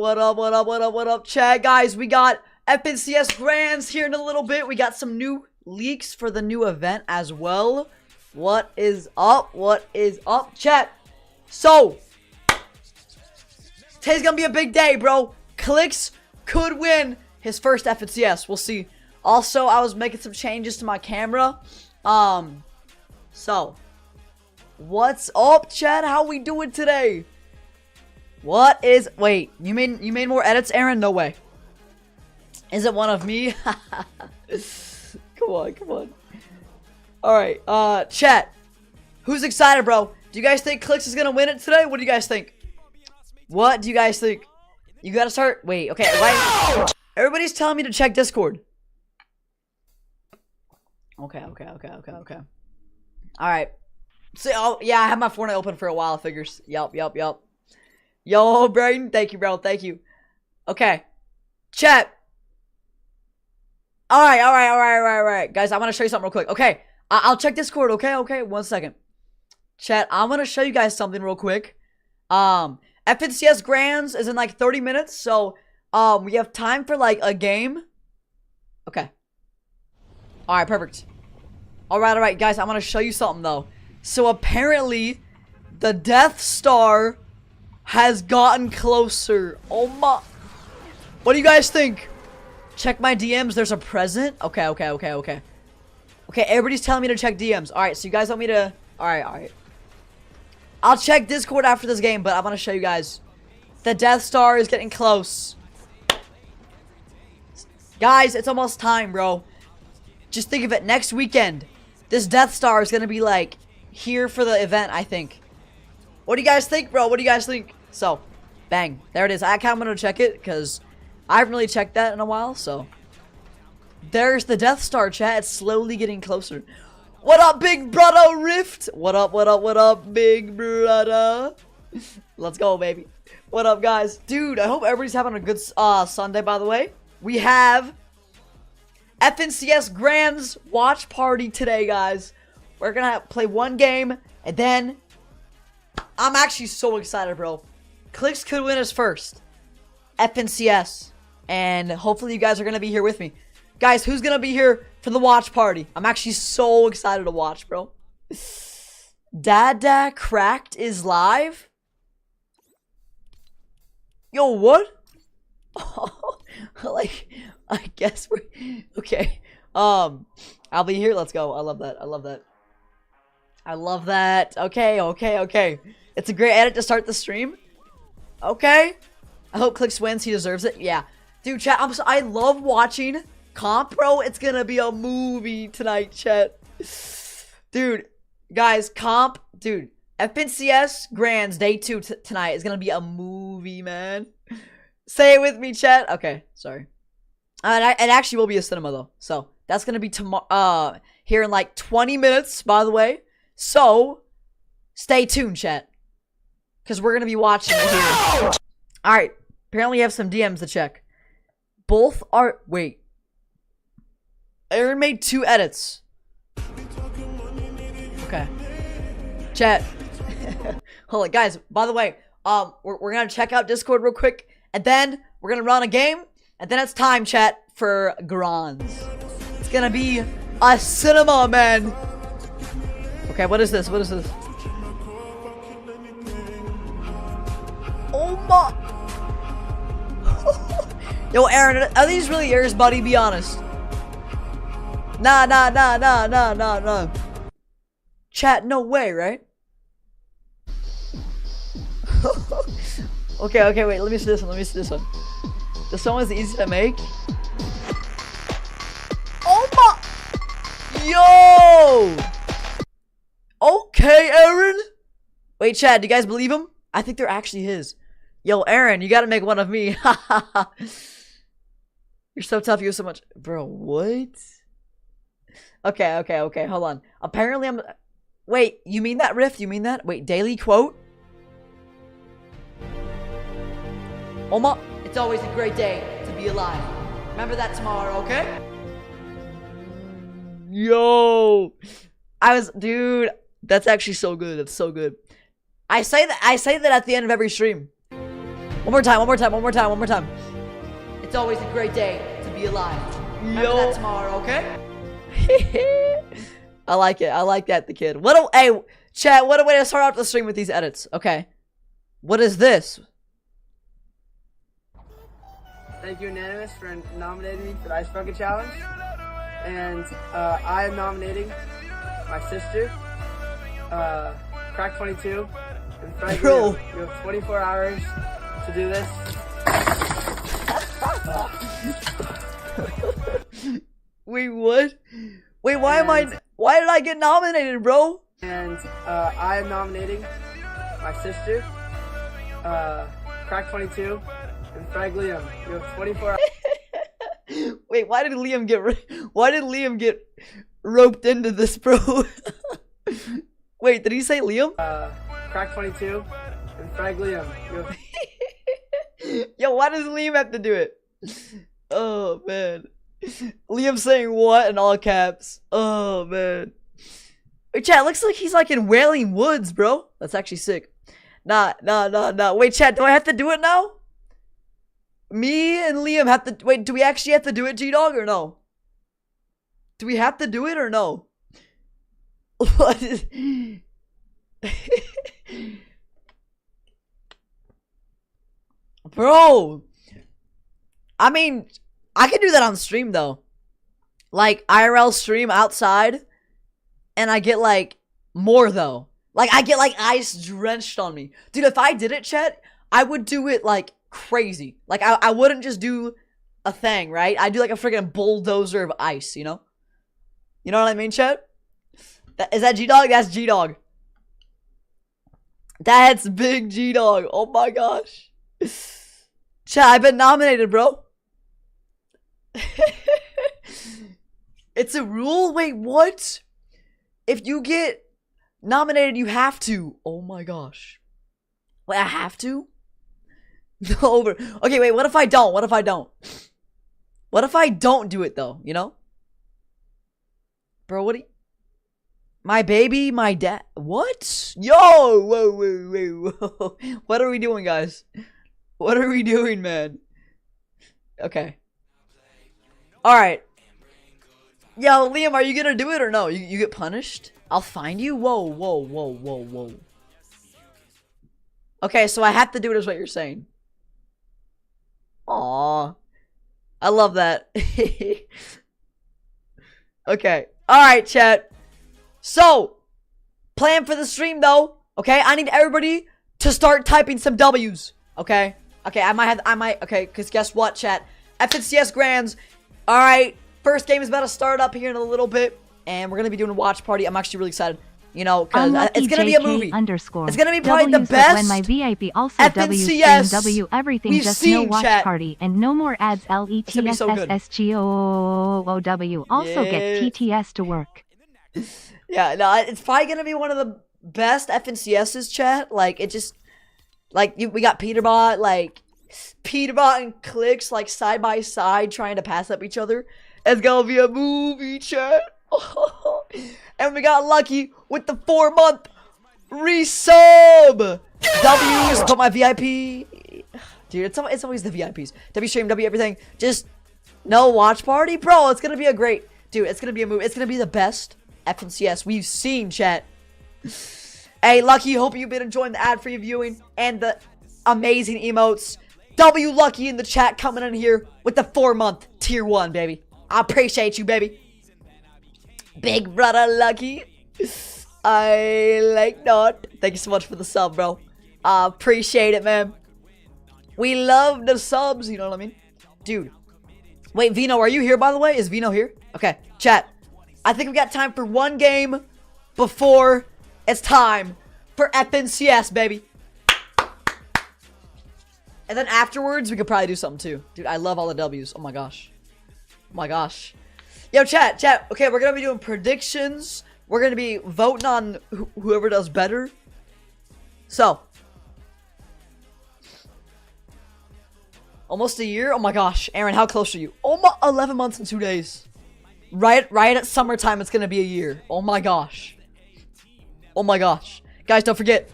What up, what up, what up, what up, chat? Guys, we got FNCS Grands here in a little bit. We got some new leaks for the new event as well. What is up? What is up, chat? So, today's gonna be a big day, bro. Clicks could win his first FNCS. We'll see. Also, I was making some changes to my camera. So, what's up, chat? How we doing today? What is... Wait, you made more edits, Aaron? No way. Is it one of me? Come on, come on. Alright, chat. Who's excited, bro? Do you guys think Clicks is gonna win it today? What do you guys think? What do you guys think? You gotta start... Wait, okay, right? Everybody's telling me to check Discord. Okay. Alright. So, oh, yeah, I have my Fortnite open for a while, figures. Yup. Yo, Brayden, thank you, bro, thank you. Okay. Chat. Alright. Guys, I want to show you something real quick. Okay, I'll check Discord, okay? 1 second. Chat, I'm going to show you guys something real quick. FNCS Grands is in like 30 minutes, so we have time for like a game. Okay. Alright, perfect. Alright, guys, I'm going to show you something though. So apparently, the Death Star has gotten closer. Oh my... What do you guys think? Check my DMs, there's a present? Okay. Okay, everybody's telling me to check DMs. Alright, so you guys want me to... Alright. I'll check Discord after this game, but I want to show you guys. The Death Star is getting close. Guys, it's almost time, bro. Just think of it, next weekend, this Death Star is gonna be, like, here for the event, I think. What do you guys think, bro? What do you guys think? So, bang. There it is. I kind of want to check it, because I haven't really checked that in a while, so. There's the Death Star, chat. It's slowly getting closer. What up, big brother Rift? What up, big brother? Let's go, baby. What up, guys? Dude, I hope everybody's having a good Sunday, by the way. We have FNCS Grands watch party today, guys. We're gonna play one game, and then I'm actually so excited, bro. Clicks could win his first FNCS, and hopefully you guys are gonna be here with me. Guys, who's gonna be here for the watch party? I'm actually so excited to watch, bro. Dada Cracked is live. Yo, what? Like, I guess we're okay. I'll be here. Let's go. I love that. Okay. It's a great edit to start the stream. Okay. I hope Clicks wins. He deserves it. Yeah. Dude, chat, I love watching comp, bro. It's gonna be a movie tonight, chat. Dude, guys, comp. Dude, FNCS Grands Day 2 tonight is gonna be a movie, man. Say it with me, chat. Okay, sorry. It actually will be a cinema, though. So, that's gonna be tomorrow, here in like 20 minutes, by the way. So, stay tuned, chat. Because we're going to be watching it here. Alright. Apparently you have some DMs to check. Both are... Wait. Aaron made 2 edits. Okay. Chat. Hold on, guys. By the way, we're going to check out Discord real quick. And then we're going to run a game. And then it's time, chat, for Grands. It's going to be a cinema, man. Okay, what is this? Oh my... Yo, Aaron, are these really yours, buddy? Be honest. Nah. Chat, no way, right? Okay, wait, let me see this one. This one was easy to make. Oh my... Yo! Okay, Aaron. Wait, Chad, do you guys believe him? I think they're actually his. Yo, Aaron, you gotta make one of me. You're so tough. You have so much. Bro, what? Okay. Hold on. Apparently, I'm... Wait, you mean that, Rift? You mean that? Wait, daily quote? Oma, it's always a great day to be alive. Remember that tomorrow, okay? Yo. Dude, that's actually so good. That's so good. I say that at the end of every stream. One more time, one more time, one more time, one more time. It's always a great day to be alive. Remember that tomorrow, okay? I like it. I like that, the kid. Hey, chat, what a way to start out the stream with these edits. Okay. What is this? Thank you, Unanimous, for nominating me for the Ice Bucket Challenge. And I am nominating my sister, Crack 22. And Frank, Bro. you have 24 hours to do this. Wait, what? Wait, why did I get nominated, bro? And I am nominating my sister, Crack 22, and Frank Liam. You have 24 hours. Wait, why did Liam get roped into this, bro? Wait, did he say Liam? Crack 22, and Frank Liam. You have Yo, why does Liam have to do it? Oh, man. Liam saying what in all caps. Oh, man. Wait, chat, looks like he's like in Wailing Woods, bro. That's actually sick. Nah. Wait, chat, do I have to do it now? Me and Liam have to... Wait, do we actually have to do it, G-Dog, or no? Do we have to do it or no? What is... Bro, I mean, I can do that on stream though. Like IRL stream outside, and I get like more though. Like I get like ice drenched on me. Dude, if I did it, chat, I would do it like crazy. Like I wouldn't just do a thing, right? I'd do like a freaking bulldozer of ice, you know? You know what I mean, chat? Is that G-Dog? That's G-Dog. That's big G-Dog. Oh my gosh. Chat, I've been nominated, bro. It's a rule? Wait, what? If you get nominated, you have to. Oh my gosh. Wait, I have to? No, okay, wait, what if I don't? What if I don't? What if I don't do it, though, you know? Bro, what do you... My baby, my dad... What? Yo! Whoa. What are we doing, guys? What are we doing, man? Okay. Alright. Yo, Liam, are you gonna do it or no? You get punished? I'll find you? Whoa. Okay, so I have to do it is what you're saying. Aw. I love that. Okay. Alright, chat. So, plan for the stream, though. Okay, I need everybody to start typing some W's. Okay? Okay, I might, okay, because guess what, chat? FNCS Grands. Alright, first game is about to start up here in a little bit. And we're going to be doing a watch party. I'm actually really excited. You know, because it's going to be a movie. It's going to be probably the best when my VIP also FNCS W everything we've just seen, no watch chat. party and no more ads LETSSSGOOW. Also get TTS to work. Yeah, no, it's probably going to be one of the best FNCS's, chat. Like, it just... Like, we got Peterbot, like... Peterbot and Clicks, like, side by side, trying to pass up each other. It's gonna be a movie, chat. And we got lucky with the 4-month resub. W's, put my VIP. Dude, it's always the VIPs. W stream, W everything. Just no watch party, bro. It's gonna be a great, dude. It's gonna be a movie. It's gonna be the best FNCS we've seen, chat. Hey, Lucky, hope you've been enjoying the ad-free viewing and the amazing emotes. W Lucky in the chat coming in here with the 4-month tier 1, baby. I appreciate you, baby. Big brother Lucky. I like that. Thank you so much for the sub, bro. I appreciate it, man. We love the subs, you know what I mean? Dude. Wait, Vino, are you here, by the way? Is Vino here? Okay, chat. I think we got time for one game before it's time for FNCS, baby. And then afterwards, we could probably do something too. Dude, I love all the W's. Oh my gosh. Oh my gosh. Yo, chat. Okay, we're going to be doing predictions. We're going to be voting on whoever does better. So. Almost a year? Oh my gosh. Aaron, how close are you? 11 months and 2 days. Right at summertime, it's going to be a year. Oh my gosh. Oh my gosh. Guys, don't forget.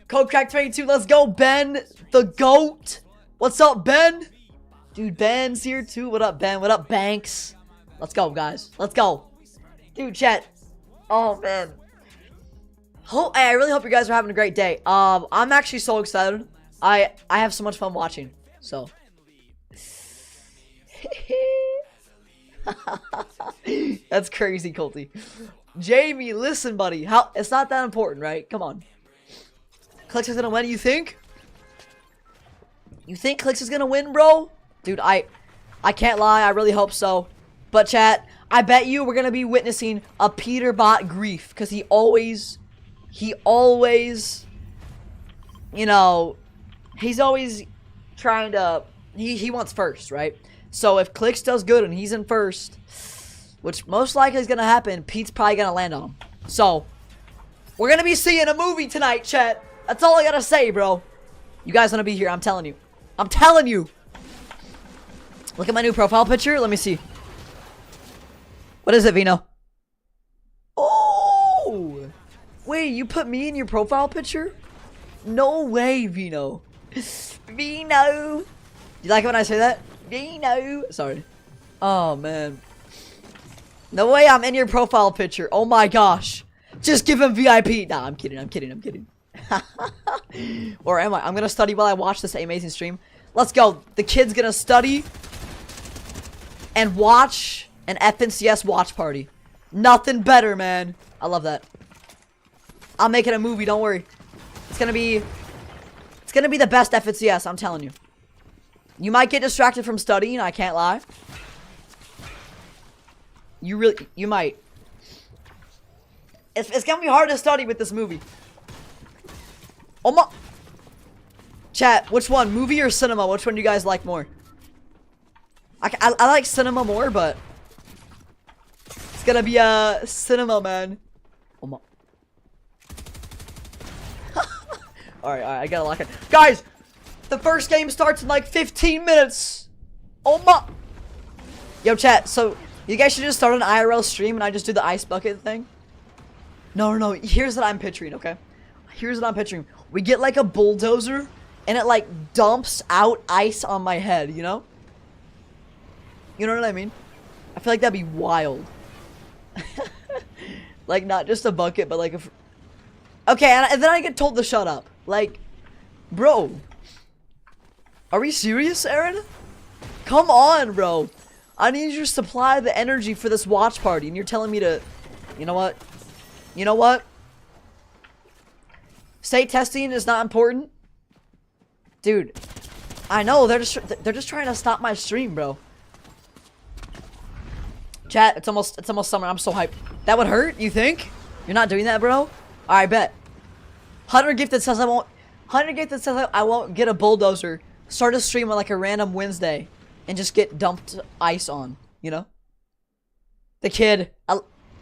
Code Crack 22. Let's go, Ben, the GOAT. What's up, Ben? Dude, Ben's here too. What up, Ben? What up, Banks? Let's go, guys. Let's go. Dude, chat. Oh, man. I really hope you guys are having a great day. I'm actually so excited. I have so much fun watching. So. That's crazy, Colty. Jamie, listen, buddy. It's not that important, right? Come on. Clicks is gonna win, you think? You think Clicks is gonna win, bro? Dude, I can't lie. I really hope so. But chat, I bet you we're gonna be witnessing a Peterbot grief, because he always, you know, he's always trying to. He wants first, right? So if Clicks does good and he's in first, which most likely is gonna happen, Pete's probably gonna land on him. So we're gonna be seeing a movie tonight, chat. That's all I gotta say, bro. You guys wanna be here? I'm telling you. I'm telling you. Look at my new profile picture. Let me see. What is it, Vino? Oh! Wait, you put me in your profile picture? No way, Vino. Vino! You like it when I say that? Vino! Sorry. Oh, man. No way I'm in your profile picture. Oh my gosh. Just give him VIP. Nah, I'm kidding. I'm kidding. I'm kidding. Or am I? I'm gonna study while I watch this amazing stream. Let's go. The kid's gonna study and watch an FNCS watch party. Nothing better, man. I love that. I'll make it a movie. Don't worry. It's gonna be the best FNCS. I'm telling you. You might get distracted from studying. I can't lie. You might. It's gonna be hard to study with this movie. Oh my. Chat, which one? Movie or cinema? Which one do you guys like more? I like cinema more, but it's gonna be a cinema, man. Oh my. Alright, I gotta lock it. Guys, the first game starts in like 15 minutes. Oh my. Yo, chat, so you guys should just start an IRL stream and I just do the ice bucket thing. No. Here's what I'm picturing, okay? Here's what I'm picturing. We get like a bulldozer and it like dumps out ice on my head, you know? You know what I mean? I feel like that'd be wild. Like, not just a bucket, but like a... Okay, and then I get told to shut up. Like, bro. Are we serious, Aaron? Come on, bro. I need you to supply the energy for this watch party, and you're telling me to... You know what? You know what? State testing is not important. Dude, I know, they're just trying to stop my stream, bro. Chat, it's almost summer. I'm so hyped. That would hurt, you think? You're not doing that, bro? Alright, bet. 100 gifted says I won't get a bulldozer. Start a stream on like a random Wednesday and just get dumped ice on, you know? The kid.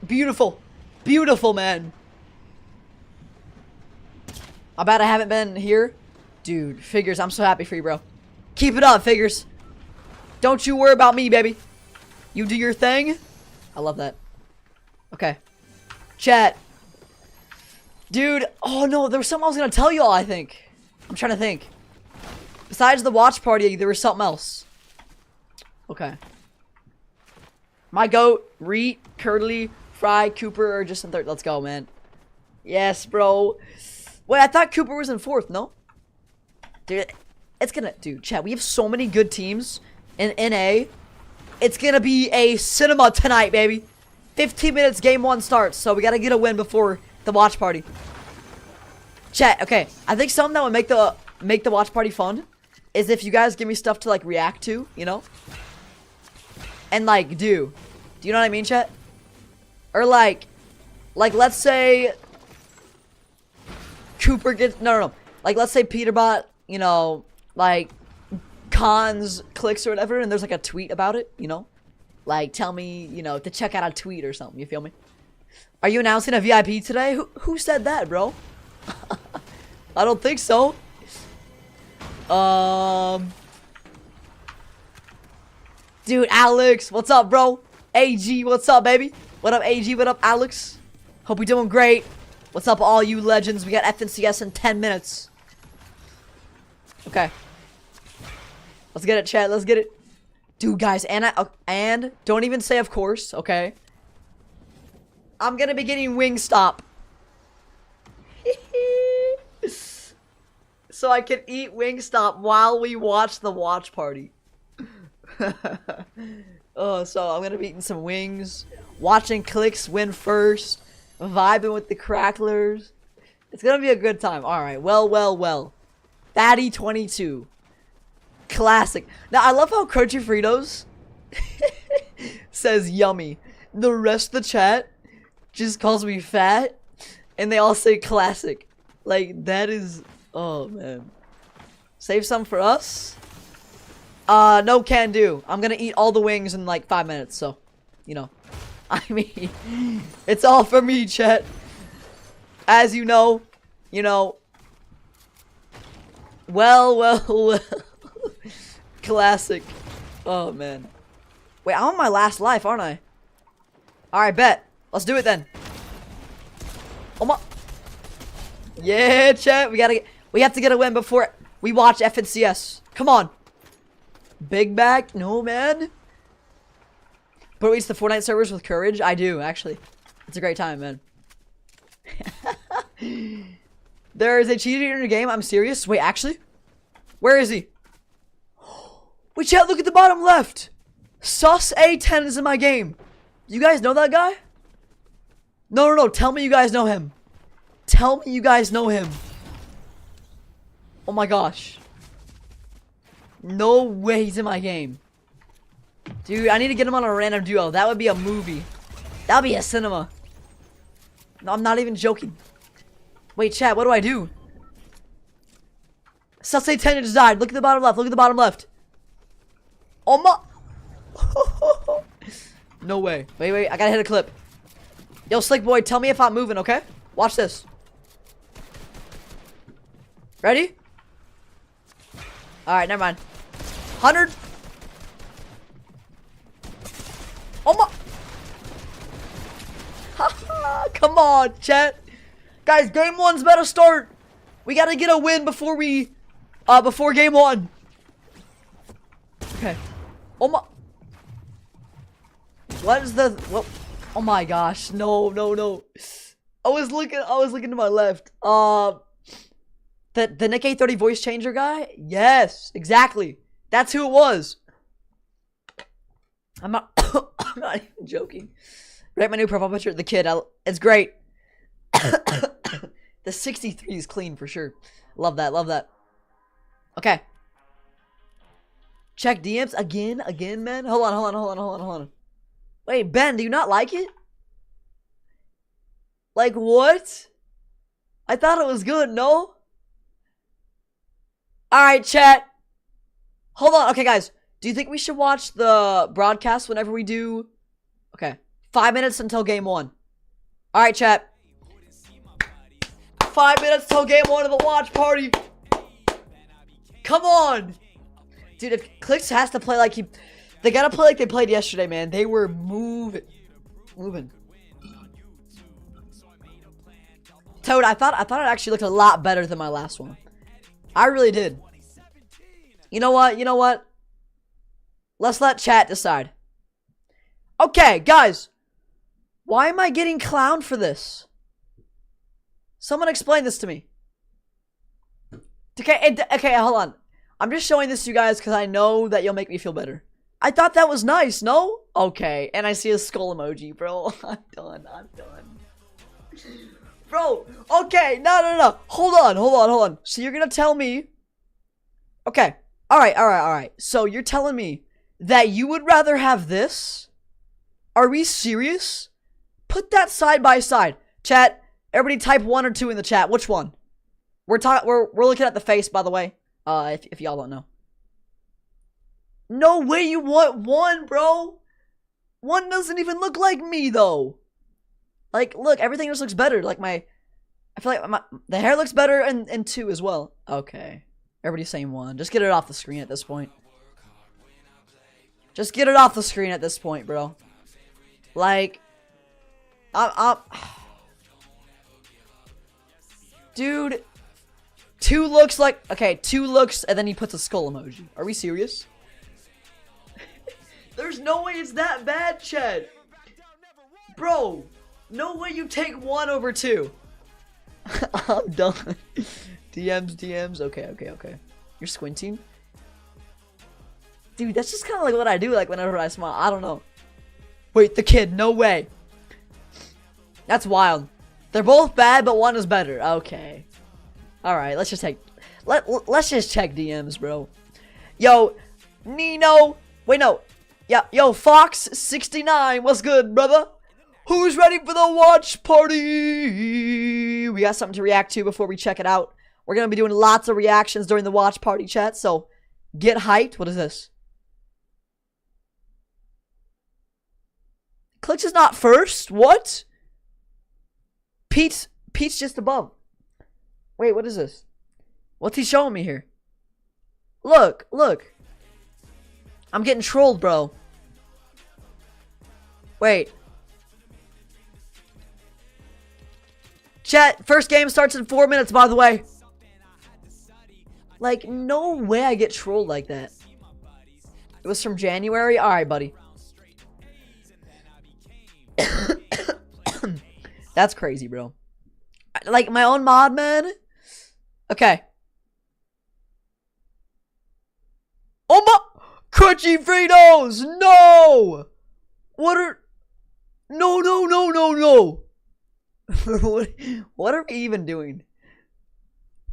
Beautiful. Beautiful, man. I bet I haven't been here. Dude, Figures, I'm so happy for you, bro. Keep it up, Figures. Don't you worry about me, baby. You do your thing. I love that. Okay. Chat. Dude, oh no, there was something I was gonna tell y'all, I think. I'm trying to think. Besides the watch party, there was something else. Okay. My goat, Reet, Curly, Fry, Cooper, or just in third. Let's go, man. Yes, bro. Wait, I thought Cooper was in fourth, no? Dude, it's gonna... Dude, chat, we have so many good teams in NA. It's gonna be a cinema tonight, baby. 15 minutes, game one starts, so we gotta get a win before the watch party. Chat, okay. I think something that would make the watch party fun is if you guys give me stuff to, like, react to, you know? And, like, do you know what I mean, chat? Or, like, let's say... Cooper gets... No. Like, let's say Peterbot, you know, like, cons, clicks, or whatever, and there's, like, a tweet about it, you know? Like, tell me, you know, to check out a tweet or something, you feel me? Are you announcing a VIP today? Who said that, bro? I don't think so. Dude, Alex, what's up, bro? AG, what's up, baby? What up, AG? What up, Alex? Hope you're doing great. What's up, all you legends? We got FNCS in 10 minutes. Okay. Let's get it, chat. Let's get it. Dude, guys, and don't even say of course, okay? I'm gonna be getting Wingstop. So I can eat Wingstop while we watch the watch party. Oh, so I'm gonna be eating some wings, watching Clicks win first, vibing with the cracklers. It's gonna be a good time. Alright, well. Fatty 22. Classic. Now, I love how Crunchy Fritos says yummy. The rest of the chat just calls me fat, and they all say classic. Like, that is... Oh, man. Save some for us? No can do. I'm gonna eat all the wings in, like, 5 minutes, so... You know. I mean... It's all for me, chat. As you know. You know... Well... Classic. Oh, man. Wait, I'm on my last life, aren't I? Alright, bet. Let's do it then. Oh my... Yeah, chat. We have to get a win before we watch FNCS. Come on. Big back? No, man. But reach the Fortnite servers with courage? I do, actually. It's a great time, man. There is a cheater in your game? I'm serious? Wait, actually? Where is he? Wait, chat, look at the bottom left. Sus A10 is in my game. You guys know that guy? No. Tell me you guys know him. Tell me you guys know him. Oh my gosh. No way he's in my game. Dude, I need to get him on a random duo. That would be a movie. That would be a cinema. No, I'm not even joking. Wait, chat, what do I do? Sus A10 just died. Look at the bottom left. Look at the bottom left. Oh my... No way. Wait. I gotta hit a clip. Yo, Slick Boy, tell me if I'm moving, okay? Watch this. Ready? Alright, never mind. 100. Oh my... Come on, chat. Guys, game one's about to start. We gotta get a win before we... before game one. Okay. Oh my... What is the... What? Oh my gosh. No. I was looking to my left. The Nick A30 voice changer guy? Yes, exactly. That's who it was. I'm not I'm not even joking. Right, my new profile picture, the kid. It's great. The 63 is clean for sure. Love that. Okay. Check DMs again, man. Hold on. Wait, Ben, do you not like it? Like, what? I thought it was good, no? Alright, chat. Hold on. Okay, guys. Do you think we should watch the broadcast whenever we do? Okay. 5 minutes until game one. Alright, chat. 5 minutes till game one of the watch party. Come on. Dude, if Clicks has to play like he... They gotta play like they played yesterday, man. They were moving. Toad, I thought it actually looked a lot better than my last one. I really did. You know what? Let's let chat decide. Okay, guys. Why am I getting clowned for this? Someone explain this to me. Okay, hold on. I'm just showing this to you guys because I know that you'll make me feel better. I thought that was nice, no? Okay, and I see a skull emoji, bro. I'm done. Bro, okay, no. Hold on. So you're gonna tell me... Okay, alright. So you're telling me that you would rather have this? Are we serious? Put that side by side. Chat, everybody type 1 or 2 in the chat. Which one? We're looking at the face, by the way. If y'all don't know. No way you want 1, bro. 1 doesn't even look like me, though. Like, look, everything just looks better. Like, I feel like the hair looks better in 2 as well. Okay. Everybody's saying 1. Just get it off the screen at this point. Just get it off the screen at this point, bro. Like, Dude, 2 looks like... Okay, 2 looks, and then he puts a skull emoji. Are we serious? There's no way it's that bad, Chet. Bro, no way you take 1 over 2. I'm done. DMs. Okay. You're squinting? Dude, that's just kind of like what I do, like, whenever I smile. I don't know. Wait, the kid. No way. That's wild. They're both bad, but 1 is better. Okay. Alright, let's just take... Let's just check DMs, bro. Yo, Nino. Wait, no. Yeah, yo, Fox69. What's good, brother? Who's ready for the watch party? We got something to react to before we check it out. We're going to be doing lots of reactions during the watch party chat, so get hyped. What is this? Clicks is not first? What? Pete's just above. Wait, what is this? What's he showing me here? Look. I'm getting trolled, bro. Wait. Chat, first game starts in 4 minutes, by the way. Like, no way I get trolled like that. It was from January? Alright, buddy. That's crazy, bro. Like, my own mod, man? Okay. Oh my... Crunchy Fritos! No! What are... No. What are we even doing?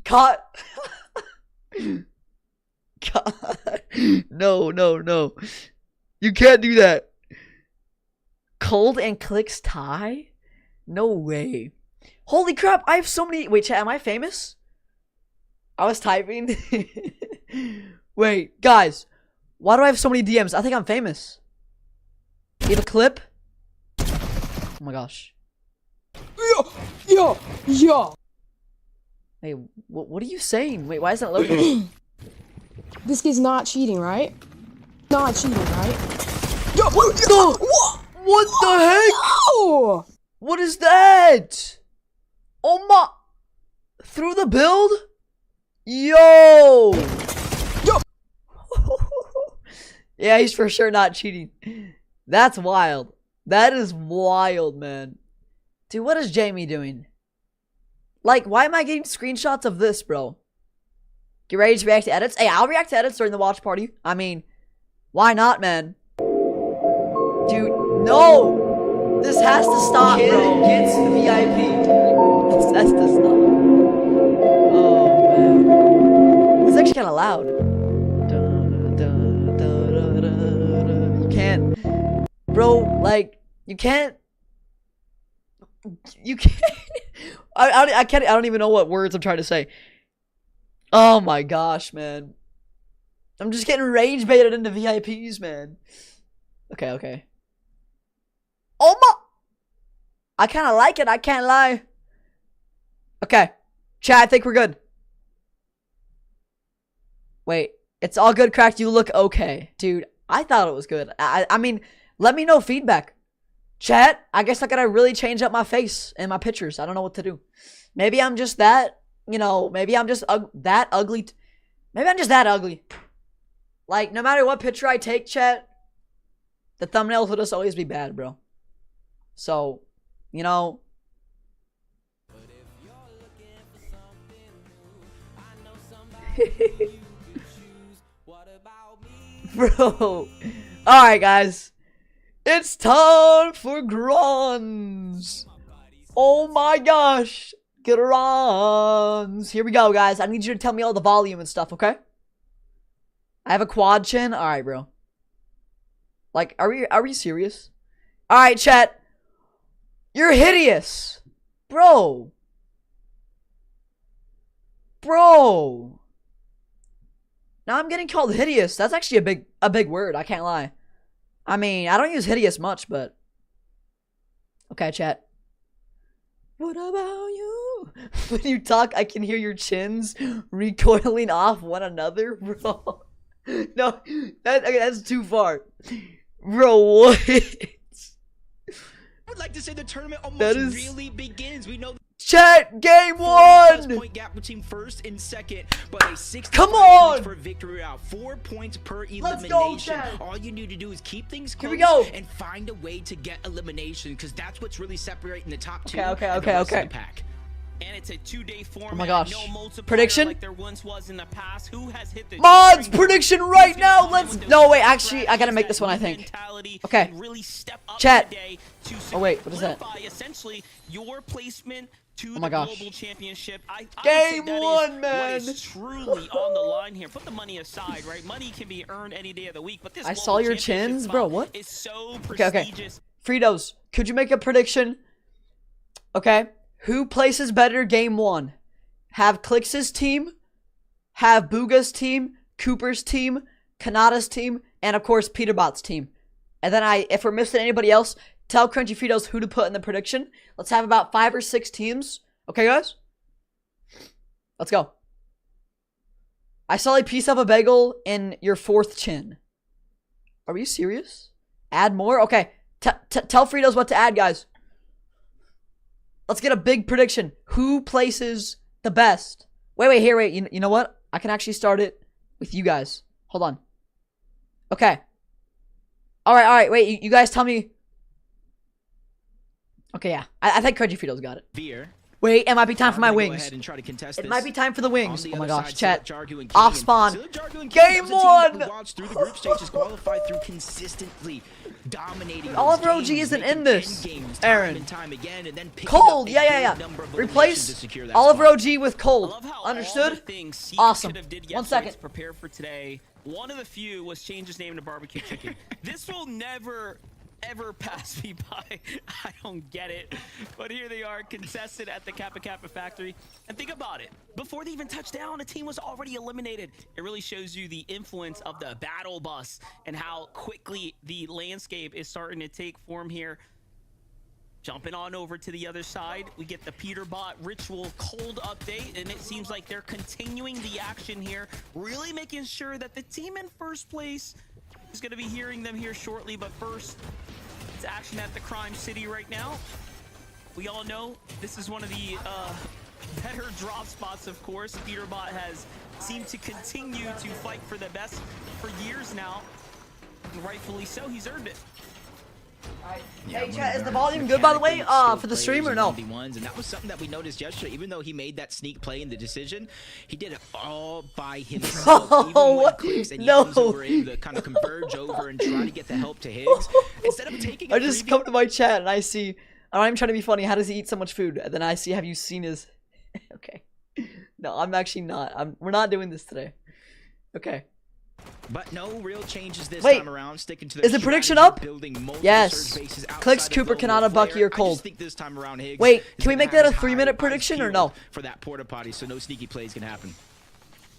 God. No. You can't do that. Cold and clicks tie? No way. Holy crap, I have so many... Wait, chat, am I famous? I was typing. Wait, guys. Why do I have so many DMs? I think I'm famous. You have a clip? Oh my gosh. Yo. Hey, what are you saying? Wait, why isn't it loading? This kid's not cheating, right? Not cheating, right? Yo, what the heck? Oh! What is that? Oh my... Through the build? Yo! Yeah, he's for sure not cheating. That's wild. That is wild, man. Dude, what is Jamie doing? Like, why am I getting screenshots of this, bro? Get ready to react to edits? Hey, I'll react to edits during the watch party. I mean, why not, man? Dude, no! This has to stop, Kid bro. gets VIP. This has to stop. Oh, man. This is actually kind of loud. You can't. Bro, like, you can't. I can't. I don't even know what words I'm trying to say. Oh my gosh, man. I'm just getting rage baited into VIPs, man. Okay. Oh my. I kind of like it. I can't lie. Okay. Chat, I think we're good. Wait. It's all good, Cracked. You look okay. Dude, I thought it was good. I mean, let me know feedback. Chat, I guess I gotta really change up my face and my pictures. I don't know what to do. Maybe I'm just that, you know, maybe I'm just that ugly. Maybe I'm just that ugly. Like, no matter what picture I take, chat, the thumbnails will just always be bad, bro. So, you know. Bro. Alright, guys. It's time for grunts. Oh my gosh. Grunts. Here we go, guys. I need you to tell me all the volume and stuff, okay? I have a quad chin. Alright, bro. Like, are we serious? Alright, chat. You're hideous. Bro. Now I'm getting called hideous. That's actually a big word. I can't lie. I mean, I don't use hideous much, but okay, chat. What about you? When you talk, I can hear your chins recoiling off one another, bro. No, that's too far, bro. What? Would like like to say the tournament almost That is- really begins. We know Chat, game 40+ 1! point gap between first and second, but a 65 Come points on! for victory route, 4 points per Let's elimination. go, Chad. All you need to do is keep things Here close we go. and find a way to get elimination, because that's what's really separating the top two. Okay, and the rest of okay. the pack. And it's a 2-day format. Oh my gosh. No multiplier Prediction? like there once was in the past. Who has hit the Mods, prediction right now. Let's. No, wait. Actually, I gotta make this one. I think. Okay. Really step up Chat. today to Oh wait, what is that? solidify essentially your placement to Oh my the gosh. global championship. I would Game say that is 1, what man. is truly on the line here. Put the money aside, right? Money can be earned any day of the week, but this I global saw your championship chins, spot bro, what? is so Okay, okay. prestigious. Fritos, could you make a prediction? Okay. Who places better game 1? Have Clix's team, have Booga's team, Cooper's team, Kanata's team, and of course Peterbot's team. And then if we're missing anybody else, tell Crunchy Fritos who to put in the prediction. Let's have about 5 or 6 teams. Okay, guys? Let's go. I saw a piece of a bagel in your 4th chin. Are you serious? Add more? Okay. Tell Fritos what to add, guys. Let's get a big prediction. Who places the best? Wait. You know what? I can actually start it with you guys. Hold on. Okay. All right. Wait, you guys tell me. Okay, yeah. I think Crunchy Fritos got it. Veer. Wait, it might be time for my Go wings. ahead and try to contest It this. might be time for the wings. On the Oh my other gosh, side, chat. Jargu and Off King. spawn. Jargu and King Game was a team that 1! we watched through the group stages, qualified through consistently dominating. Oliver those OG games, isn't making in this, 10 games Aaron. time and time again, and then picking Cold, up a yeah. good number of Replace eliminations to secure that Oliver spot. OG with I Cold. love how Understood? all the things Seek Awesome. could have did 1 yesterday second. to prepare for today. One of the few was change his name to barbecue chicken. This will never ever pass me by. I don't get it. But here they are, contested at the Kappa Kappa factory. And think about it. Before they even touched down, a team was already eliminated. It really shows you the influence of the battle bus and how quickly the landscape is starting to take form here. Jumping on over to the other side, we get the Peterbot Ritual Cold update, and it seems like they're continuing the action here, really making sure that the team in first place is going to be hearing them here shortly. But first, it's action at the Crime City right now. We all know this is one of the better drop spots, of course. Peterbot has seemed to continue to fight for the best for years now, and rightfully so. He's earned it. Hey, chat, is the volume good, by the way, for the stream or no? And that was something that we noticed yesterday. Even though he made that sneak play in the decision, he did it all by himself. Even when what? Quicks and No. Yamza were able to kind of converge over and try to get the help to Higgs. Instead of taking a I just freebie- come to my chat and I see, I'm not even trying to be funny, how does he eat so much food? And then I see, have you seen his, okay. No, I'm actually not. We're not doing this today. Okay. But no real changes this Wait, time around. Sticking to their is the prediction strategy, up? building multiple Yes. surge bases Clicks, outside of Cooper, Global Kanata, Bucky, Flare. or Cold. I just think this time around Higgs Wait, is can we gonna make that have a his 3-minute eyes prediction or peeled no? For that porta potty, so no sneaky plays can happen.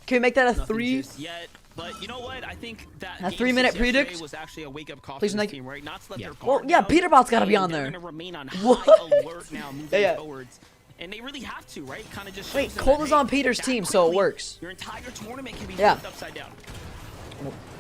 Can we make that a Nothing 3? just yet, but you know what? I think that A game 3-minute 6 yesterday predict? was actually a wake-up call Please for the make- team, right? Not to let Yeah. their Well, guard yeah, down, Peterbot's gotta be and on they're there. gonna remain on What? high alert now moving Yeah. forwards. And they really have to, right? Kind of just Wait, shows them Cold that, is hey, on Peter's that team, so it quickly, works. Your entire tournament can be Yeah. flipped upside down.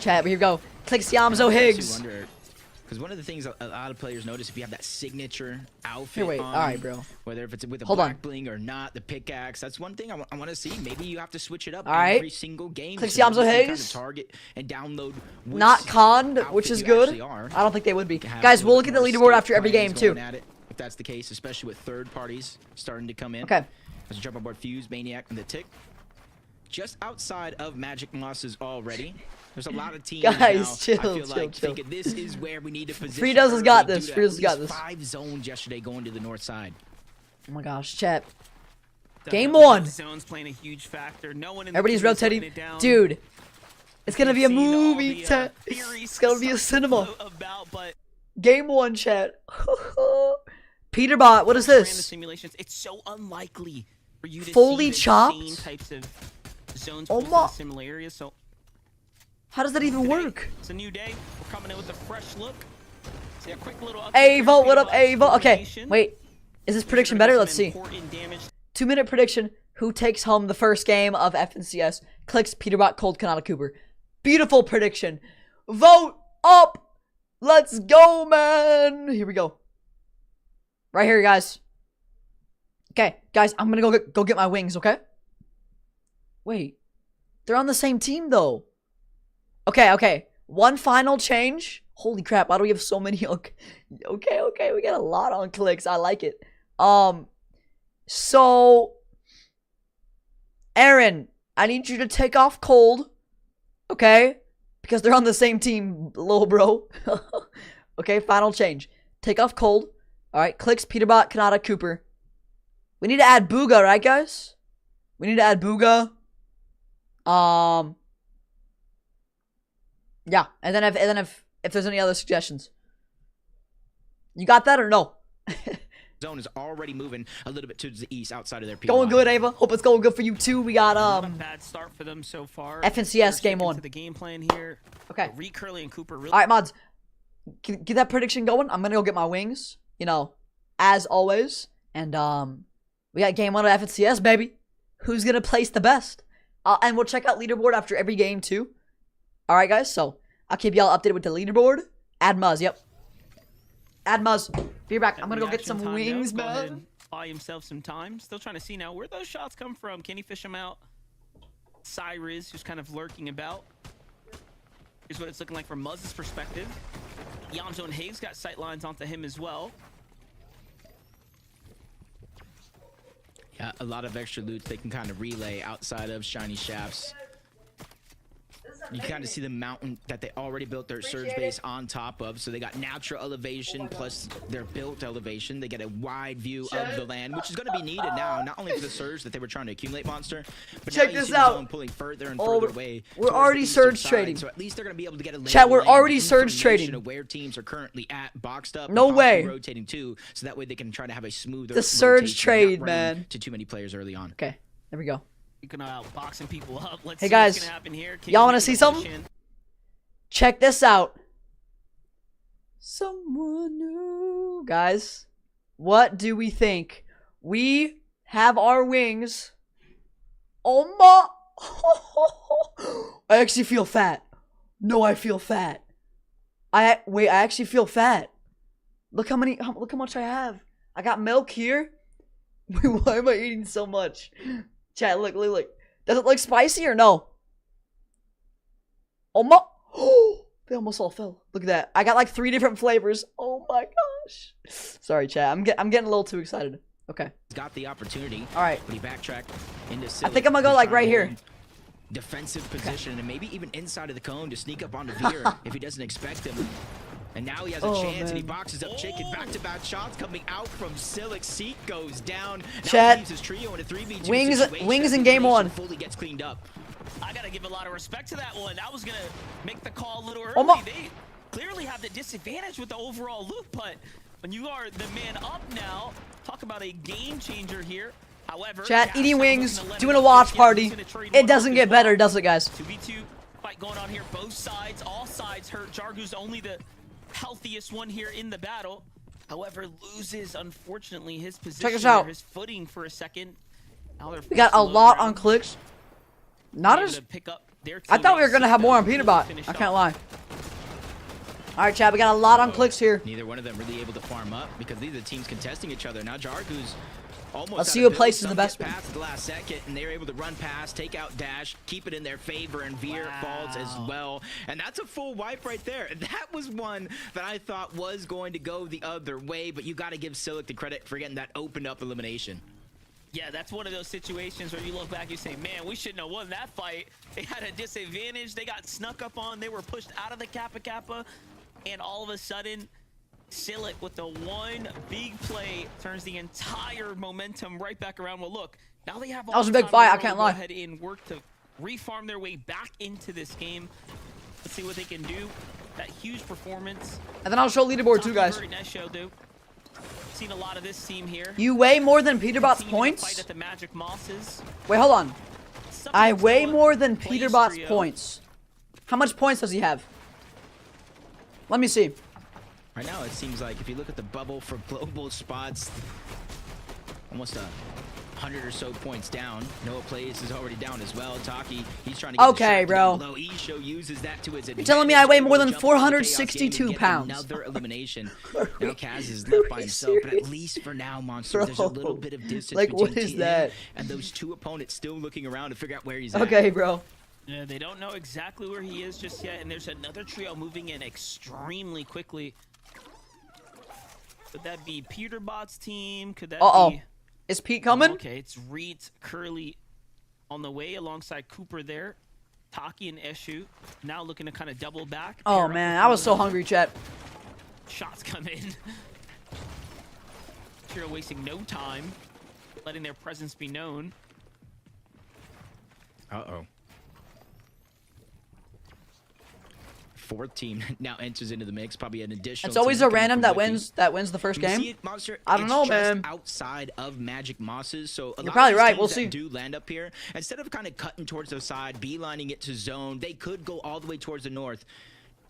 Chat, here we go. Clicks, Yamzo, Higgs. Because one of the things a lot of players notice, if you have that signature outfit Here, wait. on, Alright, bro. whether if it's with a Hold black on. bling or not, the pickaxe, that's one thing I want to see. Maybe you have to switch it up Alright. every single game. Clicks, so that Yamzo, you can kind Higgs. of target and download which Not conned, which outfit is you good. actually are. I don't think they would be. To have Guys, a we'll little look at the bit leaderboard more after every plans game, too. going at it, if that's the case, especially with third parties starting to come in. Okay. As we jump on board Fuse, Maniac, and the Tick. Just outside of Magic Mosses already. There's a lot of teams Guys, now, chill, I feel chill, like chill. thinking this is where we need to position. Fritos has got early this, due to Fritos at has got least this. 5 zones yesterday going to the north side. Oh my gosh, chat. Definitely Game 1. Zone's playing a huge factor. No one in the Everybody's team is letting rotating. it down. Dude, it's gonna be a We've seen all movie, the, chat. theories It's gonna be a start to cinema. float about, but Game 1, chat. Peterbot, what is random this? simulations, it's so unlikely for you to Fully see the chopped? same types of zones Oh pulled my- in similar areas. So How does that even today, work? it's a new day. We're coming in with a fresh look. So a quick little update Hey, here, vote, what up, Peterbot's hey, vote. Okay, formation. wait. Is this These are prediction gonna be better? some Let's see. important damage. 2-minute prediction. Who takes home the first game of FNCS? Clicks, Peterbot, Cold, Kanata, Cooper. Beautiful prediction. Vote up. Let's go, man. Here we go. Right here, guys. Okay, guys, I'm gonna go get my wings, okay? Wait. They're on the same team, though. Okay. One final change. Holy crap, why do we have so many? Okay. We got a lot on clicks. I like it. So... Aaron, I need you to take off cold. Okay? Because they're on the same team, little bro. Okay, final change. Take off cold. Alright, clicks, Peterbot, Kanata, Cooper. We need to add Booga, right, guys? We need to add Booga. Yeah, and then if there's any other suggestions. You got that or no? Zone is already moving a little bit to the east outside of their Going good, Ava. Hope it's going good for you too. We got Not a bad start for them so far. FNCS game on. The game plan here. Okay. Reed, Curly, and Cooper really. All right, mods. Get that prediction going. I'm gonna go get my wings. You know, as always. And we got game 1 of FNCS, baby. Who's gonna place the best? And we'll check out leaderboard after every game too. All right, guys. So I'll keep y'all updated with the leaderboard. Add Muzz. Yep. Add Muzz. Be back. I'm gonna go get some wings, man. Buy himself some time. Still trying to see now where those shots come from. Can he fish them out? Cyrus, who's kind of lurking about. Here's what it's looking like from Muzz's perspective. Yamjo and Hayes got sight lines onto him as well. Yeah, a lot of extra loot they can kind of relay outside of Shiny Shafts. You kind of see the mountain that they already built their surge base on top of. So they got natural elevation plus their built elevation. They get a wide view of the land, which is going to be needed now, not only for the surge that they were trying to accumulate, Monster, but check now you this see the out. zone pulling further and further away. We're already surge trading. So at least they're going to be able to get a chat. We're already surge trading. Of where teams are currently at, boxed up. No way. Rotating too, so that way they can try to have a smoother. The surge rotation, trade, not running man. To too many players early on. Okay, there we go. Boxing people up. Let's hey see guys, what's gonna happen here. y'all want to see something? Check this out. Someone new. Guys, what do we think? We have our wings. Oh my. I actually feel fat. No, I feel fat. I actually feel fat. Look how much I have. I got milk here. Why am I eating so much? Chat, look. Does it look spicy or no? Oh my. They almost all fell. Look at that. I got like 3 different flavors. Oh my gosh. Sorry, chat. I'm getting a little too excited. Okay. He's got the opportunity. All right. But he backtracked into I think I'm gonna go like right here. Defensive position and maybe even inside of the cone to sneak up onto Veer if he doesn't expect him. And now he has a chance and he boxes up Chicken. Back-to-back shots coming out from Silic. Seek goes down. Chat. Now he leaves his trio in a 3v2 Wings in game 1. Fully gets cleaned up. I gotta give a lot of respect to that one. I was gonna make the call a little early. Oh they clearly have the disadvantage with the overall loot, but when you are the man up now, talk about a game changer here. However, chat, eating wings, doing a watch party. It doesn't get better, does it, guys? 2v2 fight going on here. Both sides, all sides hurt. Jargu's only the healthiest one here in the battle. However, loses, unfortunately, his position. Check us out. His footing for a second. Now We got a lot on clicks. Not as... I thought we were going to have more on Peterbot. I can't lie. Alright, chat, we got a lot on clicks here. Neither one of them really able to farm up because these are the teams contesting each other. Now Jargu's almost Let's see who places the best one. Pass at the last second, and they're able to run past, take out Dash, keep it in their favor, and Veer falls as well. And that's a full wipe right there. That was one that I thought was going to go the other way, but you got to give Silic the credit for getting that opened up elimination. Yeah, that's one of those situations where you look back, you say, man, we shouldn't have won that fight. They had a disadvantage. They got snuck up on. They were pushed out of the Kappa Kappa. And all of a sudden, Silic with the one big play turns the entire momentum right back around. Well, look, now they have all that was a the big time fight, in the I can't world lie. to go ahead and work to refarm their way back into this game. Let's see what they can do. That huge performance. And then I'll show leaderboard too, guys. Very nice show, dude. Seen a lot of this team here. You weigh more than Peterbot's points? Fight at the Magic Mosses. Wait, hold on. I weigh more than Plays Peterbot's trio. points. How much points does he have? Let me see. Right now, it seems like if you look at the bubble for global spots, almost 100 or so points down. Noah Plays is already down as well. Taki, he's trying to get Okay, bro. Although Isho uses that to his advantage. You're telling me I weigh more than Jump on the Chaos 462 Game and get pounds. Another elimination. Now Kaz is left by himself, but at least for now, Monster, Bro. there's a little bit of distance Like, between what is TN that? and those two opponents still looking around to figure out where he's at. Okay, bro. Yeah, they don't know exactly where he is just yet, and there's another trio moving in extremely quickly. Could that be Peterbot's team? Could that be... Is Pete coming? Okay, it's Reed, Curly on the way alongside Cooper there. Taki and Eshu now looking to kind of double back. Oh, pair up man. with I was so one of them. hungry, chat. Shots come in. Trio wasting no time, letting their presence be known. Uh-oh. Fourth team now enters into the mix. Probably an additional. It's always team a coming random from that Whippy. wins the first You see game. it, Monster? I don't It's know, just man. Outside of Magic Mosses, so a You're lot probably of these right. teams We'll that see. do land up here, instead of kind of cutting towards the side, beelining it to zone, they could go all the way towards the north.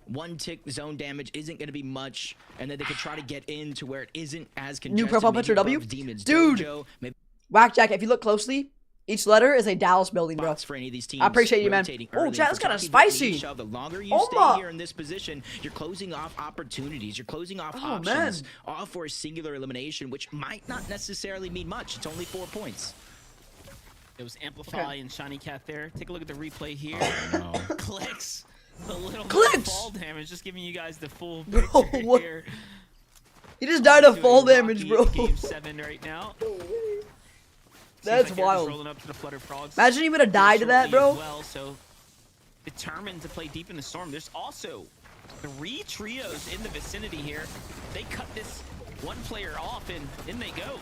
One tick zone damage isn't going to be much, and then they could try to get into where it isn't as congested. profile maybe picture, W? above Demon's Dude. Dojo, maybe Whackjack, if you look closely, each letter is a Dallas building, bro. spots for any of these teams. I appreciate you, man. rotating Oh, early. chat, For that's kinda Taki, spicy. Nisha, the longer you Oh, stay my. here in this position, you're closing off opportunities. You're closing off Oh, options, man. all for a singular elimination, which might not necessarily mean much. It's only 4 points. It was Amplify and Shiny Cat there. Take a look at the replay here. No. Clicks. A little bit Clicks! of fall damage. Just giving you guys the full Bro, picture what? here. He just died of Doing fall rocky damage, bro. Game 7 right now. That's Seems like they're just wild. rolling up to the Flutter Frogs Imagine he would have died to that, shortly as bro. Well, so determined to play deep in the storm. There's also 3 trios in the vicinity here. They cut this one player off, and in they go.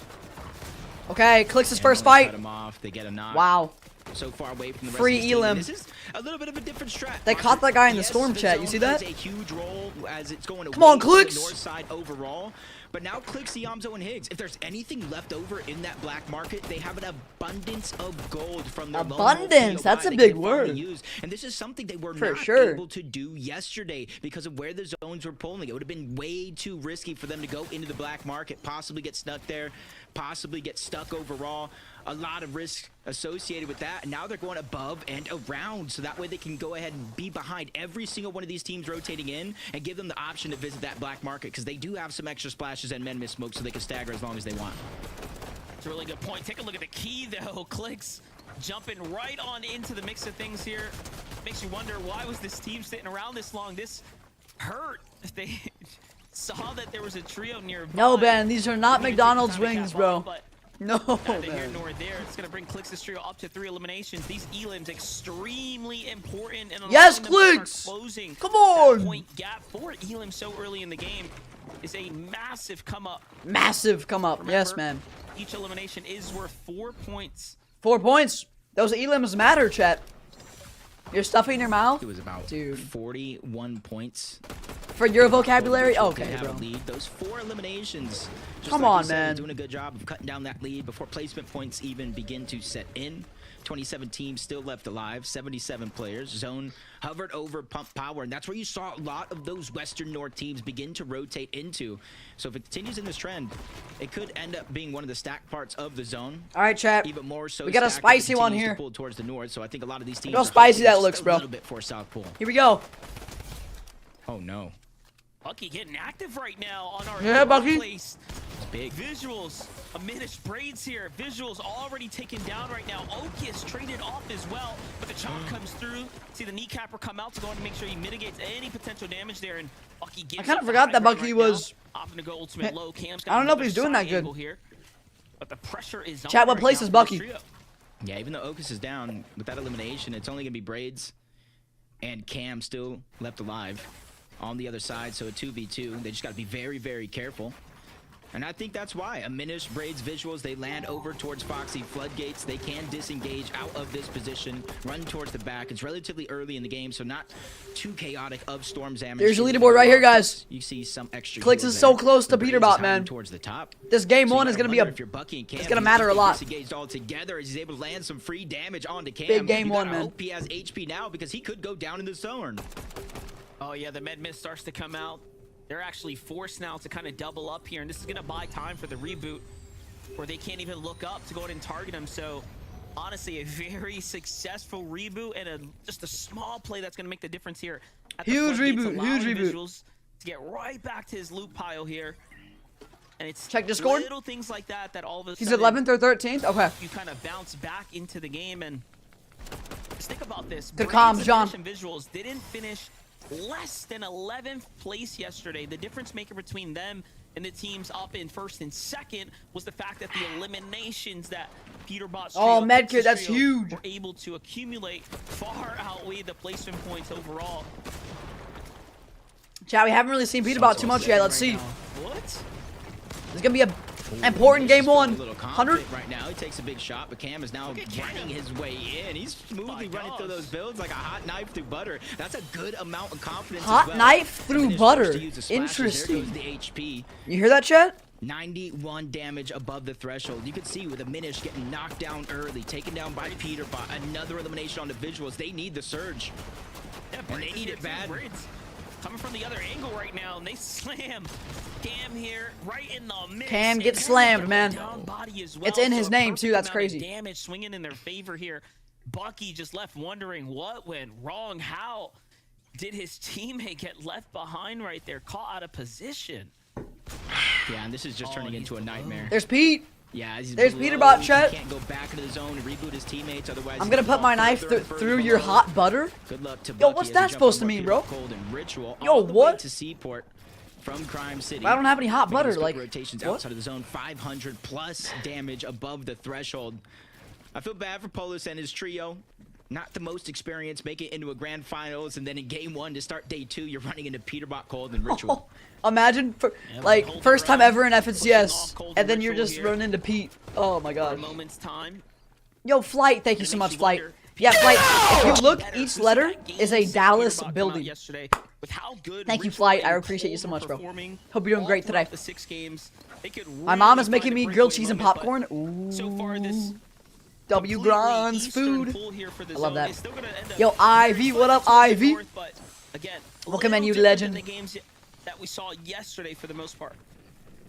Okay, clicks his first And when they fight. cut him off, they get a knock. Wow. So far away from the rest Free of the team. Elim. This is a little bit of a different strat. They caught that guy in the storm chat. You zone see that? plays a huge role as it's going Come on, away from Clicks. the north side overall. But now Clicks, Yamzo, and Higgs, if there's anything left over in that black market, they have an abundance of gold from their lone wolf Abundance, POI that's a they big can finally word. use. And this is something they were For not sure. able to do yesterday because of where the zones were pulling. It would have been way too risky for them to go into the black market, possibly get stuck there, possibly get stuck overall. A lot of risk associated with that. And now they're going above and around, so that way they can go ahead and be behind every single one of these teams rotating in and give them the option to visit that black market, because they do have some extra splashes and men miss smoke, so they can stagger as long as they want. It's a really good point. Take a look at the key, though. Clicks jumping right on into the mix of things here. Makes you wonder, why was this team sitting around this long? This hurt. They saw that there was a trio nearby. No, Ben, these are not Maybe McDonald's took the time to wings, cap bro. off, but No, neither here man. nor there. It's going to bring Clicks' trio up to 3 eliminations. These elims extremely important. And Yes, allowing them to start Clicks! Closing Come on! that point gap for elim so early in the game is a massive come up. Massive come up. Yes, Remember, man. Each elimination is worth 4 points. 4 points. Those elims matter, chat. You're stuffing your mouth? It was about Dude. 41 points. For your vocabulary? They Okay, have bro. a lead. Those 4 eliminations. Just Come like you on, said, man. Doing a good job of cutting down that lead before placement points even begin to set in. 27 teams still left alive, 77 players. Zone hovered over pump power, and that's where you saw a lot of those Western North teams begin to rotate into. So if it continues in this trend, it could end up being one of the stacked parts of the zone. All right, chat. Even more so, We got a stacked as it spicy one continues to here. pull towards the north. So I think a lot of these teams. how are spicy hoping that just looks, a bro. little bit for South Pole. Here we go. Oh no. Bucky getting active right now on our Yeah, Bucky. place. Big. Visuals, diminished braids here. Visuals already taken down right now. Okius traded off as well, but the chomp comes through. See the kneecapper come out to go in to make sure he mitigates any potential damage there, and Bucky gives I kinda up the forgot high that ground Bucky right was- now. Opting to go ultimate low. Cam's got I don't know if another he's doing side that good. angle here, but the pressure is on Chat, what right place now is for Bucky? this trio. Yeah, even though Okus is down, with that elimination, it's only going to be Braids and Cam still left alive on the other side, so a 2v2. They just got to be very, very careful. And I think that's why. A Minish, Braids, Visuals, they land over towards Foxy Floodgates. They can disengage out of this position, run towards the back. It's relatively early in the game, so not too chaotic of Storm's damage. There's your leaderboard right here, guys. You see some extra Clicks heals is so there. close to But Braids Peterbot, is hiding man. towards the top. This game So you one is gotta gonna be wonder a. if you're Bucky and Cam, it's gonna who matter a just lot. disengaged all together as he's able to land some free damage onto Cam. Big game You one, gotta man. hope he has HP now because he could go down in the zone. Oh yeah, the med mist starts to come out. They're actually forced now to kind of double up here, and this is gonna buy time for the reboot. where they can't even look up to go ahead and target him. So honestly, a very successful reboot and just a small play that's going to make the difference here. At the Huge floodgates, reboot, allowing huge reboot. Visuals to get right back to his loot pile here. And it's Check Discord. little things like that that all of a He's sudden 11th or 13th. Okay. you kind of bounce back into the game. And just think about this. Good Braves comms, and John. Mission Visuals didn't finish less than 11th place yesterday. The difference maker between them and the teams up in first and second was the fact that the eliminations that Peterbot's Oh, trio, Medkit, Texas that's trio huge. were able to accumulate far outweigh the placement points overall. Chat, we haven't really seen Peterbot too much yet. Let's see. What? There's gonna be a important game one. A little 100. confident right now. He takes a big shot, but Cam is now Look at Cam. running his way in. He's smoothly My running through gosh. those builds like a hot knife through butter. That's a good amount of confidence. Hot as well. knife through And then he's butter. forced to use the splashes. There Interesting. goes the HP. You hear that, chat? 91 damage above the threshold. You can see with a Minish getting knocked down early, taken down by Peterbot. Another elimination on the visuals. They need the surge. Yeah, And they Braids need is it here too. bad. Braids coming from the other angle right now, and they slam Cam here right in the mix. Cam And gets Cam slammed, with a man. down body as well, It's in so his a name, perfect too. That's amount of crazy. Damage swinging in their favor here. Bucky just left wondering what went wrong. How did his teammate get left behind right there, caught out of position? Yeah, and this is just turning he's into a below. nightmare. There's Pete. Yeah, he's There's below. Peterbot, He chat. can't go back into the zone and reboot his teammates. Otherwise, I'm he's gonna put fall my knife further and further through your below. hot butter. Good luck to Yo, Bucky what's as that he jumps supposed to over mean, Peterbot bro? Cold and Ritual Yo, all the way what? to Seaport from Crime City. I don't have any hot Making butter, these quick like, rotations what? outside of the zone. 500 plus damage above the threshold. I feel bad for Polus and his trio. Not the most experienced, make it into a grand finals, and then in game one to start day two, you're running into Peterbot Cold and Ritual. Imagine, like, hold first your time own, ever in pushing FNCS, off Cold and then you're Ritual just here running into Pete. Oh my for a god. moment's time. Yo, Flight, thank you It so makes much, you Flight. wonder, Yeah, Flight, if you look, better. each So letter that game is a six Dallas Peterbot come out building. yesterday with how good Thank you, Ritual Flight. I and appreciate you so Cold much, were bro. performing Hope you're doing all great throughout today. The 6 games. They could My mom really is making find a me grilled breakaway cheese and moment, but popcorn. Ooh. So far, this W completely Grand's eastern food. pull here for the I love zone that. is still gonna end up Yo, Ivy, what up, towards the Ivy? north, but again, Welcome little in, you different legend. than the games that we saw yesterday for the most part.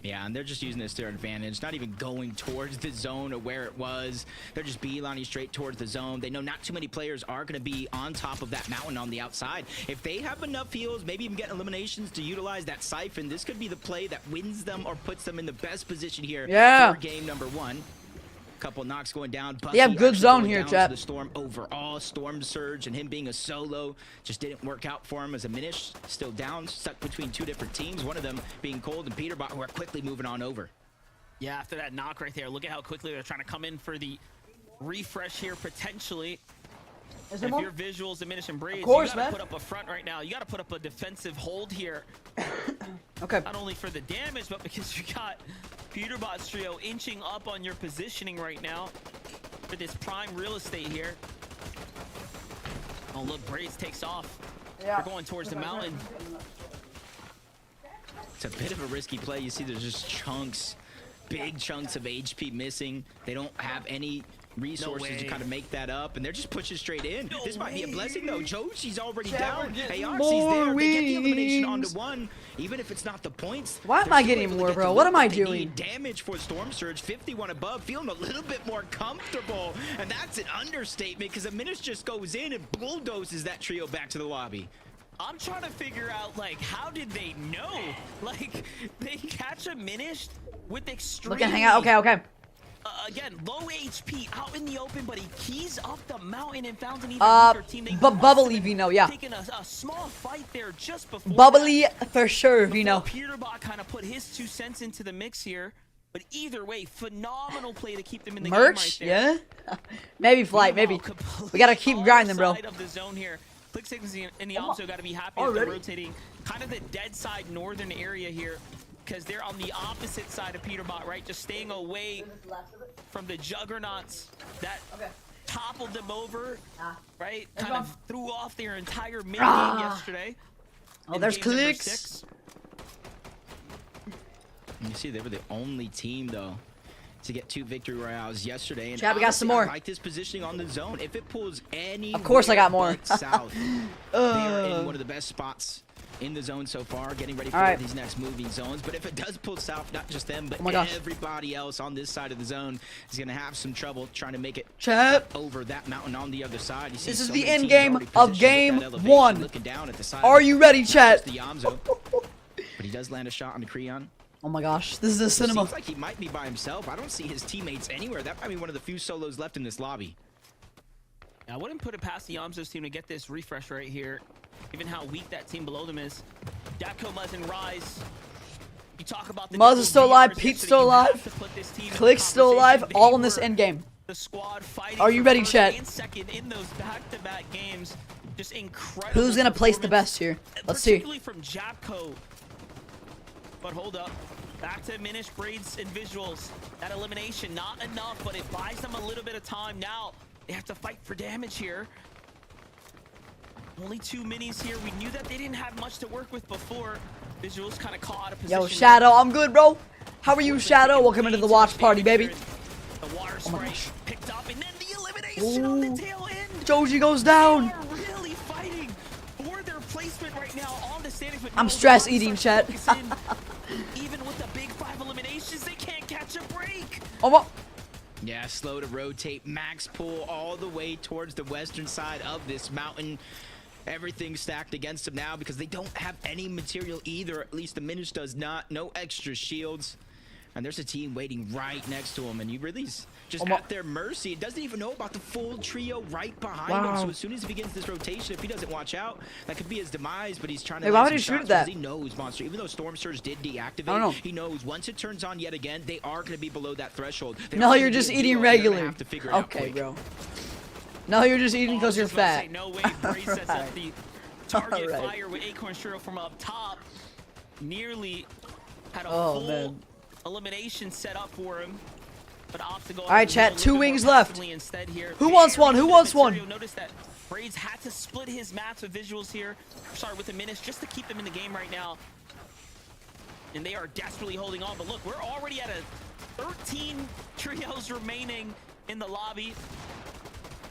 Yeah, and they're just using this to their advantage, not even going towards the zone or where it was. They're just beelining straight towards the zone. They know not too many players are going to be on top of that mountain on the outside. If they have enough heals, maybe even get eliminations to utilize that siphon, this could be the play that wins them or puts them in the best position here Yeah. for game number one. Couple knocks going down. They have Bucky good actually zone going here, down chat. to the Storm overall. Storm Surge and him being a solo just didn't work out for him as a Minish. Still down, stuck between two different teams. One of them being Cold and Peterbot, who are quickly moving on over. Yeah, after that knock right there, look at how quickly they're trying to come in for the refresh here potentially. Is If there more? your visuals diminish and braids, course, you gotta man. put up a front right now. You gotta put up a defensive hold here. Okay. Not only for the damage, but because you got Peterbot's trio inching up on your positioning right now for this prime real estate here. Oh, look, Braids takes off. Yeah. They're going towards the mountain. It's a bit of a risky play. You see there's just chunks, big chunks of HP missing. They don't have any resources to way. kind of make that up, and they're just pushing straight in. No This might be a way. blessing, though. Joshi's already Chat, down. we're getting ARC's more there. They get the elimination onto wings. one, even if it's not the points. Why am they're I still getting able to more, get bro? the What loot am I that they doing? need. Damage for Storm Surge, 51 above, feeling a little bit more comfortable, and that's an understatement because a Minish just goes in and bulldozes that trio back to the lobby. I'm trying to figure out, like, how did they know? Like, they catch a Minish with extreme. Look and hang out. Okay, okay. Again, low HP out in the open, but he keys up the mountain and found an even weaker team. They But Bubbly Vino, yeah. taking a small fight there just before. Bubbly for sure, Vino. Peterbot kind of put his 2 cents into the mix here. But either way, phenomenal play to keep them in the Merch, game right there. yeah? Maybe Flight, maybe. Meanwhile, We gotta keep complete grinding, bro. side of the zone here. Click Signals and the also got to be happy that Already? they're rotating kind of the dead side northern area here because they're on the opposite side of Peterbot, right? Just staying away from the juggernauts that toppled them over, right? Kind of threw off their entire mid game yesterday. Oh, in there's game number clicks. 6. You see, they were the only team, though, to get 2 victory royales yesterday. And Chad, we got some honestly, more. I like this positioning on the zone. If it pulls any, Of course I got more. south, they are in one of the best spots in the zone so far, getting ready for All right. these next moving zones. But if it does pull south, not just them, but Oh my gosh. everybody else on this side of the zone is going to have some trouble trying to make it Chat. over that mountain on the other side. You see This is so the many end teams game already of positioned with game that elevation, 1. looking down at the side Are of you ready, chat? the Yamzo. But he does land a shot on the Creon. Oh my gosh, this is a cinema. Seems like he might be by himself. I don't see his teammates anywhere. That might be one of the few solos left in this lobby. I wouldn't put it past the Yamzo's team to get this refresh right here, given how weak that team below them is. Dapco, Muzz, and Rise. You talk about the Muzz is still alive, different Pete's yesterday, still you have alive, to put this team in the Click's still alive, conversation. all They in this were end game. The squad fighting Are you for ready, first chat? and second in those back-to-back games. Just incredible. Who's gonna place the performance, best here? Let's see. Particularly from Japco. But hold up. Back to Minish, Braids, and Visuals. That elimination, not enough, but it buys them a little bit of time. Now, they have to fight for damage here. Only 2 minis here. We knew that they didn't have much to work with before. Visuals kind of caught out of position. Yo, Shadow, I'm good, bro. How are you, Shadow? Welcome into the watch party, baby. The water Oh my spray gosh. picked up, and then the elimination on the Ooh. tail end. Joji goes down. They are really fighting for their placement right now on the standings. but I'm no, stress the eating, start chat. to focus in. Even with the big 5 eliminations, they can't catch a break. Oh, what? Yeah, slow to rotate. Max pull all the way towards the western side of this mountain. Everything's stacked against them now because they don't have any material either. At least the Minish does not. No extra shields. And there's a team waiting right next to him. And you really just at their mercy. It doesn't even know about the full trio right behind him. So as soon as he begins this rotation, if he doesn't watch out, that could be his demise. But he's trying to Hey, why land would some he shoot shots that? because he knows, Monster, even though Storm Surge did deactivate, I don't know. he knows once it turns on yet again, they are going to be below that threshold. They No, are you're gonna just be a eating duo, and they're gonna regular. have to figure it out Okay, quick. bro. No, you're just eating because Oh, you're just about to fat. say, no way. Brace sets up the target Alright. fire with Acorn Shiro from up top. Nearly had a Oh, full man. elimination set up for him. But opts to go Alright, out chat, a 2 little bit wings more left. passively instead here. Who wants one? Who Very wants good one? material. Notice that Braids had to split his mats with Visuals here. Sorry, with the Minish, just to keep them in the game right now. And they are desperately holding on. But look, we're already at a 13 trios remaining in the lobby.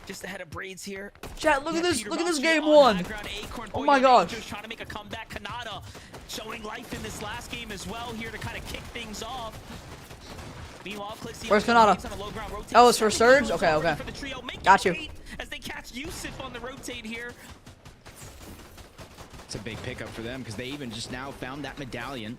Just ahead of Braids here. Chat, look at this. Peter Look at this Bosch here game on 1. high ground. Acorn Oh Boy my and gosh. Rangers trying to make a comeback. Kanata showing life in this last game as well here to kind of kick things off. Meanwhile, Clixie Where's on Kanata? a low ground rotate. Oh, it's for Second Surge? duel Okay, already okay. for the trio. Make Got it you. 8 as they catch Yusuf on the rotate here. It's a big pickup for them because they even just now found that medallion.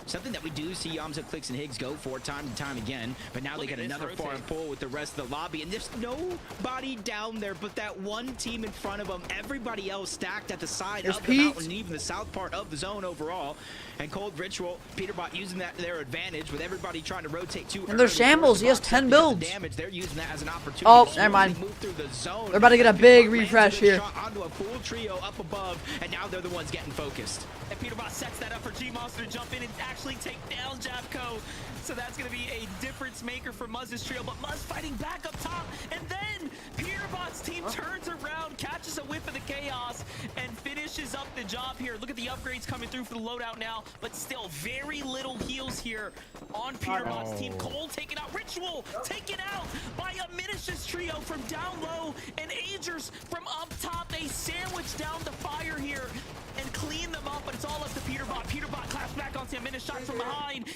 Something that we do see Yamza, Clicks, and Higgs go for time and time again. But now Look they at get this another rotate. foreign pull with the rest of the lobby. And there's nobody down there but that one team in front of them. Everybody else stacked at the side There's of the Pete. mountain, and even the south part of the zone overall. And Cold Ritual, Peterbot using that to their advantage with everybody trying to rotate too And there's early. Shambles, he has First 10 box up to builds. the damage. They're using that as an opportunity. Oh, to never mind. move through the zone. They're about to get a And big Peterbot lands refresh a good here. shot onto a full trio up above, and now they're the ones getting focused. And Peterbot sets that up for G-Monster to jump in and actually take down Japco. So that's going to be a difference maker for Muzz's trio. But Muzz fighting back up top. And then Peterbot's team turns around, catches a whiff of the chaos, and finishes up the job here. Look at the upgrades coming through for the loadout now. But still very little heals here on Peterbot's team. Cole taken out. Ritual taken out by a Minish's trio from down low. And Agers from up top. They sandwich down the fire here and clean them up, but it's all up to Peterbot. Peterbot claps back onto a Minish shot from behind.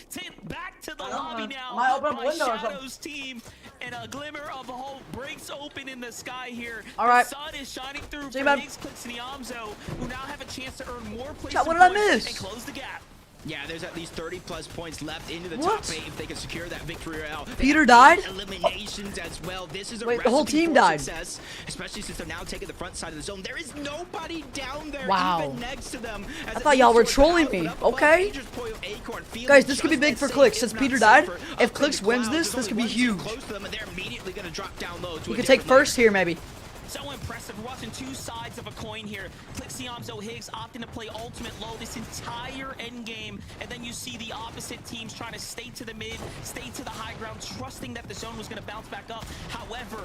Back to the lobby now Might open up a by window or something. Shadow's team, and a glimmer of hope breaks open in the sky here. All right. The sun is shining through See you, for man. Higgs, Clicks, and Yamzo, who now have a chance to earn more places Chat, what did I miss? and close the gap. Yeah, there's at least 30 plus points left into the What? top 8 if they can secure that victory royale. Peter died? Eliminations as well. This is a Wait, the whole recipe team for died. success, especially since they're now taking the front side of the zone. There is nobody down there Wow. even next to them. I thought y'all were trolling me. Okay. Guys, this could be big for Clicks. Since Peter died, if Clicks wins this could be huge. He could take first here, maybe. So impressive. We're watching two sides of a coin here. Clixie, Yamzo, Higgs opting to play ultimate low this entire end game. And then you see the opposite teams trying to stay to the mid, stay to the high ground, trusting that the zone was going to bounce back up. However,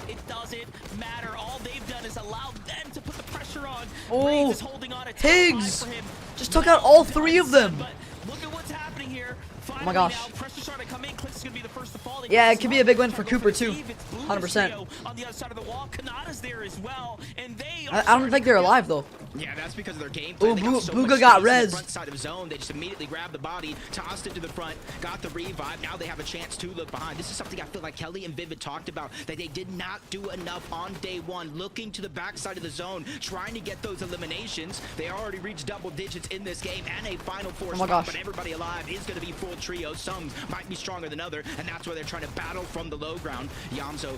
it doesn't matter. All they've done is allowed them to put the pressure on. Oh, Braves is holding on a Higgs for him. just took out all 3 of them. But look at what's happening here. Finally, my gosh. Now, pressure starting to come in. Clicks is going to be the first to fall. They Yeah, get it could be a big win for try to go Cooper, the too. save. It's Blue's 100%. trio on the other side of the wall. Kanata's there as well, and they are I don't think they're alive, though. Yeah, that's because of their game Ooh, plan. They got so Booga much got space in the res. front side of zone. They just immediately grabbed the body, tossed it to the front, got the revive. Now they have a chance to look behind. This is something I feel like Kelly and Vivid talked about, that they did not do enough on day one, looking to the backside of the zone, trying to get those eliminations. They already reached double digits in this game and a final four spot, gosh. but everybody alive is going to be full trio. Some might be stronger than other, and that's where they're trying to battle from the low ground. Yamso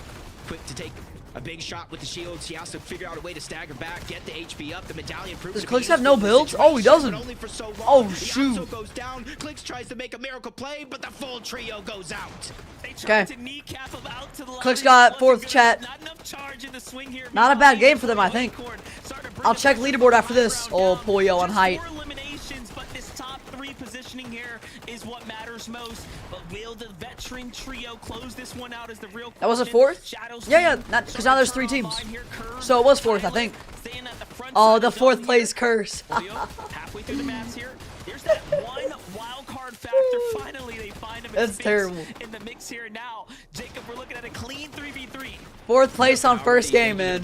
quick to take a big shot with the shields. He has to figure out a way to stagger back, get the HP up. The medallion proves Does to be Clicks have useful no in this builds? Oh, he situation, doesn't. but only for so long. Oh, He shoot. also goes down. Clicks tries to make a miracle play, but the full trio goes out. They tried Okay. to kneecap him out to the Clicks lobby. got fourth, Wasn't chat. good enough. Not enough charge in the swing here. Not a bad game for them, I Meanwhile, think. Acorn started to bring I'll the check pressure leaderboard from after the this. high ground Oh, Pollo on Just height. 4 eliminations, but this top 3 positioning here is what matters most. But will the veteran trio close this one out as the real question? That was a fourth? Shadows Yeah, team not because now there's 3 starting to teams. turn online here. Curve, So it was fourth, I Tyler think. staying at the front Oh, side the of fourth zone place here. curse. Julio, halfway through the maps here. There's that one wild card factor. Finally, they find him. That's terrible. In the mix here now. Jacob, we're looking at a clean 3v3. Fourth place on first game, man.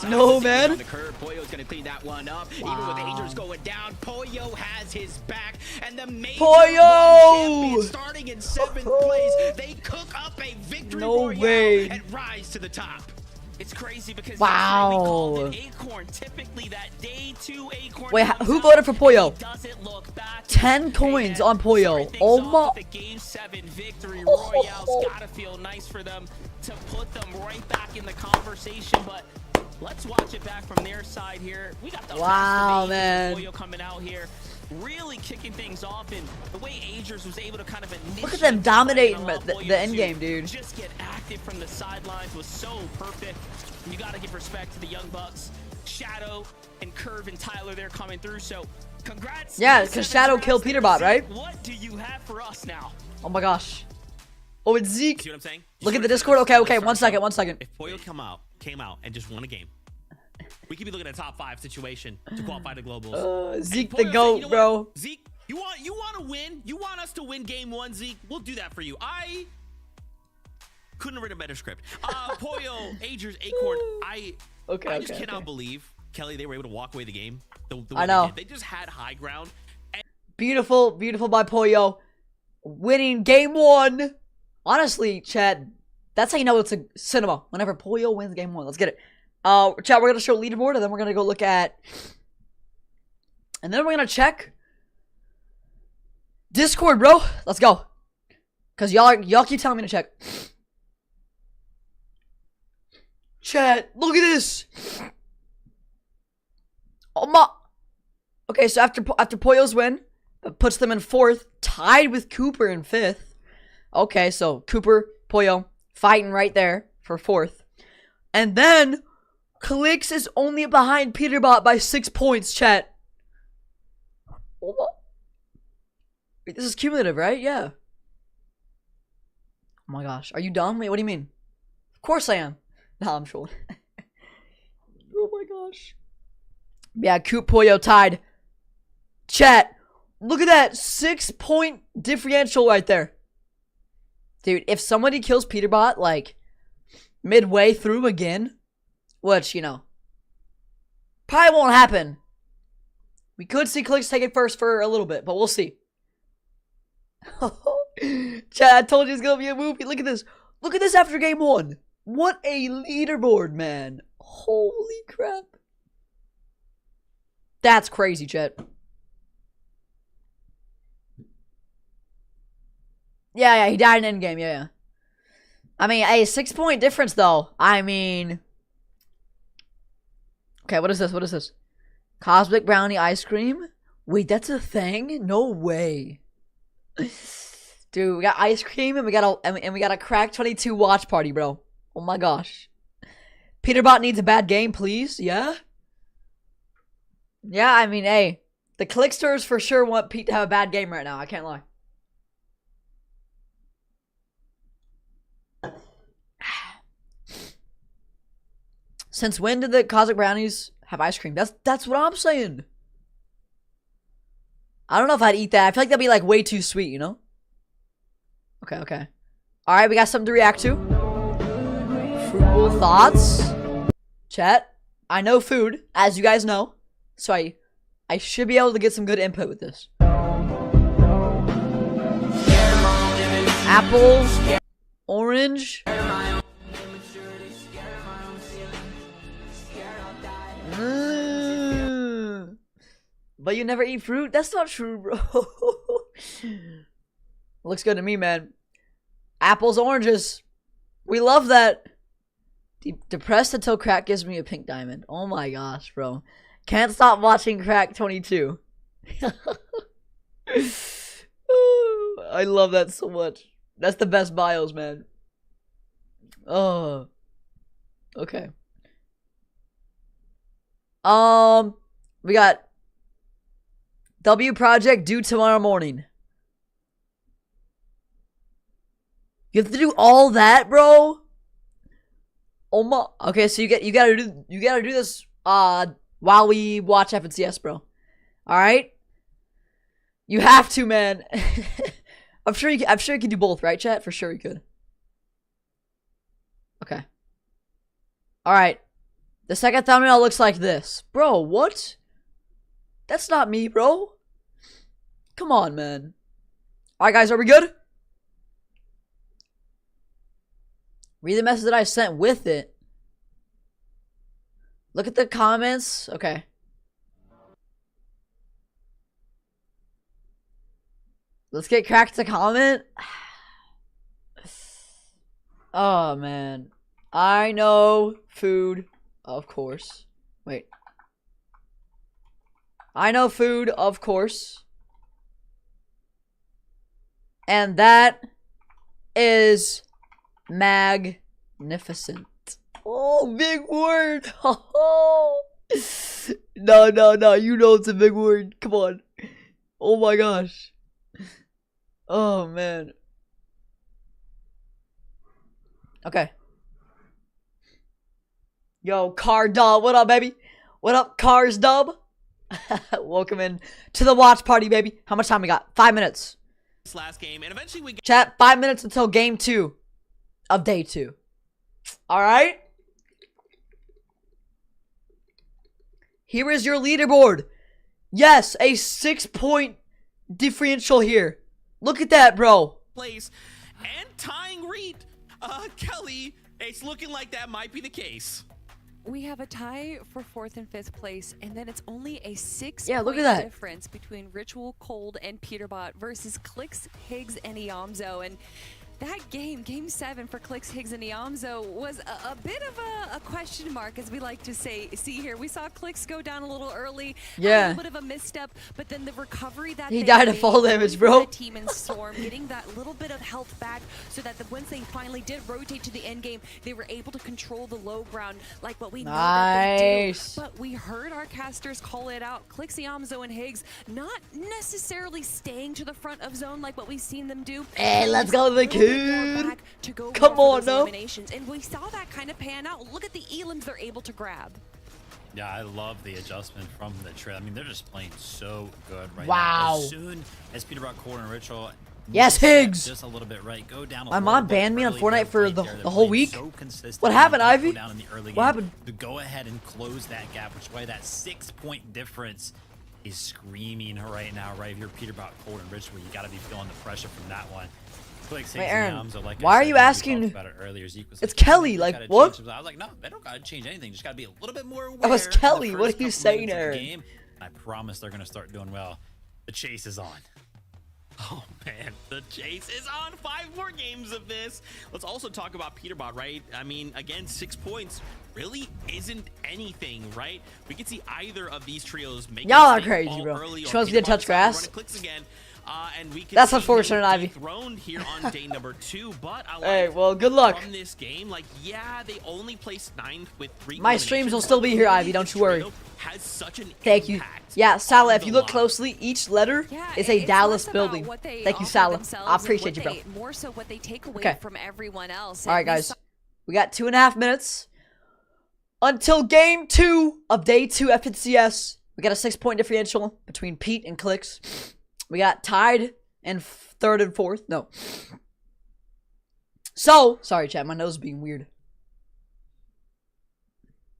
No, man. On the curve, Pollo's gonna clean that one up. Even with Angels going down, Pollo has his back, and the major Pollo! champion starting in 7th place. They cook up a victory No royale way. and rise to the top. It's crazy because Wow. we called it Acorn. Typically, that day 2 Acorn. Wait, comes who out voted for Pollo? and he doesn't look back. 10 coins on Pollo. Starting things Oh off my. with the Game 7 victory royale's gotta feel nice for them to put them right back in the conversation. But let's watch it back from their side here. We got the Wow, masturbation man. Pollo coming out here, really kicking things off, and the way Agers was able to kind of initiate. Look at them dominating the the end game, dude. Just get active from the sidelines was so perfect. You got to give respect to the Young Bucks, Shadow, and Curve and Tyler. They're coming through. So, congrats. Yeah, 'cause Shadow killed Peterbot, right? What do you have for us now? Oh my gosh. Oh, it's Zeke. See what I'm saying? Look at the Discord. Okay, okay. 1 second, 1 second. If Pollo came out and just won a game, we could be looking at a top 5 situation to qualify to globals. And Zeke the Pollo said, GOAT, "You know bro. what? Zeke, you want to win? You want us to win game 1, Zeke? We'll do that for you." I couldn't have written a better script. Pollo, Agers, Acorn. I just cannot believe, Kelly, they were able to walk away the game. The way I know. They just had high ground. Beautiful, beautiful by Pollo. Winning game 1. Honestly, Chad, that's how you know it's a cinema. Whenever Pollo wins game 1. Let's get it. Chad, we're going to show leaderboard, and then we're going to go look at... And then we're going to check... Discord, bro. Let's go. Because y'all keep telling me to check. Chad, look at this. Oh my... Okay, so after Pollo's win, it puts them in 4th, tied with Cooper in 5th. Okay, so Cooper, Pollo, fighting right there for 4th. And then, Clicks is only behind Peterbot by 6 points, chat. Wait, this is cumulative, right? Yeah. Oh my gosh, are you dumb? Wait, what do you mean? Of course I am. Nah, I'm trolling. Oh my gosh. Yeah, Coop Pollo tied. Chat, look at that 6-point differential right there. Dude, if somebody kills Peterbot, like, midway through again, which, you know, probably won't happen. We could see Clicks take it first for a little bit, but we'll see. Chat, I told you it's gonna be a movie. Look at this. Look at this after game 1. What a leaderboard, man. Holy crap. That's crazy, chat. Yeah, he died in endgame, yeah. I mean, a 6-point difference, though. I mean... Okay, what is this? What is this? Cosmic Brownie Ice Cream? Wait, that's a thing? No way. Dude, we got ice cream and we got a Crack 22 watch party, bro. Oh my gosh. Peterbot needs a bad game, please. Yeah? Yeah, I mean, hey. The Clicksters for sure want Pete to have a bad game right now. I can't lie. Since when did the Cosmic Brownies have ice cream? That's what I'm saying. I don't know if I'd eat that. I feel like that'd be like way too sweet, you know? Okay, okay. Alright, we got something to react to. Fruitful thoughts. Chat. I know food, as you guys know. So I should be able to get some good input with this. Apple, orange. But you never eat fruit? That's not true, bro. Looks good to me, man. Apples, oranges. We love that. Depressed until crack gives me a pink diamond. Oh my gosh, bro. Can't stop watching Crack 22. I love that so much. That's the best bios, man. Oh. Okay. We got W project due tomorrow morning. You have to do all that, bro? Oh my. Okay, so you gotta do this while we watch FNCS, bro. All right? You have to, man. I'm sure you can do both, right, chat? For sure you could. Okay. All right. The second thumbnail looks like this. Bro, what? That's not me, bro. Come on, man. All right, guys, are we good? Read the message that I sent with it. Look at the comments. Okay. Let's get Cracked to comment. Oh, man. I know food, of course. Wait. I know food, of course. And that is magnificent. Oh, big word. No. You know it's a big word. Come on. Oh my gosh. Oh, man. Okay. Yo, Car Dub. What up, baby? What up, Cars Dub? Welcome in to the watch party, baby. How much time we got? 5 minutes. This last game, and eventually we Chat, 5 minutes until game 2 of day 2. Alright? Here is your leaderboard. Yes, a 6-point differential here. Look at that, bro. place and tying Reed. Kelly, it's looking like that might be the case. We have a tie for 4th and 5th place, and then it's only a 6 look at point that. difference between Ritual, Cold, and Peterbot versus Clicks, Higgs, and Iamzo. And that game 7 for Clicks, Higgs, and Iamzo was a bit of a question mark, as we like to see here. We saw Clicks go down a little early, a little bit of a misstep, but then the recovery that he died of fall damage, bro. The team in Storm getting that little bit of health back, so that once they finally did rotate to the end game, they were able to control the low ground like what we know that they do. But we heard our casters call it out. Clicks, Iamzo, and Higgs not necessarily staying to the front of zone like what we've seen them do. Hey, let's go, the kid. Come on, no. And we saw that kind of pan out. Look at the elims they're able to grab. Yeah, I love the adjustment from the trail. I mean, they're just playing so good right now. As soon as Peterbot, Cold, and Ritual, yes, Higgs. just a little bit right, go down. My mom banned me on Fortnite for the whole week. So what happened, Ivy? What happened? To go ahead and close that gap, which is why that 6-point difference is screaming right now. Right here, Peterbot, Cold, and Ritual. You got to be feeling the pressure from that one. Wait, Aaron, why are you asking? It's Kelly, like, what? I was like, no, they don't gotta change anything. Just gotta be a little bit more aware. That was Kelly. What are you saying, Aaron? I promise they're gonna start doing well. The chase is on. Oh man, the chase is on. 5 more games of this. Let's also talk about Peterbot, right? I mean, again, 6 points really isn't anything, right? We can see either of these trios make y'all are crazy, bro. She wants me to touch grass. Clicks again. And we can that's unfortunate, Ivy. Thrown here on day number 2, but I like hey, well, good luck. From this game, like, yeah, they only placed 9th with 3. My streams will still be here, Ivy. Don't you worry. Has such an thank you. Yeah, Salah. If you look closely, each letter is a Dallas building. Thank you, Salah. I appreciate you, bro. More so what they take away from everyone else. All right, guys. We got 2.5 minutes until game 2 of day 2 FNCS. We got a 6-point differential between Pete and Clicks. We got tied in 3rd and 4th. No. So, sorry, chat. My nose is being weird.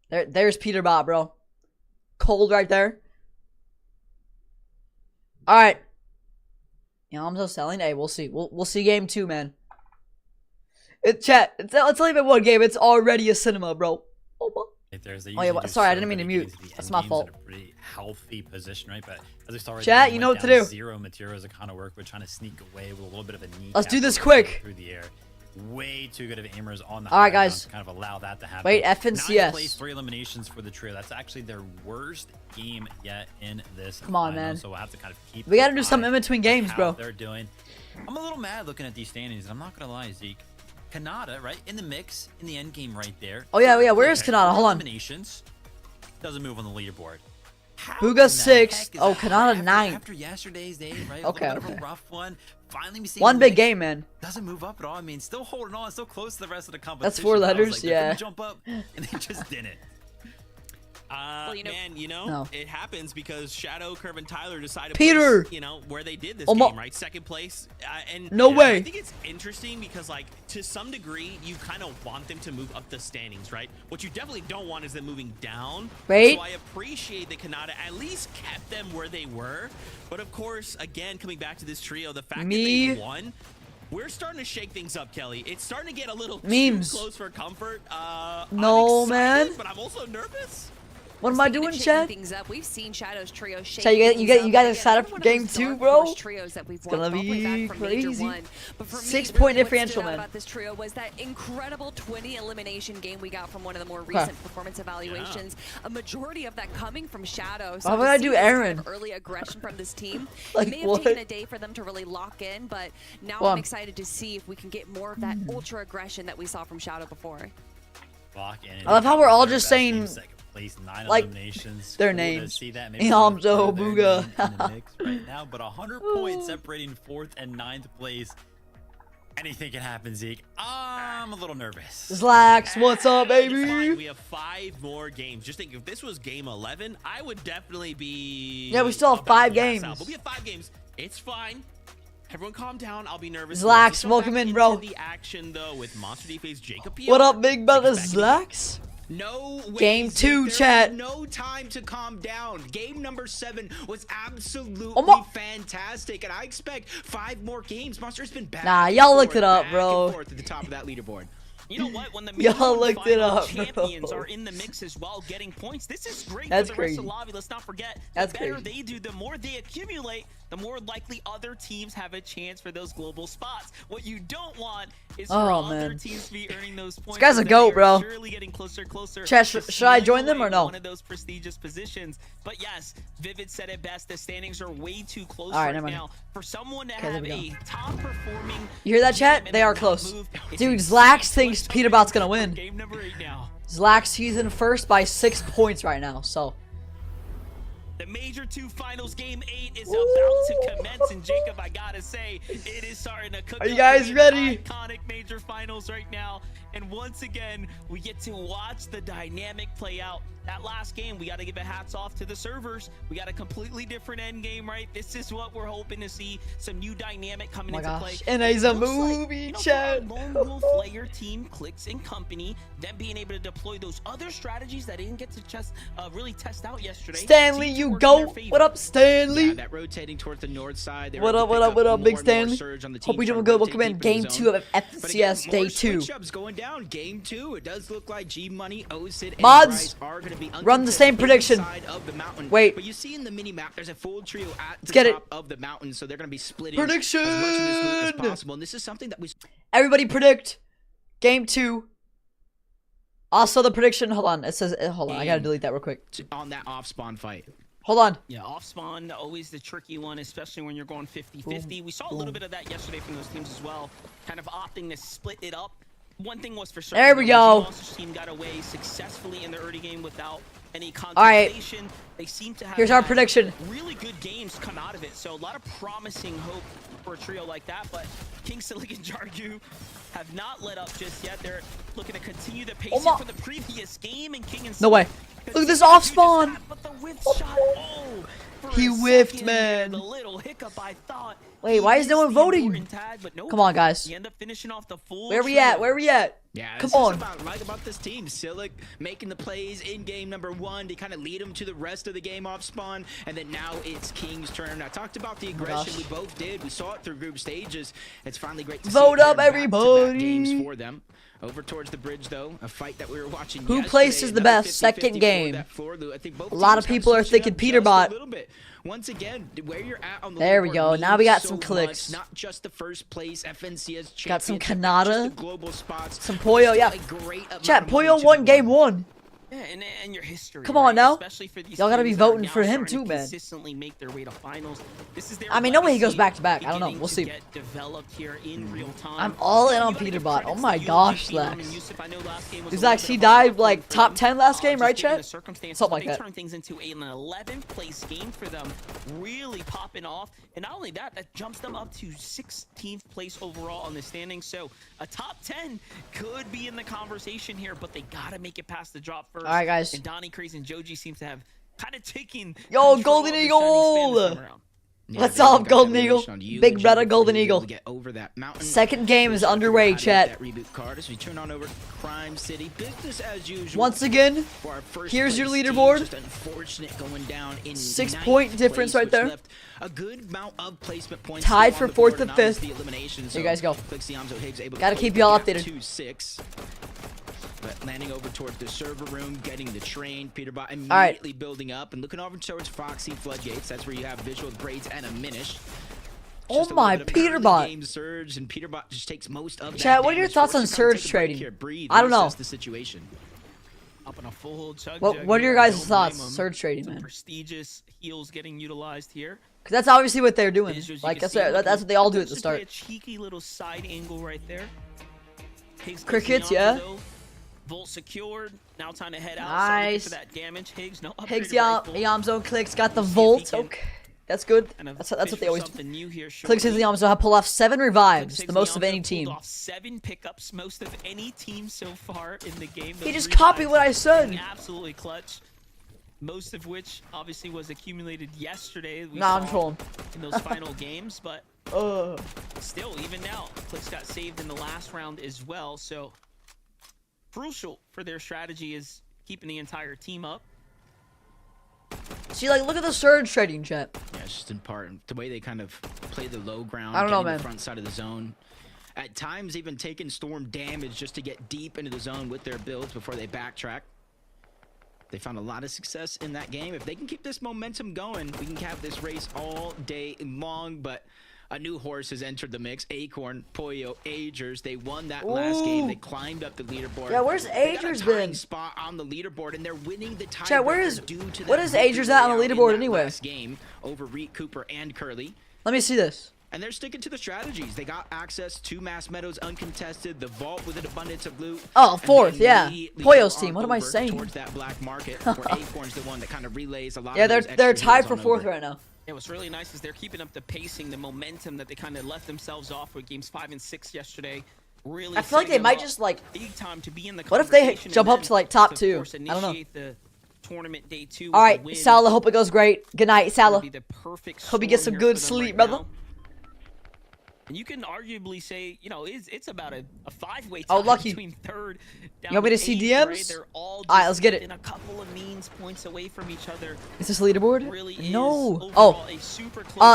There's Peterbot, bro. Cold right there. All right. I'm so selling. Hey, we'll see. We'll see game 2, man. Chat. It's not even one game. It's already a cinema, bro. Oh yeah. Sorry, I didn't mean to mute. That's my fault. In a pretty healthy position, right? But as we saw right Chat, there, you know what to do. 0 materials to kind of work. We're trying to sneak away with a little bit of a knee. Let's do this quick. Through the air. Way too good of aimers on the all right, high guys. ground to kind of allow that to happen. Wait, F and CS. Place 3 eliminations for the trio. That's actually their worst game yet in this. Come on, final, man. So we'll have to kind of keep. We gotta do something in between games, bro. They're doing. I'm a little mad looking at these standings. I'm not gonna lie, Zeke. Kanata, right in the mix in the end game, right there. Oh yeah. Where is Kanata? Hold on. Eliminations. Doesn't move on the leaderboard. Booga 6. Oh, Kanata 9. After yesterday's day, right? Okay. A little bit of a rough one. Finally, we see one big game, man. Doesn't move up at all. I mean, still holding on, still close to the rest of the competition. That's 4 letters, like, yeah. Jump up, and they just didn't. Man, it happens because Shadow, Curve, and Tyler decided Peter, place, where they did this game, right? Second place. And no way. I think it's interesting because, like, to some degree, you kind of want them to move up the standings, right? What you definitely don't want is them moving down. Right. So I appreciate that Kanata at least kept them where they were. But of course, again, coming back to this trio, the fact that they won. We're starting to shake things up, Kelly. It's starting to get a little too close for comfort. No, I'm excited, man. But I'm also nervous. What am I doing, Chad? Things up. We've seen Shadow's trio shake. Chad, you got to set up for game 2, bro. Trios that we've It's gonna be crazy. But for 6 me, point really differential, what stood out man. about this trio was that incredible 20 elimination game we got from one of the more recent performance evaluations. A majority of that coming from Shadow. So why would I do Aaron? Kind of early aggression from this team. Like, it may have taken a day for them to really lock in, but now I'm excited to see if we can get more of that ultra aggression that we saw from Shadow before. Lock in. I love how we're all just saying. Place 9 like eliminations. their names. See that Hamzo, Booga. in the mix right now, but 100 points separating 4th and 9th place. Anything can happen, Zeke. I'm a little nervous. Zlax, what's up, baby? We have 5 more games. Just think, if this was game 11, I would definitely be. Yeah, we still have 5 games. But we have 5 games. It's fine. Everyone calm down. I'll be nervous. Zlax, welcome in, bro. The action though with Monster D-Face Jacob. What up, big brother Zlax? No way. Game 2, chat. No time to calm down. Game number 7 was absolutely fantastic, and I expect 5 more games. Monster's been back. Nah, y'all looked it up, bro. At the top of that leaderboard. You know what? When the y'all looked it up, champions are in the mix as well, getting points. This is great That's for the crazy. rest of Lobby. Let's not forget. That's the better crazy. they do, the more they accumulate, the more likely other teams have a chance for those global spots. What you don't want is for other teams to be earning those points. This guy's a goat, bro. Surely getting closer, closer. Chat, should I join them or no? One of those prestigious positions. But yes, Vivid said it best. The standings are way too close right, right now for someone to have a top performing. You hear that, chat? They are close. Dude, Zlax thinks Peterbot's gonna win. Game number 8 now. Zlax, he's in first by 6 points right now, so. The Major 2 Finals Game 8 is about to commence, and Jacob, I gotta say, it is starting to cook. Are you guys ready? Iconic Major Finals right now, and once again, we get to watch the dynamic play out. That last game, we got to give a hats off to the servers. We got a completely different end game, right? This is what we're hoping to see. Some new dynamic coming into play. And he's a movie, chat. Lone Wolf Layer team, Clicks and Company, them being able to deploy those other strategies that didn't get to really test out yesterday. Stanley, you go. What up, Stanley? Yeah, that rotating towards the north side. What up, Big Stanley? Hope we doing good. Welcome in game 2 of FCS Day 2. Going down. Game 2. It does look like G Money, Osid, and Mods, Bryce are going to be run the same prediction. Of the mountain. Wait. But you see in the mini map, there's a full trio at the get top of the mountain, so they're going to be split prediction as much of this loot as possible. And this is something that we. Everybody predict game 2. Also, the prediction. Hold on. It says. Hold on. I gotta delete that real quick. On that off spawn fight. Hold on. Yeah, off spawn, always the tricky one, especially when you're going 50-50. We saw a little bit of that yesterday from those teams as well, kind of opting to split it up. One thing was for certain. There we go. The team got away successfully in the early game without any contestation. All right. They seem to have Here's our prediction. Really good games come out of it. So a lot of promising hope for a trio like that. But King Silicon Jargu have not let up just yet. They're looking to continue the pace my. from the previous game, and King and No way. Look at this off spawn. But the whiff shot, He whiffed, man. The little hiccup, I thought. Wait, why is no one voting? Come on, guys. You end up finishing off the full Where we at? Where we at? Yeah, come this on. Is about this team. Silic making the plays in game number 1 to kind of lead them to the rest of the game off spawn, and then now it's King's turn. I talked about the aggression. We both did. We saw it through group stages. It's finally great to vote see up, everybody. Games for them. Over towards the bridge, though, a fight that we were watching. Who places the best? Second game. A lot of people are thinking Peterbot. Once again, where you're at on the there we go. Now we got so some clicks. Much, not just the first place FNCS got some Canada, Kanata, some Poyo. Yeah, chat. Poyo won game 1. Yeah, and your history. Come on now. Y'all gotta be voting for him too, man. Consistently make their way to finals. This is their I mean, no way he goes back to back. I don't know. We'll see. Developed here in real time. I'm all in on Peterbot. Oh my gosh, Lex. Lex, he died like top 10 last game, right, chat? Something like that. They turned things into an 11th place game for them, really popping off. And not only that, that jumps them up to 16th place overall on the standings. So a top 10 could be in the conversation here, but they gotta make it past the drop first. All right, guys. And Donnie, Craze, and Joji seems to have kind of taken. Yo, Golden Eagle! What's up, Golden Eagle? Big brother, Golden Eagle. Second game is underway, chat. Once again, here's your leaderboard. 6-point difference right there. Tied for 4th and 5th. Here you guys go. Gotta keep y'all updated. But landing over towards the server room, getting the train, Peterbot immediately building up and looking over towards Foxy Floodgates. That's where you have Visual Braids and a Minish. Oh my, Peterbot. Game surge, and Peterbot just takes most of chat, what are your thoughts on surge trading? I don't know. The situation. Up in a full chug what are your guys' thoughts? Surge trading, man. Prestigious heals getting utilized here. Cause that's obviously what they're doing. Like that's what they all do at the start. A cheeky little side angle right there. Crickets, yeah. Volt secured. Now time to head out. Nice. For that damage. Higgs, no Higgs, Yamzo clicks, got the Volt. Okay, that's good. That's what they always do. Clicks his Yamzo have pulled off 7 revives, the most of any team. Off 7 pickups, most of any team so far in the game. He just copied what I said. Absolutely clutch. Most of which obviously was accumulated yesterday. I'm trolling. In those final games, but still, even now, Clicks got saved in the last round as well. So. Crucial for their strategy is keeping the entire team up. See, like, look at the surge trading, chat. Yeah, it's just in part the way they kind of play the low ground. I don't know, man. The front side of the zone. At times, even taking storm damage just to get deep into the zone with their builds before they backtrack. They found a lot of success in that game. If they can keep this momentum going, we can have this race all day long. But a new horse has entered the mix. Acorn, Poyo, Agers. They won that last game. They climbed up the leaderboard. Yeah, where's Agers been? Spot on the leaderboard, and they're winning the tie. Chat, what is Agers at on the leaderboard anyway? Last game over Reed, Cooper, and Curly. Let me see this. And they're sticking to the strategies. They got access to Mass Meadows uncontested, the vault with an abundance of loot. Oh, 4th, yeah. Poyo's team. What am I saying? Towards that black market, where Acorn's the one that kind of relays a lot. Yeah, they're tied for 4th right now. Yeah, what's really nice is they're keeping up the pacing, the momentum that they kind of left themselves off with games 5 and 6 yesterday. Really, I feel like they might just like. Big time to be in the what if they jump up to like top 2? I don't know. The tournament day 2. All right, Salah. Hope it goes great. Good night, Salah. Hope you get some good sleep, brother. And you can arguably say, you know, it's about a 5-way tie between 3rd. You want me to see DMs? Right? They're all right, let's get it. In a couple of means points away from each other. Is this leaderboard? Really no.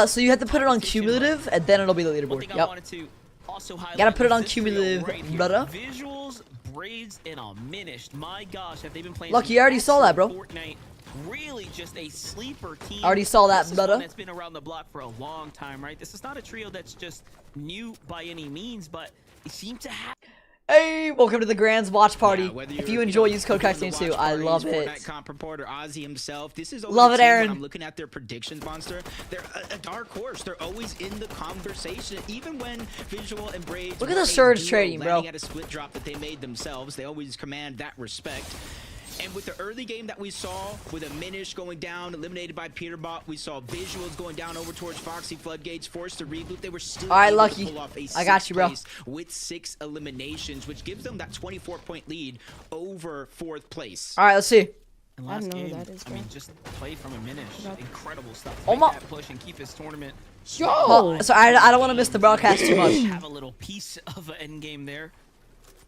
So you have to put it on cumulative, and then it'll be the leaderboard. Yep. Gotta put it on cumulative, brother. Visuals, braids, and a Minish. My gosh, have they been playing? Lucky, you already saw that, bro. Fortnite. Really just a sleeper team. Already saw that, brother. That's been around the block for a long time, right? This is not a trio that's just new by any means, but they seem to have. Hey, welcome to the Grand's watch party. If you enjoy, use code KAISTANE2. I love it. Comp reporter Ozzy himself. This is love it, Aaron. I'm looking at their predictions monster. They're a dark horse. They're always in the conversation, even when Visual and Braids. Look at the surge trading, bro. At a split drop that they made themselves. They always command that respect. And with the early game that we saw, with a Minish going down, eliminated by Peterbot, we saw visuals going down over towards Foxy Floodgates, forced to reboot. They were still able Lucky. to pull off a I got you, bro. place with 6 eliminations, which gives them that 24-point lead over 4th place. All right, let's see. And I last don't know who game, that is, I mean, bro. just play from a Minish. Incredible stuff. Oh Make my- that push and keep his tournament. Yo! Oh, so I don't want to miss the broadcast too much. Have a little piece of an end game there.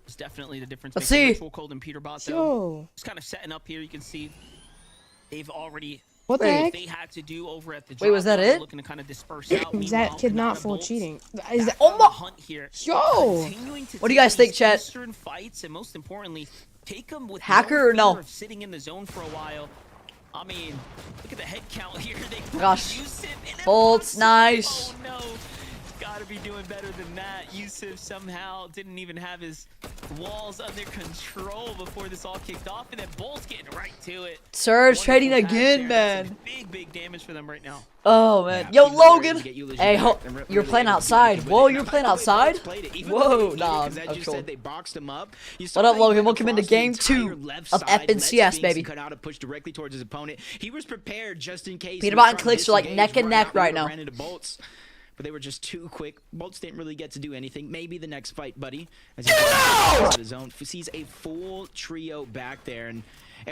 It's definitely the difference. Let's maker. see. Ritual Cold and Peterbot, though. Yo! Just kind of setting up here. You can see they've already. What the Wait. heck? They had to do over at the. Wait, was that drop-down, it? Looking to kind of disperse out. Is that Meanwhile, kid not Banana full Bolts cheating? Is that? back on the hunt here. Yo! Continuing to What do you take guys think, these chat? Eastern fights, and most importantly, take them with Hacker or no no? fear of sitting in the zone for a while. I mean, look at the head count here. They Gosh. Yusuf in Bolts, impossible. nice. Oh no. Gotta be doing better than that. Yusuf somehow didn't even have his walls under control before this all kicked off, and then Bolt's getting right to it. Surge Wonderful trading pass again, there. That's man. some big damage for them right now. Oh man, Yeah, yo even though they're able Logan. to get Eulogy Hey, back, they're you're really playing able to do outside. anything with Whoa, it. you're Now, playing by the way, outside. Bolts played it. Even Whoa, though they needed, nah, 'cause as I'm you cool. said, they boxed him up. You What saw up, that he Logan? went Welcome into across the game 2 entire left of side, FNCS, let Sphinx baby. cut out a push directly towards his opponent. He was prepared just in case. Peterbot and Clicks are like neck and neck right now. Ran into Bolts, but they were just too quick. Bolts didn't really get to do anything. Maybe the next fight, buddy. As he goes to his own, sees a full trio back there, and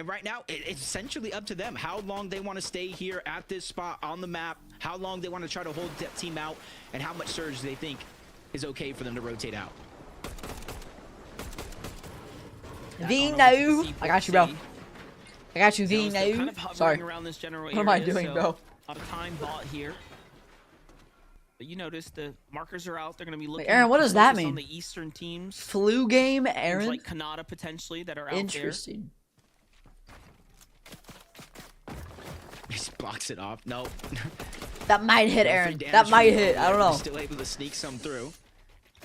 right now it's essentially up to them how long they want to stay here at this spot on the map, how long they want to try to hold that team out, and how much surge they think is okay for them to rotate out. Vino. I got you, bro. I got you, Zone's still kind Vino. of hovering Sorry. around this general What am I area, doing, so bro? A lot of time bought here. But you notice the markers are out. They're going to be looking. Aaron, what does that focus on mean? the Eastern teams. Flu game, Teams Aaron. like Kanata potentially that are out Interesting. He just blocks it off. No. That might hit, Aaron. Damage That from might the hit. I don't They're know. Still able to sneak some through.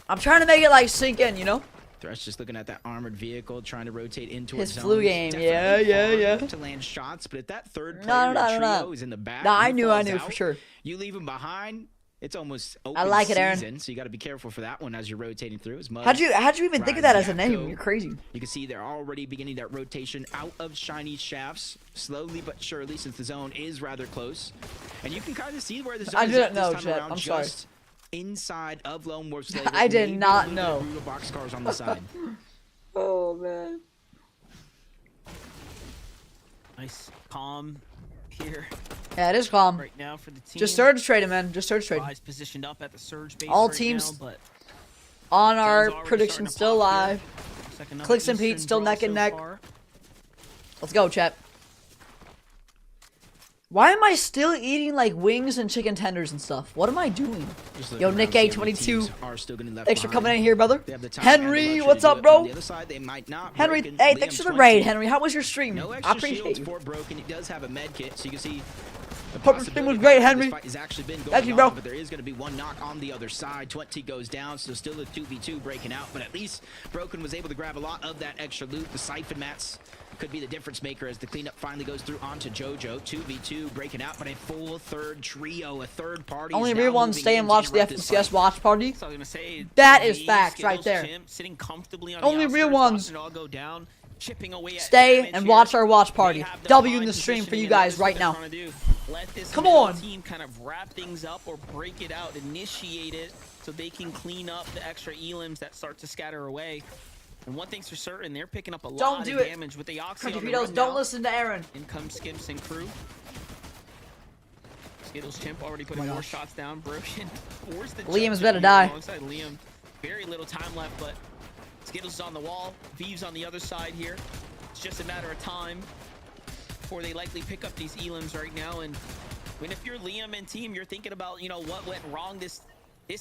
I'm trying to make it like sink in, you know? Thresh just looking at that armored vehicle, trying to rotate into His zones. flu game. Definitely Yeah. hard to land shots, but if that third No, player no, trio is in the back, No, I he knew falls for out, sure. You leave him behind. It's almost open I like it, Aaron. season, so you got to be careful for that one as you're rotating through. As How'd you even think of that as a name? You're crazy. You can see they're already beginning that rotation out of shiny shafts, slowly but surely, since the zone is rather close. And you can kind of see where the zone I is didn't at this know, time Chet. around, I'm sorry. just inside of Lone Wolf Slayer. I did Maybe not a little know. bit of brutal boxcars on the side. Oh man. Nice, calm here Yeah, it is calm. right now for the team. Just surge trading, man. Just surge trading. Eyes positioned up at the surge base All right teams now, but On our Zone's already prediction starting to still pop here. live. Second up Clicks and Pete Eastern still draw neck and so neck. far. Let's go, chat. Why am I still eating like wings and chicken tenders and stuff? What am I doing? Just looking Yo, around, Nick see if the A22. teams are still getting left Thanks for behind. coming in here, brother. They have the time and the Henry, luxury what's to do up, it. bro? On the other side, they might not. Henry, Broken, hey, Liam thanks for the 20. raid, Henry. How was your stream? No I extra appreciate shields you. for Broken. He does have a med kit, so you can see the Hope your stream was possibility great, that Henry. this fight has actually been going Thank you, bro. on, but there is going to be one knock on the other side. 20 goes down, so still a 2v2 breaking out, but at least Broken was able to grab a lot of that extra loot. The siphon mats could be the difference maker as the cleanup finally goes through onto JoJo. 2v2 breaking out, but a full third trio, a third party. Only is now real ones moving stay in and to watch the interrupt this FNCS fight. watch party. So I was gonna say That is the facts right Skittles there. Chimp sitting comfortably on Only the real outskirts, ones. watching it all go down, chipping away at Stay damage and here. watch our watch party. They have the W in fine the stream for positioning, you and that guys is what right they're now. trying to do. Let this Come middle on. team kind of wrap things up or break it out, initiate it, so they can clean up the extra elims that start to scatter away. And one thing's for certain, they're picking up a Don't lot do of it. damage with the Oxy on the Country Vito's, run don't now. listen to Aaron. In comes Skips and crew. Skittles Chimp already putting more shots down. Broken forced the Liam's jump better here die. alongside Liam. Very little time left, but Skittles is on the wall. Vive's on the other side here. It's just a matter of time before they likely pick up these elims right now. And I mean, if you're Liam and team, you're thinking about, you know, what went wrong this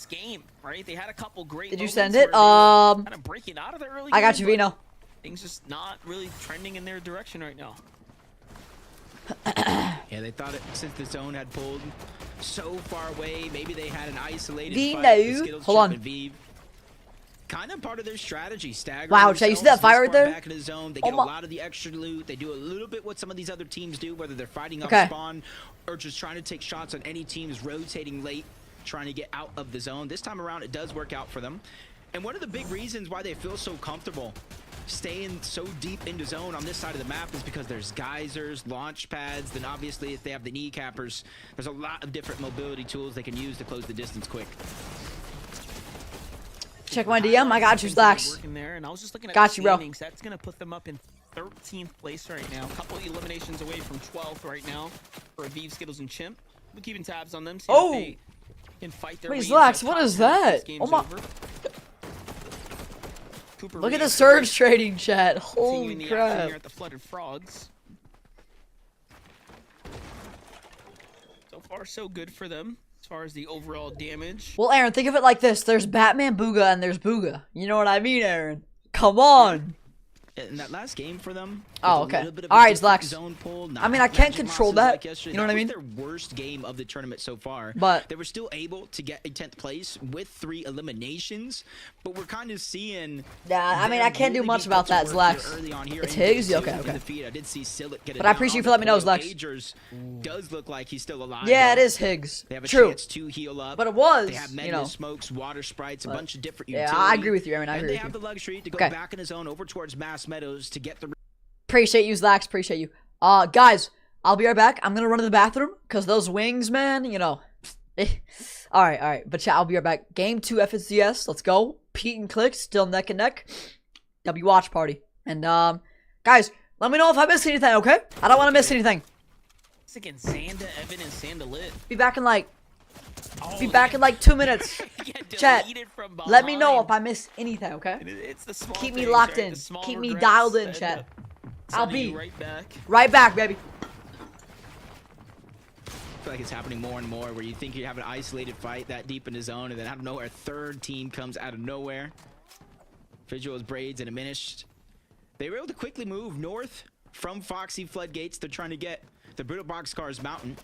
game, right? They had a couple great Did you moments send where it? they were kind of breaking out of the early I got game, you, but Vino. things just not really trending in their direction right now. Yeah, they thought it, since the zone had pulled so far away, maybe they had an isolated Vino. fight. The Skittles, Hold Chip, on. and Vive. Kind of part of their strategy, staggering Wow, Chad, you see that themselves fire this right far there? back into the zone. They Oh get a my- lot of the extra loot. They do a little bit what some of these other teams do, whether they're fighting off Okay. spawn or just trying to take shots on any teams rotating late, trying to get out of the zone. This time around, it does work out for them. And one of the big reasons why they feel so comfortable staying so deep into zone on this side of the map is because there's geysers, launch pads, then obviously if they have the kneecappers, there's a lot of different mobility tools they can use to close the distance quick. Check my DM. I got you, Slacks. Working there, and I was just looking at Got you, bro. standings. That's going to put them up in 13th place right now. A couple eliminations away from 12th right now for Aviv, Skittles, and Chimp. We're keeping tabs on them. See if they can fight their way wait, into Slacks, the what top is 10 if that? this game's Oh my. over. Cooper Look at Reed the surge trading chat. continuing Holy the action crap. here at the Flooded Frogs. So far, so good for them as far as the overall damage. Well, Aaron, think of it like this. There's Batman Booga and there's Booga. You know what I mean, Aaron? Come on. In that last game for them. Oh, okay. All right, Slacks. I mean, I can't control that. You know what I mean? That was their worst game of the tournament so far. But they were still able to get a 10th place with 3 eliminations. But we're kind of seeing. Yeah, I mean, I can't do much about that, Slacks. It's Higgs? Okay, okay. I did see Sillet get it but I appreciate you for letting me know, Slacks. Agers does look like he's still alive. Yeah, though. it is Higgs. They have a True. chance to heal up. But it was, They have you know. smokes, water sprites, a But- bunch of different yeah, utilities. I agree with you, Aaron. I agree And they with have you. the luxury to go Okay. back in the zone over towards Mass Meadows to get the. Appreciate you, Slacks. Appreciate you. Guys, I'll be right back. I'm gonna run to the bathroom because those wings, man, you know. all right. But yeah, I'll be right back. Game 2 FNCS. Let's go. Pete and Click still neck and neck. W watch party. And guys, let me know if I missed anything, okay? I don't want to miss anything. It's against Sanda, Evan, and Sanda Lit. Be back in like 2 minutes. Chat. Let me know if I miss anything, okay? It's the small Keep me things, locked right? in. The small Keep me regrets dialed in, and, chat. I'll sending be you right back. right back, baby. I feel like it's happening more and more where you think you have an isolated fight that deep in the zone, and then out of nowhere, a third team comes out of nowhere. Visuals, Braids, and Diminished. They were able to quickly move north from Foxy Floodgates. They're trying to get the Brutal Boxcars Mountain.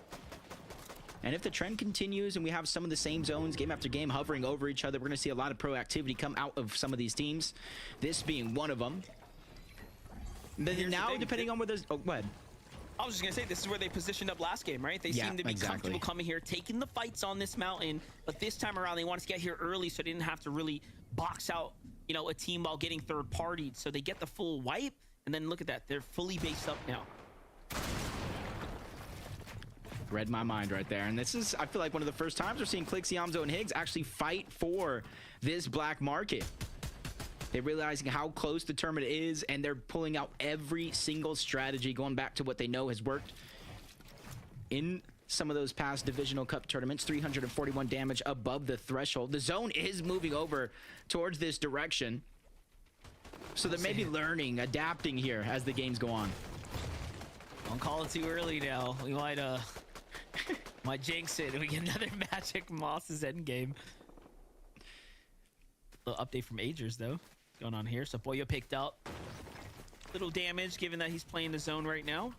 And if the trend continues and we have some of the same zones game after game hovering over each other, we're going to see a lot of proactivity come out of some of these teams. This being one of them. Then now, depending on where there's... Oh, go ahead. I was just going to say, this is where they positioned up last game, right? They seemed to be comfortable coming here, taking the fights on this mountain. But this time around, they wanted to get here early so they didn't have to really box out, you know, a team while getting third-partied. So they get the full wipe. And then look at that. They're fully based up now. Read my mind right there. And this is, I feel like, one of the first times we're seeing Clix, Yamzo, and Higgs actually fight for this black market. They're realizing how close the tournament is, and they're pulling out every single strategy, going back to what they know has worked in some of those past Divisional Cup tournaments. 341 damage above the threshold. The zone is moving over towards this direction. So they may be learning, adapting here as the games go on. Don't call it too early now. We might jinx it and we get another Magic Moss's endgame. Little update from Agers though. What's going on here? So Boyo picked up. Little damage given that he's playing the zone right now.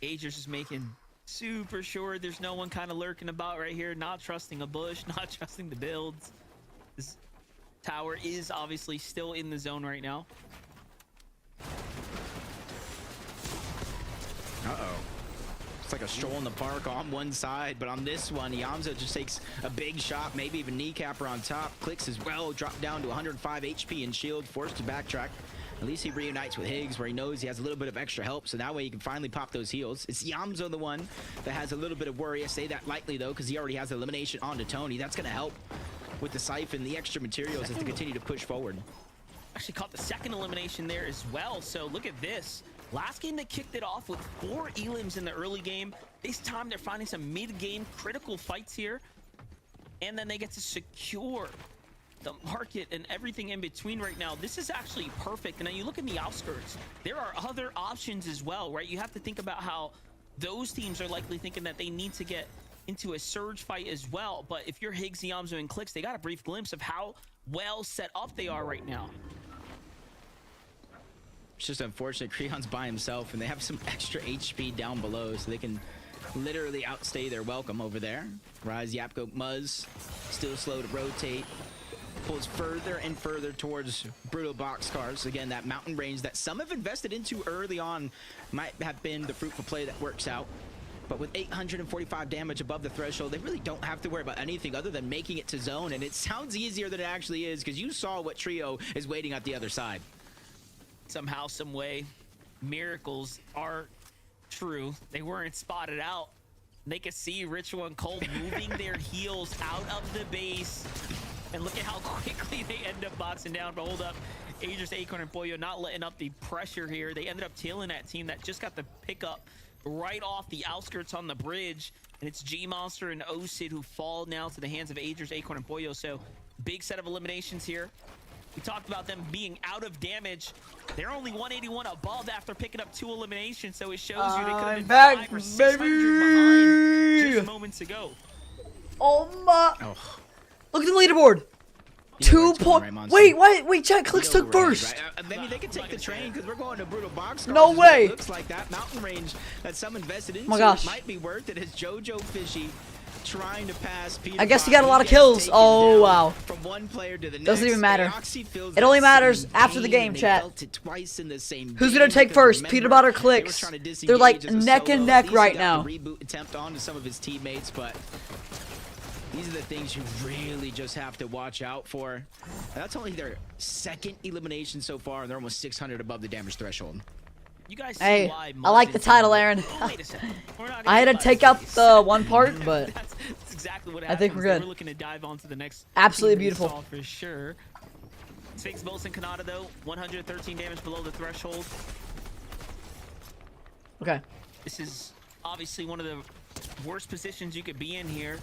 Agers is making super sure there's no one kind of lurking about right here. Not trusting a bush, not trusting the builds. This tower is obviously still in the zone right now. Uh-oh. It's like a stroll in the park on one side, but on this one, Yamzo just takes a big shot, maybe even kneecapper on top. Clicks as well, dropped down to 105 HP and shield, forced to backtrack. At least he reunites with Higgs, where he knows he has a little bit of extra help, so that way he can finally pop those heals. It's Yamzo the one that has a little bit of worry. I say that lightly, though, because he already has elimination onto Tony. That's going to help with the Siphon, the extra materials as they continue to push forward. Actually caught the second elimination there as well, so look at this. Last game, they kicked it off with 4 elims in the early game. This time, they're finding some mid-game critical fights here. And then they get to secure the market and everything in between right now. This is actually perfect. And then you look in the outskirts, there are other options as well, right? You have to think about how those teams are likely thinking that they need to get into a surge fight as well. But if you're Higgs, Yamzo, and Clicks, they got a brief glimpse of how well set up they are right now. It's just unfortunate. Creon's by himself, and they have some extra HP down below, so they can literally outstay their welcome over there. Rise, Yapko, Muzz, still slow to rotate. Pulls further and further towards Brutal Boxcars. Again, that mountain range that some have invested into early on might have been the fruitful play that works out. But with 845 damage above the threshold, they really don't have to worry about anything other than making it to zone. And it sounds easier than it actually is, because you saw what trio is waiting at the other side. Somehow, some way, miracles are true. They weren't spotted out. They could see Ritual and Cold moving their heels out of the base. And look at how quickly they end up boxing down. But hold up, Aegis, Acorn, and Pollo not letting up the pressure here. They ended up tailing that team that just got the pickup right off the outskirts on the bridge. And it's G-Monster and O-Sid who fall now to the hands of Aegis, Acorn, and Pollo. So big set of eliminations here. We talked about them being out of damage. They're only 181 above after picking up 2 eliminations, so it shows you they could have been back, 500 or 600 behind just moments ago. Oh my! Oh. Look at the leaderboard. 2 points. Wait, Chad, clicks took first. Right? Maybe they could take the train because we're going to brutal box. No way. Looks like that mountain range that some invested into. Oh my gosh. Might be worth it. As JoJo Fishy trying to pass Peter. I guess he got a lot of kills. Oh wow. From one player to the next. Doesn't even matter. It only matters after the game, chat. Who's gonna take first? Peter or Clicks? They're like neck and neck right now. Reboot attempt on to some of his teammates, but these are the things you really just have to watch out for. And that's only their 2nd elimination so far, and they're almost 600 above the damage threshold. You guys see Hey, why I like the title, Aaron. Wait a second. I had to take out the one part, but that's exactly what I think we're good. We're looking to dive on to the next. Absolutely team we beautiful. saw for sure. Sphinx, Bolts, and Kanata though, 113 damage below the threshold. okay. This is obviously one of the worst positions you could be in here.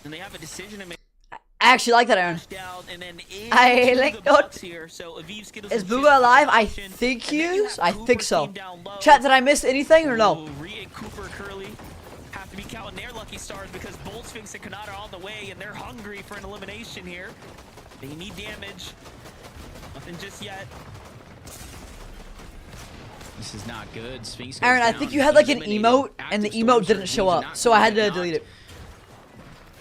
And they have a decision to make. I actually like that, Aaron. Down and then I like that. Here. So Aviv, Skittles, Is and Booga Shift alive? I option. think he And then you is. have I think Cooper's so. team down low. Chat, did I miss anything or no? Ooh, Rhea, Cooper, Curly have to be counting their lucky stars because Bolt, Sphinx, and Kanata are on the way, and they're hungry for an elimination here. They need damage. Nothing just yet. This is not good. Sphinx. Aaron, I goes think down. you had like an Eliminated. emote, and the Active emote Storm didn't show Surge, up, not so I had to not. delete it.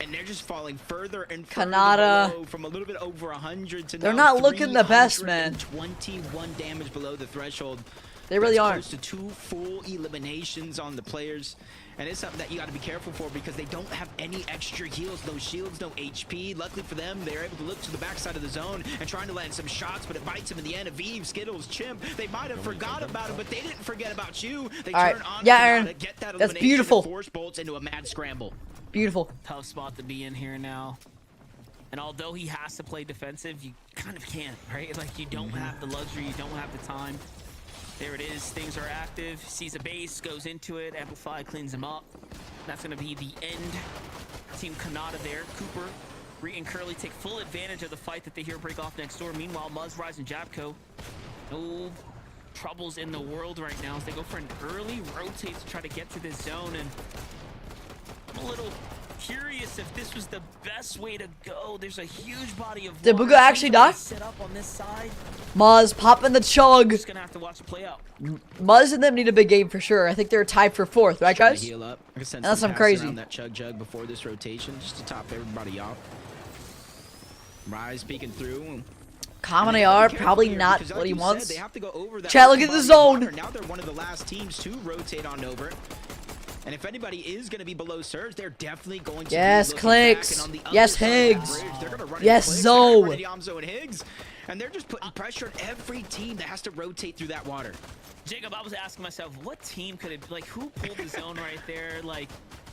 And they're just falling further and further Kanata. below, from a little bit over 100 to They're now not looking the best, man. 21 damage below the threshold. They really That's aren't. close to 2 full eliminations on the players. And it's something that you got to be careful for because they don't have any extra heals, no shields, no HP. Luckily for them, they're able to look to the backside of the zone and trying to land some shots, but it bites them in the end. Aviv, Skittles, Chimp, they might have forgot about him, but they didn't forget about you. They turn on Yeah, Kanata, Aaron. get that That's elimination, beautiful. and force Bolts into a mad scramble. Beautiful. Tough spot to be in here now. And although he has to play defensive, you kind of can't, right? Like, you don't have the luxury, you don't have the time. There it is, things are active, sees a base, goes into it, Amplify cleans him up. That's gonna be the end. Team Kanata there. Cooper, Rhea, and Curly take full advantage of the fight that they hear break off next door. Meanwhile, Muzz, Rise, and Jabco, no troubles in the world right now as they go for an early rotate to try to get to this zone. And I'm a little curious if this was the best way to go. There's a huge body of Did water. Booga actually die? Set up on this side. Muzz popping the chug. Just gonna have to watch it play out. Muzz and them need a big game for sure. I think they're tied for 4th, right, Trying to guys? heal up. Unless I'm crazy. That chug jug before this rotation, just to top everybody off. Rise peeking through. Common AR, probably Here, not because what like he you wants. said, they have to go over that Chat, look at body the of zone. water. Now they're one of the last teams to rotate on over. And if anybody is going to be below surge, they're definitely going to Yes, be looking Clicks. back. And on the other Yes, side of that Higgs. bridge, they're gonna run Yes, Clicks, Zoe. they're gonna run Yamzo and Higgs. And they're just putting pressure on every team that has to rotate through that water. Jacob, I was asking myself, what team could it, like, who pulled the zone right there? Like,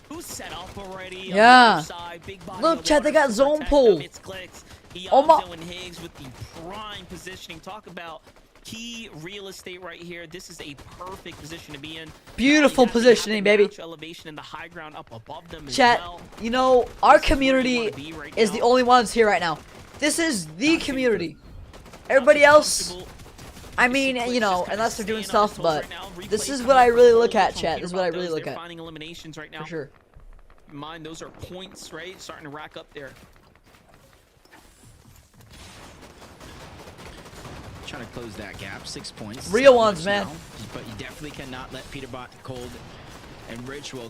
who's set up already? On the Yeah. other side, big body Look, of Chad, they water got to zone protect pull. them. It's Clicks. Oh my- Yamzo and Higgs with the prime positioning. Talk about key real estate right here. This is a perfect position to be in. Beautiful Not only positioning, have the baby. natural elevation and the high ground up above them as Chat, well. you know, our This is where you community wanna be right is now. the only ones here right now. This is the community. Everybody else, I mean, you know, unless they're doing stuff, but this is what I really look at, chat. This is what I really look They're at. finding eliminations right now. For sure. Mind, those are points, right? Starting to rack up there. Trying to close that gap. 6 points. Real Not ones, much man. now, but you definitely cannot let Peterbot, Cold, and Ritual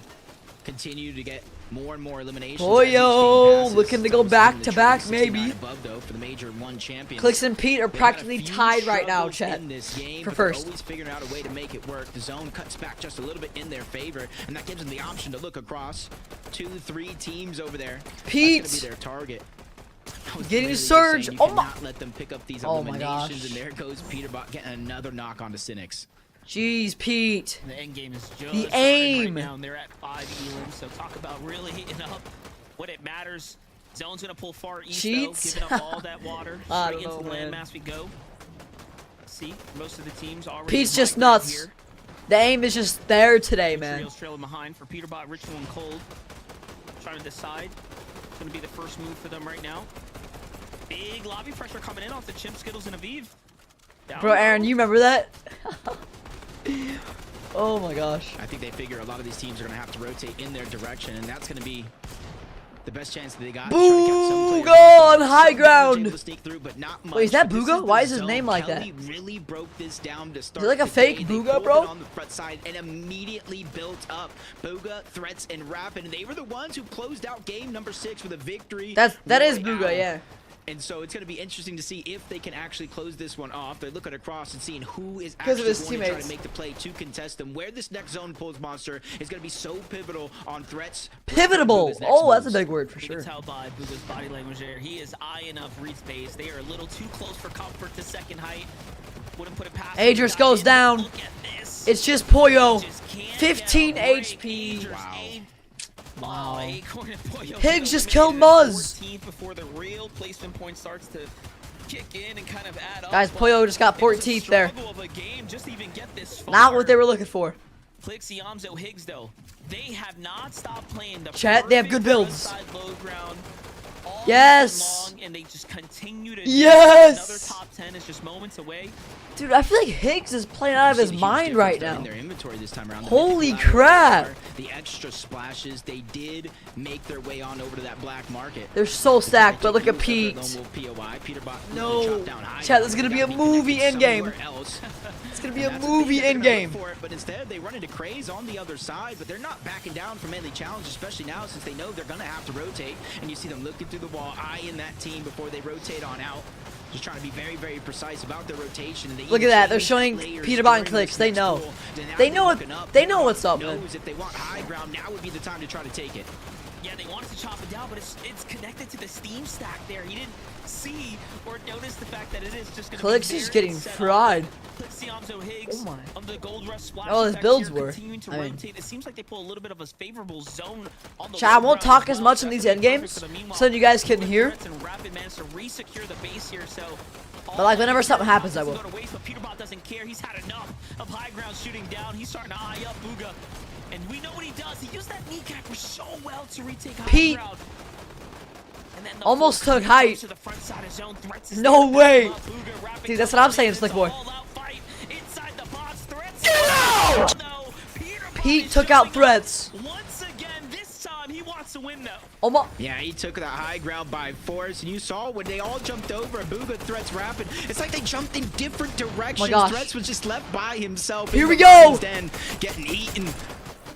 continue to get more and more eliminations. Boyo, looking to go back to back, maybe. Above, though, for the Major 1 champions. Clicks and Pete are practically tied right now, chat. Game, for first. Always figuring out a way to make it work. The zone cuts back just a little bit in their favor, and that gives them the option to look across 2-3 teams over there. Pete, that's gonna be their target. Getting surge. You Oh cannot let them pick up these eliminations, gosh. and there goes Peterbot getting another knock onto Cynics. Jeez, Pete. The end game is just the aim. right now, and they're at 5 elims, so talk about really heating up when it matters. Zone's gonna pull far east, Cheats. though, giving up all that water. I Straight don't into know, the man. landmass we go. See, most of the teams already. Pete's just migrated nuts. here. The aim is just there today, man. Trio's trailing behind for Peterbot, Ritual, and Cold. Trying to decide. It's gonna be the first move for them right now. Big lobby pressure coming in off the Chimp, Skittles, and Aviv. Down Bro, Aaron, you remember that? Oh my gosh. I think they figure a lot of these teams are going to have to rotate in their direction, and that's going to be the best chance that they got. Booga on high ground. Wait, is that Booga? Why is his name like that? Kelly really broke this down to start. Is it like a fake Booga, bro? On the front side and immediately built up. Booga, Threats, and Rapid, and they were the ones who closed out game number 6 with a victory. That is Booga, yeah. And so it's going to be interesting to see if they can actually close this one off. They're looking across and seeing who is Because actually of his going to try teammates. to make the play to contest them. Where this next zone pulls monster is going to be so pivotal on Threats. Pivotable. Oh, that's a big word for You sure. can tell by Booga's body language there. He is eyeing up Reed's base. They are a little too close for comfort to second height. Wouldn't put it past him. Adris goes Got in. down. Look at this. It's just Poyo. Just can't 15 get away. HP. Adris, Wow. Wow. Acorn and Poyo Higgs just made killed it Muzz. 14th before the real placement point starts to kick in and kind of add up. Guys, Poyo just got It was a 14th there. struggle of a game just to even get this far. Not what they were looking for. Clixie, Amzo, Higgs, though, they have not stopped playing the Chat, they have good perfect builds. outside low ground all Yes. game long, and they just continue to do Yes. it. Another top 10 is just moments away. Dude, I feel like Higgs is playing out of his mind right now. In their inventory this time around. The Holy mythic crap. ladder, the extra splashes, they did make their way on over to that black market. They're so stacked, but look at Lone Pete. Wolf POI, Peterbot No. dropped down high. Chat, this is gonna be a Gotta movie connected in-game. somewhere else. It's gonna be And a that's what movie they're in gonna game. look for it, but instead they run into Craze on the other side, but they're not backing down from any challenge, especially now since they know they're gonna have to rotate. And you see them looking through the wall, eyeing that team before they rotate on out. Just trying to be very, very precise about their rotation. And they Look at even that, they're change showing players Peterbot and during Clicks. this They next know. duel. So now They they're know what- looking up. they know what's up, man. Knows if they want high ground, now would be the time to try to take it. Yeah, they wanted to chop it down, but it's connected to the steam stack there. He didn't see or notice the fact that it is just going to Clicks be is there getting and set up. fried. Clixie, Amzo, Higgs, Oh my. on the gold rush splash Oh, his effect builds here, were. continuing to I mean- rotate. It seems like they pull a little bit of a favorable zone on the Chat, I low won't ground talk as as well. much in these Definitely end perfect games, for the meanwhile. so you guys can hear. Threats and Rapid managed to re-secure the base here, so But, like, whenever something happens, I will. Go to waste, but Peterbot doesn't care. He's had enough of high ground shooting down. He's starting to eye up Booga. And we know what he does. He used that kneecapper so well to retake high Pete ground. And then the almost full took comes height. to the front side of zone. Threats is No there. way. Booga, Rapid Dude, that's comes what I'm in. saying, It's Slick a Boy. all-out fight inside the box. Threats. Get out! No, Peterbot Pete is took out showing up Threats. once again. This time he wants to win though. Almost. Yeah, he took that high ground by force, and you saw when they all jumped over, Booga, Threats, Rapid. It's like they jumped in different directions. gosh. Threats was just left by himself. Here in we the go. lion's den, getting eaten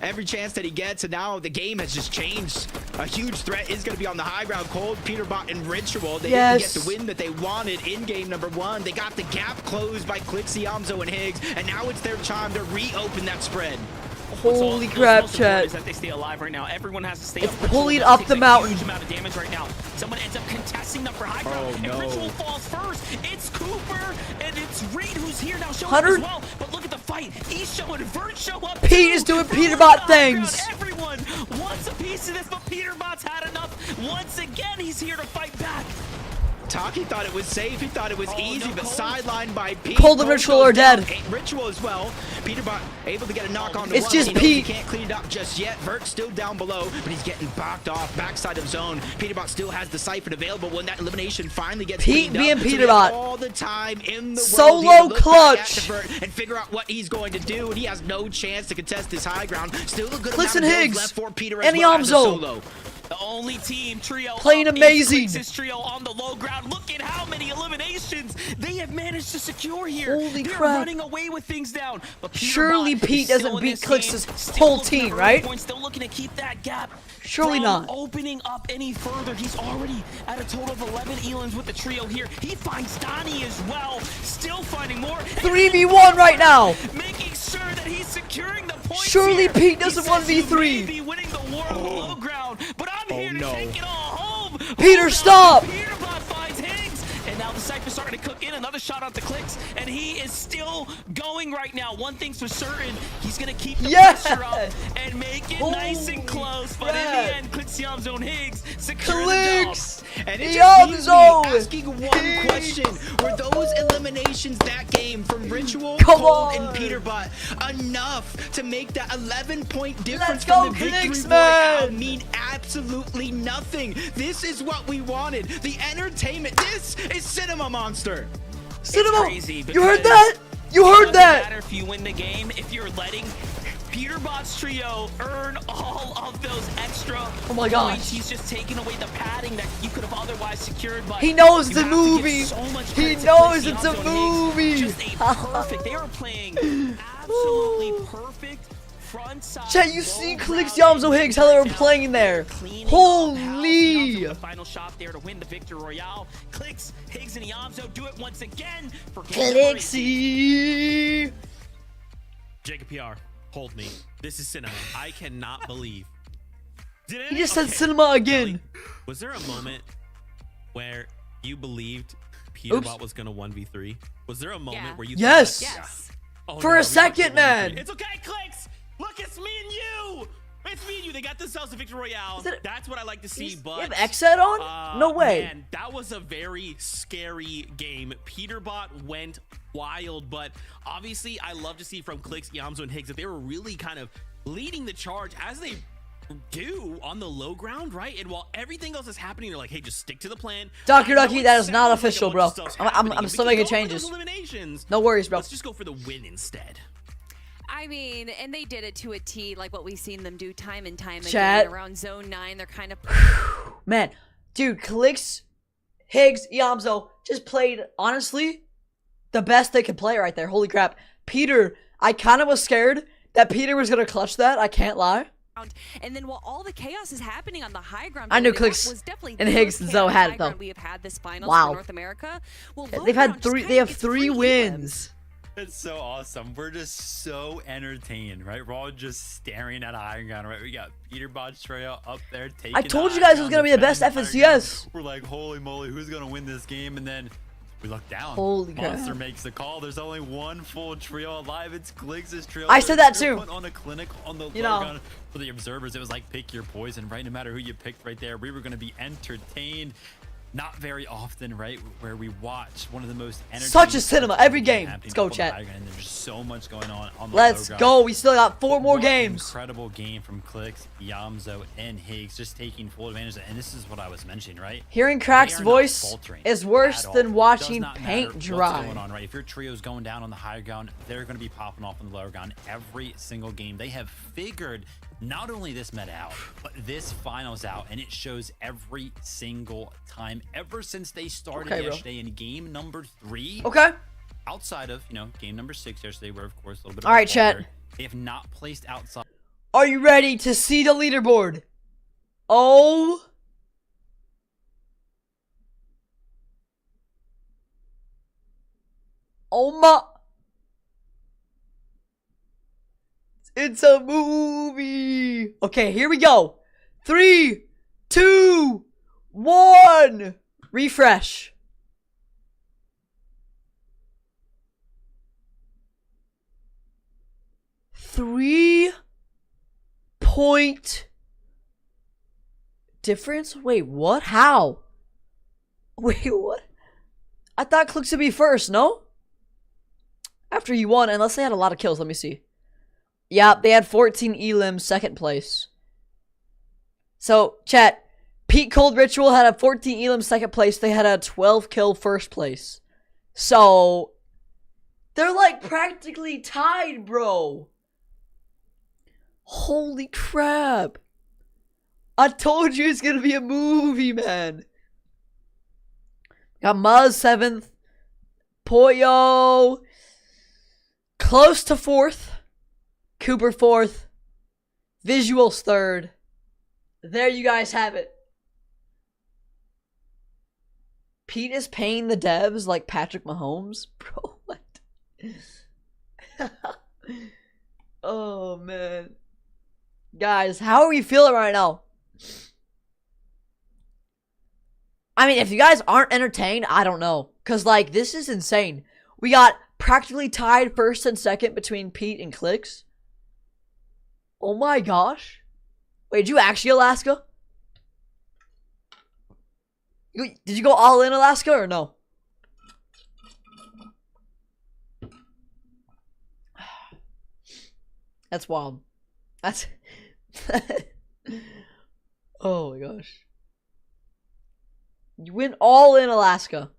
every chance that he gets, and now the game has just changed. A huge threat is going to be on the high ground. Cold, Peterbot, and Ritual. They didn't get the win that they wanted in game number 1. They got the gap closed by Clixie, Amzo, and Higgs, and now it's their time to reopen that spread. Holy crap, Most important chat. is that they stay alive right now. Everyone has to stay It's up. Ritual pulling takes up a the mountain. Huge amount of damage right now. Someone ends up contesting them for high ground, Oh, no. and Ritual falls first. It's Cooper, and it's Reed who's here now showing 100? up as well. But look at the fight. He's showing Vert show up. Pete too. is doing Everyone's Peterbot on high things. ground. Everyone wants a piece of this, but Peterbot's had enough. Once again, he's here to fight back. Taki thought it was safe. He thought it was easy, but sidelined by Pete. Cold and Ritual are dead. Ritual as well. Peterbot able to get a knock on the It's one. just He knows Pete. He can't clean it up just yet. Vert's still down below, but he's getting boxed off. Backside of zone. Peterbot still has the siphon available when that elimination finally gets Pete cleaned being up. So he has Peterbot. all the time in the Solo world here to look back clutch. at the Vert and figure out what he's going to do, and he has no chance to contest his high ground. Still a good Clicks amount and of builds Higgs. left for Peter as And well as a Amzo. solo. The only team trio Playing up is amazing. Clix's trio on the low ground. Look at how many eliminations they they have managed to secure here. Holy They're crap. running away with things down. But Surely Peterbot Pete is still doesn't in beat this Clix' game, still whole looking team, for right? points, still looking to keep that gap. Surely from not. Opening up any further. He's already at a total of 11 elims with the trio here. He finds Donnie as well. Still finding more. 3v1 right now. Making sure that he's securing the points. Surely here. Pete doesn't He want says, to be "You may 3. be winning the war on the low ground, but I'm here to take it all home." Peter, Hold on. stop. Peterbot finds Higgs, and now the Cypher's starting to cook in. Another shot out the Clix, and he is still going right now. One thing's for certain, he's gonna keep the pressure up and make it nice and close. But in the end, Clix Yamzo and Higgs secure the dub. And it just leaves me asking one question. Were those eliminations that game from Ritual, Cold, and Peterbot enough to make that 11-point difference from the victory royale mean absolutely nothing? This is what we wanted. The entertainment. This is Cinema Monster. Cinema! Crazy You heard that? You heard that? It doesn't matter if you win the game, if you're letting Peterbot's trio earn all of those extra points. He's just taking away the padding that you could have otherwise secured. But he knows you the have to give movie. so much He credit to knows Clix, it's a Yamzo, and movie. Higgs. Just a perfect. They were playing absolutely perfect. Chat, you see Clix Yamzo Higgs how they were playing there. Holy! The final shot there to win the victory royale. Clix, Higgs, and Yamzo do it once again for Clixy. Jacob PR, hold me. This is cinema. I cannot believe. He just said cinema again. Was there a moment where you believed Peterbot was gonna 1v3? Was there a moment where you Yes. thought, Yes. Oh, For no, a we second, got man. It's okay, Clix. Look, it's me and you. It's me and you. They got themselves a victory royale. That's what I like to see. But you have X-Ed on? No way. Man, that was a very scary game. Peterbot went wild, but obviously, I love to see from Clix, Yamzo, and Higgs that they were really kind of leading the charge as they do on the low ground, right? And while everything else is happening, you're like, hey, just stick to the plan. Dr. Ducky, that is not official, bro. I'm still making changes. No worries, bro. Let's just go for the win instead. I mean, and they did it to a T, like what we've seen them do time and time Chat. again. Around zone 9, they're kind of... Man, dude, Clix, Higgs, Yamzo just played, honestly, the best they could play right there. Holy crap. Peter, I kind of was scared that Peter was going to clutch that. I can't lie. And then while all the chaos is happening on the high ground, I knew that Clix was definitely and Higgs and Zoe had it, though. We have had this finals Wow. for North America. Well, They've had three. They have 3 wins. It's so awesome. We're just so entertained, right? We're all just staring at a high ground, right? We got Peterbot Trail up there taking. I told you guys it was going to be the best FNCS. We're like, holy moly, who's going to win this game? And then we look down. Holy crap. Monster makes the call. There's only one full trio alive. It's Clix's trio. I said that too. Put on a clinic on the you know, gun. For the observers, it was like pick your poison, right? No matter who you picked right there, we were going to be entertained. Not very often, right? Where we watch one of the most such a cinema every game. Let's go, chat. And there's so much going on the Let's go. We still got 4 more games. Incredible game from Clix, Yamzo, and Higgs, just taking full advantage. And this is what I was mentioning, right? Hearing Crack's voice is worse than watching paint dry. What's going on, right? If your trio's going down on the higher ground, they're going to be popping off on the lower ground every single game. They have figured not only this meta out, but this finals out, and it shows every single time ever since they started yesterday in game number 3. Okay. Outside of, game number 6 yesterday, where of course a little bit. All right, chat. They have not placed outside. Are you ready to see the leaderboard? Oh. Oh my. It's a movie. Okay, here we go. 3, 2, 1. Refresh. Three-point difference? Wait, what? How? Wait, what? I thought Clix would be first, no? After you won, unless they had a lot of kills. Let me see. Yeah, they had 14 elims, second place. So, chat, Pete Cold Ritual had a 14 elims, second place. They had a 12 kill first place. So, they're like practically tied, bro. Holy crap. I told you it's gonna be a movie, man. Got Muzz 7th. Poyo close to 4th. Cooper 4th. Visuals 3rd. There you guys have it. Pete is paying the devs like Patrick Mahomes? Bro, what? Oh, man. Guys, how are we feeling right now? I mean, if you guys aren't entertained, I don't know. Because, like, this is insane. We got practically tied 1st and 2nd between Pete and Clicks. Oh my gosh. Wait, did you actually Alaska? Did you go all in Alaska or no? That's wild. That's... Oh my gosh. You went all in Alaska.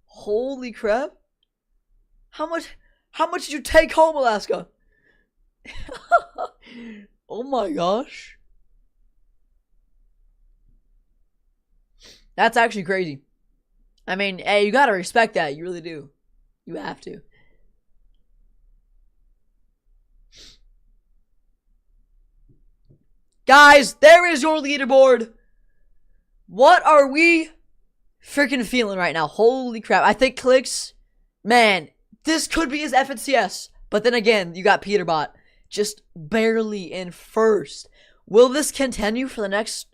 Holy crap. How much did you take home, Alaska? Oh my gosh. That's actually crazy. I mean, hey, you gotta respect that. You really do. You have to. Guys, there is your leaderboard. What are we freaking feeling right now? Holy crap. I think Clicks, man, this could be his FNCS. But then again, you got Peterbot just barely in 1st. Will this continue for the next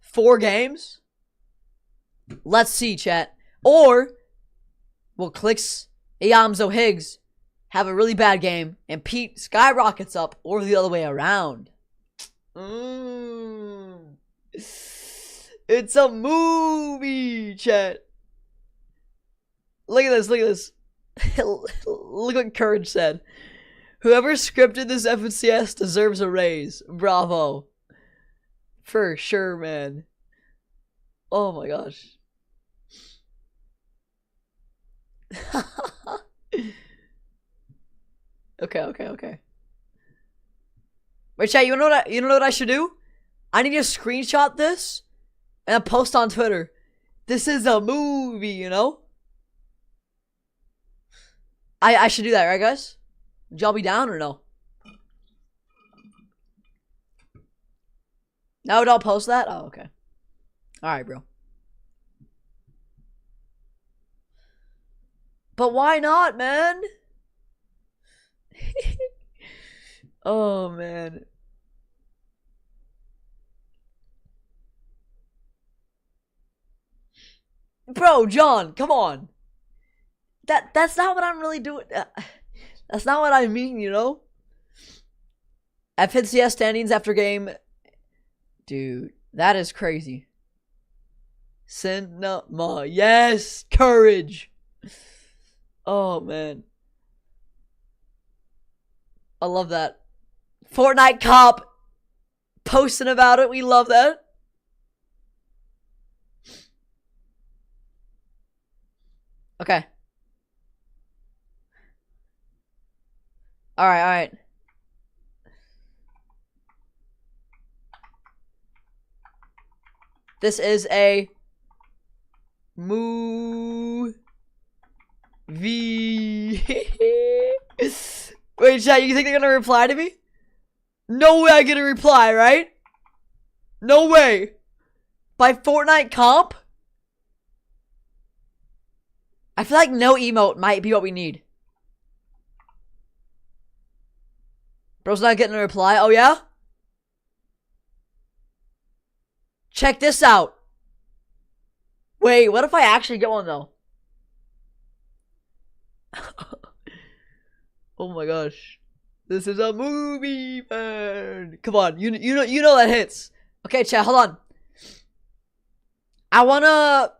4 games? Let's see, chat. Or will Clicks, Iamzo Higgs have a really bad game and Pete skyrockets up, or the other way around? It's a movie, chat. Look at this, look at this. Look what Courage said. Whoever scripted this FNCS deserves a raise. Bravo. For sure, man. Oh my gosh. Okay. Wait, chat, you know what I should do? I need to screenshot this and post on Twitter. This is a movie, you know? I should do that, right, guys? Would y'all be down or no? No, don't post that? Oh, okay. Alright, bro. But why not, man? Oh, man. Bro, John, come on. That's not what I'm really doing. That's not what I mean, you know? FNCS standings after game. Dude, that is crazy. Cinema. Yes, Courage. Oh, man. I love that. Fortnite Cop posting about it. We love that. Okay. Alright. This is a movie. Wait, chat, you think they're gonna reply to me? No way I'm gonna reply, right? No way. By Fortnite Comp? I feel like no emote might be what we need. Bro's not getting a reply. Oh, yeah? Check this out. Wait, what if I actually get one, though? Oh my gosh. This is a movie, man. Come on, you know that hits. Okay, chat, hold on. I wanna...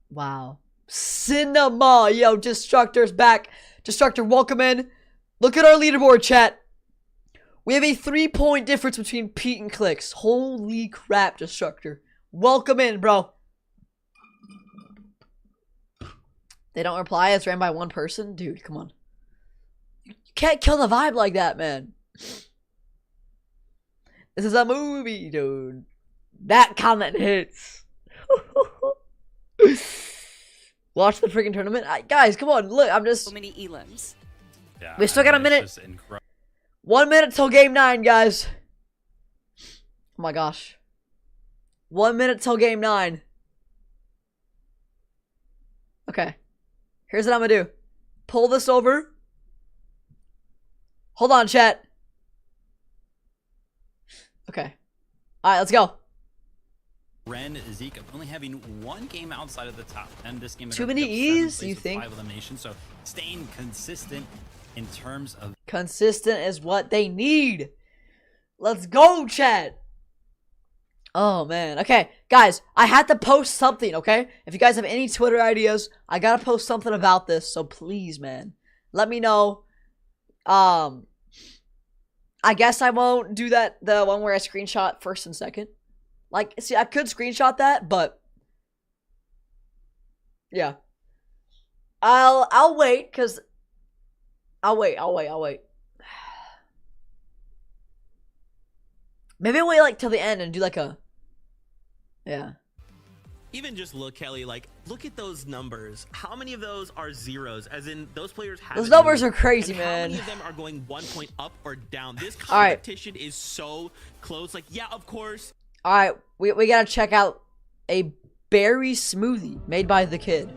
Wow. Cinema. Yo, Destructor's back. Destructor, welcome in. Look at our leaderboard, chat. We have a 3-point difference between Pete and Clicks. Holy crap, Destructor. Welcome in, bro. They don't reply. It's ran by one person. Dude, come on. You can't kill the vibe like that, man. This is a movie, dude. That comment hits. Watch the freaking tournament. Guys, come on. Look, I'm just... So many elims. Yeah, We still got a it's minute. just incredible. 1 minute till game 9, guys. Oh my gosh. 1 minute till game 9. Okay. Here's what I'm gonna do. Pull this over. Hold on, chat. Okay. Alright, let's go. Ren, Zeke only having one game outside of the top 10. This game Too many E's, you think? 5 eliminations, so staying consistent in terms of Consistent is what they need. Let's go, chat. Oh, man. Okay, guys, I had to post something, okay? If you guys have any Twitter ideas, I gotta post something about this, so please, man. Let me know. I guess I won't do that, the one where I screenshot first and second. Like, see, I could screenshot that, but yeah. I'll wait, cause I'll wait. Maybe I'll wait like till the end and do like a yeah. Even just look, Kelly, like, look at those numbers. How many of those are zeros? As in, those players have Those numbers are crazy, and man. How many of them are going 1 point up or down? This All right. competition is so close. Like, yeah, of course. Alright, we gotta check out a berry smoothie made by the kid.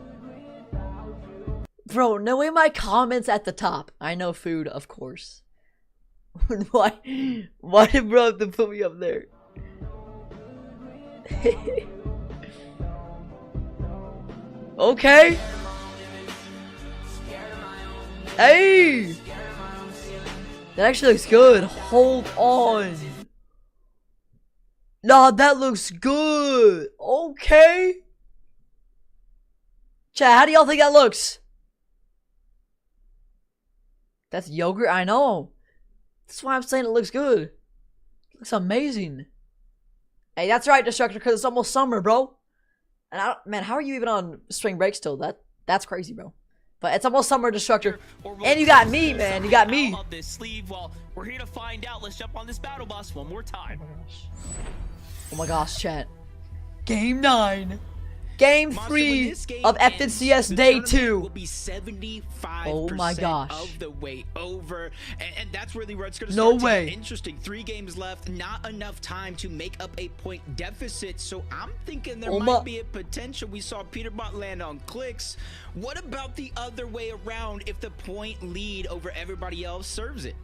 Bro, no way my comments at the top. I know food, of course. Why did bro have to put me up there? Okay. Hey! That actually looks good. Hold on. Nah, that looks good. Okay. Chat, how do y'all think that looks? That's yogurt? I know. That's why I'm saying it looks good. It looks amazing. Hey, that's right, Destructor, because it's almost summer, bro. And man, how are you even on spring break still? That's crazy, bro. But it's almost summer, Destructor. And you got me, man. You got me. This sleeve. Well, we're here to find out. Let's jump on this battle bus one more time. Oh my gosh, chat. Game 9. Game 3 of FNCS Day 2. Will be 75% oh my gosh. Of the way over. And that's really where it's going to no start to way. get interesting. 3 games left. Not enough time to make up a point deficit. So I'm thinking there might be a potential. We saw Peterbot land on clicks. What about the other way around if the point lead over everybody else serves it?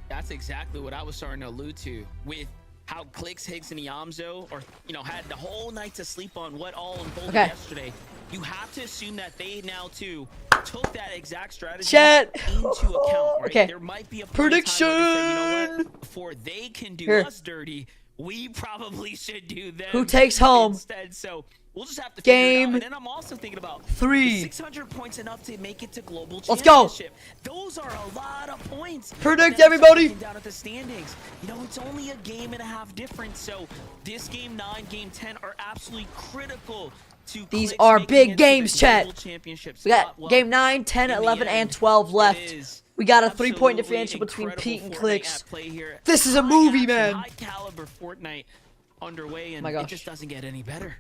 That's exactly what I was starting to allude to with how Clicks, Higgs, and Iamzo, or had the whole night to sleep on what all unfolded yesterday. You have to assume that they now too took that exact strategy into account. Right? Okay. There might be a prediction. Where they say, you know what? Before they can do us dirty, we probably should do them. Who takes home? Instead. So we'll just have to game figure it out. And then I'm also thinking about 3. 600 points enough to make it to global Let's go. Those are a lot of points. Predict everybody. Down at the standings. You know, it's only a game and a half difference. So this game 9, game 10 are absolutely critical to these are big games, chat. We got game 9, 10, 11, and 12 left. We got a 3-point differential between Pete and Clicks. This is a movie, man. High caliber Fortnite underway, and it just doesn't get any better.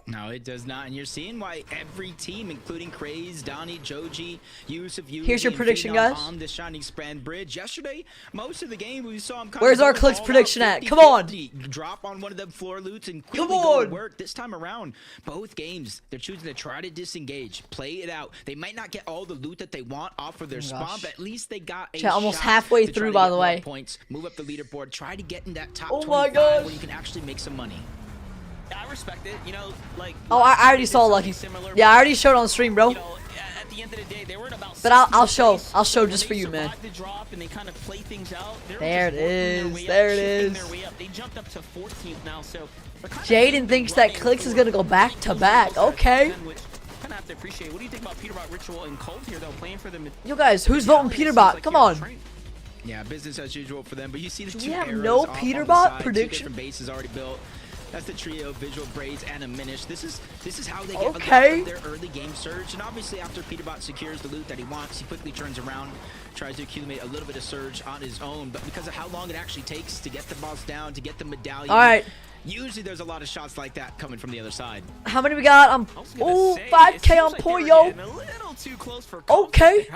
No, it does not. And you're seeing why every team, including Craze, Donnie, Joji, Yusuf, here's your prediction, guys. On the Shining Strand Bridge. Yesterday, most of the game we saw him. Where's our Clicks prediction at? Come on. Drop on one of them floor loots and quickly go to work. This time around, both games, they're choosing to try to disengage, play it out. They might not get all the loot that they want off of their spawn, but at least they got a shot almost halfway through, by the way. Points, move up the leaderboard, try to get in that top 25 where you can actually make some money. I respect it, you know, like. Oh, I already saw Lucky. Yeah, I already showed on stream, bro. You know, at the end of the day, they were in about. But I'll show just for you, man. The drop and they kind of play things out. There it is. There it is. They jumped up to 14th now, so. Jaden thinks that Clicks is gonna go back to back. Okay. Kind of have to appreciate. What do you think about Peterbot, Ritual, and Cold here, though, playing for them? Yo, guys, who's voting Peterbot? Come on. Yeah, business as usual for them. But you see the 2 we have arrows no off Peterbot on the side, prediction. 2 different bases already built. That's the trio: Visual, Braids, and a Minish. This is how they get a lot of their early game surge. And obviously, after Peterbot secures the loot that he wants, he quickly turns around, tries to accumulate a little bit of surge on his own. But because of how long it actually takes to get the boss down, to get the medallion, Usually there's a lot of shots like that coming from the other side. How many we got? Oh, 5K on Pollo. Okay.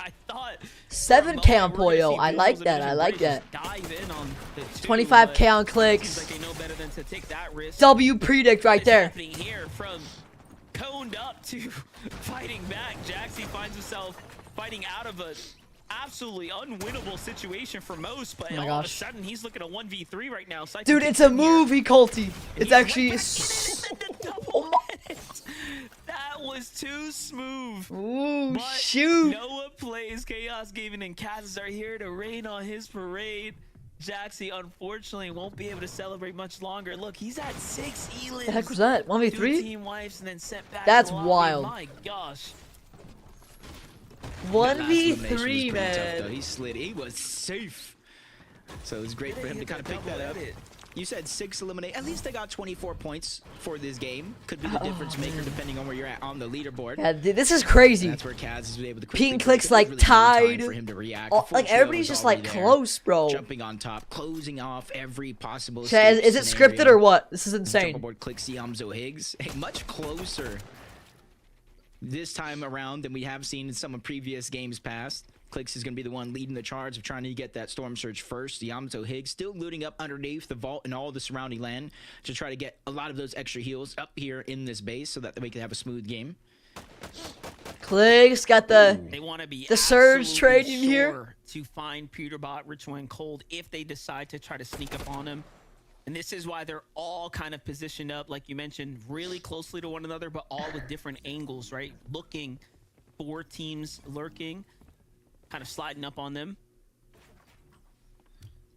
7K on Pollo. I like that. I like that. 25K on clicks. W predict right there. Coned up to fighting back. Jaxie finds himself fighting out of a absolutely unwinnable situation for most, but all of a sudden he's looking at 1v3 right now. So dude, it's a movie, Colty. It's actually that was too smooth. Ooh, but shoot. Noah plays, Chaos Gaming and Kaz are here to rain on his parade. Jaxie unfortunately won't be able to celebrate much longer. Look, he's at 6 elims. The heck was that? 1v3? Team wipes and then sent back. That's wild. My gosh. 1v3, man. Tough, he slid. He was safe. So it was great for him to kind of pick that up. You said 6 eliminate. At least they got 24 points for this game. Could be the difference maker depending on where you're at on the leaderboard. Yeah, dude, this is crazy. That's where Kaz is able to Pete and Click's like really tied. For him to react. Like everybody's just like close, bro. Jumping on top, closing off every possible. Is it scripted or what? This is insane. Click Yamzo Higgs. Hey, much closer this time around than we have seen in some of previous games past. Clicks is going to be the one leading the charge of trying to get that Storm Surge first. Yamzo Higgs still looting up underneath the vault and all the surrounding land to try to get a lot of those extra heals up here in this base so that we can have a smooth game. Clicks got the surge trade in here to find Peterbot, Ritual, and Cold if they decide to try to sneak up on him. And this is why they're all kind of positioned up, like you mentioned, really closely to one another, but all with different angles, right? Looking for teams lurking, kind of sliding up on them.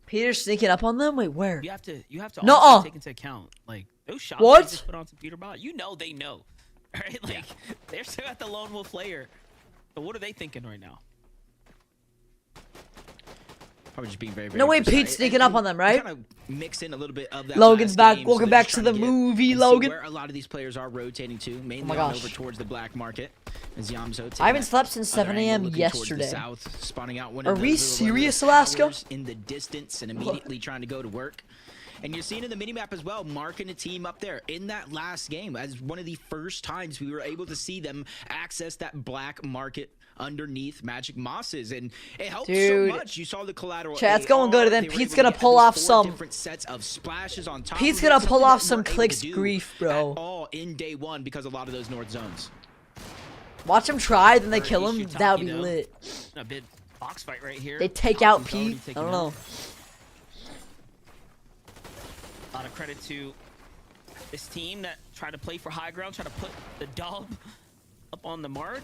Peter's sneaking up on them? Wait, where? You have to also take into account, like, those shots they just put onto Peterbot. You know they know, right? Like, they're still at the lone wolf layer. But what are they thinking right now? Probably just being very, no way Pete's sneaking up on them, right? Kind of mix in a little bit of that. Logan's back. Welcome back to the movie, Logan. Where a lot of these players are rotating to, mainly over towards the black market. As Yamzo I haven't slept since 7 a.m. yesterday. Are we serious, Alaska? In the distance and immediately trying to go to work. And you're seeing in the minimap as well, marking a team up there in that last game as one of the first times we were able to see them access that black market underneath Magic Mosses, and it helped so much. You saw the collateral. Chat's going good, and then Pete's gonna pull off some different sets of splashes on top. Pete's gonna pull off some Clicks grief, bro. All in day one because a lot of those north zones. Watch him try, then they kill him. That would be lit. A big box fight right here. They take out Pete. I don't know. A lot of credit to this team that tried to play for high ground, try to put the dub up on the mark.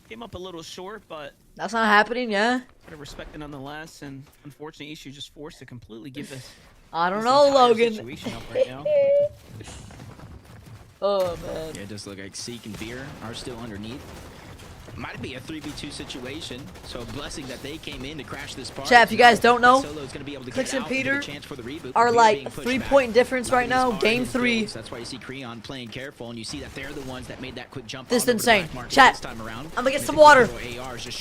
Came up a little short, but that's not happening, yeah. Gotta respect it nonetheless, and unfortunately, Ishu just forced to completely give this. I don't know, Logan. Situation up right now. Oh man. Yeah, it does look like Seek and Veer are still underneath. Might be a 3v2 situation, so a blessing that they came in to crash this party. Chat, if you guys don't know, Clicks and Peter are like 3-point difference right now. Game 3. That's why you see Creon playing careful, and you see that they're the ones that made that quick jump. This is insane. Chat, I'm gonna get some water.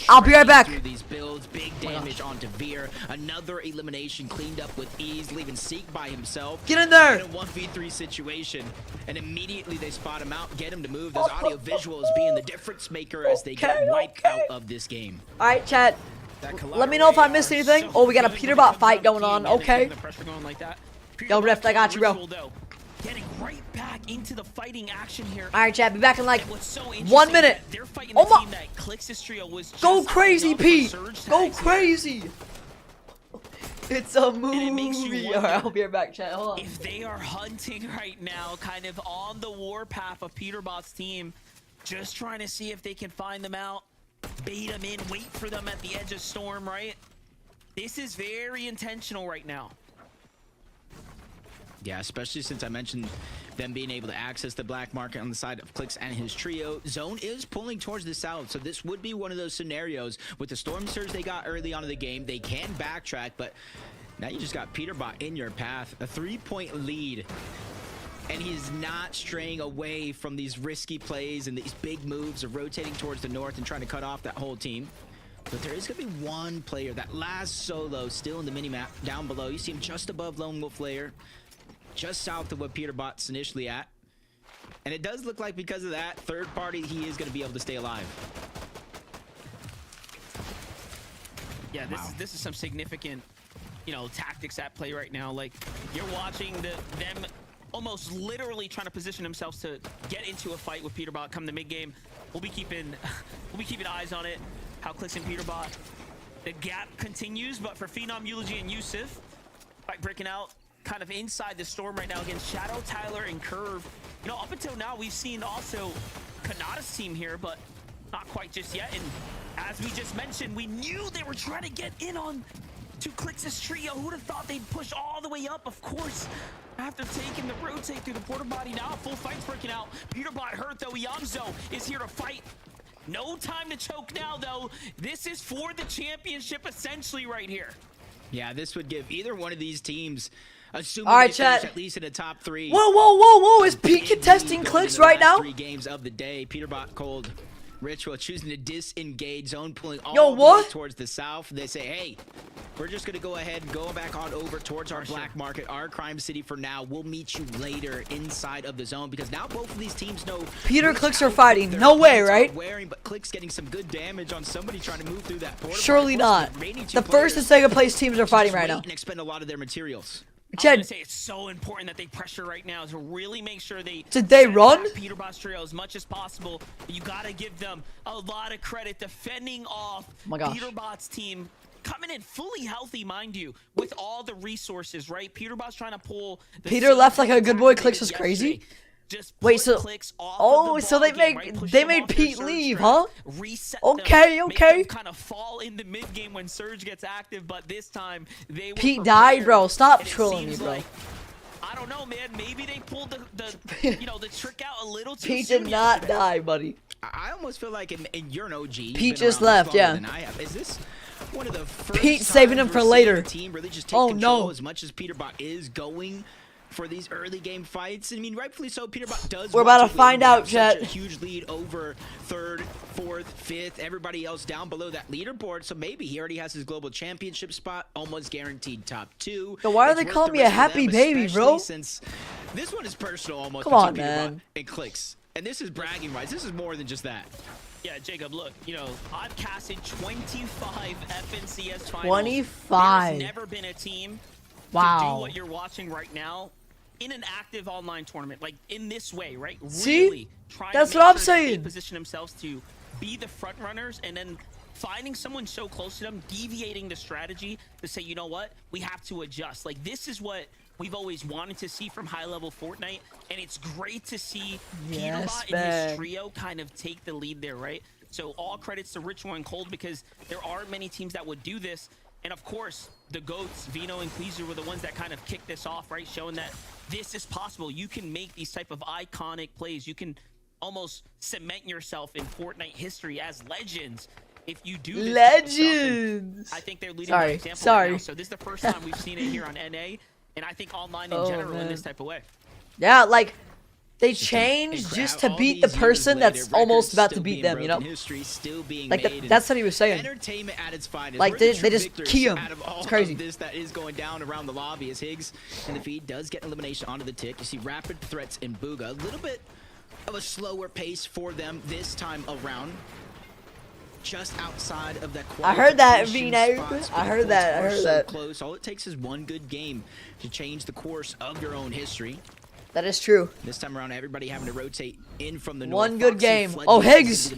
I'll be right back. These builds, big damage onto Veer. Another elimination cleaned up with ease, leaving Seek by himself. Get in there. In a 1v3 situation, and immediately they spot him out, get him to move. Those audio visuals being the difference maker as they get wiped out of this game. Alright, chat. Let me know if I missed anything. Oh, we got a Peterbot fight going on. Okay. Yo, Rift, I got you, bro. Getting right back into the fighting action here. Alright, chat. Be back in like 1 minute. Oh my. Go crazy, Pete. Go crazy. It's a movie. Alright, I'll be right back, chat. Hold on. If they are hunting right now, kind of on the warpath of Peterbot's team, just trying to see if they can find them out, bait them in, wait for them at the edge of Storm, right? This is very intentional right now. Yeah, especially since I mentioned them being able to access the black market on the side of Clicks and his trio. Zone is pulling towards the south, so this would be one of those scenarios with the Storm Surge they got early on in the game. They can backtrack, but now you just got Peterbot in your path. A 3-point lead. And he's not straying away from these risky plays and these big moves of rotating towards the north and trying to cut off that whole team. But there is going to be one player, that last solo, still in the minimap down below. You see him just above Lone Wolf Lair. just south of what Peterbot's initially at. And it does look like because of that third party, he is going to be able to stay alive. Yeah, this is some significant, you know, tactics at play right now. Like, you're watching them almost literally trying to position themselves to get into a fight with Peterbot come the mid game. We'll be keeping eyes on it. How Clix and Peterbot, the gap continues, but for Phenom, Eulogy, and Yusuf, fight breaking out kind of inside the storm right now against Shadow, Tyler, and Curve. You know, up until now, we've seen also Kanata's team here, but not quite just yet. And as we just mentioned, we knew they were trying to get in on to Clix's trio. Who'd have thought they'd push all the way up? Of course, after taking the rotate through the porta body, now a full fight's breaking out. Peterbot hurt though. Iamzo is here to fight. No time to choke now though. This is for the championship essentially right here. Yeah, this would give either one of these teams, assuming all right, they finish chat, at least in the top 3. Whoa! Is Pete contesting Clix right now? 3 games of the day. Peterbot, Cold, Ritual choosing to disengage, zone pulling all Yo, the what? way towards the south. They say, hey, we're just gonna go ahead and go back on over towards our black market, our crime city for now. We'll meet you later inside of the zone, because now both of these teams know Peter Clix are fighting. No way, right? Wearing, but Clix getting some good damage on somebody trying to move through that portal. Surely not. The first and second place teams are fighting right now. And expend a lot of their materials. I was gonna say it's so important that they pressure right now to really make sure they Did they run? Peterbot's trio as much as possible. You gotta give them a lot of credit defending off Peterbot's team, coming in fully healthy, mind you, with all the resources, right? Peterbot's trying to pull. Peter left like a good boy. Clix was crazy. Just wait, so so they made Pete leave, huh? Okay. Kind of fall in the mid game when Surge gets active, but this time they were Pete prepared, died, bro. Stop trolling me, bro. like, I don't know, man. Maybe they pulled the you know, the trick out a little too Pete soon did not yesterday. die, buddy. I almost feel like you're an OG. Pete just left, yeah. Is this one of the first Pete saving him for later. Team really just take control as much as Peterbot is going for these early game fights. I mean, rightfully so. Peterbot does. We're about to find out, chat. A huge lead over 3rd, 4th, 5th. Everybody else down below that leaderboard. So maybe he already has his global championship spot, almost guaranteed top 2. So why are they calling me a happy baby, bro? Since this one is personal, almost. Come on, man. It clicks, and this is bragging rights. This is more than just that. Yeah, Jacob, look, you know, I've casted 25 FNCS finals. 25. There's never been a team to do what you're watching right now in an active online tournament, like in this way, right? See? Really trying That's to what make I'm sure that saying. they position themselves to be the front runners, and then finding someone so close to them, deviating the strategy to say, you know what, we have to adjust. Like, this is what we've always wanted to see from high-level Fortnite, and it's great to see Peterbot and his trio kind of take the lead there, right? So all credits to Ritual and Cold, because there aren't many teams that would do this. And of course, the GOATs, Vino and Queezer, were the ones that kind of kicked this off, right? Showing that this is possible. You can make these type of iconic plays. You can almost cement yourself in Fortnite history as legends if you do this type of stuff. And I think they're leading by example right now. So this is the first time we've seen it here on NA, and I think online in general in this type of way. Yeah, like, they changed just to beat the person that's almost about to beat them, you know? Like, that's what he was saying. Entertainment at its finest. Like, they just key him. It's crazy. This that is going down around the lobby as Higgs in the feed does get elimination onto the tick. You see rapid threats in Booga. A little bit of a slower pace for them this time around. Just outside of that. I heard that, Vino. I heard that. So close. All it takes is one good game to change the course of your own history. That is true. This time around, everybody having to rotate in from the north. One good game. Oh, Higgs!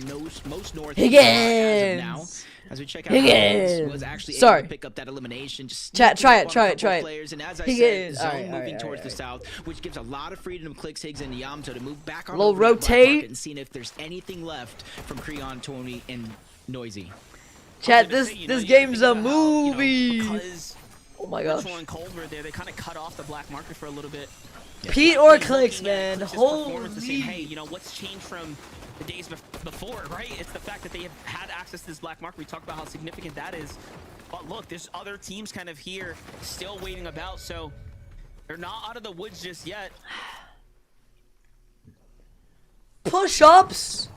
Most north Higgins! now. As we check out, Higgins was actually able to pick up that elimination. Just chat, try it. Players. And as I said, zone moving towards the south, which gives a lot of freedom to Clix, Higgs, and Yamto to move back on. Little rotate. And seeing if there's anything left from Creon, Tony, and Noisy. Chat, this game's a movie. Oh my gosh. And Cold were there. They kind of cut off the black market for a little bit. Pete or Clix, man. Holy. Hey, you know, what's changed from the days before, right? It's the fact that they have had access to this black market. We talked about how significant that is. But look, there's other teams kind of here still waiting about, so they're not out of the woods just yet. Push-ups?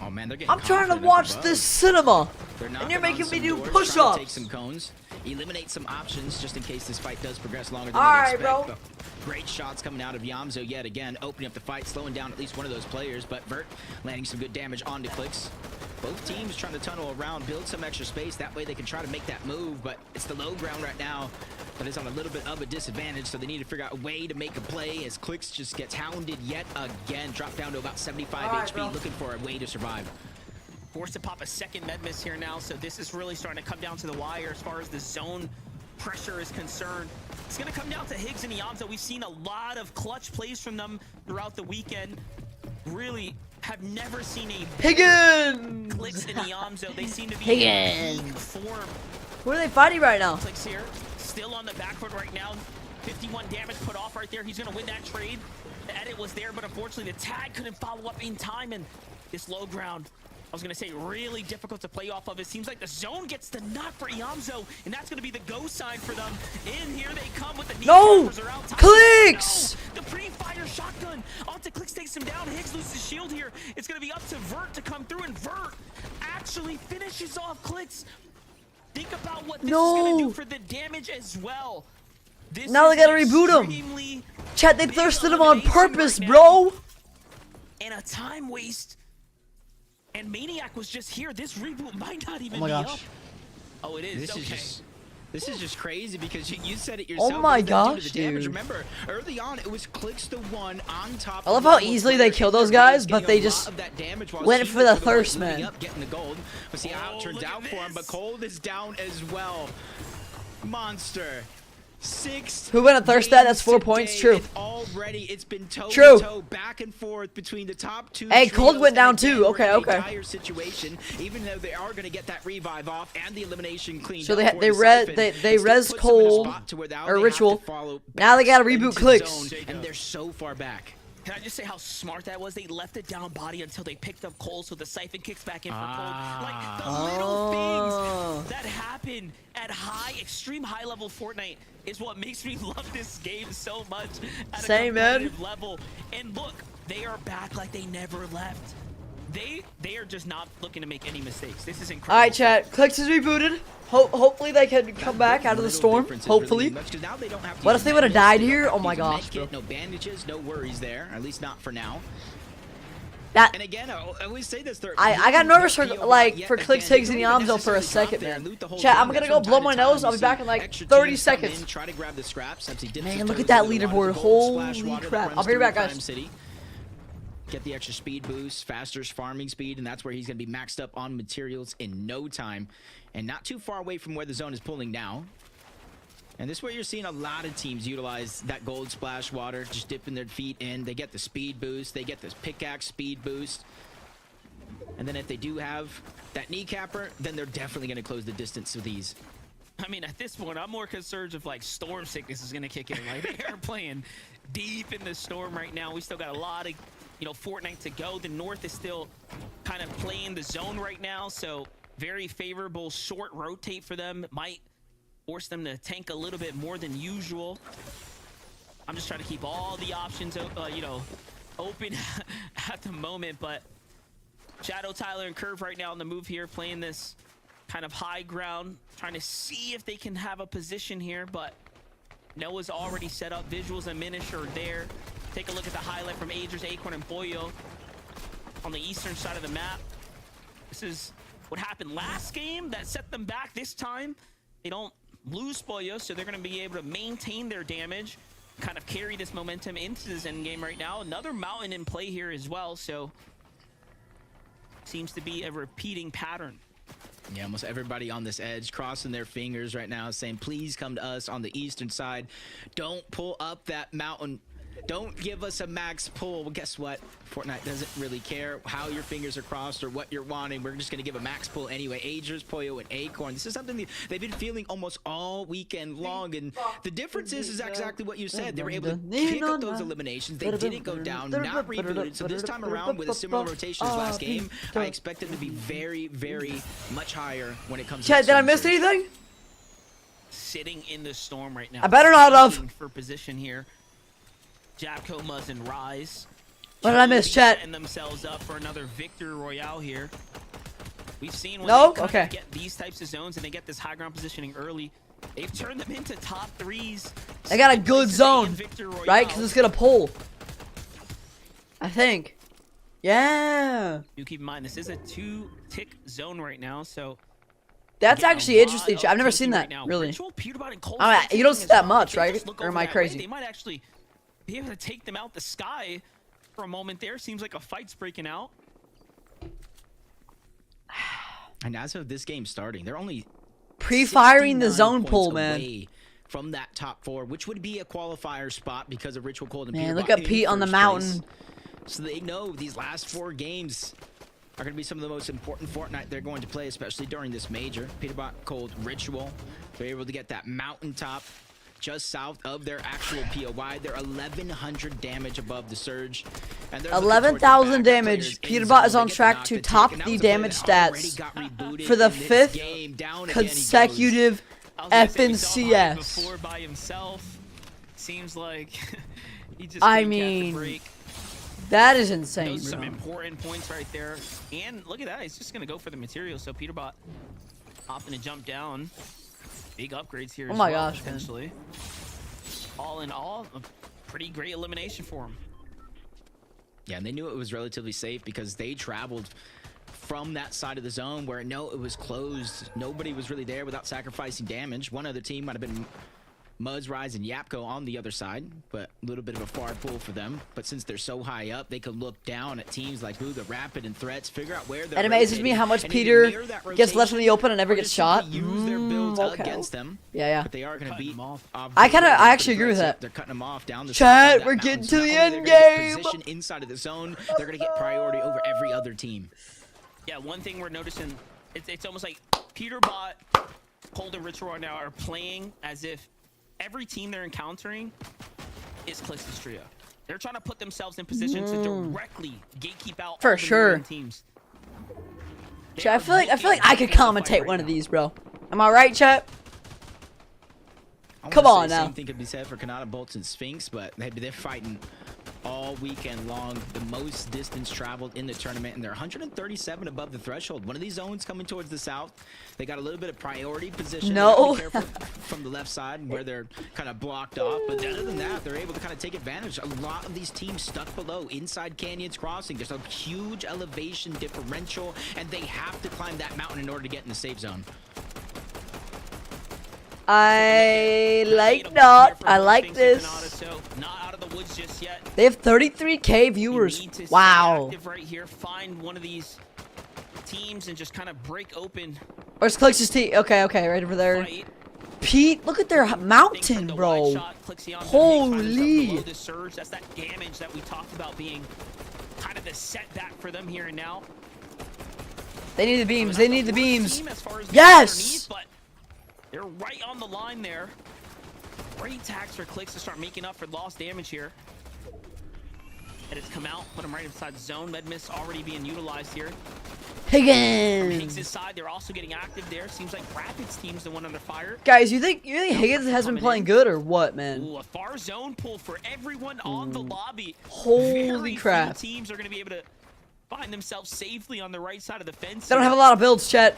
Oh man, they're getting I'm trying to watch this cinema, and you're making me do push-ups. Take some cones. eliminate some options just in case this fight does progress longer than All we right, expect. bro. But great shots coming out of Yamzo yet again, opening up the fight, slowing down at least one of those players, but Vert landing some good damage onto Clicks. Both teams trying to tunnel around, build some extra space, that way they can try to make that move, but it's the low ground right now that is on a little bit of a disadvantage, so they need to figure out a way to make a play as Clicks just gets hounded yet again, dropped down to about 75 HP, looking for a way to survive. Forced to pop a second med miss here now, so this is really starting to come down to the wire as far as the zone pressure is concerned. It's going to come down to Higgs and Yamza. We've seen a lot of clutch plays from them throughout the weekend. Really have never seen a Higgins! Clicks and Yamza. They seem to be Higgins. in peak form. Who are they fighting right now? Clicks here, still on the back foot right now. 51 damage put off right there. He's going to win that trade. The edit was there, but unfortunately the tag couldn't follow up in time, and this low ground, I was going to say, really difficult to play off of. It seems like the zone gets the nut for Yamzo, and that's going to be the go sign for them. In here they come with the knee tappers around top. Clicks! No! The pre-fire shotgun onto Clicks, takes him down. Higgs loses his shield here. It's going to be up to Vert to come through, and Vert actually finishes off Clicks. Think about what this is going to do for the damage as well. This now they gotta reboot him. Chat, they thirsted him on purpose, right, bro. And a time waste. And Maniac was just here. This reboot might not even Oh my be gosh. up. Oh, it is. This is just crazy because you said it yourself. Oh my gosh, the damage. dude. Remember, early on, it was Clicks the one on top. I love how easily they kill those guys, but they just went for the thirst, man. Getting the gold. We'll see how it turns out for him, but Cold is down as well. Monster. 6 Who went at thirst that? That's 4 points. True. Already, it's been True. toe back and forth between the top two. Hey, Cold went down trios, too. and Okay, again, we're in okay. a dire situation, even though they are going to get that revive off and the elimination cleaned So up they for the Siphon. they res Still puts them in a Cold spot to where now or they have Ritual. to follow Now they gotta back reboot into Clicks. zone, and they're so far back. Can I just say how smart that was? They left it down body until they picked up Cole, so the Siphon kicks back in for Cole. Like, the little things that happen at extreme high level Fortnite is what makes me love this game so much at a competitive level. And look, they are back like they never left. They are just not looking to make any mistakes. This is incredible. All right, chat. Clicks is rebooted. Hopefully they can come back out of the storm. Hopefully. What if they would have died here? Oh my gosh, bro. No bandages, no worries there. At least not for now. That. And again, I always say this. I got nervous for Clicks, Higgs, and Yamzo for a second, man. Chat, I'm gonna go blow my nose. I'll be back in like 30 seconds. Try to grab the scraps. Man, look at that leaderboard. Holy crap. I'll be right back, guys. Get the extra speed boost, faster farming speed, and that's where he's going to be maxed up on materials in no time. And not too far away from where the zone is pulling now. And this is where you're seeing a lot of teams utilize that gold splash water, just dipping their feet in. They get the speed boost, they get this pickaxe speed boost. And then if they do have that kneecapper, then they're definitely going to close the distance with these. I mean, at this point, I'm more concerned if like storm sickness is going to kick in. Like, they are playing deep in the storm right now. We still got a lot of, Fortnite to go. The North is still kind of playing the zone right now, so very favorable short rotate for them. Might force them to tank a little bit more than usual. I'm just trying to keep all the options, open at the moment, but Shadow, Tyler, and Curve right now on the move here, playing this kind of high ground, trying to see if they can have a position here, but Noah's already set up. Visuals and Minish are there. Take a look at the highlight from Agers, Acorn, and Boyo on the eastern side of the map. This is what happened last game that set them back this time. They don't lose Boyo, so they're going to be able to maintain their damage, kind of carry this momentum into this end game right now. Another mountain in play here as well, so seems to be a repeating pattern. Yeah, almost everybody on this edge crossing their fingers right now, saying, please come to us on the eastern side. Don't pull up that mountain. Don't give us a max pull. Well, guess what? Fortnite doesn't really care how your fingers are crossed or what you're wanting. We're just going to give a max pull anyway. Agers, Poyo, and Acorn. This is something they've been feeling almost all weekend long. And the difference is exactly what you said. They were able to kick up those eliminations. They didn't go down, not rebooted. So this time around, with a similar rotation as last game, I expect them to be very, very much higher when it comes to Chat, did I miss anything? Sitting in the storm right now. I better not have. For position here. Jacomas and Rise. What did I miss, chat? Setting themselves up for another victory royale here. We've seen when they get these types of zones and they get this high ground positioning early, They've turned them into top threes. They got a good zone, right? Because it's gonna pull. I think. Yeah. Do keep in mind this is a 2-tick zone right now, so that's actually interesting. I've never seen that really. I mean, you don't see that much, right? Or am I crazy? They might actually be able to take them out the sky for a moment there. Seems like a fight's breaking out. And as of this game starting, they're only pre-firing the zone pull, man. From that top 4, which would be a qualifier spot because of Ritual Cold and man, look at Pete on the mountain. So they know these last 4 games are going to be some of the most important Fortnite they're going to play, especially during this major. Peterbot, Cold, Ritual. They're able to get that mountaintop just south of their actual POI. They're 1,100 damage above the surge. 11,000 damage. Peterbot is on track to top the damage stats for the 5th consecutive FNCS. By himself. Seems like he just I mean, that is insane. Those some important points right there. And look at that, he's just gonna go for the material. So Peterbot opting to jump down. Big upgrades here. Oh my gosh, potentially. Man. All in all, a pretty great elimination for him. Yeah, and they knew it was relatively safe because they traveled from that side of the zone where it was closed. Nobody was really there without sacrificing damage. One other team might have been Muzz, Rise, and Yapko on the other side, but a little bit of a far pull for them. But since they're so high up, they could look down at teams like the Rapid and Threats, figure out where they're It amazes me how much Peter gets left in the open and never gets shot. Use their builds against them. Yeah. But they are going to beat off. I actually agree with that. They're cutting them off down the Chat, we're getting to the end game. Position inside of the zone, they're going to get priority over every other team. Yeah, one thing we're noticing, it's almost like Peterbot, Cold, and Ritual now are playing as if every team they're encountering is Clix's trio. They're trying to put themselves in position to directly gatekeep out for all the sure teams. Chat, I feel like I could commentate one of these, bro. Am I right, chat? Come on now. Same thing could be said for Kanata, Bolts, and Sphinx, but they're fighting all weekend long. The most distance traveled in the tournament, and they're 137 above the threshold. One of these zones coming towards the south. They got a little bit of priority position. No. From the left side where they're kind of blocked off, but other than that, they're able to kind of take advantage. A lot of these teams stuck below inside Canyons Crossing. There's a huge elevation differential, and they have to climb that mountain in order to get in the safe zone. I like this. They have 33K viewers. Wow. Right here, find one of these teams and just kind of break open. Where's Clix's team? Okay, right over there. Pete, look at their mountain, bro. Holy. That's that damage that we talked about being kind of the setback for them here and now. They need the beams. They need the beams. Yes. They're right on the line there. Great tax for Clix to start making up for lost damage here. And it's come out, put him right inside the zone. Medmiss already being utilized here. Higgins. From Higgs' side, they're also getting active there. Seems like Rapid's team's the one under fire. Guys, you think Higgins has been playing good or what, man? Ooh, a far zone pull for everyone on the lobby. Holy crap. Few teams are going to be able to find themselves safely on the right side of the fence. They don't have a lot of builds, chat.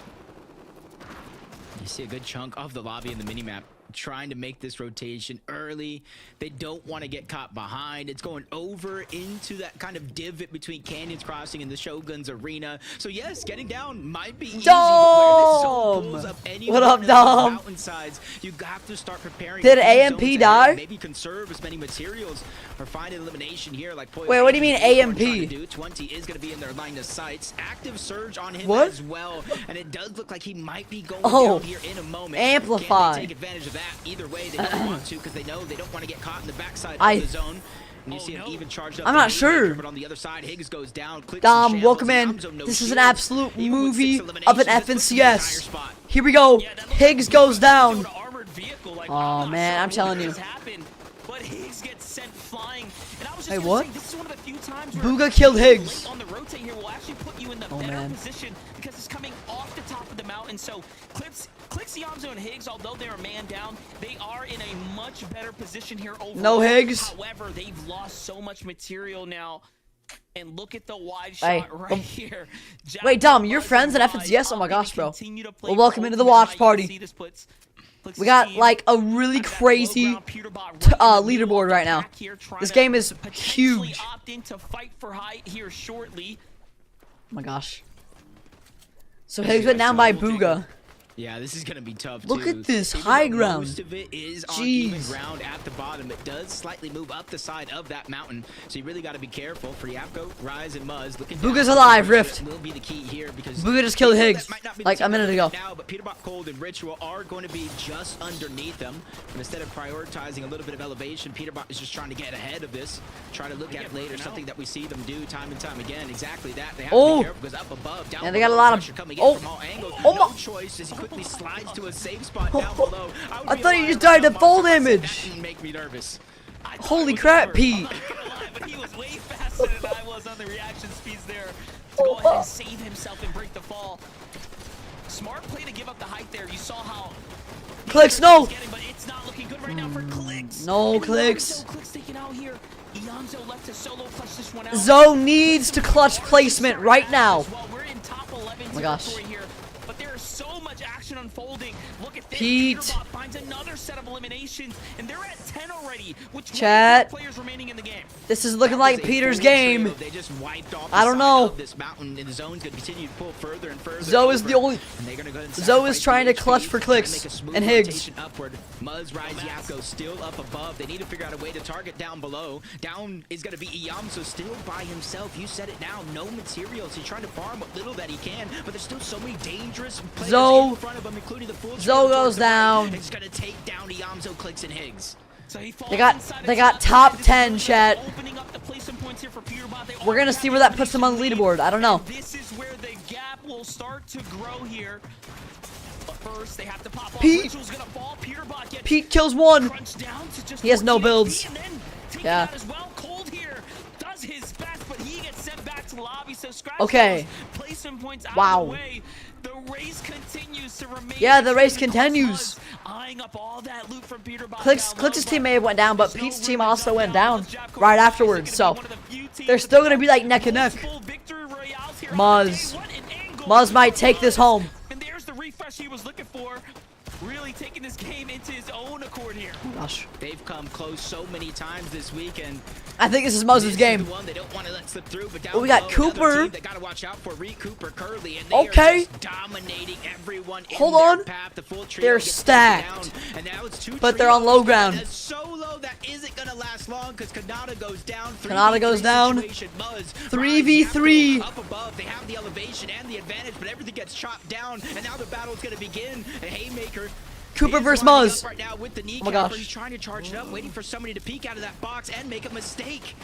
You see a good chunk of the lobby in the minimap trying to make this rotation early. They don't want to get caught behind. It's going over into that kind of divot between Canyons Crossing and the Shogun's arena. So yes, getting down might be easy. Dom! What up, Dom? Mountainsides, you have to start preparing. Did AMP die? Maybe conserve as many materials or find an elimination here. Like wait, what do you mean AMP? 20 is going to be in their line of sights. Active surge on him as well, and it does look like he might be going down here in a moment. Amplify. Can they take advantage of that? Either way, they don't want to because they know they don't want to get caught in the backside of the zone. And you see an even charged up. I'm not sure. But on the other side, Higgs goes down. Dom, welcome in. This is an absolute movie of an FNCS. Here we go. Higgs goes down. Oh man, I'm telling you. Hey, what? Booga killed Higgs. On the rotate here will actually put you in the better position because it's coming off the top of the mountain. So Clix, Yamzo, and Higgs, although they are man down, they are in a much better position here overall. No Higgs. However, they've lost so much material now. And look at the wide shot right here. Wait, Dom, you're friends at FNCS? Oh my gosh, bro. Well, welcome into the watch party. We got like a really crazy leaderboard right now. This game is huge. Oh my gosh. So Higgs went down by Booga. Yeah, this is gonna be tough. Look too. at this high ground. Most of it is on even ground at the bottom. It does slightly move up the side of that mountain, so you really got to be careful. For Yapko, Rise, and Muzz, looking Booga's alive. Rift. will be the key here because Booga just killed Higgs like a minute ago. Now, but Peterbot, Cold, and Ritual are going to be just underneath them. And instead of prioritizing a little bit of elevation, Peterbot is just trying to get ahead of this, try to look at it later. Something that we see them do time and time again. Exactly that. They have to be careful because up above, down and they got a lot of coming in from all angles. No choice as he quickly slides to a safe spot down below. I thought you just died to fall damage. Make me nervous. Holy crap, Pete. But he was way faster than I was on the reaction speeds there to go ahead and save himself and break the fall. Smart play to give up the height there. You saw how Clicks, no. but it's not looking good right now for Clicks. No Clicks. Clicks taken out here. Ionzo left to solo clutch this one out. Zoe needs to clutch placement right now. Well, we're in top 11 Oh my gosh. territory here, but there is so much action unfolding. Look at this. Pete. Peterbot finds another set of eliminations, and they're at 10 already, which Chat. players remaining in the game. This is looking like Peter's game. They just wiped off I don't know. this mountain, and the zone's gonna continue to pull further and further. Zoe is the only. And they're gonna go ahead and Zoe is sacrifice trying the to clutch HP, for trying to Clicks make a smooth and Higgs. rotation upward. Muzz, Rise, Yapko still up above. They need to figure out a way to target down below. Down is gonna be Iyamso still by himself. You said it now. No materials. He's trying to farm what little that he can, but there's still so many dangerous players in front of him, including the full. Zoe goes down. It's gonna take down Iyamso, Clicks, and Higgs. So They got top 10, chat. We're gonna see where that puts them on the leaderboard. I don't know. This is where the gap will start to grow here. But first, they have to pop off. Pete. Ritual's gonna fall. Peterbot gets Pete kills one. crunched down to just He has no 14 builds. and then taken Yeah. out as well. Cold here does his best, but he gets sent back to the lobby. So scratch Okay. those placement points out Wow. of the way. The race continues to remain. Yeah, the race continues. Eyeing up all that loot from Peterbot. Clicks' team may have went down, but Pete's team also went down right afterwards. So they're still gonna be like neck and neck. Muzz might take this home. And there's the refresh he was looking for. Really taking this game into his own accord here. Oh gosh. They've come close so many times this weekend. I think this is Muzz's game. The one they don't want to let slip through, but down Oh, we got below, another Cooper. team They gotta watch out for Reed, Cooper, Curly, and they Okay. are just dominating everyone. Hold in their on. path. The full trio They're gets taken stacked. down, and now it's two But they're on low trios. ground. That's so low that isn't gonna last long because Kanata goes down. Kanata goes down. 3v3. Up above, they have the elevation and the advantage, but everything gets chopped down, and now the battle's gonna begin. A haymaker. Cooper is versus lining Muzz. up right now with the Oh my gosh. He's trying to charge it up, waiting for somebody to peek out of that box and make a mistake.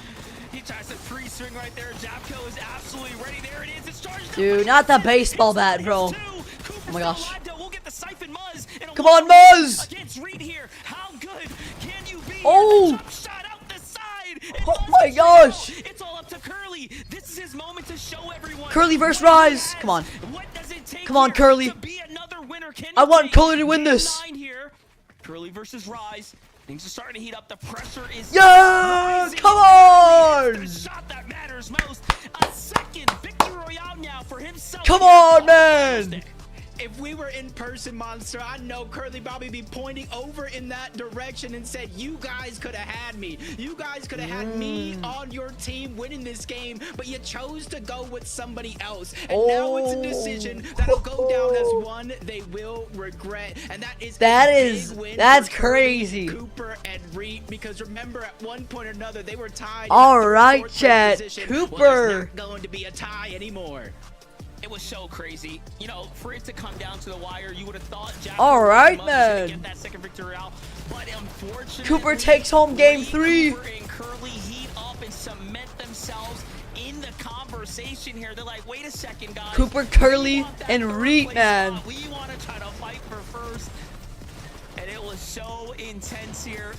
He tries to free swing right there. Japko is absolutely ready. There it is. It's charged. Dude, not the baseball bat, bro. Oh my gosh. We'll get the siphon Muzz. Come on, Muzz. Against Reed here. How good can you be? Oh. Top shot out the side. And Oh Muzz my is gosh. real. It's all up to Curly. This is his moment to show everyone. Curly versus what he Rise. has. Come on. What does it take Come on, here Curly. to be another winner? Can I he want take Curly to win game this. 9 here? Curly versus Rise. Things are starting to heat up. The pressure is Yeah, rising. come on. The shot that matters most. A second victory royale now for himself. Come here on, the man. Thursday. If we were in person, Monster, I know Curly Bobby be pointing over in that direction and said, you guys could have had me. You guys could have had me on your team winning this game, but you chose to go with somebody else. And now it's a decision that'll go down as one they will regret. And that is that's crazy. Cooper and Reed, because remember at one point or another they were tied. All in the right, fourth chat. position. Cooper. Well, there's not going to be a tie anymore. It was so crazy. You know, for it to come down to the wire, you would have thought Jack All right, was gonna man. get that second victory out. But unfortunately, Cooper takes home game 3. Cooper and Curly heat up and cement themselves in the conversation here. They're like, wait a second, guys. Cooper, We Curly, want that and third Reed, place man. spot. We want to try to fight for first. And it was so intense here.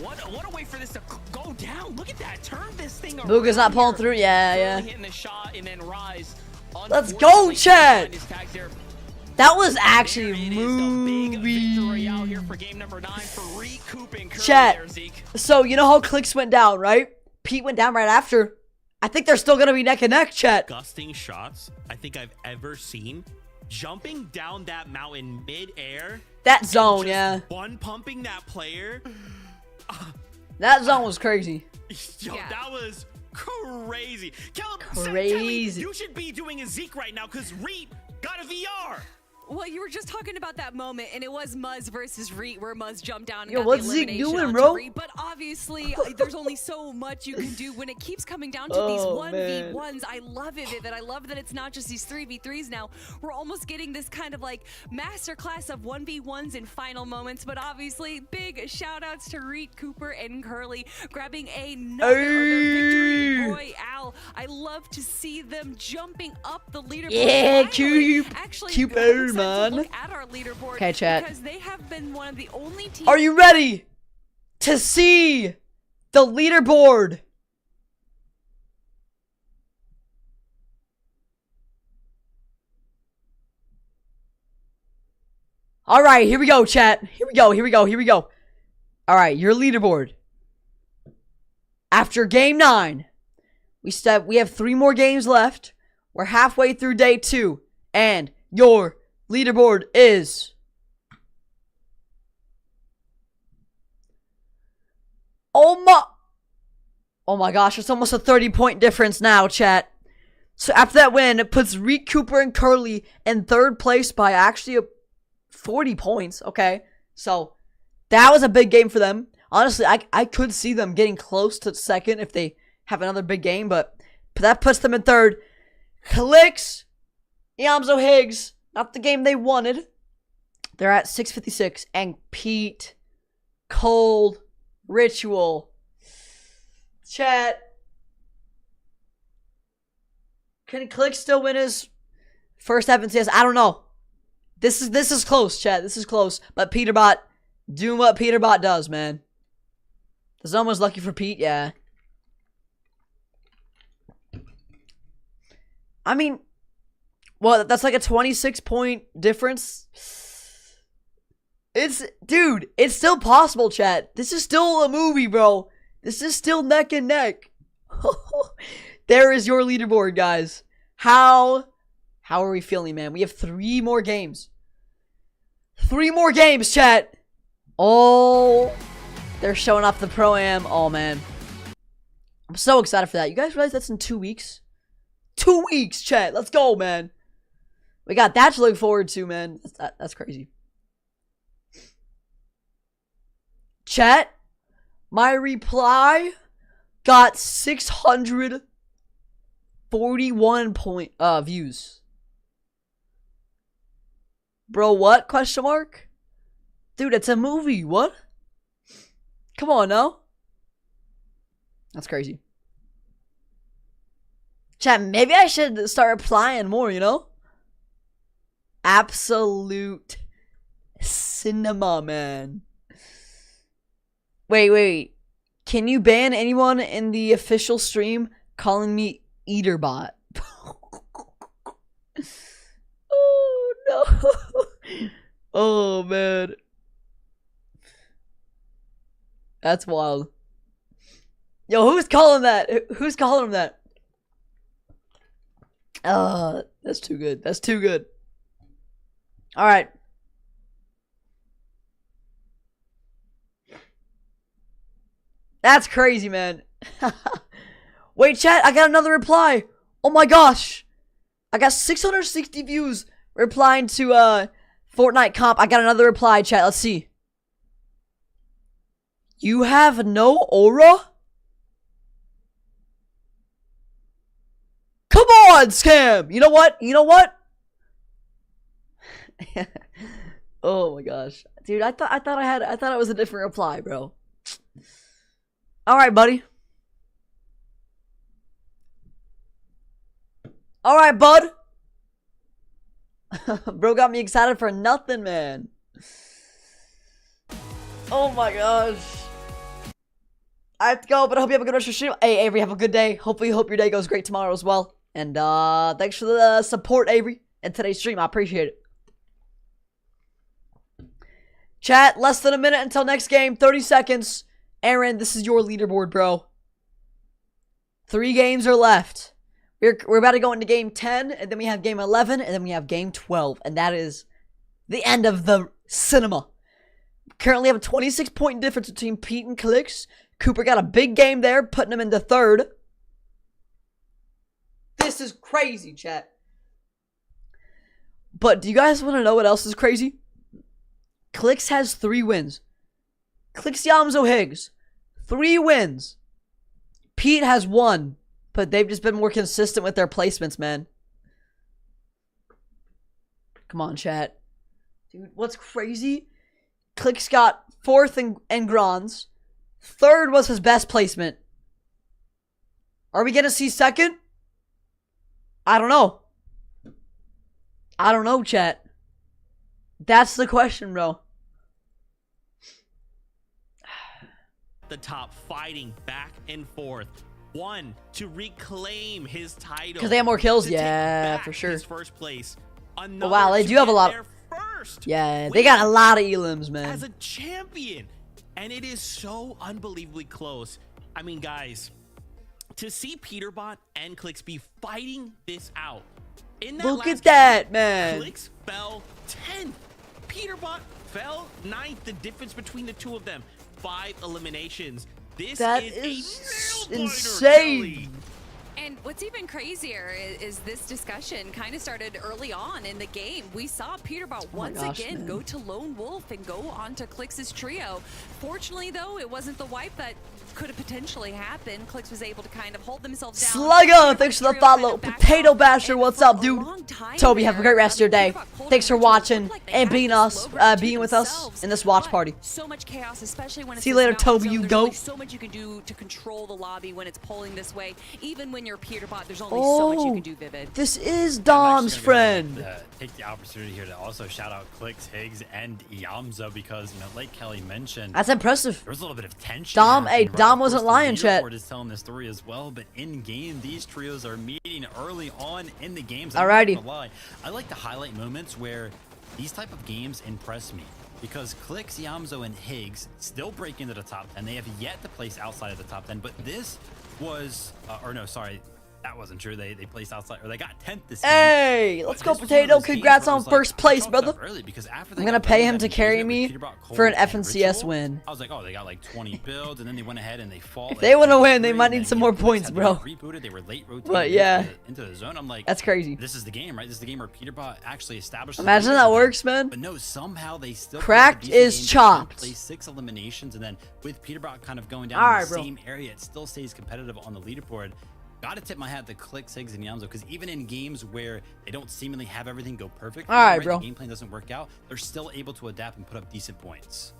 What a way for this to go down. Look at that. Turn this thing around. Booga's not pulling here. through. Yeah, Curly yeah. hitting the shot and then Rise. Let's go, Chad. His tags there. That was There actually it is, the big victory movie. out here for game number 9 for recouping Curly Chat. there, Zeke. So, you know how Clicks went down, right? Pete went down right after. I think they're still going to be neck and neck, chat. Disgusting shots I think I've ever seen jumping down that mountain mid-air. That zone, yeah. One pumping that player. That zone was crazy. Yo, that was crazy. Crazy. You should be doing a Zeke right now because Reap got a VR. Well, you were just talking about that moment, and it was Muzz versus Reet, where Muzz jumped down and Yo, got what's the Zeke elimination doing, onto bro? Reet. But obviously, there's only so much you can do when it keeps coming down to these 1v1s. I love it, Vivid. I love that it's not just these 3v3s now. We're almost getting this kind of like masterclass of 1v1s in final moments. But obviously, big shout-outs to Reet, Cooper, and Curly grabbing another victory royale. I love to see them jumping up the leaderboard. Yeah, Actually, Cooper, man. look at our leaderboard, okay, chat. because they have been one of the only teams. Are you ready to see the leaderboard? All right, here we go, chat. Here we go. All right, your leaderboard. After game 9, we have 3 more games left. We're halfway through day 2, and your leaderboard is oh my gosh, it's almost a 30-point difference now, chat. So after that win, it puts Reek, Cooper, and Curly in 3rd place by actually 40 points. Okay, so that was a big game for them. Honestly, I could see them getting close to 2nd if they have another big game, but that puts them in 3rd. Clicks, Yamzo Higgs, not the game they wanted. They're at 656. And Pete, Cold, Ritual. Chat. Can Click still win his first FNCS? I don't know. This is close, chat. This is close. But Peterbot, doing what Peterbot does, man. The zone was lucky for Pete, yeah. I mean, well, that's like a 26-point difference. Dude, it's still possible, chat. This is still a movie, bro. This is still neck and neck. There is your leaderboard, guys. How are we feeling, man? We have 3 more games. 3 more games, chat. Oh, they're showing off the Pro-Am. Oh, man. I'm so excited for that. You guys realize that's in 2 weeks? 2 weeks, chat. Let's go, man. We got that to look forward to, man. That's crazy. Chat, my reply got 641 views. Bro, what? Question mark? Dude, it's a movie. What? Come on, now. That's crazy. Chat, maybe I should start replying more, you know? Absolute cinema, man. Wait. Can you ban anyone in the official stream calling me Eaterbot? Oh, no. Oh, man. That's wild. Yo, who's calling that? Who's calling him that? That's too good. That's too good. All right. That's crazy, man. Wait, chat, I got another reply. Oh my gosh. I got 660 views replying to Fortnite comp. I got another reply, chat. Let's see. You have no aura? Come on, Scam. You know what? Oh my gosh. Dude, I thought it was a different reply, bro. All right, buddy. All right, bud. Bro got me excited for nothing, man. Oh my gosh. I have to go, but I hope you have a good rest of your stream. Hey, Avery, have a good day. Hope your day goes great tomorrow as well. And thanks for the support, Avery, in today's stream. I appreciate it. Chat, less than a minute until next game. 30 seconds. Aaron, this is your leaderboard, bro. 3 games are left. We're about to go into game 10, and then we have game 11, and then we have game 12, and that is the end of the cinema. Currently have a 26-point difference between Pete and Clicks. Cooper got a big game there, putting him into third. This is crazy, chat. But do you guys want to know what else is crazy? Clicks has 3 wins. Clicks Yamzo Higgs, 3 wins. Pete has 1, but they've just been more consistent with their placements, man. Come on, chat. Dude, what's crazy? Clicks got 4th in Grands. 3rd was his best placement. Are we gonna see 2nd? I don't know. I don't know, chat. That's the question, bro. The top, fighting back and forth. One, to reclaim his title. Because they have more kills? To Yeah, take for back sure. his first place. Oh, wow, they to do have a get lot. there first. Yeah, they got a lot of elims, man. As a champion. And it is so unbelievably close. I mean, guys, to see Peterbot and Clicks be fighting this out. In that Look last at that, game, man. Clicks fell 10th. Peterbot fell 9th. The difference between the two of them, 5 eliminations. This That is is a nail-biter, insane. Kelly. And what's even crazier is this discussion kind of started early on in the game. We saw Peterbot once again go to Lone Wolf and go on to Clicks' trio. Fortunately, though, it wasn't the wipe that could have potentially happened. Clicks was able to kind of hold themselves down. Sluggo, thanks for the follow. Potato Basher, what's up, dude? Toby, have a great rest of your day. Thanks for watching and being with us in this watch party. So much chaos, especially when it's See you later, this mountain Toby, zone. you There's goat. only so much you can do to control the lobby when it's pulling this way. Even when you're Peterbot, there's only so much you can do, Vivid. This is Dom's friend. Take the opportunity here to also shout out Clicks, Higgs, and Yamza because, you know, like Kelly mentioned, That's impressive. there was a little bit of tension. Dom, happening, hey, right? Dom Of course, wasn't the lying, chat. Leaderboard is telling this story as well, but in game, these trios are meeting early on in the games. Alrighty. I'm not gonna lie. I like to highlight moments where these type of games impress me because Clicks, Yamzo, and Higgs still break into the top 10. They have yet to place outside of the top 10, but this was, or no, sorry. That wasn't true. They placed outside, or they got 10th this game. Hey, let's go, Potato. Congrats on first place, brother. I'm I'm gonna pay him to carry me for an FNCS win. I was like, oh, they got like 20 builds, and then they went ahead and they fought. If they want to win, they might need some more points, bro. Rebooted. They were late rotating But yeah, into the zone. I'm like, that's crazy. This is the game, right? This is the game where Peterbot actually established. Imagine that works, man. But no, somehow they still Cracked is chopped. Play 6 eliminations, and then with Peterbot kind of going down in the same area, it still stays competitive on the leaderboard. Gotta tip my hat to Clicks, Higgs, and Yamzo because even in games where they don't seemingly have everything go perfect, alright, bro, the game plan doesn't work out, they're still able to adapt and put up decent points.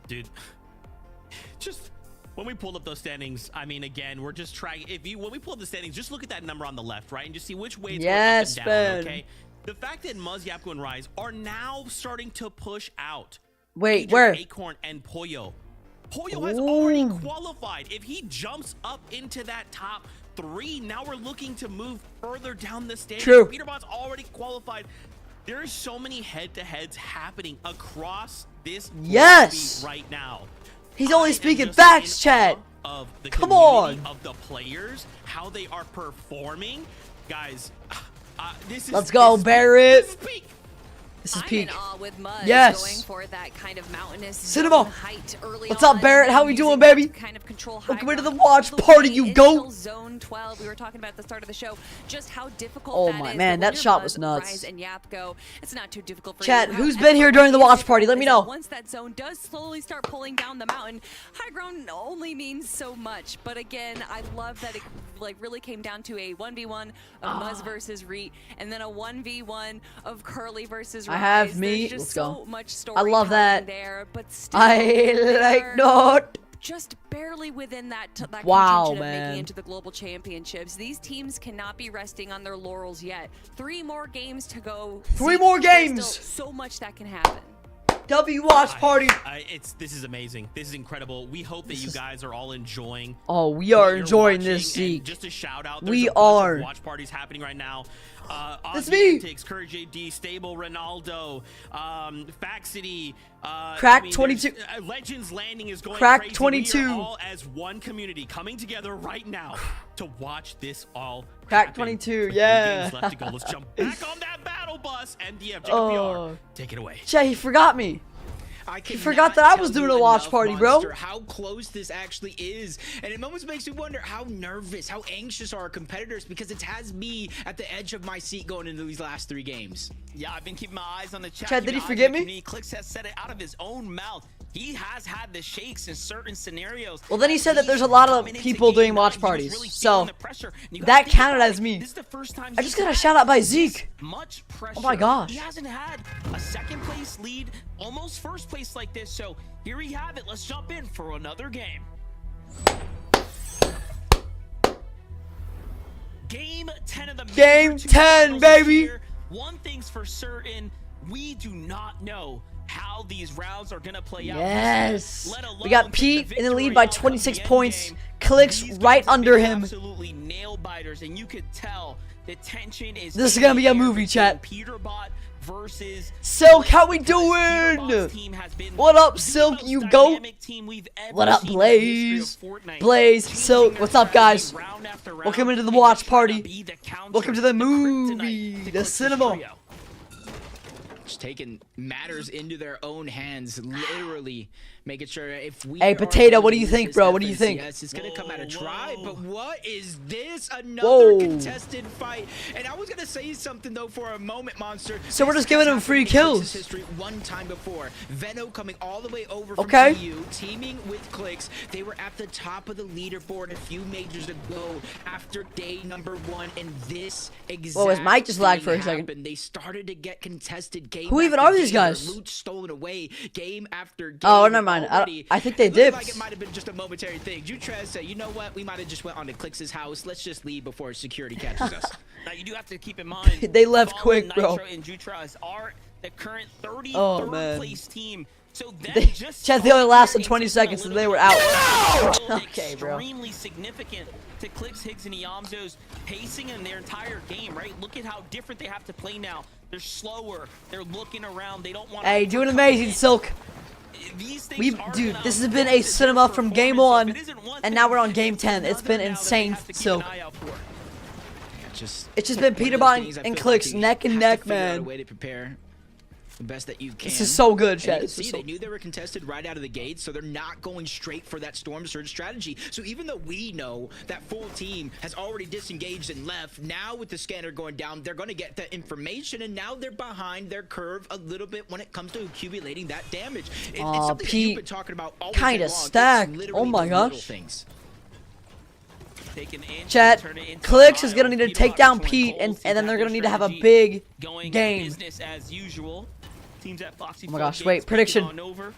Dude, just when we pulled up those standings, I mean, again, we're just trying. When we pull up the standings, just look at that number on the left, right, and just see which way it's going up and down. Man. Okay, the fact that Muzz, Yapko, and Rise are now starting to push out. Wait, Adrian, where? Acorn and Pollo. Pollo has already qualified. If he jumps up into that top 3, now we're looking to move further down the standings. True. Peterbot's already qualified. There are so many head-to-heads happening across this lobby right now. He's only speaking facts, chat. Of the Come on. Of the players, how they are performing, guys. This is. Let's go, Barrett. This is peak. This is I'm peak. in awe with Muzz Yes. going for that kind of mountainous Cinema. height early What's on, up, Barrett? How we using doing, that baby? to kind of control high Welcome into the ground watch all the party, way you until goat. Zone 12. We were talking about at the start of the show just how difficult Oh that my is. man, But that when shot you're was Muzz, nuts. Rise, and Yapko, it's not too difficult for Chat, you. who's However, been here during the what watch is party? Let me know. Once that zone does slowly start pulling down the mountain, high ground only means so much. But again, I love that it like really came down to a 1v1 of Muzz versus Reet, and then a 1v1 of Curly versus Rise. I have me. There's just Let's go. so much I love that. there, but still, I like not. just barely within that Wow, contention of man. making it to the global championships. These teams cannot be resting on their laurels yet. 3 more games to go. 3 more There's games. still so much that can happen. W watch party. This is amazing. This is incredible. We hope that you guys are all enjoying. Oh, we are what enjoying you're this, watching. Zeke. Just a shout out. We a bunch are. of watch parties happening right now. That's me. Antics, Courage JD, Stable Ronaldo, Faxity, Crack 22. Legends Landing is going Crack crazy. 22. We are all as one community coming together right now to watch this all. Crack happen. 22. 3 Yeah. games left to go. Let's jump back on that battle bus. MDF, Jacob Oh. PR, take it away. Jay, he forgot me. I He forgot that I was doing a watch party, bro. How close this actually is, and it almost makes me wonder how nervous, how anxious are our competitors, because it has me at the edge of my seat going into these last 3 games. Yeah, I've been keeping my eyes on the chat. Chad, did he keeping forget eyes on the me? community. Clicks has said it out of his own mouth. He has had the shakes in certain scenarios. Well, then he said that there's a lot of people doing watch parties, so that counted as me. This is the first time I just got a shout out by Zeke. Much pressure. Oh my gosh. He hasn't had a second place lead, almost first place like this. So here we have it. Let's jump in for another game. Game 10 of the Game major 10, finals baby. here. One thing's for certain, we do not know how these rounds are gonna play out. Yes. Let alone We got pick Pete the in the lead victory by out come 26 the points. endgame. Clicks These right guys have under been him. Absolutely nail biters, and you could tell the tension is. This is gonna be a movie, chat. Peterbot versus Silk, how we Peterbot's doing? team has been What up, the Silk, most you goat? dynamic team we've ever What up, seen in the history of Blaze? Fortnite. Blaze, Changing Silk, their what's up, guys? strategy round after round Welcome into the and watch just trying to party. be the counter, Welcome to the kryptonite movie, to the Click's cinema. trio. Just taking matters into their own hands, literally making sure if we. Hey, are Potato, going what to do you lose think, this bro? What do you think? FNCS, it's gonna come out of try, Whoa. but what is this? Another Whoa. contested fight, and I was gonna say something though for a moment, Monster. So we're This just giving has him free happened in kills. Clix's history one time before. Veno coming all the way over from Okay. TU, teaming with Clicks. They were at the top of the leaderboard a few majors ago after day number 1, and this exact Whoa, his mic just lagged for a thing second. happened. They started to get contested game. Who even after are these game. Their guys? loot stolen away game after game. Oh, never mind. already. I think they It looked dipped. like it might have been just a momentary thing. Jutrez said, you know what? We might have just went on to Clix's house. Let's just leave before security catches us. Now you do have to keep in mind They left Fallen, quick, bro. Nitro, and Jutras are the current 33rd Oh, man. place team. So them They- just Chad, they only starting lasted their 20 games taking a seconds and little they were bit out. of Okay, bro. Extremely significant to Clicks, Higgs, and Yamzo's pacing in their entire game, right? Look at how different they have to play now. They're slower. They're looking around. They don't want to. Hey, doing amazing, Silk. Dude, this has been a cinema from game 1, and now we're on game 10. It's been insane, Silk. Just It's just one been of Peter those Bot things I and feel Clicks you neck and have to neck, figure out a man. way to prepare the best that you can. This is so good, And chat. you can This see is they so- knew they were contested right out of the gate, so they're not going straight for that storm surge strategy. So even though we know that full team has already disengaged and left, now with the scanner going down, they're going to get the information, and now they're behind their curve a little bit when it comes to accumulating that damage. It's Aw, something that you've Pete been talking about all kinda weekend long. It's stacked. literally Oh my the little gosh. things. Chat, Clicks is gonna need to take down Pete, and then they're gonna need to have a big game. Business as usual. Teams at Foxy Oh my gosh, Floodgates wait, taking prediction. on over.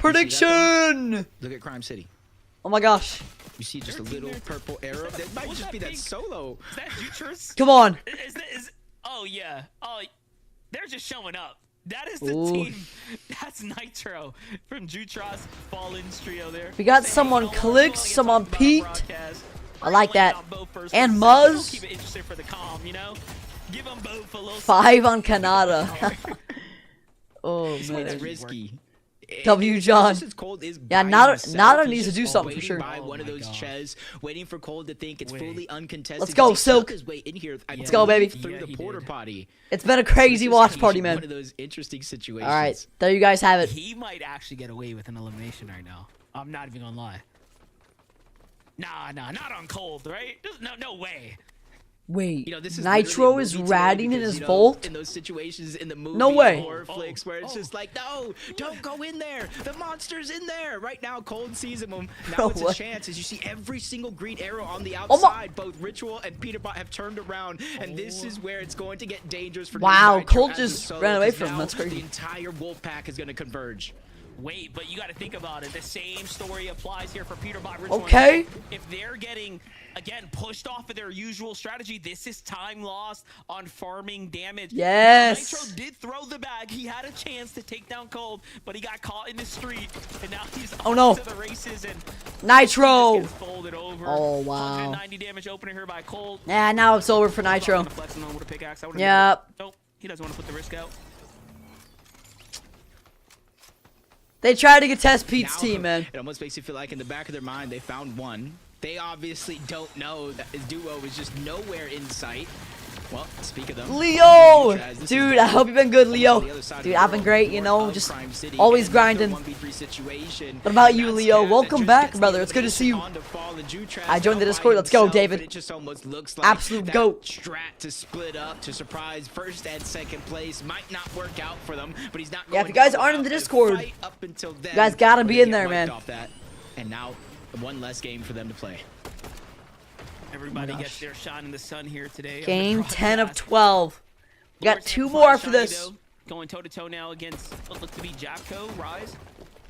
Prediction! Look at Crime City. Oh my gosh. You see just a little purple arrow. That might Was just that be that pink? solo. Is that Jutras? Come on. Oh yeah. Oh, they're just showing up. That is the Ooh. team. That's Nitro from Jutras Fallen's trio there. We got some on Clicks, some on Pete. I like that. And Muzz. Keep it interesting for the calm, you know? Give them both a little 5 on Kanata. Oh, It's man. risky. W. John. Just as Cold is Yeah, by Nada himself, needs he's to do just something for waiting sure. By one of those chess, waiting for Cold to think it's fully uncontested. Let's go, He Silk. snuck his way in here, I Let's go, believe, baby. Through Yeah, the he porter did. potty. It's been a crazy This watch is party, One man. of those interesting situations. All right, there you guys have it. He might actually get away with an elimination right now. I'm not even gonna lie. Nah, not on Cold, right? No way. Wait, You know, this is Nitro literally a is movie today ratting in because, his you know, vault? In those situations in the movie, No way. horror flicks, where it's just like, no, don't go in there. The monster's in there. Right now, Cold sees him. Now No it's way. a chance as you see every single green arrow on the my- outside. Both Ritual and Peterbot have turned around, and this is where it's going to get dangerous for Wow, Nitro Cold as a just solo, ran away because from him. now That's crazy. The entire wolf pack is going to converge. wait, but you got to think about it. The same story applies here for Peterbot Ridge. Okay. If they're getting, again, pushed off of their usual strategy, this is time lost on farming damage. Yes. Now, Nitro did throw the bag. He had a chance to take down Cold, but he got caught in the street, and now he's off to the races. And Nitro. he just gets folded over. Oh, wow. 190 damage opener here by Cold. Yeah, now it's over for Nitro. Yep. Nope. He doesn't want to put the risk out. They tried to contest Pete's team, man. It almost makes you feel like in the back of their mind, they found one. They obviously don't know that his duo is just nowhere in sight. Well, speak of them. Leo! Dude, I hope you've been good, Leo. Dude, I've been great, you know, just always grinding. What about you, Leo? Welcome back, brother. It's good to see you. I joined the Discord. Let's go, David. Absolute GOAT. Strat to split up to surprise first and second place. Might not work out for them, but he's not. Yeah, if you guys aren't in the Discord, you guys gotta be in there, man. And now, one less game for them to play. Everybody gets their shine in the sun here today. Game 10 of 12. We got 2 more after this. Going toe to toe now against what looks to be Japco, Rise.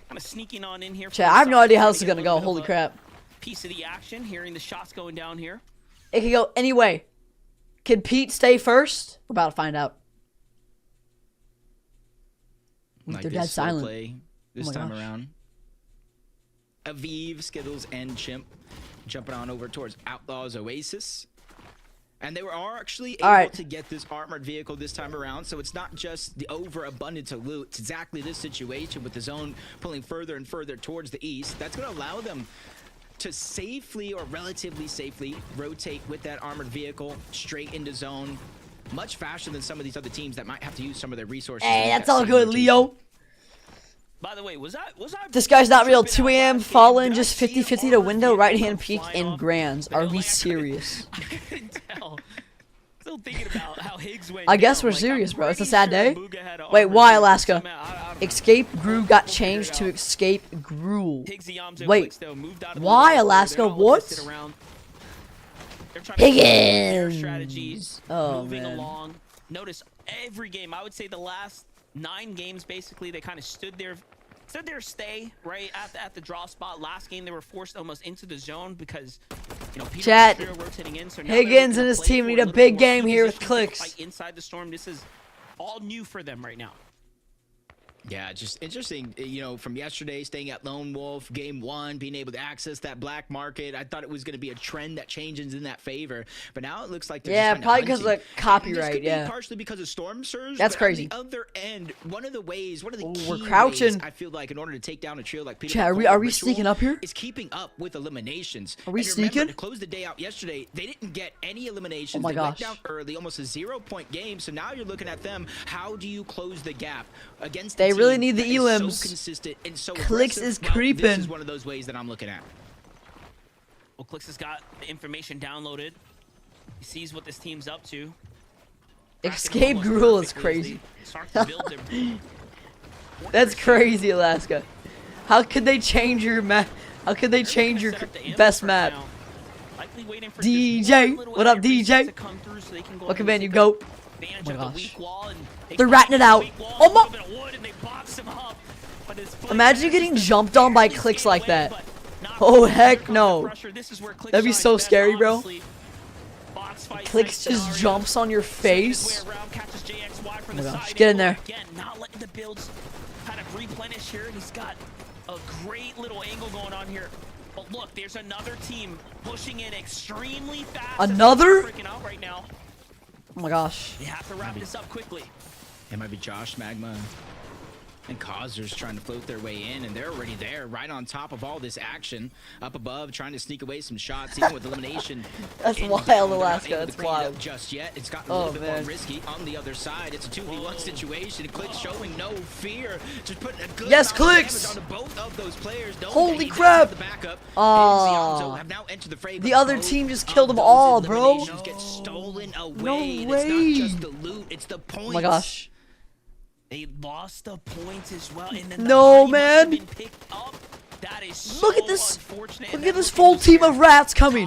Kind of sneaking on in here. Chat, I have no idea how this is gonna go. Holy crap. Piece of the action, hearing the shots going down here. It could go any way. Can Pete stay first? We're about to find out. Like they're dead silent. Play this time around. Aviv, Skittles, and Chimp jumping on over towards Outlaw's Oasis. And they are actually able to get this armored vehicle this time around, so it's not just the overabundance of loot. It's exactly this situation with the zone pulling further and further towards the east. That's going to allow them to safely or relatively safely rotate with that armored vehicle straight into zone much faster than some of these other teams that might have to use some of their resources. Hey, that's all good, Leo. By the way, was I this guy's not real. 2 a.m. Fallen just 50-50 to window, right hand peek in grands. Are we serious? I couldn't tell. Still thinking about how Higgs went I guess down. we're serious, bro. It's a sad day. Sure Wait, why Alaska? Escape Grew got changed to Escape Gruel. Wait, why Alaska? What? Higgins. Oh man. Along. Notice every game. I would say the last 9 games, basically, they kind of stood there, stay right at the draw spot. Last game, they were forced almost into the zone because, you know, Chat. rotating in. So Higgins and his team need a big game here with clicks. Inside the storm, this is all new for them right now. Yeah, just interesting, you know, from yesterday, staying at Lone Wolf, game 1, being able to access that black market. I thought it was going to be a trend that changes in that favor, but now it looks like they're just probably because of the copyright, partially because of storm surge. That's crazy. On the other end, one of the key we're crouching. ways I feel like in order to take down a trio like Peter, Chat, are we sneaking up here? Is keeping up with eliminations. Are we remember, sneaking? To close the day out yesterday, they didn't get any eliminations. Oh my gosh. They went down early, almost a 0-point game. So now you're looking at them. How do you close the gap against? They really need the elims. So consistent and so Clicks aggressive. is creeping. This is one of those ways that I'm looking at. Well, Clicks has got the information downloaded. He sees what this team's up to. Escape Gruel is crazy. That's crazy, Alaska. How could they change your map? How could they change your best map? DJ, what up, DJ? Okay, man, you goat. Oh my gosh. They're ratting it out. Oh my! Imagine getting jumped on by clicks like that. Oh heck no. That'd be so scary, bro. Clicks just jumps on your face. Oh my gosh, get in there. Not letting the builds kind of replenish here, and he's got a great little angle going on here. But look, there's another team pushing in extremely fast. Another? Freaking out right now. Oh my gosh. They have to wrap this up quickly. It might be Josh, Magma, and Causers trying to float their way in, and they're already there, right on top of all this action, up above, trying to sneak away some shots, even with elimination. That's wild, Alaska. That's wild. Just yet, it's gotten a little bit more risky on the other side. It's a 2v1 situation. Clicks showing no fear, just putting a good Clicks. on both of those players. Holy crap! Oh, the other team just killed them all, bro. Get stolen away. No way. Way. It's not just the loot; it's the points. Oh my gosh. They lost the points as well. And then no, man. That is Look so at this. Unfortunate. Look at this full team of rats coming.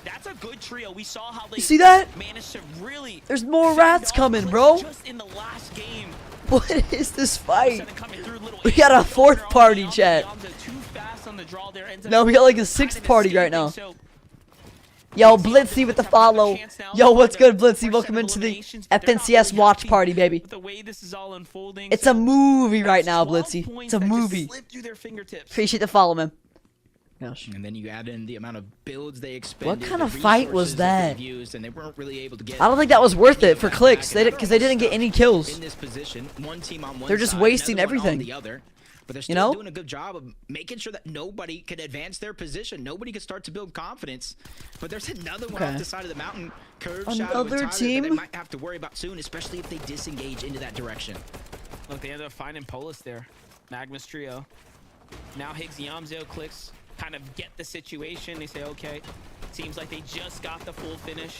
That's a good trio. We saw how they you see that? managed to really There's more rats coming, bro. Just in the last game. What is this fight? We got a fourth party, chat. No, we got like a sixth party right now. Yo, Blitzy with the follow. Yo, what's good, Blitzy? Welcome into the FNCS watch party, baby. It's a movie right now, Blitzy. It's a movie. Appreciate the follow, man. Gosh. And then you add in the amount of builds they expended. What kind of fight was that? Used, and they weren't really able to get I don't think that was worth it for clicks. Because they didn't get any kills. In this position, one team on one They're just side, wasting another one on everything. the other. But they're still You know? doing a good job of making sure that nobody can advance their position. Nobody can start to build confidence. But there's another one off the side of the mountain. Curve shadow Another and Tyler team? that they might have to worry about soon, especially if they disengage into that direction. Look, they ended up finding Polis there. Magma's trio. Now Higgs Yamzo clicks. Kind of get the situation. They say, okay, seems like they just got the full finish.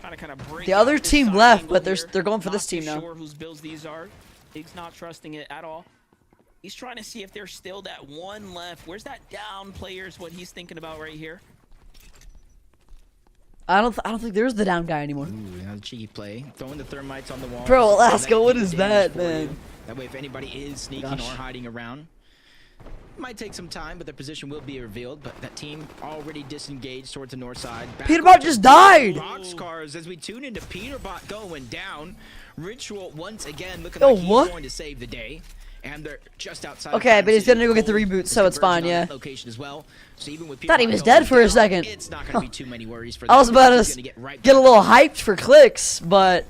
Kind of break. The other out this team side left, angle but here. they're going for Not this team too now. sure whose builds these are. Higgs not trusting it at all. He's trying to see if there's still that one left. Where's that down player is what he's thinking about right here. I don't think there's the down guy anymore. Ooh, another cheeky play. Throwing the thermites on the wall. Bro, Alaska, what is that, man? That way, if anybody is sneaking or hiding around, it might take some time, but their position will be revealed. But that team already disengaged towards the north side. Peterbot just died! Boxcars as we tune into Peterbot going down. Ritual once again looking Yo, like he's what? going to save the day. And they're just outside. Okay, but he's gonna go get the reboot, so it's fine, yeah. Location as well. So even with Thought he Peterbot was going dead for a down, second. It's not gonna be too many worries for I was them. about He's to gonna get right get a back. little hyped for clicks, but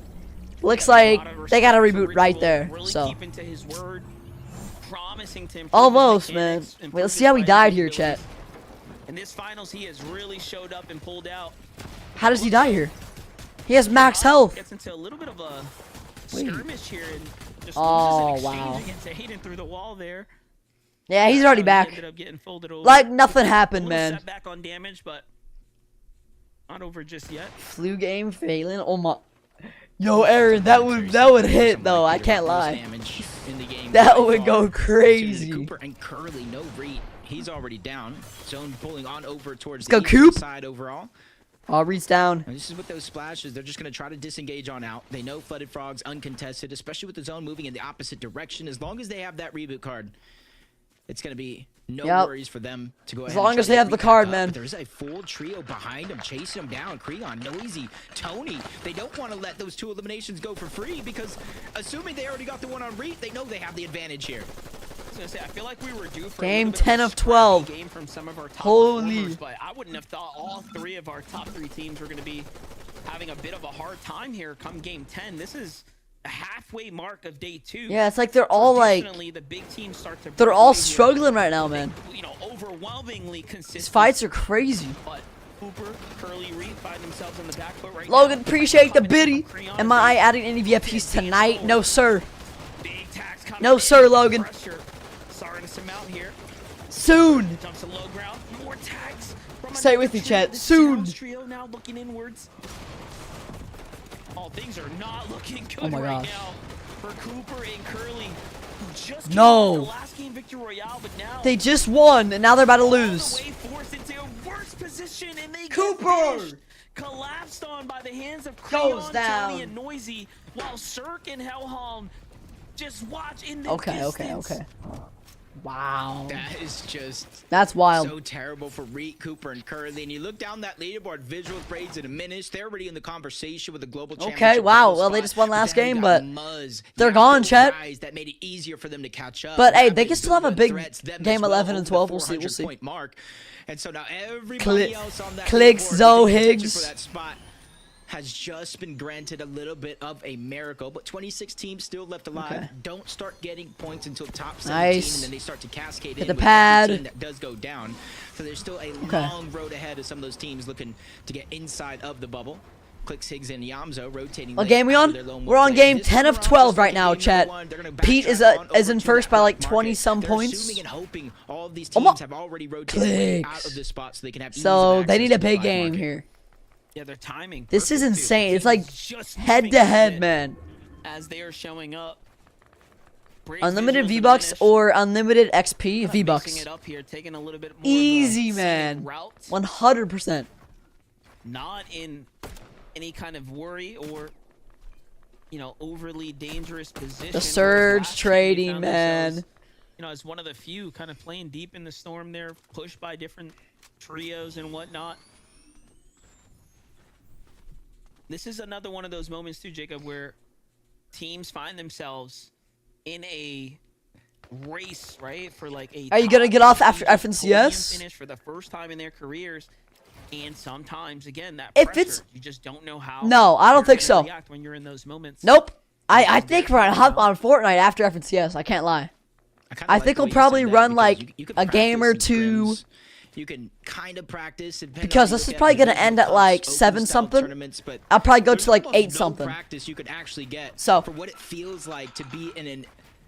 looks like they got a reboot right there. So almost, man. Wait, let's see how he died here, chat. In this finals, he has really showed up and pulled out. How does he die here? He has max health. Gets into a little bit of a skirmish here and just Oh, loses an wow. exchange against Hayden through the wall there. Yeah, he's already He back. ended up getting folded over. Like nothing happened, A little man. setback on damage, but not over just yet. Flu game failing. Oh my. Yo, Aaron, that would hit though. I can't lie. Damage in the game That by would far. go As soon as crazy. Cooper and Curly, no read. He's already down. Zone pulling on over towards Let's the go, Coop. side overall. I'll reach down. And this is with those splashes. They're just going to try to disengage on out. They know Flooded Frogs uncontested, especially with the zone moving in the opposite direction. As long as they have that reboot card, it's going to be no worries for them to go ahead. As long and as try they to have the creep back card, up. man. But there's a full trio behind them, chasing them down. Creon, Noisy, Tony. They don't want to let those two eliminations go for free because assuming they already got the one on Reet, they know they have the advantage here. I was gonna say, I feel like we were due for Game a little bit 10 a of 12. game from some of our top Holy. performers, but I wouldn't have thought all three of our top three teams were gonna be having a bit of a hard time here come game 10. This is a halfway mark of day 2. Yeah, it's like they're all like Traditionally, the big teams start to they're break all away here. struggling right now, man. You know, overwhelmingly consistent. These fights are crazy. But Cooper, Curly, Reed find themselves on the back foot right Logan, now. appreciate the biddy. Am I adding any VIPs tonight? No, sir. Big tax coming No, in. sir, Logan. Pressure starting to surmount here. Soon. Dumps to low ground. More tags. From Stay another with me, trio. chat. The Soon. Challenge trio now looking inwards. Oh, things are not looking good Oh my right gosh. now for Cooper and Curly. Who just came No. off the last game victory royale, but now They just won, and now they're about to all the lose. way forced into a worse position, and they get Cooper! finished. Collapsed on by the hands of Goes Creon, down. Tony, and Noisy, while Cirque and Hellhound just watch in the Okay. distance. Wow. That is just That's wild. so terrible for Reet, Cooper, and Curly. And you look down that leaderboard, visuals braids in a minute. They're already in the conversation with the global championship. Okay, wow. double Well, they spot. just won last Then you game, got but Muzz, they're the gone, Astros chat. Rise. That made it easier for them to catch up. But, hey, they Rapid, can still have a Zulu, big threats, them game as well, 11 and over the 12. We'll see, 400-point mark. And so now everybody else on that Clicks, leaderboard Zoe who's in contention Higgs. for that spot has just been granted a little bit of a miracle, but 26 teams still left alive. Okay. Don't start getting points until top 17, Nice. and then they start to cascade Get in the with every pad. team that does go down. So there's still a long road ahead of some of those teams looking to get inside of the bubble. Clicks, Higgs, and Yamzo rotating. What late game we out on? of their lone We're wolf on lane. game This 10 of round 12 just right like now, game chat. number one. They're gonna Pete is backtrack on is over in to first that by like black 20 market. some They're points. assuming and hoping all of these Oh my- teams have already rotated out Clicks. of this spot so they can have So easy they need access a to the big black game market. here. Yeah, their timing. This is perfect, too. insane. It's The like teams just head moving to in head, man. as they are showing up. Great Unlimited visuals in the V-Bucks finish. or unlimited XP Kinda mixing V-Bucks. it up here, taking a little bit more of Easy, a man. scenic route, 100%. not in any kind of worry or you know, overly dangerous position. The surge Last year, they trading, found man. themselves, you know, as one of the few kind of playing deep in the storm there, pushed by different trios and whatnot. This is another one of those moments too, Jacob, where teams find themselves in a race, right? For like a Are you gonna get off after FNCS? finish for the first time in their careers. And sometimes, again, that If pressure, it's- you just don't know how. No, I don't you're think gonna so. react when you're in those moments. Nope. I think we're gonna hop on Fortnite after FNCS. I can't lie. I think we'll probably run like a game or two. You can kind of practice Because this is probably gonna end at like 7 something. I'll probably go to like 8 something. Practice you could actually get So for what it feels like to be in an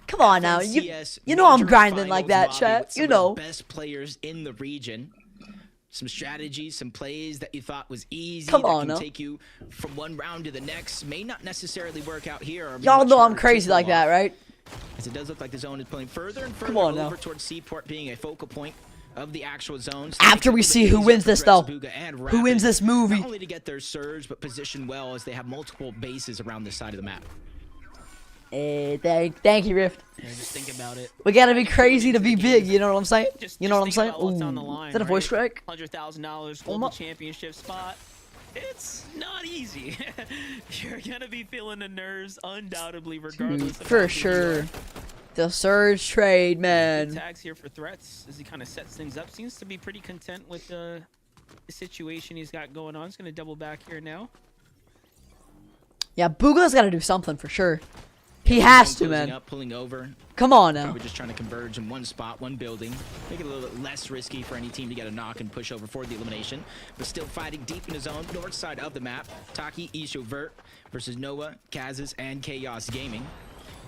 come on now, you know I'm grinding like that, chat. You know. Best players in the region. Some strategies, some plays that you thought was easy Come that on can now. take you from one round to the next may not necessarily work out here. or be Y'all much know I'm harder to crazy pull like that, off. right? As it does look like the zone is pulling further and further Come on now. over towards Seaport being a focal point of the actual zones. After we see who wins this though. Who wins this movie? Not only to get their surge, but position well as they have multiple bases around this side of the map. Thank you, Rift. Yeah, just think about it. We gotta be crazy to be big, you know what I'm saying? You know what I'm think saying? about what's on the Ooh. line, Is that a voice right? crack? $100,000 global championship spot. It's not easy. You're gonna be feeling the nerves, undoubtedly, regardless. Of For how sure. good The surge trade, you are. man. Tags here for threats as he kind of sets things up. Seems to be pretty content with the situation he's got going on. He's gonna double back here now. Yeah, Booga's gotta do something for sure. He has to, Closing man. up, pulling over. Come on now. Probably just trying to converge in one spot, one building. Make it a little bit less risky for any team to get a knock and push over for the elimination. But still fighting deep in his own north side of the map. Taki, Isho, Vert versus Noah, Kazas, and Chaos Gaming.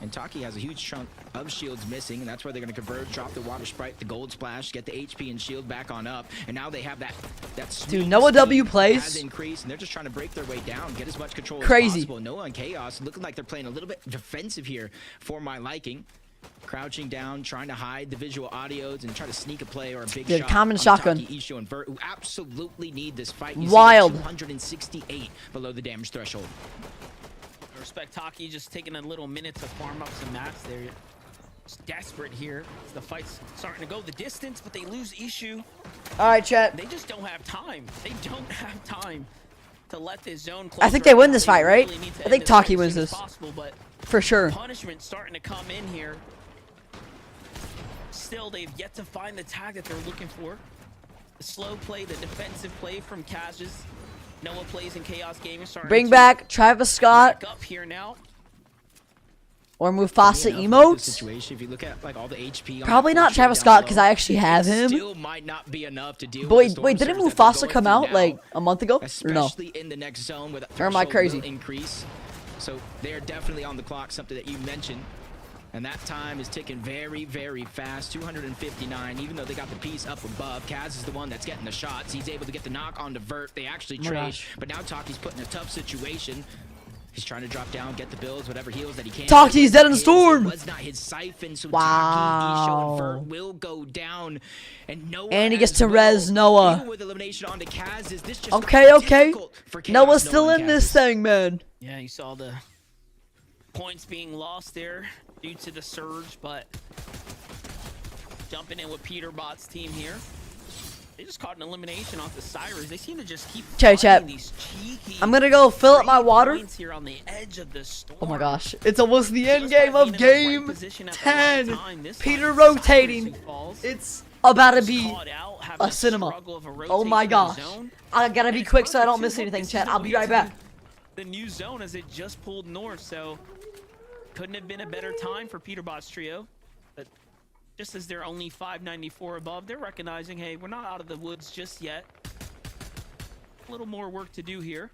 And Taki has a huge chunk of shields missing, and that's where they're going to converge, drop the water sprite, the gold splash, get the HP and shield back on up. And now they have that Dude, Noah W plays. has increased, and they're just trying to break their way down, get as much control Crazy. as possible. Noah and Chaos looking like they're playing a little bit defensive here for my liking. Crouching down, trying to hide the visual audios and try to sneak a play or a big Dude, shot. common on shotgun. Taki, Isho, and Vert, who absolutely need this fight. You Wild. See 268 below the damage threshold. I respect Taki just taking a little minute to farm up some mats there. Just desperate here. The fight's starting to go the distance, but they lose Ishu. Alright, chat. They just don't have time. They don't have time to let this zone close. I think they right win now. this fight, right? really need to I end think this fight Taki as wins soon as this. possible, but For sure. punishment starting to come in here. Still, they've yet to find the tag that they're looking for. The slow play, the defensive play from Kazas. Noah plays in Chaos Gaming. Starting Bring to back Travis Scott back up here now. or Mufasa Funny enough, with this emotes. situation, if you look at like all the HP on Probably that not full Travis shield Scott down because low, I actually have it him. Still might not be enough to deal But with wait, the wait, storm didn't surge that they're Mufasa going come through out now, like a month ago? Or no? especially in the next zone where that Or am I threshold crazy? will increase. So they're definitely on the clock, something that you mentioned. And that time is ticking very, very fast. 259, even though they got the piece up above. Kaz is the one that's getting the shots. He's able to get the knock on the Vert. They actually Oh my trade. gosh. But now Taki's put in a tough situation. He's trying to drop down, get the builds, whatever heals that he can. Taki's dead in the It storm. was not his siphon, so Wow. Taki, Isho, and Vert will go down. And Noah And he gets as to res Noah. Even with elimination onto Kaz, is this just Okay, not okay. difficult for Chaos, Noah's still Noah, and in this Kaz? thing, man. Yeah, you saw the points being lost there due to the surge, but jumping in with Peterbot's team here. They just caught an elimination off the Cyrus. They seem to just keep Chat, chat. finding these cheeky I'm gonna go fill up my water. points here on the edge of the storm. Oh my gosh, it's almost the end Just by game being of in the game right position at the right 10. time, this Peter time it's rotating. Cyrus who falls. It's about to Just be caught out, having a to cinema. struggle of a Oh my rotation gosh. zone. I gotta be And it's quick so I perfect, don't too. miss Look, anything, this chat. is I'll what be we right see back. The new zone as it just pulled north, so couldn't have been a better time for Peterbot's trio. But just as they're only 594 above, they're recognizing, hey, we're not out of the woods just yet. A little more work to do here.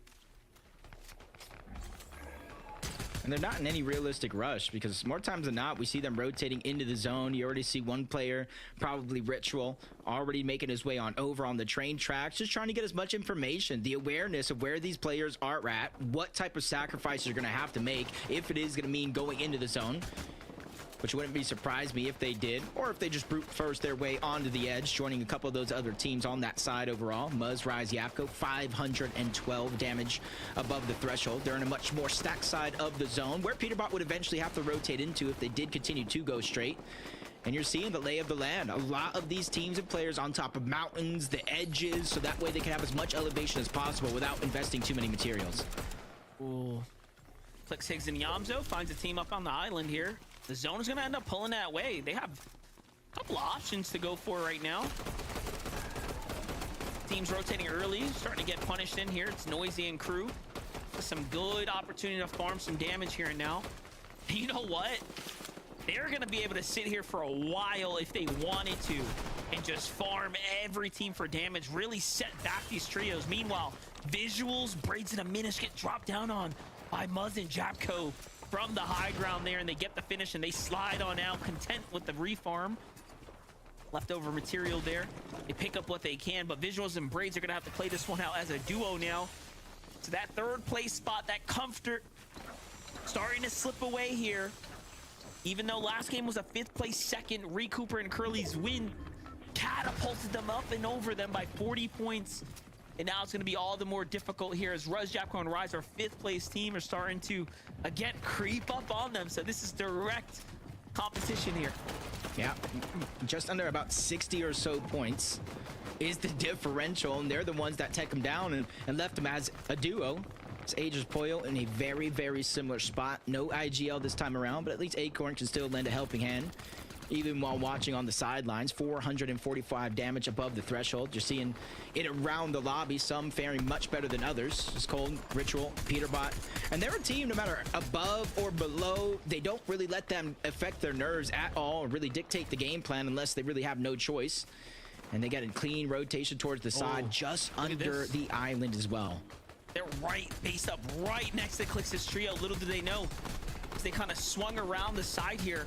And they're not in any realistic rush because more times than not, we see them rotating into the zone. You already see one player, probably Ritual, already making his way on over on the train tracks, just trying to get as much information, the awareness of where these players are at, what type of sacrifices you're going to have to make if it is going to mean going into the zone. which wouldn't be surprised me if they did, or if they just brute force their way onto the edge, joining a couple of those other teams on that side overall. Muzz, Rise, Yapko, 512 damage above the threshold. They're in a much more stacked side of the zone, where Peterbot would eventually have to rotate into if they did continue to go straight. And you're seeing the lay of the land. A lot of these teams and players on top of mountains, the edges, so that way they can have as much elevation as possible without investing too many materials. Ooh. Clicks Higgs and Yamzo finds a team up on the island here. The zone is going to end up pulling that way. They have a couple of options to go for right now. Teams rotating early, starting to get punished in here. It's Noisy and crew. Some good opportunity to farm some damage here and now. And you know what? They're going to be able to sit here for a while if they wanted to and just farm every team for damage, really set back these trios. Meanwhile, Visuals, Braids, and a Minish get dropped down on by Muzz and Japco from the high ground there, and they get the finish and they slide on out, content with the refarm. Leftover material there. They pick up what they can, but Visuals and Braids are going to have to play this one out as a duo now. So that third place spot, that comfort, starting to slip away here. Even though last game was a 5th place second, Recooper and Curly's win catapulted them up and over them by 40 points. And now it's going to be all the more difficult here as Ruz, Japco, and Rise, our 5th place team, are starting to, again, creep up on them. So this is direct competition here. Yeah, just under about 60 or so points is the differential, and they're the ones that take them down and left them as a duo. It's Aegis Poyo in a very, very similar spot. No IGL this time around, but at least Acorn can still lend a helping hand, even while watching on the sidelines. 445 damage above the threshold. You're seeing it around the lobby, some faring much better than others. It's Cold, Ritual, Peterbot, and they're a team, no matter above or below, they don't really let them affect their nerves at all, or really dictate the game plan unless they really have no choice. And they get a clean rotation towards the side, just under the island as well. They're based up right next to Clix's trio. Little do they know, as they kind of swung around the side here.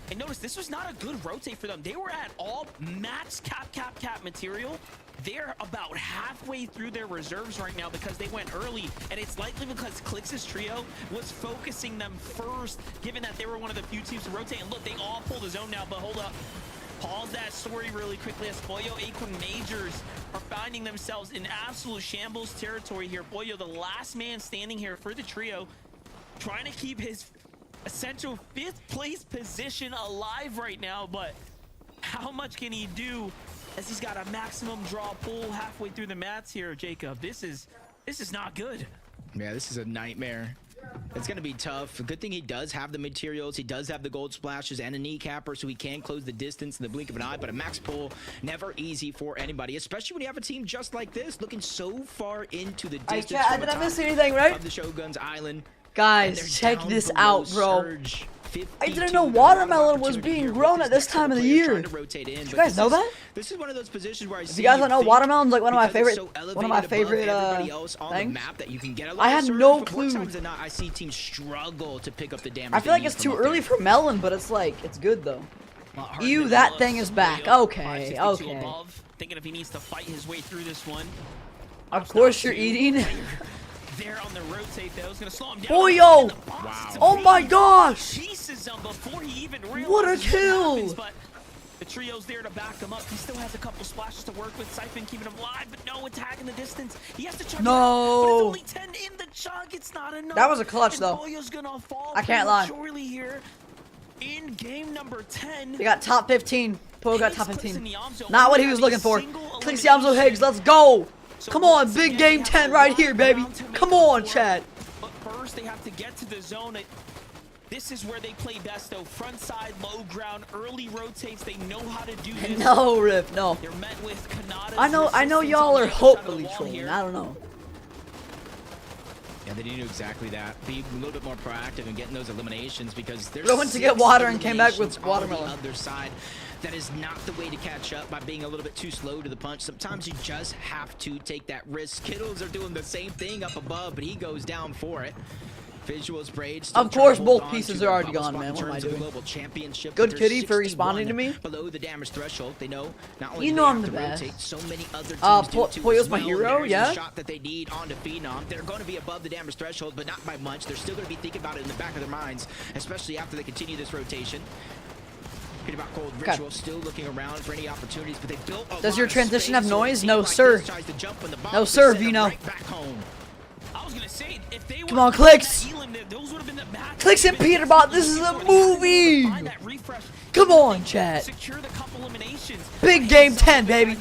And notice, this was not a good rotate for them. They were at all max cap material. They're about halfway through their reserves right now because they went early. And it's likely because Clix's trio was focusing them first, given that they were one of the few teams to rotate. And look, they all pull the zone now, but hold up. Pause that story really quickly as Poyo, Acorn, Majors are finding themselves in absolute shambles territory here. Poyo, the last man standing here for the trio, trying to keep his essential 5th place position alive right now, but how much can he do as he's got a maximum draw pull halfway through the mats here, Jacob? This is not good. Yeah, this is a nightmare. It's going to be tough. Good thing he does have the materials. He does have the gold splashes and a kneecapper, so he can close the distance in the blink of an eye. But a max pull, never easy for anybody, especially when you have a team just like this, looking so far into the distance. I didn't miss anything, right? Of the Shogun's Island. Guys, check this out, bro. I didn't know watermelon was being grown at this time of the year. Did you guys know that? This is one of those positions where I see. If you guys don't know, watermelon's like one of my favorite things. I had no clue. I see teams struggle to pick up the damage. I feel like it's too early for melon, but it's like it's good though. Ew, that thing is back. Okay, okay. Thinking if he needs to fight his way through this one. Of course you're eating. There on the rotate, that was gonna slow him down. Boyo! Wow. Oh my gosh! Pieces him before he even realized what a kill! Happens, but the trio's there to back him up. He still has a couple splashes to work with. Siphon keeping him alive, but no attack in the distance. He has to chug. No! But it's only 10 in the chug. It's not enough. That was a clutch though. Boyo's gonna fall I can't lie. Here in game number 10. They got top 15. Poyo got top 15. Not what he was looking for. Clicks Yamzo Higgs, let's go! Come on, big game 10 right here, baby. Come on, Chad. But first, they have to get to the zone. This is where they play best, though. Front side, low ground, early rotates. They know how to do this. No, Rip, no. They're met with I know y'all are hopefully trolling. I don't know. Yeah, they need to do exactly that. Be a little bit more proactive in getting those eliminations because there's. They went to get water and came back with watermelon. On the other side. That is not the way to catch up by being a little bit too slow to the punch. Sometimes you just have to take that risk. Skittles are doing the same thing up above, but he goes down for it. Visuals, Braids. Of course, both pieces are already gone, man. What am I doing? Good kitty for responding to me. Below the damage threshold, they know not only you know I'm the best. So many other Poyo's my hero, yeah. Shot that they need onto Phenom. They're going to be above the damage threshold, but not by much. They're still going to be thinking about it in the back of their minds, especially after they continue this rotation. Peterbot Cold Ritual still looking around for any opportunities, but they built a Does your lot of transition space, have so a noise? team No, like sir. this tries to jump on the bomb, No, they sir, send them Vino. right back home. I was gonna say, if they Come on, Clicks. Clicks and Peterbot, this is a movie. Come on, chat. Big game 10, baby.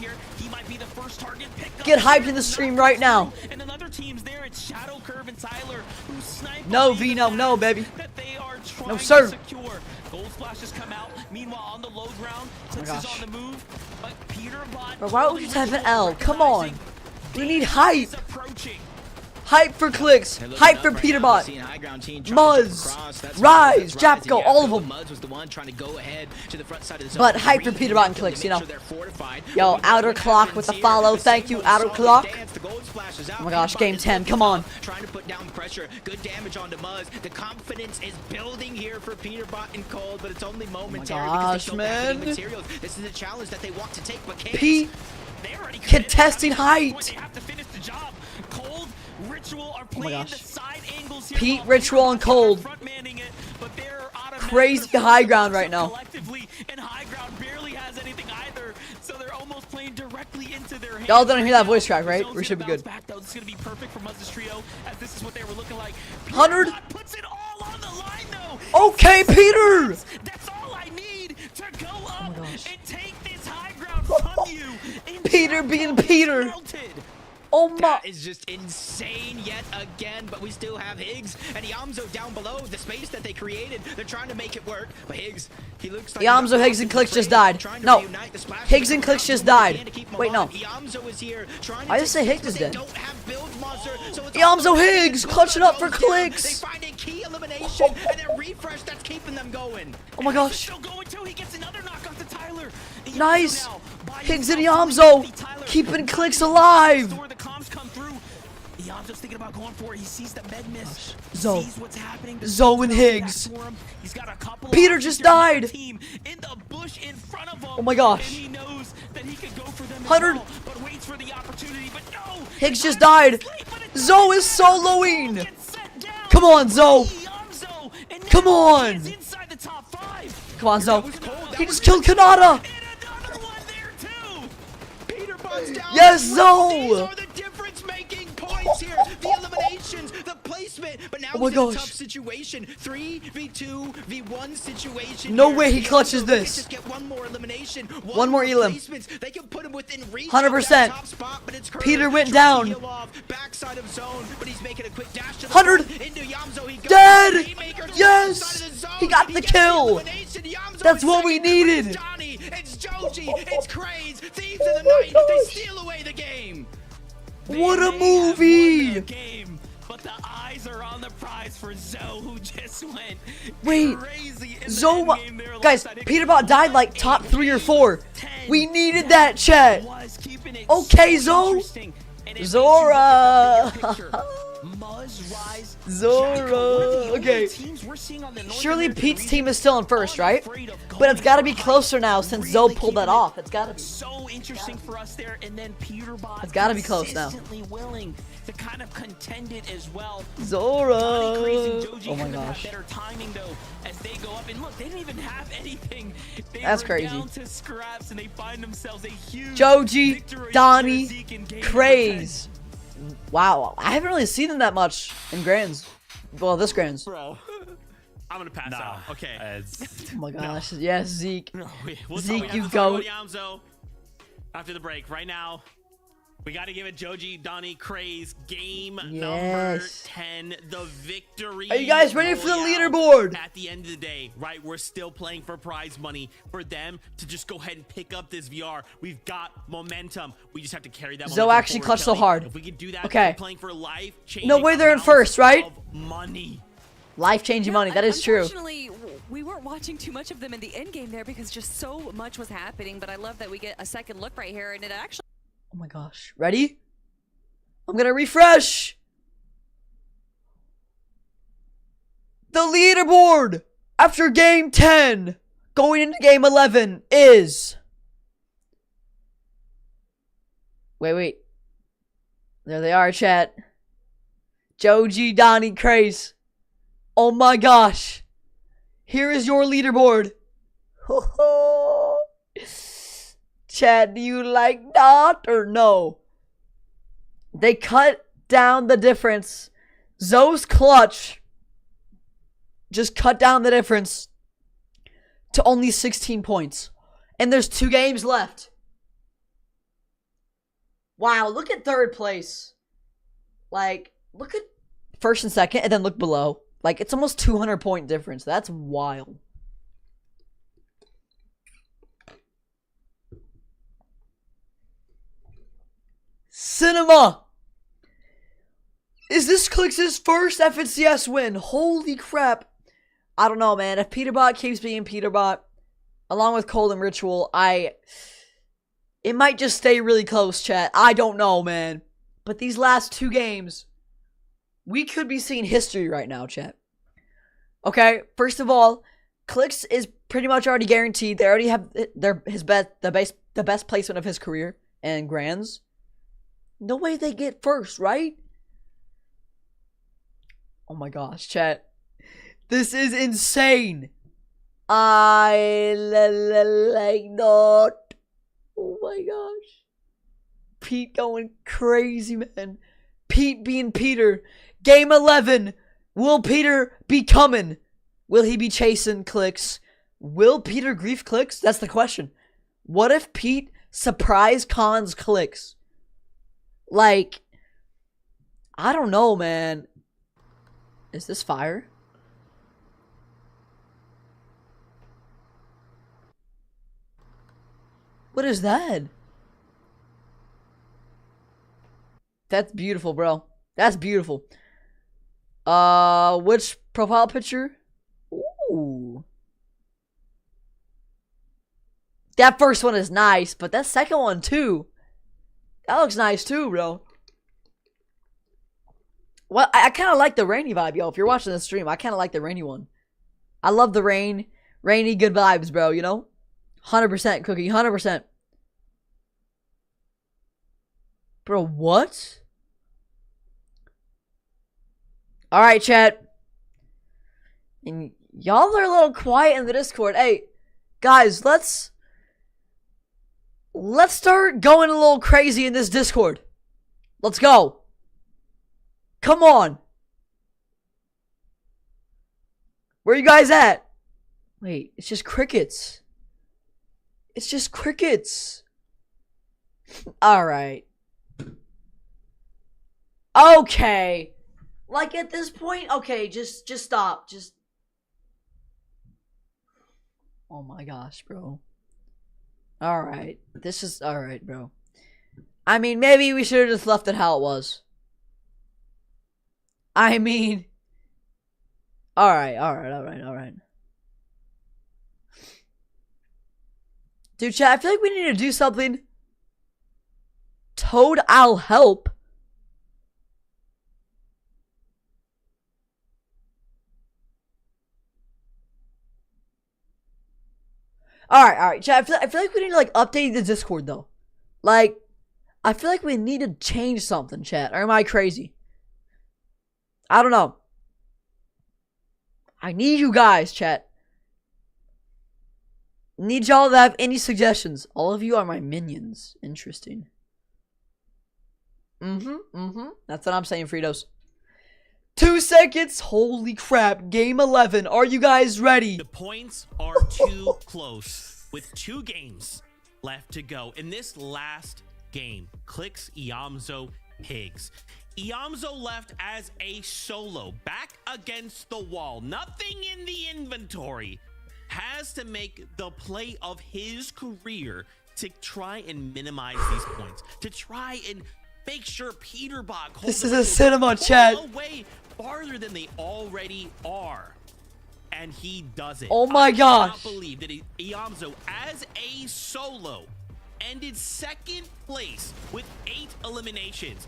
Get hyped in the stream right now. And then other teams there, it's Shadow Curve and Tyler who snipe. No, Vino, no, baby. That they are trying No, sir. to secure. Gold splashes come out. Meanwhile, on the low ground, my Clicks is gosh. on the move. But Peterbot. Bro, why would we type an L? Come on. We need hype. Approaching. Hype for Clicks. Hype for Peterbot. Muzz. Rise. Japko. All of them. But hype for Peterbot and Clicks, you know. Yo, Outer Clock with the follow. Thank you, Outer Clock. Oh my gosh, game 10. Come on. Trying to put down pressure. Good damage onto Muzz. The confidence is building here for Peterbot and Cold, but it's only momentary because they don't have any materials. This is a challenge that they want to take, but can't. Pete contesting height. They have to finish the job. Cold, Ritual are Oh my playing gosh. the side angles here. Pete, Ritual, and Cold. Front-manning it, but they're automatic Crazy high ground right now. Collectively, and high ground barely has anything either, so they're almost playing directly into their hands. Y'all didn't hear that voice crack, right? We should be good. Back, though. This is going to be perfect for Muzz's trio, as this is what they were looking like. 100. Puts it all on the line, though. Okay, Peter. That's all I need to go up gosh. and take this high ground from you. Peter being Peter. Melted. Oh my. That is just insane yet again, but we still have Higgs and Yamzo down below. The space that they created, they're trying to make it work, but Higgs, he looks like Yamzo, Higgs, and Clicks just died. No, Higgs and Clicks just died. Wait, no. Yamzo is here trying I to just say Higgs is dead. don't have build monster, so it's Yamzo Higgs clutching up for Clicks. They find a key elimination and then refresh that's keeping them going. Oh my gosh. Still going too. He gets another knock off to Tyler. Nice. Now, by Higgs and himself, Yamzo Tyler keeping Clicks alive. Store the comms come through. Yamzo's thinking about going for it. He sees the med miss. Zoe. Sees what's happening. Zoe and Higgs. He's got a couple Peter of just options here with died. the team in the bush in front of him. Oh my gosh. And he knows that he could go for them as 100. well, but waits for the opportunity. But no. Higgs just died. Zoe is soloing. Gets set down. Come on, Zoe. Yamzo, and now Come on. he's inside the top 5. Come on, Zoe. He just killed Kanata. And another one there too. Peterbot's down. Yes, These Zoe. are the difference-making points here. The eliminations, the placement, but now Oh my he's in a gosh. tough situation. 3v2, v1 situation. No here. way he clutches They this. Just get one more elimination. One more elim. placements. They can put him within reach 100%. of that top spot, but it's Peter went trying to down. heal off, backside of zone, but he's making a quick dash to the 100. front. Into Yamzo he goes. Dead. Haymaker to the Yes. side of the zone. He got the gets kill. elimination. Yamzo That's in what we second. needed. It's Johnny, it's Joji, it's Craze, Thieves of the Night. They steal away the game. What a They have movie. won the game, but the eyes are on the prize for Zoe, who just went Wait, crazy in the Zoe, endgame there guys, alongside Peterbot died like top 3 or 4. 10. We needed that, chat. Was keeping it Okay, so Zoe. interesting. And it makes you Zora. look at the bigger picture. Muzz, Rise, Zora. Jacko, one of the only Okay. teams we're seeing on the North Surely American Pete's region team is still in first, right? unafraid of But it's going got to be for closer height. now since Really Zoe pulled that keeping it off. It's got to be. so interesting for us there, and then Peterbot It's gotta be close now. consistently willing to kind of contend it as well. Zora. Johnny, Craze, and Joji Oh my could've had gosh. better timing though as they go up, and look, they didn't even have anything. They That's were crazy. down to scraps, and they find themselves a huge Joji, victory Donnie, over Zeke in game number Craze. Wow, I haven't really seen them that much in Grands. Well, this Grands. 10. Bro, I'm gonna pass out. Okay. Oh my gosh. Yes, Zeke. No, Zeke, you go. goat. Yamzo after the break. Right now, we got to give it Joji, Donnie, Craze, game number Yes. 10, the victory. Are you guys ready for the royale. leaderboard? At the end of the day, right, we're still playing for prize money. For them to just go ahead and pick up this VR, we've got momentum. We just have to carry that Zoe momentum actually forward, clutched so Kelly. hard. If we can do that, Okay. we're playing for life-changing No way they're in amounts first, right? of money. Life-changing money. That is true. Unfortunately, we weren't watching too much of them in the end game there because just so much was happening. But I love that we get a second look right here, and it actually. Oh my gosh. Ready? I'm gonna refresh. The leaderboard after game 10 going into game 11 is... Wait. There they are, chat. Joji, Donnie, Craze. Oh my gosh. Here is your leaderboard. Chad, do you like that or no? They cut down the difference. Zoe's clutch just cut down the difference to only 16 points. And there's 2 games left. Wow, look at third place. Like, look at first and second, and then look below. Like, it's almost 200 point difference. That's wild. Cinema! Is this Clix's first FNCS win? Holy crap. I don't know, man. If Peterbot keeps being Peterbot, along with Cold and Ritual, it might just stay really close, chat. I don't know, man. But these last 2 games, we could be seeing history right now, chat. Okay, first of all, Clix is pretty much already guaranteed. They already have the best placement of his career and grands. No way they get first, right? Oh my gosh, chat. This is insane. I like not. Oh my gosh. Pete going crazy, man. Pete being Peter. Game 11. Will Peter be coming? Will he be chasing Clix? Will Peter grief Clix? That's the question. What if Pete surprise cons Clix? Like, I don't know, man. Is this fire? What is that? That's beautiful, bro. That's beautiful. Which profile picture? Ooh. That first one is nice, but that second one too. That looks nice too, bro. Well, I kind of like the rainy vibe, yo. If you're watching the stream, I kind of like the rainy one. I love the rain. Rainy, good vibes, bro, you know? 100% Cookie, 100%. Bro, what? Alright, chat. And y'all are a little quiet in the Discord. Hey, guys, let's start going a little crazy in this Discord. Let's go. Come on. Where you guys at? Wait, it's just crickets. It's just crickets. Alright. Okay. Like at this point, okay, just stop. Just. Oh my gosh, bro. Alright. This is alright, bro. I mean, maybe we should have just left it how it was. I mean. Alright. Dude, chat, I feel like we need to do something. Toad, I'll help. Alright, chat, I feel like we need to, like, update the Discord, though. Like, I feel like we need to change something, chat. Or am I crazy? I don't know. I need you guys, chat. Need y'all to have any suggestions. All of you are my minions. Interesting. That's what I'm saying, Fritos. 2 seconds. Holy crap. Game 11. Are you guys ready? The points are too close with 2 games left to go. In this last game, Clix Iamzo Pigs. Iamzo left as a solo, back against the wall. Nothing in the inventory. Has to make the play of his career to try and minimize these points. To try and make sure Peterbot holds this is a cinema, chat. Away farther than they already are. And he does it. Oh my gosh. I cannot believe that Iamzo, as a solo, ended 2nd place with 8 eliminations.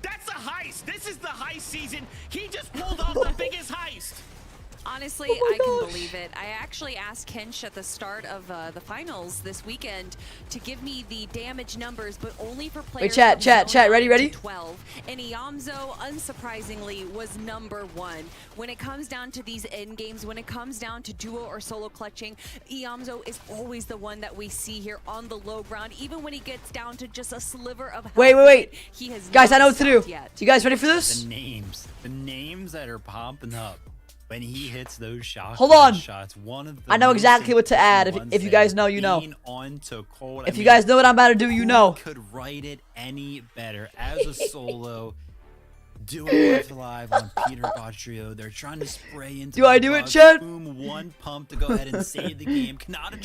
That's a heist. This is the heist season. He just pulled off the biggest heist. Honestly, Oh my I can gosh. believe it. I actually asked Kench at the start of the finals this weekend to give me the damage numbers, but only for players. Wait, chat, from ready, 9 ready? to 12. And Iamzo, unsurprisingly, was #1. When it comes down to these end games, when it comes down to duo or solo clutching, Iamzo is always the one that we see here on the low ground. Even when he gets down to just a sliver of health, Wait. he has Guys, not I know what to do. stopped yet. You guys ready for this? The names that are popping up when he hits those shots. Hold on. Shots, one of the I know most exactly what to add. important If you ones guys that know, you know. being on to cold. If you guys know what I'm about to do, you who know. could write it any better as a solo duo live live on Peter Botrio. They're trying to spray into. Do I do it, Chad? Boom, one pump to go ahead and save the game.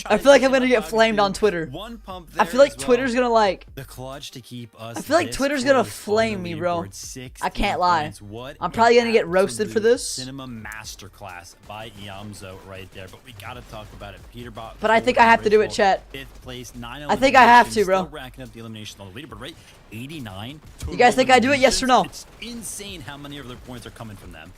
I feel like I'm gonna get flamed on Twitter. One pump I there feel like as well. Twitter's gonna like. The clutch to keep us. I feel like this Twitter's gonna close on flame the me, bro. leaderboard. 16 I can't lie. points. What I'm probably an gonna get roasted for absolute this. Cinema masterclass by Iamzo right there. But we gotta talk about it. Peter Bot. But I think I have to do it, chat. 5th place, 9 I think I have to, eliminations, bro. Still racking up the elimination on the leaderboard, right? 89. You guys think I do it, yes or no? It's insane how many of their points are coming from them.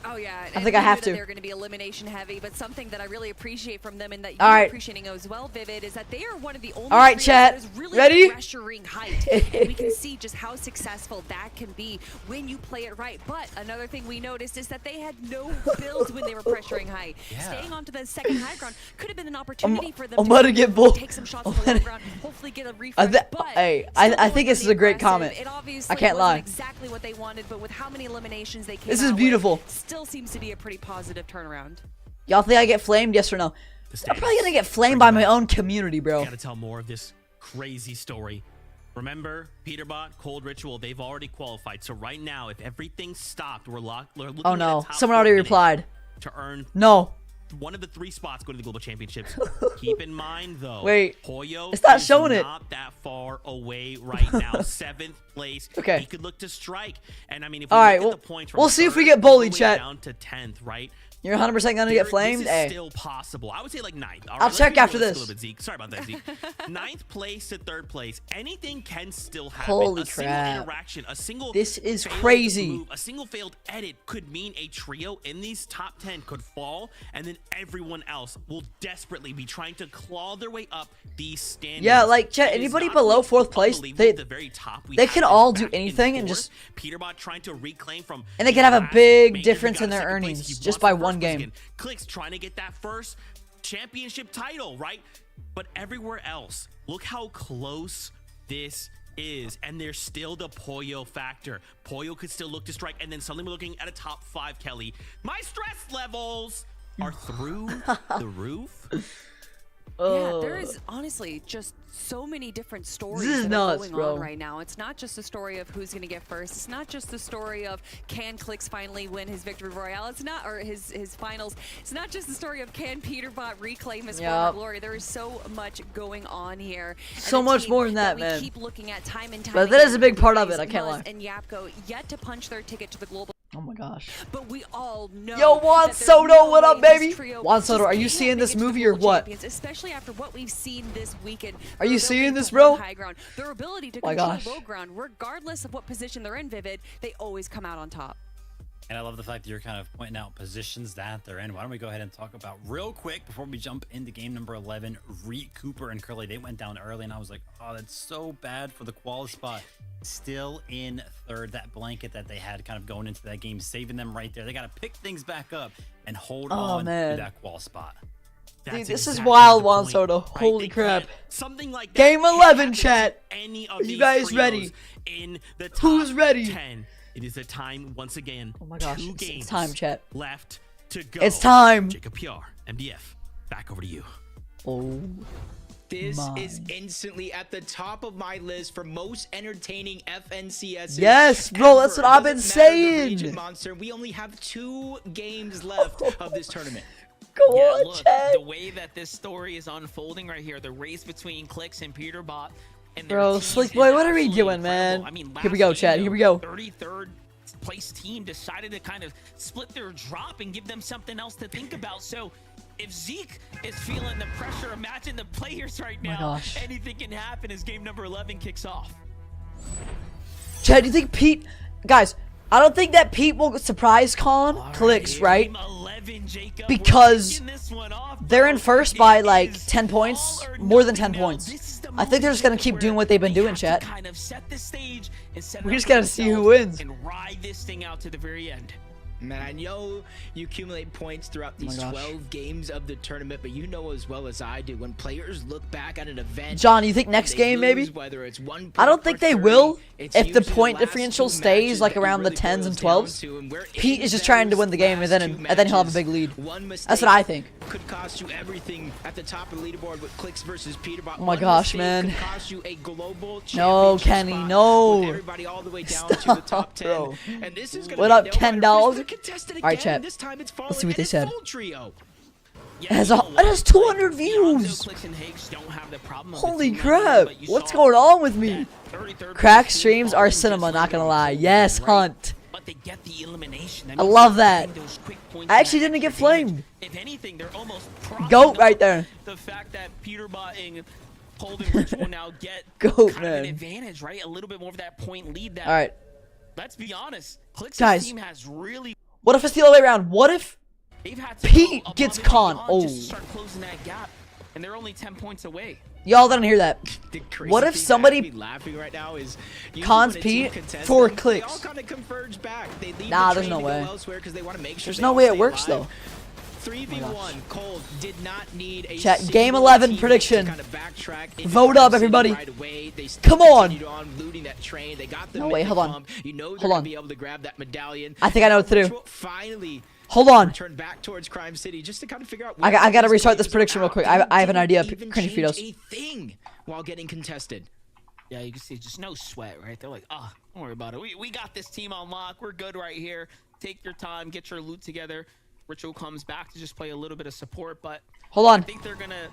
Oh yeah, I think I have to. They're going to be elimination heavy, but something that I really appreciate from them and that All you're right. appreciating as well, Vivid, is that they are one of the only All right, trios chat. that is really Ready? pressuring height. And we can see just how successful that can be when you play it right. But another thing we noticed is that they had no builds when they were pressuring height. Yeah. Staying onto the second high ground could have been an opportunity for them I'm to about to get bull. take some shots on the low ground, hopefully get a refresh. But hey, still I think going this to is be a great aggressive. comment. It obviously I can't wasn't lie. exactly what they wanted, but with how many eliminations they came This is out with, beautiful. still seems to be a pretty positive turnaround. Y'all think I get flamed? Yes or no? I'm probably gonna get flamed by my own community, bro. Gotta tell more of this crazy story. Remember, Peterbot, Cold Ritual, they've already qualified. So right now, if everything stopped, we're looking Oh at no, a top someone 4 already finish replied. to earn No. one of the 3 spots going to the Global Championships. Keep in mind, though, Wait, Poyo it's not is showing it. not that far away right now. 7th place. Okay. He could look to strike. And I mean, if we All right, look well, at the points, we'll from see if we 3rd get bullied, all the way chat. down to 10th, right? You're 100% gonna get flamed? This is Hey. still possible. I would say like 9th. All I'll let's check be after realistic this. A little bit, Zeke. Sorry about that, Zeke. 9th place to 3rd place. Anything can still happen. Holy a single crap. interaction, a single This is failed crazy. move, a single failed edit could mean a trio in these top 10 could fall, and then everyone else will desperately be trying to claw their way up these standings. Yeah, like, chat, It is anybody not below only 4th place, unbelievable at the very top we they have can is all do back in anything and 4th. just- Peterbot trying to reclaim from And they can have a last big major, difference he in got their second place, earnings he just wants by the one first place game. again. Clicks trying to get that first championship title, right? But everywhere else, look how close this is, and there's still the Poyo factor. Poyo could still look to strike, and then suddenly we're looking at a top 5, Kelly. My stress levels are through the roof. Yeah, there is honestly just so many different stories This is that nuts, are going bro. on right now. It's not just the story of who's going to get first. It's not just the story of can Clicks finally win his victory royale. It's not, or his finals. It's not just the story of can Peterbot reclaim his former glory. There is so much going on here. And So the much team more than that, we man. keep looking at time and time But that is again, a big part of Blaze, it, I can't Muzz, lie. And Yapko yet to punch their ticket to the global. Oh my gosh. But we all know. Yo, Juan that there's Soto, no what up, way this baby? trio Juan just Soto, are you can't seeing this make it to the movie or Global what? Champions, especially after what we've seen this weekend. Are you Their seeing ability this, to bro? hold high ground, their ability to Oh my control gosh. low ground, regardless of what position they're in, Vivid, they always come out on top. And I love the fact that you're kind of pointing out positions that they're in. Why don't we go ahead and talk about real quick before we jump into game number 11, Reek, Cooper, and Curly. They went down early, and I was like, oh, that's so bad for the qual spot. Still in 3rd, that blanket that they had kind of going into that game, saving them right there. They got to pick things back up and hold on man. to that qual spot. Dude, this is exactly wild, the Juan point, Soto. right? Holy They crap. can't- Something like that Game can't 11, happen to chat. Any of Are you these guys trios ready? In the top Who's ready? 10. It is a time once again. Oh my gosh, 2 it's games time, chat. left to go. It's time. Jacob PR, MDF. Back over to you. Oh. This My. is instantly at the top of my list for most entertaining FNCS. Yes, bro, that's what I've been saying. Region Monster. We only have 2 games left of this tournament. Go Yeah, on, look, chat. the way that this story is unfolding right here, the race between Clicks and Peterbot. And their Bro, teams Slick is Boy, what are we absolutely doing, incredible. man? I mean, Here we last go, game, chat. the Here we go. 33rd place team decided to kind of split their drop and give them something else to think about. So if Zeke is feeling the pressure, imagine the players right now. gosh. Anything can happen as game number 11 kicks off. Chad, do you think Pete... Guys, I don't think that Pete will surprise Colin Clicks, right? Game 11 because they're in first by like 10 points, more than 10 points. I think they're just gonna keep doing what they've been doing, chat. We just gotta see who wins. And ride this thing out to the very end. Man, I know you accumulate points throughout these 12 games of the tournament, but you know as well as I do, when players look back at an event... John, you think next game, maybe? I don't think they will. If the point differential stays like around the 10s and 12s, Pete is just trying to win the game, and then he'll have a big lead. That's what I think. Could cost you everything at the top of the leaderboard with Clicks versus Peterbot. Oh my gosh, man. No, Kenny, no. Everybody all the way down to the top 10. Bro. And this is What up, Ken Dolls? Alright, chat. Let's see what they said. It has 200 views. Holy crap. What's going on with me? Crack streams are cinema, not gonna lie. Yes, Hunt. I love that. I actually didn't get flamed. If anything, they're almost GOAT right there. The fact that Peterbot and Cold and Rich will now get GOAT, kind of an advantage, right? A little bit more of that point lead. That, alright. Let's be honest. Guys, team has really... what if it's the other way around? What if Pete gets con? Oh. Just start closing that gap, and they're only 10 points away. Y'all didn't hear that. What if somebody laughing right now is cons Pete for clicks? Nah, there's no way. There's no way it works though. 3v1 Cold did not need a chat. Game 11 prediction. Vote up, everybody. Come on. No way. Hold on. Hold on. I think I know what to do. Finally. Hold on. Turn back towards Crime City just to kind of figure out. I gotta restart this prediction real quick. I have an idea. Cringy Fidos. A thing while getting contested. Yeah, you can see just no sweat, right? They're like, oh, don't worry about it. We got this team on lock. We're good right here. Take your time. Get your loot together. Ritual comes back to just play a little bit of support, but hold on. I think they're gonna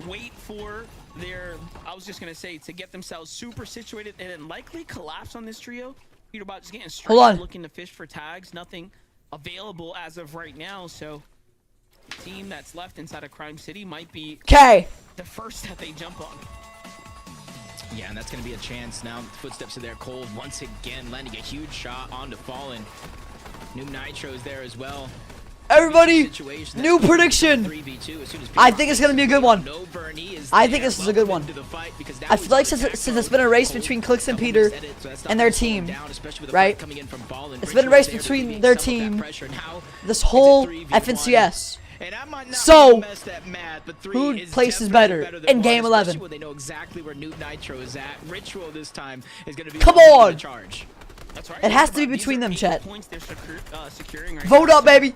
wait for their, I was just gonna say, to get themselves super situated and then likely collapse on this trio. Peterbot just getting straight, looking to fish for tags. Nothing available as of right now, so the team that's left inside of Crime City might be the first that they jump on. Yeah, and that's gonna be a chance now. Footsteps of their Cold once again landing a huge shot onto Fallen. New Nitro's there as well. Everybody, new prediction. I think it's gonna be a good one. I think this is a good one. I feel like since it's been a race between Clicks and Peter and their team, right? It's been a race between their team this whole FNCS. So, who places better in Game 11? Come on! It has to be between them, chat. Vote up, baby!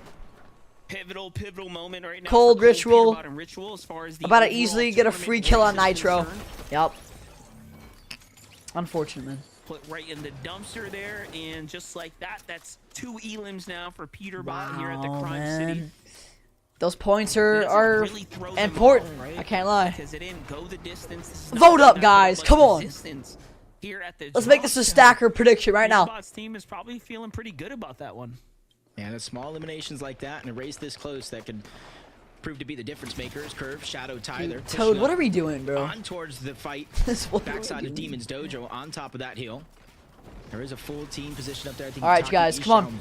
Pivotal moment right now. Cold Ritual. As far as about to easily get a free kill on Nitro. Yep. Unfortunate, man. Put right in the dumpster there, and just like that, that's 2 elims now for Peterbot here at the Crime City. Those points are really important. Off, right? I can't lie. Because it didn't go the distance. Vote up, guys. Come on. Here at the Let's make this a stacker prediction right now. Peterbot's team is probably feeling pretty good about that one. Yeah, the small eliminations like that and a race this close that could prove to be the difference makers. Curve, Shadow, Tyler. Toad, what are we doing, bro? On towards the fight. Backside of Demon's Dojo on top of that hill. There is a full team position up there. I think. All right, guys, come on.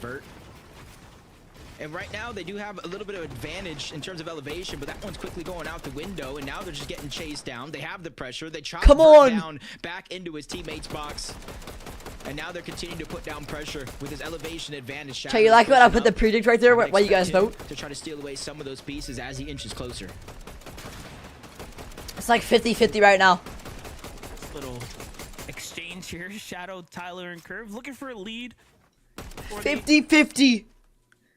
And right now they do have a little bit of advantage in terms of elevation, but that one's quickly going out the window, and now they're just getting chased down. They have the pressure. They chop down back into his teammate's box. And now they're continuing to put down pressure with his elevation advantage. Okay, you like what I put the predict right there? Why you guys vote? To try to steal away some of those pieces as he inches closer. It's like 50-50 right now. Little exchange here. Shadow, Tyler, and Curve looking for a lead. 50-50.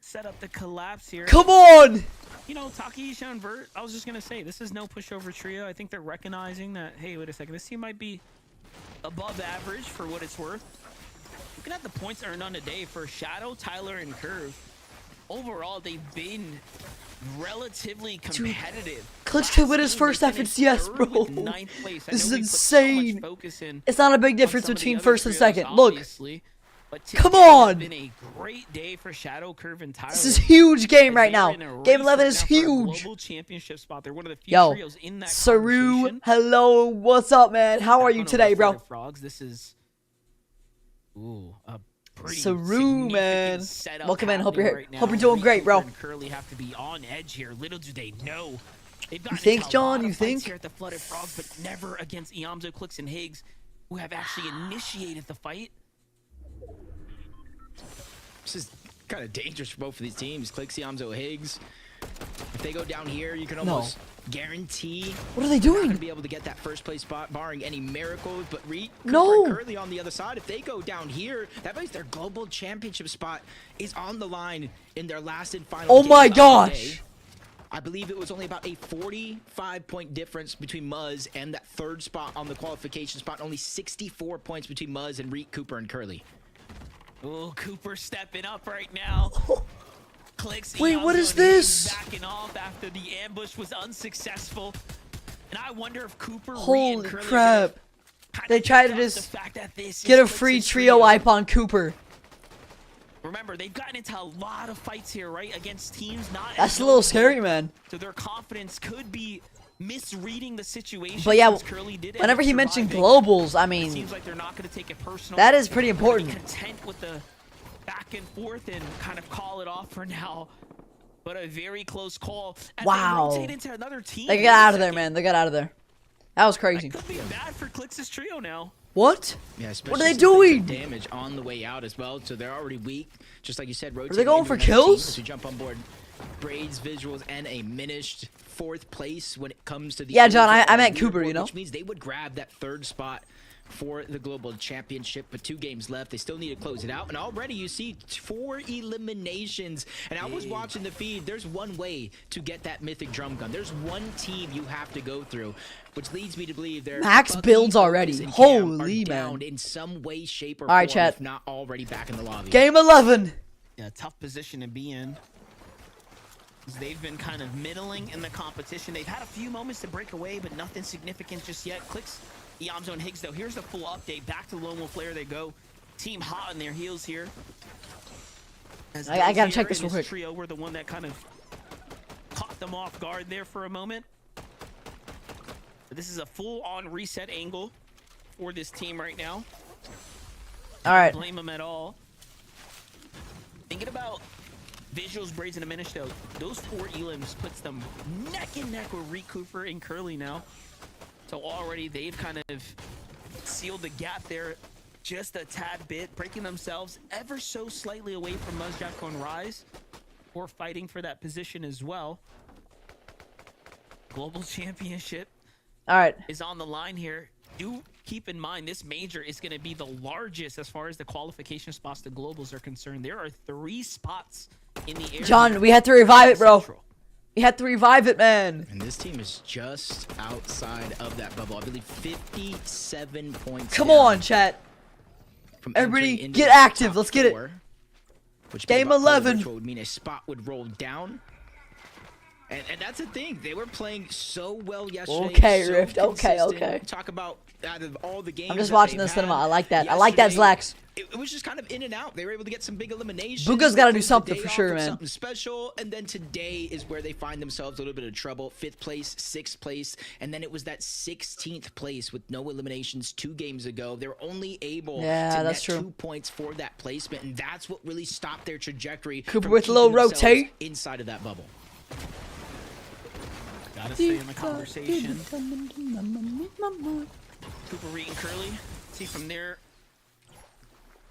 Set up the collapse here. Come on! You know, Takeisha and Vert, I was just going to say, this is no pushover trio. I think they're recognizing that, hey, wait a second, this team might be above average for what it's worth. Looking at the points earned on the day for Shadow, Tyler, and Curve. Overall, they've been relatively competitive. Clutch could win his first FNCS, bro. This is insane. It's not a big difference between first and second. Look. Come on! Been a great day for Shadow, Curve, and Tyler. This is a huge game right now. Game 11 is huge. Global championship spot. They're one of the few trios in that Saru, hello, what's up, man? How are you today, bro? Frogs. This is a pretty Saru, man. significant setup Welcome in. Hope you're happening here. right Hope you're now. doing great, bro. Reed and Curly have to be on edge here. Little do they know. They've gotten think, into a John? lot You of fights think? here at the Flooded Frogs, but never against Iamzo, Clicks, and Higgs, who have actually initiated the fight. This is kind of dangerous for both of these teams. Clicks, Iamzo, Higgs. If they go down here, you can almost guarantee What are they they're not doing? gonna be able to get that first place spot, barring any miracles. But Reed, No. Cooper, and Curly on the other side. If they go down here, that means their global championship spot is on the line in their last and final. Oh game my of the gosh. day. I believe it was only about a 45-point difference between Muzz and that third spot on the qualification spot. Only 64 points between Muzz and Reed, Cooper, and Curly. Oh, Cooper stepping up right now. Clicks. Wait, what Iamzo is and Higgs this? Backing off after the ambush was unsuccessful. And I wonder if Cooper, Reed, Holy and Curly crap. kind They of tried to picked up just the fact that this Get a is free Clicks' trio wipe on Cooper. Remember, they've gotten into a lot of fights here, right? Against teams not as That's a little notable, scary, man. So their confidence could be misreading the situation. But yeah, since Curly did end whenever up he mentioned surviving. globals, I It mean, seems like they're not going to take it personal. that is pretty They're gonna be important. content with the back and forth and kind of call it off for now. But a very close call. As Wow. They rotate into another team. They Wait got a out of there, second. man. They got out of there. That was crazy. Could be bad for Clix' trio now. What? Yeah, What are they especially since took doing? Damage on the way out as well, so they're already weak. Just like you said, Are they going into for another team kills? as we jump on board Braid's visuals and a minished 4th place when it comes to the Yeah, John, overall I meant Cooper, leaderboard, you know? which means they would grab that 3rd spot for the global championship, but 2 games left. They still need to close it out, and already you see 4 eliminations. And I was watching the feed. There's one way to get that mythic drum gun. There's one team you have to go through, which leads me to believe they're Max builds already. Holy man. in some way, shape, or All right, form, chat. if not already back in the lobby. Game 11. Yeah, tough position to be in. They've been kind of middling in the competition. They've had a few moments to break away, but nothing significant just yet. Clicks, Iamzo, and Higgs, though. Here's the full update. Back to Lone Wolf Flare they go. Team hot on their heels here. As I gotta those check here this in real his quick. Trio were the one that kind of caught them off guard there for a moment. But this is a full-on reset angle for this team right now. All right. Don't blame them at all. Thinking about visuals, braids, and diminish though, those 4 elims puts them neck and neck with Reed, Cooper, and Curly now. So already they've kind of sealed the gap there just a tad bit, breaking themselves ever so slightly away from Muzzjacko and Rise, or fighting for that position as well. Global Championship All right. is on the line here. Do keep in mind this major is going to be the largest as far as the qualification spots to globals are concerned. There are 3 spots in the air. John, we had to revive it, bro. We had to revive it, man. And this team is just outside of that bubble. I believe 57 points. Come down on, chat. from Everybody entering into get the active. top Let's get it. 4, which Game by 11. virtual would mean a spot would roll down. And that's the thing. They were playing so well yesterday. Okay, so Rift. Okay, consistent. okay. Talk about out of all the games. I'm just that watching they've the cinema. had I like that. I like that, yesterday, Zlax. It was just kind of in and out. They were able to get some big eliminations. Buga's They gotta do closed the something day for off sure, with man. Something special, and then today is where they find themselves a little bit of trouble. 5th place, 6th place, and then it was that 16th place with no eliminations 2 games ago. They were only able to that's net true. 2 points for that placement, and that's what really stopped their trajectory. Cooper from with low keeping themselves rotate. inside of that bubble. Gotta stay in the conversation. Cooper, Reed, and Curly. See from their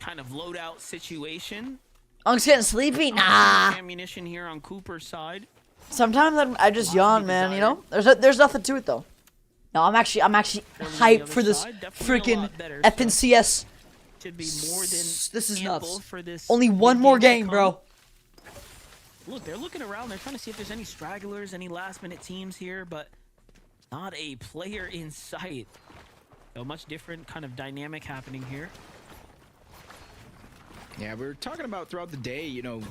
kind of loadout situation. Unk's getting sleepy. Nah. Ammunition here on Cooper's side. Sometimes I just yawn, man. You know, there's nothing to it though. No, I'm actually hyped for this freaking FNCS. Should be more than This is ample nuts. for this Only one more game, bro. Look, they're looking around. They're trying to see if there's any stragglers, any last-minute teams here, but not a player in sight. So much different kind of dynamic happening here. Yeah, we were talking about throughout the day, you know,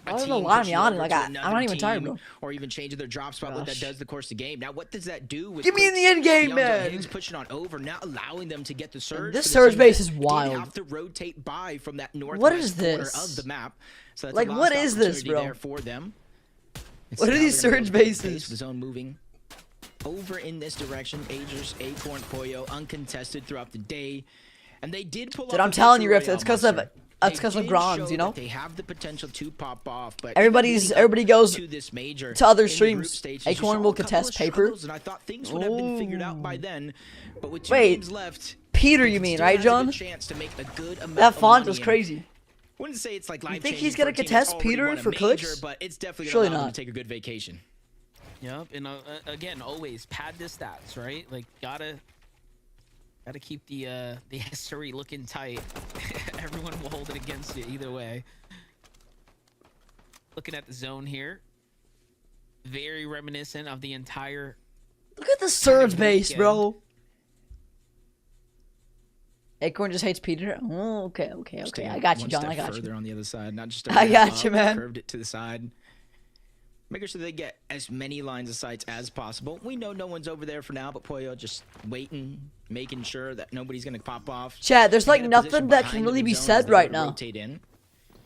I don't know why I'm yawning. Like, I'm not even tired, bro. Or even changing their drop spot, what that does the course of the game. Now, what does that do with Give me in the end game, Iamzo man. Higgs pushing on over, not allowing them to get the surge. This for the surge team base that is did wild. have to rotate by from that northwest What is corner this? of the map. So that's Like, a what lost is this, opportunity bro? there for them. What are Now these they're gonna surge go for the bases? pace, The zone moving over in this direction. Agers, Acorn, Pollo, uncontested throughout the day. And they did pull Dude, off I'm a telling you, victory Rift, it's royale because of monster. That's because of Grons, you know. They have the potential to pop off, but everybody goes to this major to other in the group streams. stages, Acorn will contest paper. And I thought things would have been figured out by then, but with 2 Wait, games left, Peter, you mean, right, John? That font was crazy. Wouldn't say it's like you think he's gonna contest Peter for clicks? But it's definitely Surely gonna allow him not. to take a good vacation. Yep, and again, always pad the stats, right? Like gotta keep the history looking tight. Everyone will hold it against you either way. Looking at the zone here, very reminiscent of the entire. Look at the surge base, bro. Acorn just hates Peter. Oh, okay. I got you, John. I got you. Further on the other side, not just. I got you, man. Curved it to the side. Making sure they get as many lines of sights as possible. We know no one's over there for now, but Pollo just waiting, making sure that nobody's gonna pop off. Chad, there's like nothing that can really be said right now.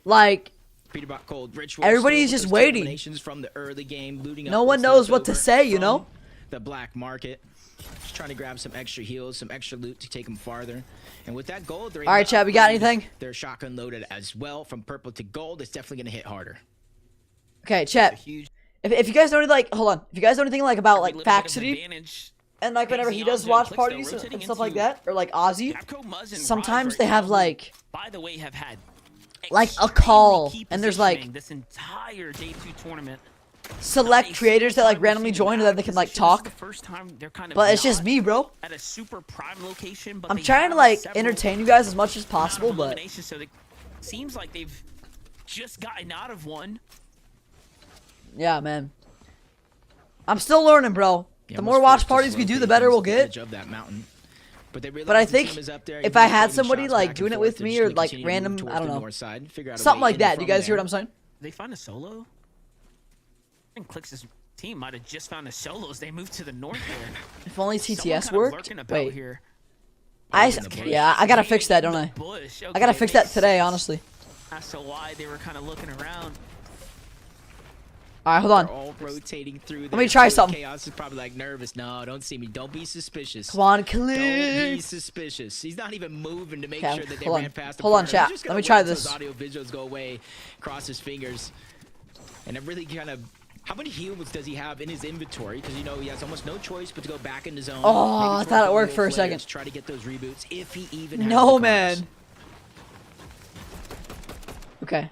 Like, everybody's just waiting. From the early game, looting no one knows what to say, you know? The black market. Just trying to grab some extra heals, some extra loot to take them farther. And with that gold, they're all right, Chad, we got anything? They're shotgun loaded as well. From purple to gold, it's definitely gonna hit harder. Okay, Chad. If you guys know anything, like, hold on. If you guys know anything like about like Faxity and like whenever he does watch parties and stuff like that, or like Ozzy, sometimes they have like a call, and there's like this entire day 2 tournament. Select creators that like randomly join and then they can like talk. But it's just me, bro. At a super prime location, but I'm trying to like entertain you guys as much as possible, but so it seems like they've just gotten out of one. Yeah, man. I'm still learning, bro. The more watch parties we do, the better we'll get. But I think if I had somebody like doing it with me or like random, I don't know, something like that. Do you guys hear what I'm saying? They find a solo? I think Clix's team might have just found a solo as they moved to the north there. If only TTS worked. Wait. Here. Yeah, I gotta fix that, don't I? I gotta fix that today, honestly. As to why they were kind of looking around. All right, hold on. All rotating through. Let me try something. Chaos is probably like nervous. No, don't see me. Don't be suspicious. Come on, click. Don't be suspicious. He's not even moving to make sure that they ran past. Hold on, chat. Let me try this. Audio visuals go away, cross his fingers, and it really kind of. How many heals does he have in his inventory? Because you know he has almost no choice but to go back in the zone. Oh, I thought it worked for a second. To try to get those reboots if he even. Has no, the man. Okay.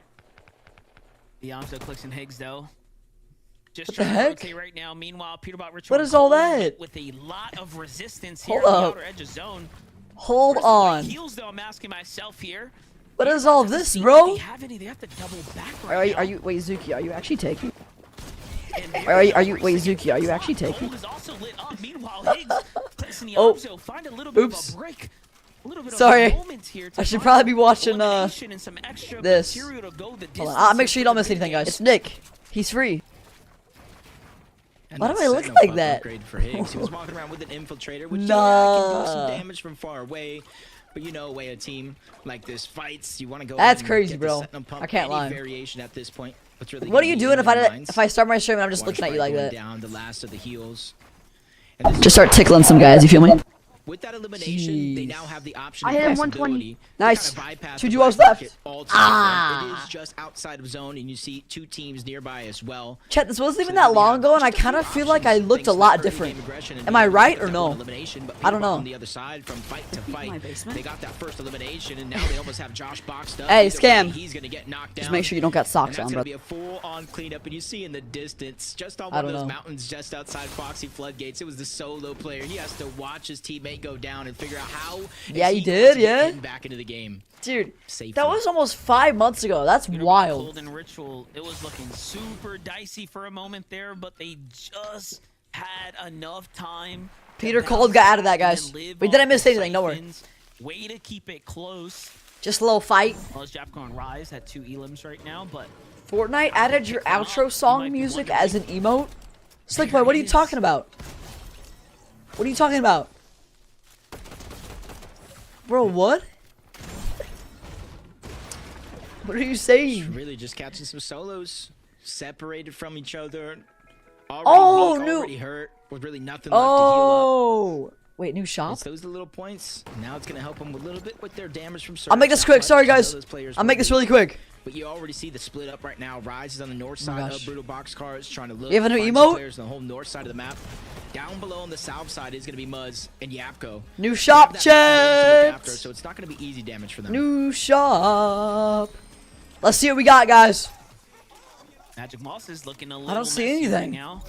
Beyonce, Clicks, and Higgs though. Just what the heck? Right now. Meanwhile, Peterbot Ritual what is all that? With a lot of resistance here Hold up. on the outer edge of zone. Hold on. Heals, though, I'm asking myself here. What is all this, bro? They have to double back are you wait, Zuki, are you actually taking? Are you wait, Zuki, are you actually taking? Oh. Find a little bit of a break. Sorry, I should probably be watching this. Hold on, I'll make sure you don't miss anything, guys. It's Nick. He's free. Why do I look like that? He was walking around with an infiltrator, which can do some damage from far away. But you know, way a team like this fights, you want to go. That's crazy, bro. I can't lie. Variation at this point. Really what are you doing if I start my stream and I'm just looking at you like that? Down the last of the heals. Just start tickling some guys. You feel me? With that elimination, they now have the option. I hit him 120. Nice. 2 duos left. It is just outside of zone, and you see 2 teams nearby as well. Chat, this wasn't even that long ago, and I kind of feel like I looked a lot different. Am I right or no? I don't know. On the other side, from fight to fight, they got that first elimination, and now they almost have Josh boxed up. Hey, Scam. He's gonna get knocked down. Just make sure you don't got socks on, bro. That's gonna be a full-on cleanup, and you see in the distance, just on one of those mountains just outside Foxy Floodgates, it was the solo player. He has to watch his teammate go down and figure out how. Yeah, he did. Yeah. Back into the game. Dude, that was almost 5 months ago. That's wild. Golden Ritual, it was looking super dicey for a moment there, but they just had enough time. Peter Cold got out of that, guys. We didn't miss anything. Don't worry. Way to keep it close. Just a little fight. Well, Japcon and Rise had 2 elims right now, but Fortnite added your outro song music as an emote. Slickboy, what are you talking about? What are you talking about? Bro, what? What are you saying? Really just catching some solos, separated from each other. Already hurt, with really nothing left to heal up. Wait, new shop? It's those little points. Now it's going to help them a little bit with their damage from I'll make this quick. Sorry, guys. I'll make this really quick. But you already see the split up right now. Rise is on the north side of Brutal Boxcars, trying to look. You have a new find emote? players on the whole north side of the map. Down below on the south side is going to be Muzz and Yapko. New shop chat. So it's not going to be easy damage for them. New shop. Let's see what we got, guys. Magic Moss is looking a little I don't see messy right anything. now.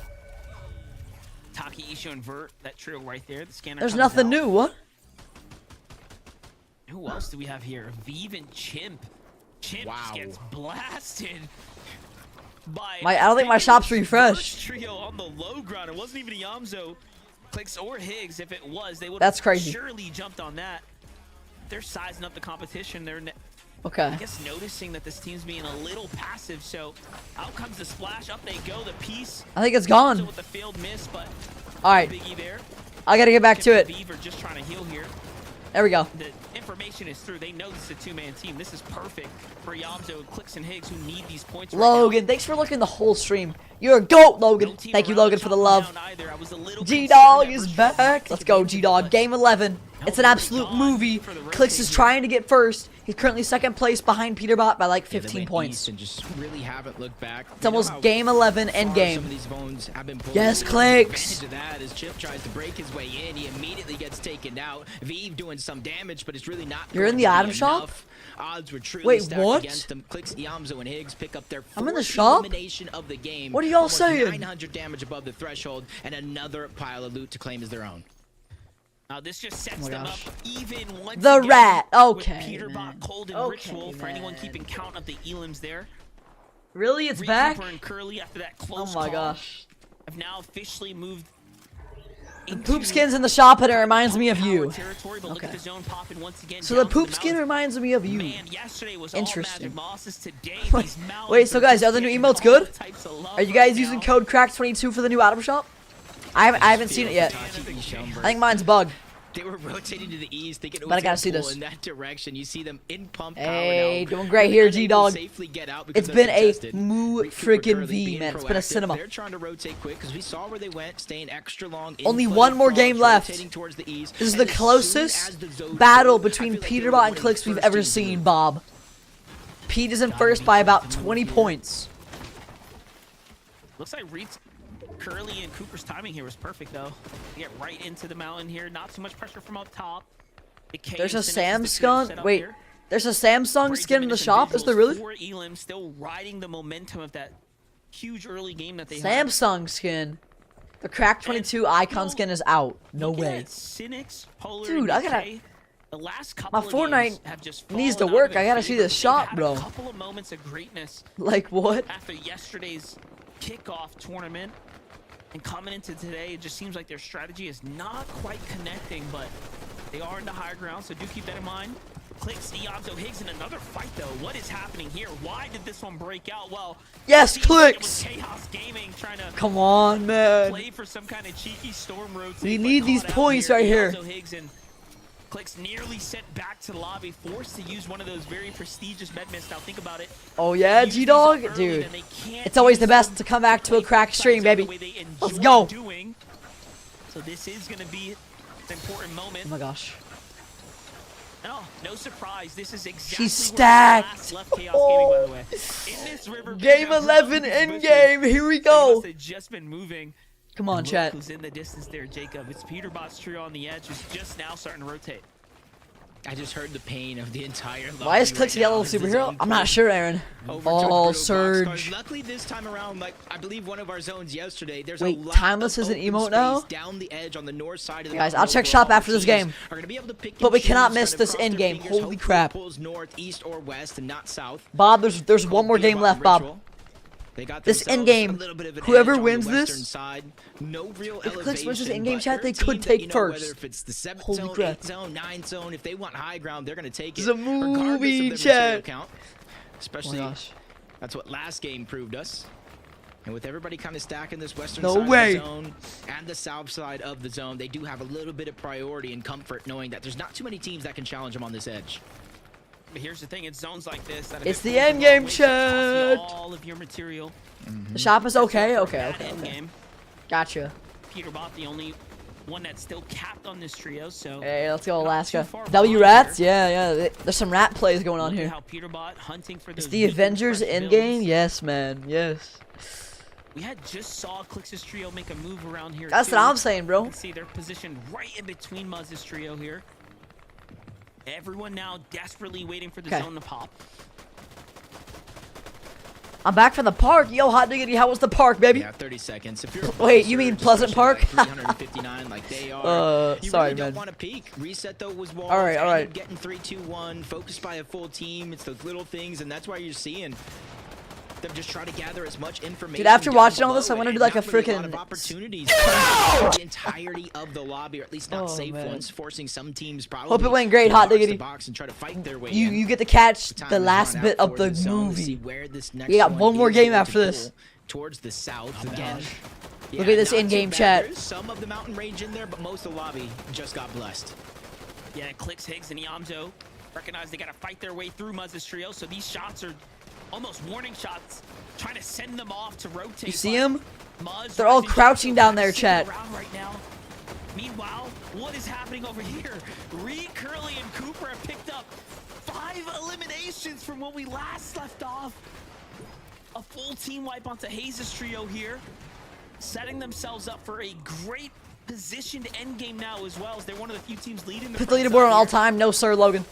Taki, Isho, and Vert, that trio right there. The scanner. There's comes nothing out. new. What? Who else do we have here? Vive and Chimp. Chimp just gets blasted by. I don't think my shop's refreshed. First trio on the low ground. It wasn't even Yamzo, Clicks, or Higgs. If it was, they would. That's crazy. Surely jumped on that. They're sizing up the competition. They're. Okay. I guess noticing that this team's being a little passive, so out comes the splash, up they go, the piece. I think it's gone. With the failed miss, but all right. Biggie there. I gotta get back to it. Beaver just trying to heal here. There we go. The information is through. They know this is a two-man team. This is perfect for Yamzo, Clicks, and Higgs, who need these points. Logan, thanks for looking the whole stream. You're a goat, Logan. Thank you, Logan, for the love. G-Dog is back. Let's go, G-Dog. Game 11. It's an absolute movie. Clicks is trying to get first. He's currently second place behind Peterbot by like 15 points. And just really haven't looked back. It's almost game 11 end game. Yes, Clicks. That as Chip tries to break his way in, he immediately gets taken out. Vive doing some damage, but it's really not. You're in the item shop? Odds were truly Wait, stacked what? against them. Clicks, Yamzo, and Higgs pick up their I'm in the fourth shop? elimination of the game. What are y'all Almost saying? 900 damage above the threshold, and another pile of loot to claim as their own. This just sets them up even once The again rat. with Okay. Peterbot, Cold, and Ritual for anyone keeping count of the elims there. Really? It's Reaper back? and Curly after that Oh close my call gosh. have now officially moved. The poop skin's in the shop and it reminds me of you. Territory, but look at the zone popping once again So the down to poop skin mountain. reminds me of you. Man, yesterday was Interesting. all Magic Mosses. Today, Wait, these mountains wait, so guys, are the new getting emotes all good? types of love Are you guys right using now. code CRACK22 for the new item shop? I haven't seen it yet. I think mine's bugged. They were rotating to the east, thinking it But I was gotta see pull this. in that direction. You see them in pump Hey, power now. doing great here, Unable to G-Dog. safely get out because It's they're been a contested. moo Cooper freaking Curly V, being man. It's been a proactive. cinema. They're trying to rotate quick because we saw where they went, staying extra long. Only in-play one more frogs, game left. rotating towards the east. This is And the as soon closest as the zone battle goes, I between feel like they're Peterbot and winning Clicks we've first ever in the seen, group. Bob. Pete is in first by about 20 points. Looks like Reed's, Curly, and Cooper's timing here was perfect, though. They get right into the mountain here. Not too much pressure from up top. The K There's a and Cynics is the trio set Samsung. up Wait, here. there's a Samsung Break skin in the into some shop? Is there really? visuals for Elam, still riding the momentum of that huge early game that they had. Samsung skin. The Crack22 icon skin is out. No Looking way. at Cynics, Polar, Dude, and I gotta- Decay, the last couple My of Fortnite games have just needs to fallen out work. of I gotta their see favor, this but shop, they've bro. had a couple of moments of greatness Like what? after yesterday's kickoff tournament. And coming into today, it just seems like their strategy is not quite connecting, but they are in the higher ground, so do keep that in mind. Clicks, Yamzo, Higgs in another fight, though. What is happening here? Why did this one break out? Well, Yes, it seems like it was Clicks! Chaos Gaming trying to Come on, man. play for some kind of cheeky storm rotate. We but need caught these out points right here. Yamzo, Higgs, and Clicks nearly sent back to the lobby, forced to use one of those very prestigious med mists. Now think about it. Oh yeah, Use these G-Dog? early, Dude. then they can't It's always use the best them to come back to a play crack full stream, sides the baby. way they Let's enjoy go. doing. So this is going to be an important moment. Oh my gosh. No surprise. This is exactly She's where the stacked. last left Chaos Gaming, by the way. In this river, Game 11 endgame. Here we go. They just been moving. Come on, Look chat. who's in the distance there, Jacob. It's Peterbot's trio on the edge, who's just now starting to rotate. I just heard the pain of the entire Why is lobby Clicks a right yellow now as the superhero? zone I'm not pushed sure, Aaron. over to Oh, Brutal Surge. Boxcars. Luckily this time around, like I believe one of our zones yesterday, there's Wait, a lot Timeless of is an open emote space now? down the edge on the north side of the Guys, mountain I'll check overall. shop after The this teams game. are gonna be able to pick But and we cannot choose, miss try to this cross their end game. fingers, Holy hope who crap. pulls north, east, or west, and not south. Bob, there's one more game left, Bob. They got This themselves endgame, a little bit of an whoever edge on the wins this, western side. No real if Clicks wins this elevation, endgame but chat, they they're a could team that, take you know, first. Whether if it's the 7th Holy zone, crap. 8th zone, 9th zone, if they want high ground, they're going to take This it. is a movie, regardless of their chat. material count. Especially, that's what last game proved us. And with everybody kind of stacking this western No side way. of the zone and the south side of the zone, they do have a little bit of priority and comfort knowing that there's not too many teams that can challenge them on this edge. But here's the thing, it's zones like this that It's if the it goes end the wrong game, way, it costs you chat. all of your material. The shop is okay. Bad Okay. end game. Gotcha. Peterbot, the only one that's still capped on this trio. So Hey, let's go not Alaska. too far W behind rats? here. Yeah. There's some rat plays going on Look at here. how Peterbot hunting for It's those the weak and Avengers fresh endgame? builds. Yes, man. Yes. We had just saw Clix's trio make a move around here. That's too. what I'm saying, You bro. can see they're positioned right in between Muzz's trio here. Everyone now desperately waiting for the Okay. zone to pop. I'm back from the park. Yo, hot diggity, how was the park, baby? Yeah, 30 seconds. If you're a Wait, you boxer, mean Pleasant especially Park? like 359 like they are. You sorry, really don't man. want to peek. Reset though was walls. All right. Getting 3-2-1, focused by a full team. It's those little things, and that's why you're seeing them just try to gather as much information. Dude, after down watching all this, I below, want to and do like a not really lot freaking. of opportunities. The entirety of the lobby, or at least not Oh, safe man. ones, forcing some teams probably. Hope it went great, to hot box the diggity. box and try to fight their way in. You get to catch Time the has last run bit out of for the zone to see movie. where this next You got one more is game going after to this. pull towards the south Oh my again. gosh. Yeah, Look at this not too in-game bad. chat. There's some of the mountain range in there, but most of the lobby just got blessed. Yeah, Clix, Higgs, and Iamzo recognize they got to fight their way through Muzz's trio. So these shots are almost warning shots, trying to send them off to rotate. You see him? Muzz They're all rising crouching just down there, sitting chat. around right now. Meanwhile, what is happening over here? Reed, Curly, and Cooper have picked up 5 eliminations from when we last left off. A full team wipe onto Hayes' trio here, setting themselves up for a great positioned end game now as well, as they're one of the few teams leading the Put the front leaderboard side on all here. time. No, sir, Logan.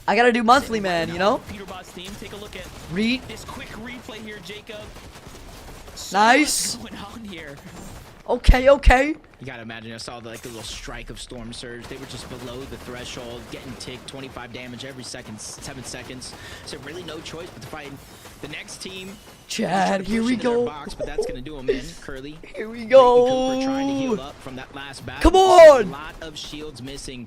I gotta do monthly, man, you know? Peterbot's team, take a look at Read. this quick replay here, Jacob. So Nice. much going on here. Okay. You gotta imagine, I saw the little strike of Storm Surge. They were just below the threshold, getting ticked 25 damage every 7 seconds. So really no choice but to fight the next team. Chad, here we go. Box, but that's gonna do them in. Curly. Here we Cooper trying to heal go. up from that last battle. Come on! A lot of shields missing.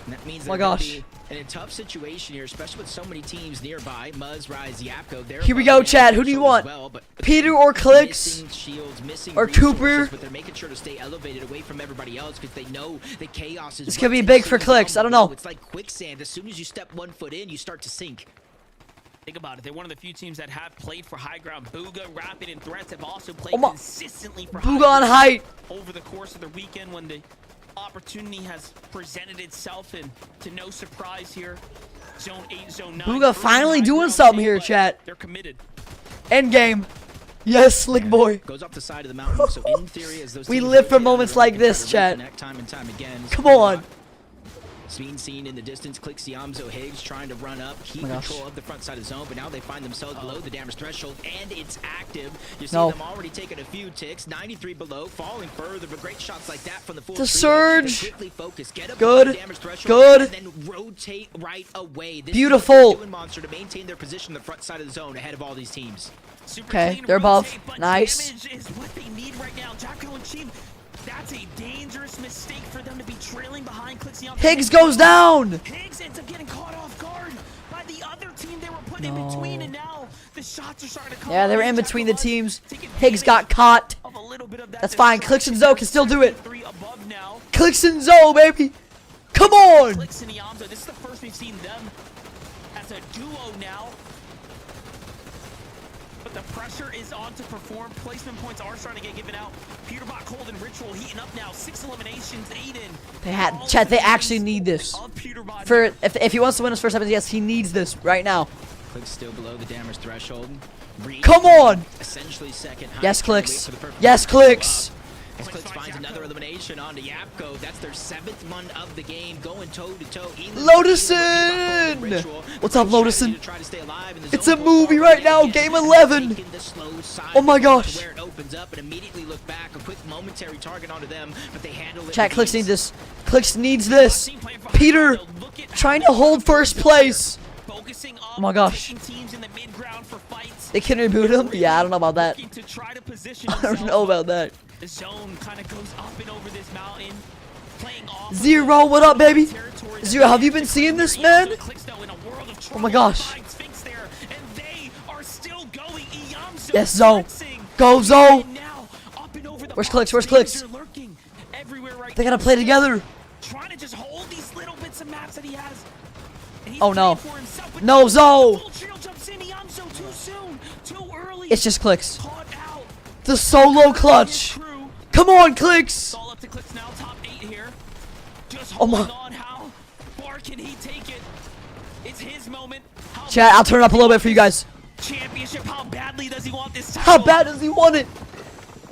And that means Oh my they're gonna gosh. be in a tough situation here, especially with so many teams nearby. Muzz, Rise, Yapko. They're Here we above go, the Chad. Who do you threshold as want? well, but Peter or Clix? missing shields, missing Or resources, Cooper? but they're making sure to stay elevated away from everybody else because they know the chaos is. This could be what's big as for soon as you Clix. come I don't know. below. It's like quicksand. As soon as you step 1 foot in, you start to sink. Think about it. They're one of the few teams that have played for high ground. Booga, Rapid, and Threats have also played consistently for Booga on height. over the course of the weekend when the opportunity has presented itself, and to no surprise here, Zone 8, Zone 9. Booga finally high doing ground something team, here, but chat. They're committed. End game. Yes, slick boy. Goes up the side of the mountain, so in theory, as those We teams live for rotate moments out, they like can try this, to chat. reconnect time and time again. Come on. Being seen in the distance, Clix, Iamzo, Higgs trying to run up, keep Oh my gosh. control of the front side of the zone, but now they find themselves below the damage threshold, and it's active. You see No. them already taking a few ticks, 93 below, falling further, but great shots like that from the full The trio. surge. They quickly focus, get up Good. above the damage threshold, Good. and then rotate right away. This Beautiful. is what they're doing, Monster, to maintain their position on the front side of the zone ahead of all these teams. Super Okay, clean they're above. rotate, but Nice. Damage is what they need right now. Jacko and Chief, that's a dangerous mistake for them to be trailing behind Clixion. Higgs goes down. Higgs ends up getting caught off guard by the other team they were put in between, and now the shots are starting to come. Yeah, they were on. in between the Jacko teams. taking Higgs got advantage caught. of a little bit of that That's fine. Clix and Zoe can still do it. 3 above now. Clix and Zoe, baby. Come on. Clix and Iamzo, this is the first we've seen them as a duo now. But the pressure is on to perform. Placement points are starting to get given out. Peterbot, Cold, and Ritual heating up now. 6 eliminations, Aiden. They had chat. They actually need this. For if he wants to win his first episode, yes, he needs this right now. Clix still below the damage threshold. Reed, Come on. essentially second. Yes, trying to Clix. wait for the perfect Yes, time to go Clix. up. As Clix finds another elimination onto Yapko. That's their 7th one of the game, going toe-to-toe. Lodison! What's up, Lodison? It's a movie right now, game 11. Oh my gosh. Where it opens up and immediately look back. A quick momentary target onto them, but they handle it. Chat, with Clix ease. needs this. Clix needs this. Peter trying to hold first place. Oh my gosh. They can reboot him? Yeah, I don't know about that. I don't know about that. The zone kind of goes up and over this mountain, playing off. Zero, what up, baby? Zero, have you been seeing this, man? Oh my gosh. Yes, Zoe. Go, Zoe. Where's Clix? Where's Clix? They gotta play together. Trying to just hold these little bits of maps that he has. And he's Oh no. playing for himself, but No, Zoe. full shield jumps in, Iamzo too soon, too early. It's just Clix. Caught out. The solo clutch. Come on, Clicks! All up to Clicks now, top 8 here. Just Oh my. holding on. How far can he take it? It's his moment. How Chat, I'll turn it up a little bit for you guys. championship, how badly does he want this title? How bad does he want it?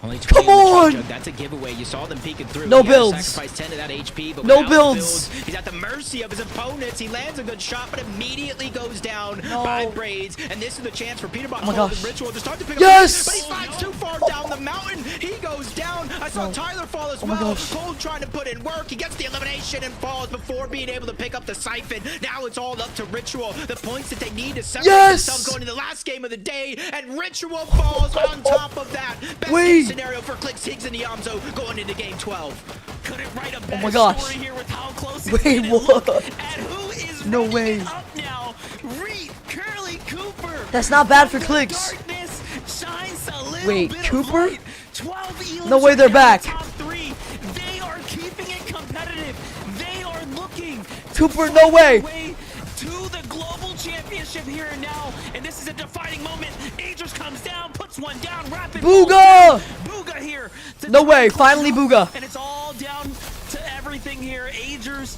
Only 20 Come in the on! jug. That's a giveaway. You saw them peeking through. No He had to builds. Sacrifice 10 of that HP, but No without the builds. He's at the mercy of his opponents. He lands a good shot, but immediately goes down No. by Braids. And this is the chance for Peterbot Oh my gosh. Ritual to start to pick Yes! up. But he slides too far down the mountain. He goes down. I saw Tyler fall as Oh my well. gosh. Cole trying to put in work. He gets the elimination and falls before being able to pick up the siphon. Now it's all up to Ritual. The points that they need to separate Yes! themselves going to the last game of the day. And Ritual falls on top of that. Best Wait. case scenario for Clicks, Higgs, and Yamzo going into game 12. Couldn't write a Oh better my gosh. story here with how close it's Wait, been. And what? look at who is No running way. it up now. Reed, Curly Cooper. That's not bad for The Clicks. darkness shines a little Wait, bit of Cooper? light. 12 elims No way are they're down back. Top 3. They are keeping it competitive. They are looking to Cooper, fight no way. their way to the global championship here and now. And this is a defining moment. Angels comes down, puts one down, rapid. Booga! Booga here. to No try way, and push finally it up. Booga. And it's all down to everything here. Agers,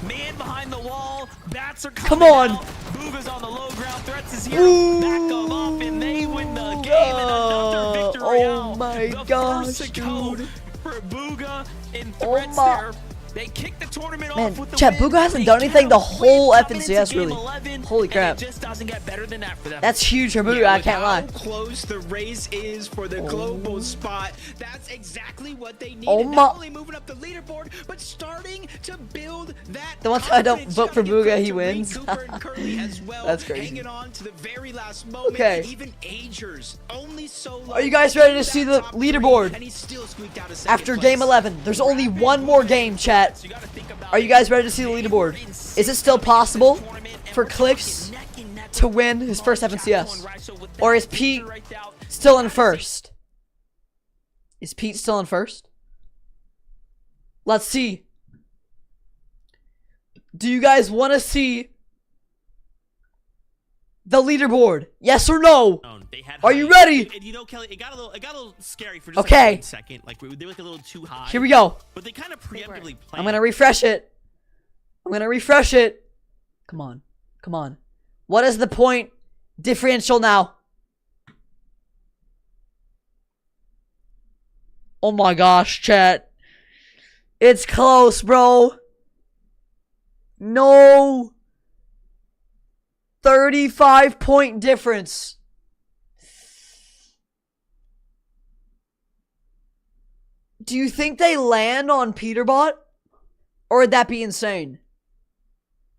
man behind the wall. Bats are coming Come on. out. Booga's on the low ground. Threats is here. Back them up, and they win the game. And another victory. Oh my the gosh, first to go dude. for Booga and Oh Threats my- there. They kicked the tournament Man, off with the chat, win. Booga hasn't They done anything get the a whole win coming FNCS, into game really. 11, Holy and crap. It just doesn't get better than that for them. That's huge for Booga, I can't lie. How close the race is for the global spot. That's exactly what they need. Oh Not my- only moving up the leaderboard, but starting to build that. The one time I don't confidence. vote You for gotta give Booga, credit he to Reed, wins. Cooper, and Curly as well. That's crazy. Hanging on to the very last moment. Okay. Even Agers only solo. Are you guys ready to see the Top three, leaderboard? and he still squeaked out a second After place. game 11, there's only one more game, chat. You gotta think about Are you guys ready to see the leaderboard? Is it still possible for Clicks to win his first FNCS? Or is Pete still in first? Is Pete still in first? Let's see. Do you guys want to see the leaderboard? Yes or no? They had Are you high- ready? And you know, Kelly, it got a little scary for just Okay. like 1 second. Like they were like a little too high. Here we go. But they kind of preemptively planned. I'm gonna refresh it. I'm gonna refresh it. Come on. Come on. What is the point differential now? Oh my gosh, chat. It's close, bro. No. 35-point difference. Do you think they land on Peterbot? Or would that be insane?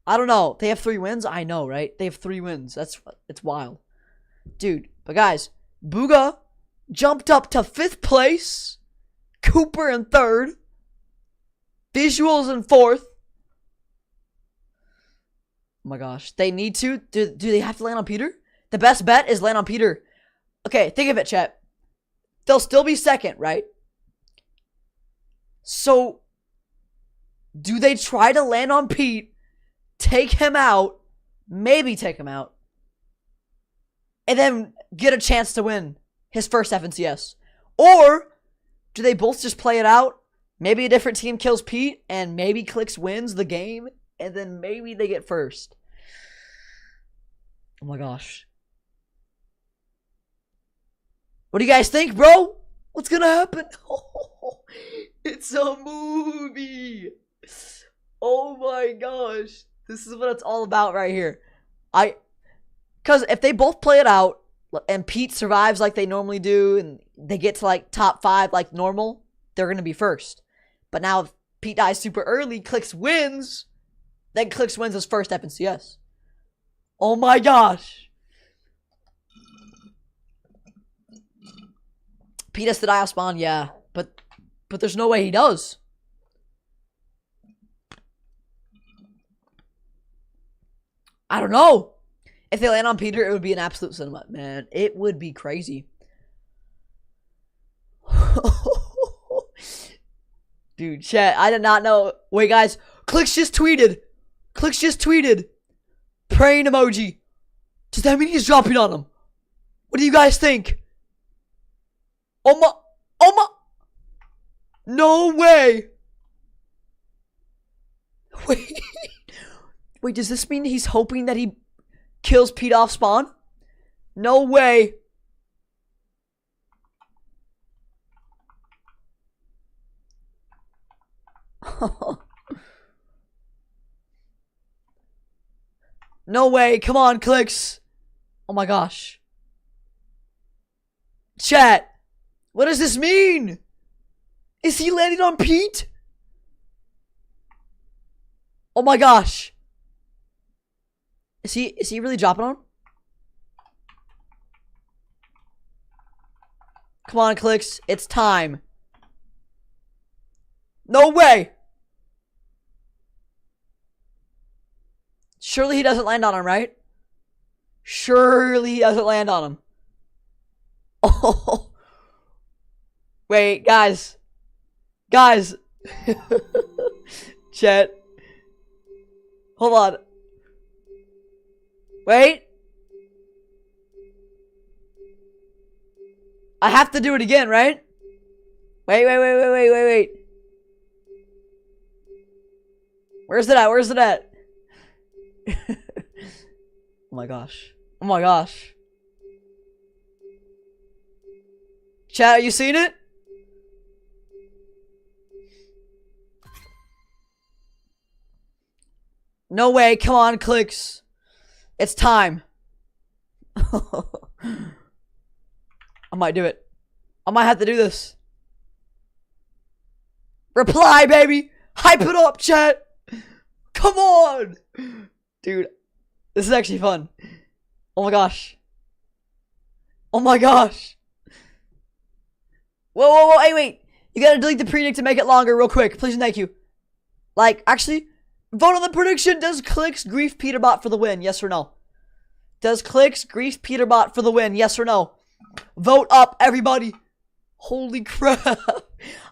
I don't know. They have 3 wins? I know, right? They have 3 wins. It's wild. Dude, but guys, Booga jumped up to 5th place. Cooper in 3rd. Visuals in 4th. Oh my gosh. They need to? Do they have to land on Peter? The best bet is land on Peter. Okay, think of it, chat. They'll still be 2nd, right? So, do they try to land on Pete, take him out, maybe take him out, and then get a chance to win his first FNCS? Or do they both just play it out? Maybe a different team kills Pete, and maybe Clicks wins the game, and then maybe they get first. Oh my gosh. What do you guys think, bro? What's gonna happen? It's a movie. Oh my gosh. This is what it's all about right here. Because if they both play it out, and Pete survives like they normally do, and they get to like top 5 like normal, they're going to be first. But now if Pete dies super early, Clicks wins, then Clicks wins his first FNCS. Oh my gosh. Pete has to die off spawn, yeah. But there's no way he does. I don't know. If they land on Peter, it would be an absolute cinema, man. It would be crazy. Dude, chat, I did not know. Wait, guys. Clicks just tweeted. Clicks just tweeted. Praying emoji. Does that mean he's dropping on him? What do you guys think? Oh my. No way. Wait. Wait, does this mean he's hoping that he kills Pete off spawn? No way. No way. Come on, clicks. Oh my gosh. Chat. What does this mean? Is he landing on Pete? Oh my gosh. Is he really dropping on him? Come on, clicks. It's time. No way. Surely he doesn't land on him, right? Surely he doesn't land on him. Oh. Wait, guys. Guys. Chat. Hold on. Wait. I have to do it again, right? Wait. Where's it at? Where's it at? Oh my gosh. Oh my gosh. Chat, are you seeing it? No way. Come on, clicks. It's time. I might do it. I might have to do this. Reply, baby. Hype it up, chat. Come on. Dude, this is actually fun. Oh my gosh. Oh my gosh. Whoa, wait. You gotta delete the predict to make it longer real quick. Please and thank you. Like, actually, vote on the prediction. Does Clicks grief Peterbot for the win? Yes or no? Does Clicks grief Peterbot for the win? Yes or no? Vote up, everybody. Holy crap.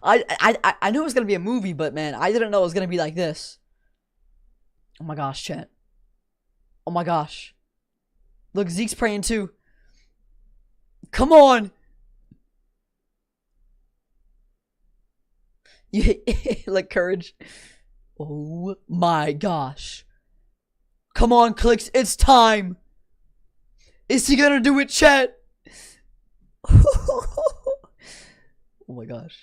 I knew it was gonna be a movie, but man, I didn't know it was gonna be like this. Oh my gosh, chat. Oh my gosh. Look, Zeke's praying too. Come on. You like courage. Oh my gosh. Come on, clicks. It's time. Is he gonna do it, chat? Oh my gosh.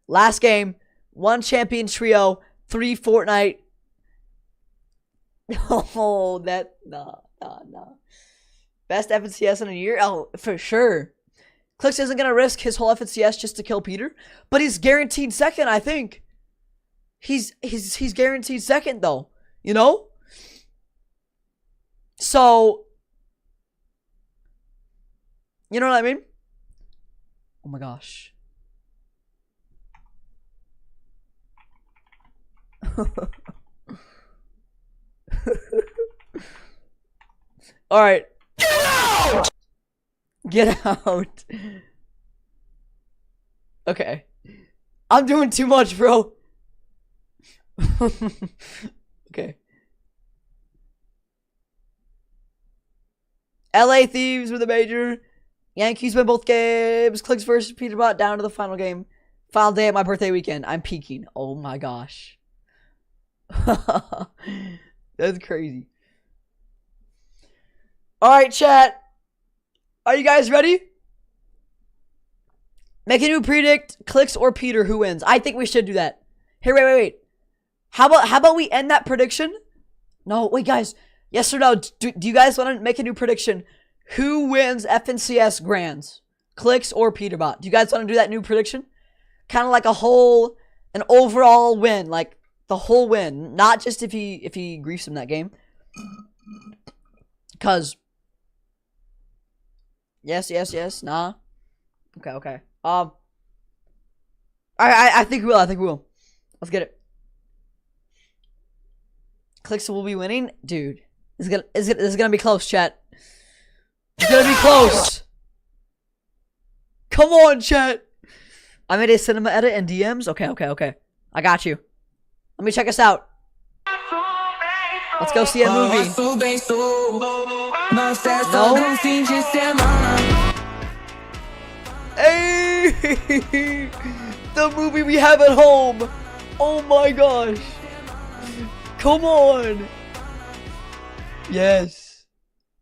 Last game. 1 champion trio. 3 Fortnite. Oh, that nah. Best FNCS in a year? Oh, for sure. Clicks isn't gonna risk his whole FNCS just to kill Peter, but he's guaranteed second, I think. He's guaranteed second though, you know? So, you know what I mean? Oh my gosh. All right. Get out! Get out. Okay. I'm doing too much, bro. Okay. LA Thieves with a major. Yankees win both games. Clicks versus Peterbot down to the final game. Final day of my birthday weekend. I'm peaking. Oh my gosh. That's crazy. Alright, chat. Are you guys ready? Make a new predict. Clicks or Peter, who wins? I think we should do that. Here, wait. How about we end that prediction? No, wait, guys. Yes or no? Do you guys want to make a new prediction? Who wins FNCS Grands? Clicks or Peterbot? Do you guys want to do that new prediction? Kind of like an overall win, like the whole win, not just if he griefs him that game. Cause yes, nah. Okay. I think we will. Let's get it. Clicks will be winning, dude. This is gonna be close, chat. It's gonna be close. Come on, chat. I made a cinema edit and DMs. Okay. I got you. Let me check us out. Let's go see a movie. No. Hey. The movie we have at home. Oh my gosh. Come on. Yes.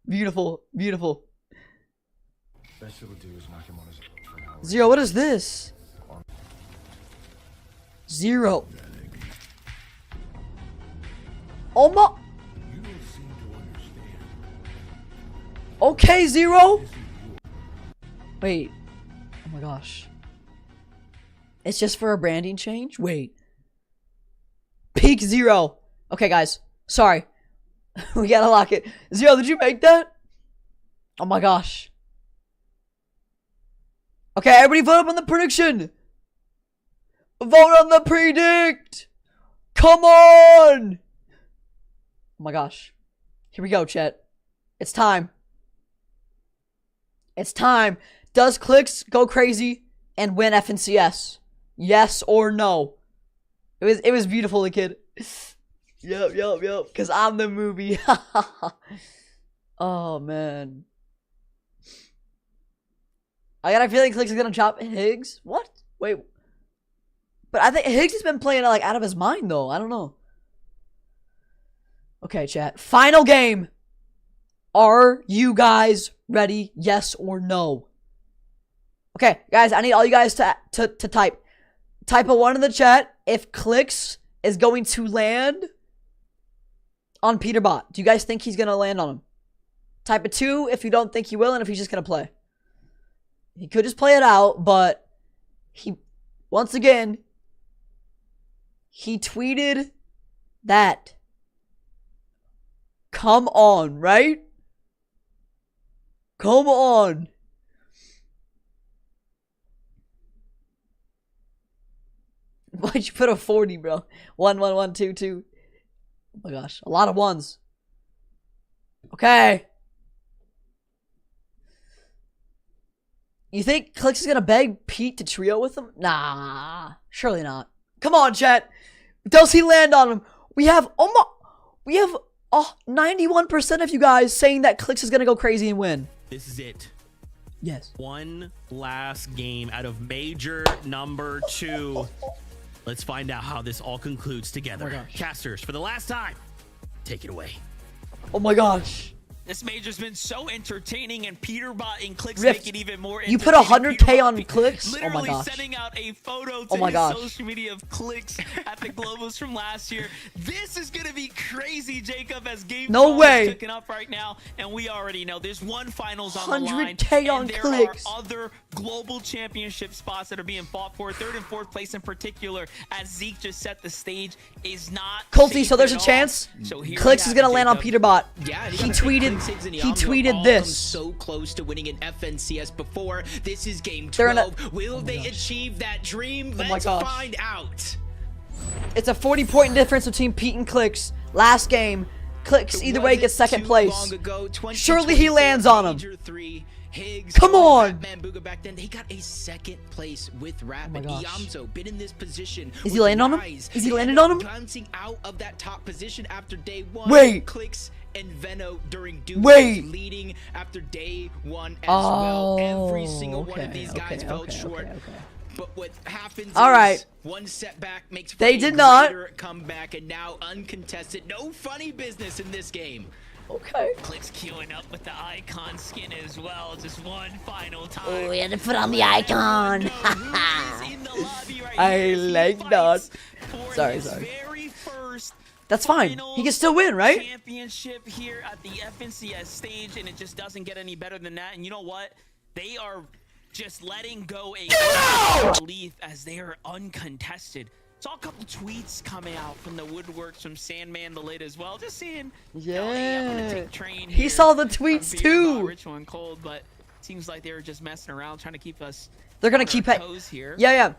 Beautiful. Beautiful. Zero, what is this? Zero. Oh my. Okay, Zero. Wait. Oh my gosh. It's just for a branding change? Wait. Peak Zero. Okay, guys. Sorry. We gotta lock it. Zero, did you make that? Oh my gosh. Okay, everybody vote up on the prediction. Vote on the predict. Come on. Oh my gosh. Here we go, chat. It's time. It's time. Does Clicks go crazy and win FNCS? Yes or no? It was beautiful, the kid. Yep. Cause I'm the movie. Oh man. I got a feeling Clicks is gonna chop Higgs. What? Wait. But I think Higgs has been playing like out of his mind though. I don't know. Okay, chat. Final game. Are you guys ready? Yes or no? Okay, guys, I need all you guys to type. Type a 1 in the chat if Clicks is going to land on Peterbot. Do you guys think he's going to land on him? Type a 2 if you don't think he will and if he's just going to play. He could just play it out, but he, once again, he tweeted that. Come on, right? Come on. Why'd you put a 40, bro? 1, 1, 1, 2, 2. Oh my gosh, a lot of ones. Okay. You think Clicks is gonna beg Pete to trio with him? Nah, surely not. Come on, chat. Does he land on him? We have 91% of you guys saying that Clicks is gonna go crazy and win. This is it. Yes. One last game out of major number 2. Let's find out how this all concludes together. Oh my gosh. Casters, for the last time, take it away. Oh my gosh. This major's been so entertaining, and Peterbot and Clicks Rift, make it even more you entertaining. put 100K on Clicks? Oh my Literally gosh. sending out a photo to Oh my his gosh. social media of Clicks at the Globals from last year. This is gonna be crazy, Jacob, as game No way. is cooking up right now, and we already know there's one finals on the line. 100K on and there Clicks. are other global championship spots that are being fought for. 3rd and 4th place in particular, as Zeke just set the stage, is not Colty, safe so there's a at all. chance So here Clicks we is gonna have it, land on Jacob. Peterbot. Yeah, He tweeted all this. come so close to winning an FNCS before. This is game They're in a- 12. Will they achieve that dream? my Let's gosh. find out. It's a 40-point difference between Pete and Clicks. Last game, Clicks either way gets second place. Surely he lands on him. Higgs, Come on. Batman Booga back then, they got a second place with Rapid. gosh. Iamzo been in this position. Is he with landing on him? Rise. Is he They landing end on up him? Bouncing out of that top position after day 1. Wait. Clicks and Veno during Duke Wait. leading after day 1 as well. Every single one of okay, these guys okay, fell okay, short. okay. But what happens All is right. one setback makes for They a did not. greater comeback, and now uncontested. No funny business in this game. Okay. Clicks queuing up with the icon skin as well. Just one final time. Oh, we had to put on the icon. I I like that. Sorry. Very first That's fine. He can still win, right? championship here at the FNCS stage, and it just doesn't get any better than that. And you know what? They are just letting go a belief as they are uncontested. Saw a couple tweets coming out from the woodworks from Sandman the Lid as well. Just seeing. Yeah. I'm gonna take train He here saw the from tweets Peterbot, too. Richmond and Cold, but seems like they were just messing around trying to keep us. They're gonna on keep our it. toes here. Yeah.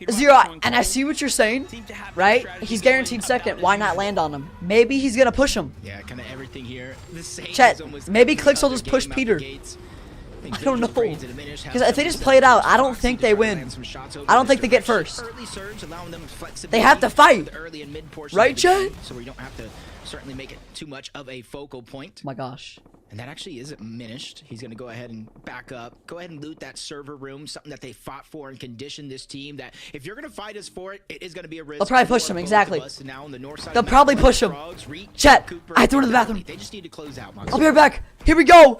Peterbot, Zero, Richmond, and I Cold see what you're saying, seem to have their right? strategy He's going guaranteed about second. as Why not usual. land on him? Maybe he's gonna push him. Yeah, kind of everything here. The same Chat, is almost maybe every Clicks will other just push game out Peter. the gates. I don't know. Because if they just play it out, I don't think they win. I don't think they get first. They have to fight. Right, Chad? So we don't have to certainly make it too much of a focal point. Oh my gosh. And that actually isn't diminished. He's going to go ahead and back up. Go ahead and loot that server room, something that they fought for and conditioned this team that if you're going to fight us for it, it is going to be a risk. They'll probably push him, exactly. Now on the north side They'll probably push him. Chat, I have to go to the bathroom. They just need to close out. I'll be right back. Here we go.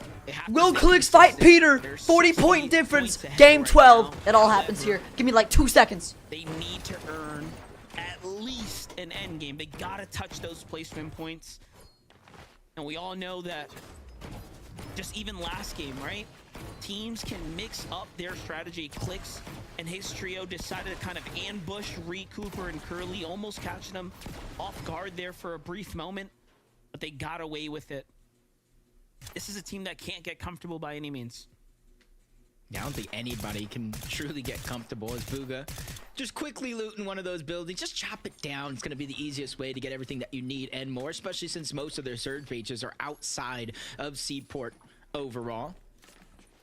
Will Clicks fight Peter? 40-point difference. Game 12. It all happens here. Give me like 2 seconds. They need to earn at least an end game. They gotta touch those placement points. And we all know that just even last game, right? Teams can mix up their strategy. Clicks and his trio decided to kind of ambush Cooper and Curly, almost catching them off guard there for a brief moment, but they got away with it. This is a team that can't get comfortable by any means. I don't think anybody can truly get comfortable as Booga. Just quickly looting one of those buildings. Just chop it down. It's going to be the easiest way to get everything that you need and more, especially since most of their surge pages are outside of Seaport overall.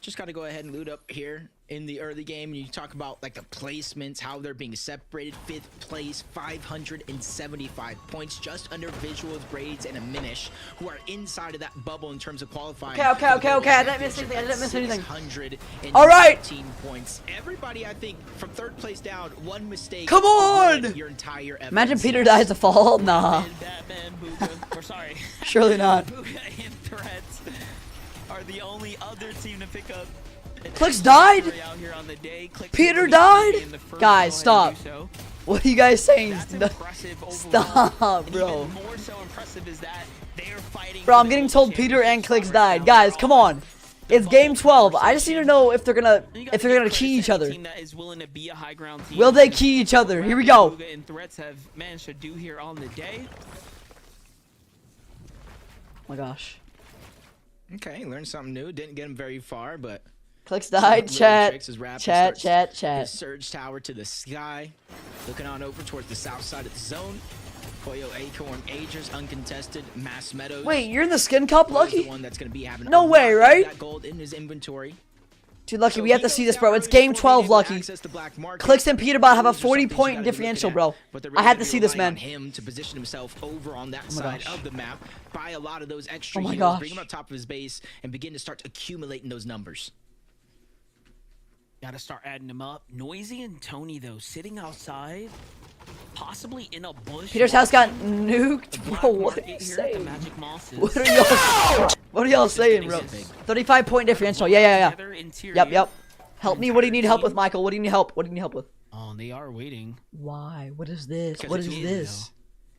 Just got to go ahead and loot up here in the early game. You talk about like the placements, how they're being separated. 5th place, 575 points, just under Visuals, Braids, and Aminish, who are inside of that bubble in terms of qualifying. Okay. I didn't miss anything. 619 All right. points. Everybody, I think, from 3rd place down, one mistake. Come on. Your entire Imagine Peter dies to fall. Nah. Batman, Booga, or sorry. Surely not. Booga and Threats are the only other team to pick up. Clicks died? Peter died? Guys, stop. What are you guys saying? Stop, bro. Bro, I'm getting told Peter and Clicks died. Guys, come on. It's game 12. I just need to know if they're gonna key each other. Will they key each other? Here we go. Oh my gosh. Okay, learned something new. Didn't get him very far, but Clicks died. Chat. His surge tower to the sky. Looking on over towards the south side of the zone. Pollo, Acorn, Agers, uncontested. Mass Meadows. Wait, you're in the skin cup, Lucky? The one that's gonna be having no way, right? That gold in his inventory. Dude, Lucky, we have to see this, bro. It's game 12, Lucky. Clicks and Peterbot have a 40-point differential, bro. I had to see this, man. Him to position himself over on that side of the map, buy a lot of those extra heals, bring him up top of his base, and begin to start accumulating those numbers. Gotta start adding them up. Noisy and Tony, though, sitting outside, possibly in a bush. Peter's house got nuked, bro. What are you saying? What are y'all saying, bro? 35-point differential. Yeah. Yep. Help me. What do you need help with, Michael? What do you need help? What do you need help with? Oh, they are waiting. Why? What is this? What is this?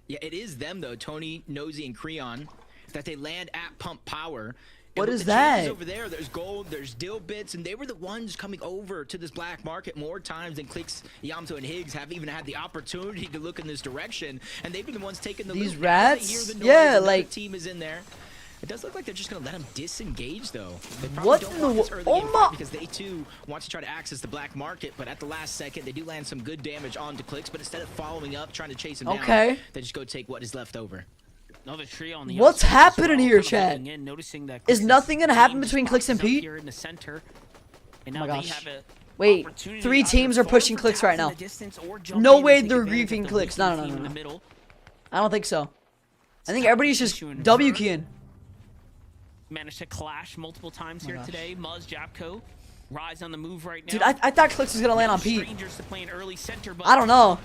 Yeah, it is them though. Tony, Nosy, and Creon, that they land at Pump Power. What is that? Over there, there's gold, there's dill bits, and they were the ones coming over to this black market more times than Clicks, Yamto, and Higgs have even had the opportunity to look in this direction, and they've been the ones taking the these loot. rats. Yeah, like team is in there. It does look like they're just gonna let them disengage though. They what in the oh because they too want to try to access the black market, but at the last second they do land some good damage onto Clicks, but instead of following up, trying to chase him down, they just go take what is left over. What's happening here, Chad? Is nothing gonna happen between Clicks and Pete? Oh my gosh. Wait, 3 teams are pushing Clicks right now. No way they're griefing Clicks. No. I don't think so. I think everybody's just W keying. Managed to clash multiple times here today. Muzz, Japco, Rise on the move right now. Dude, I thought Clicks was gonna land on Pete. I don't know.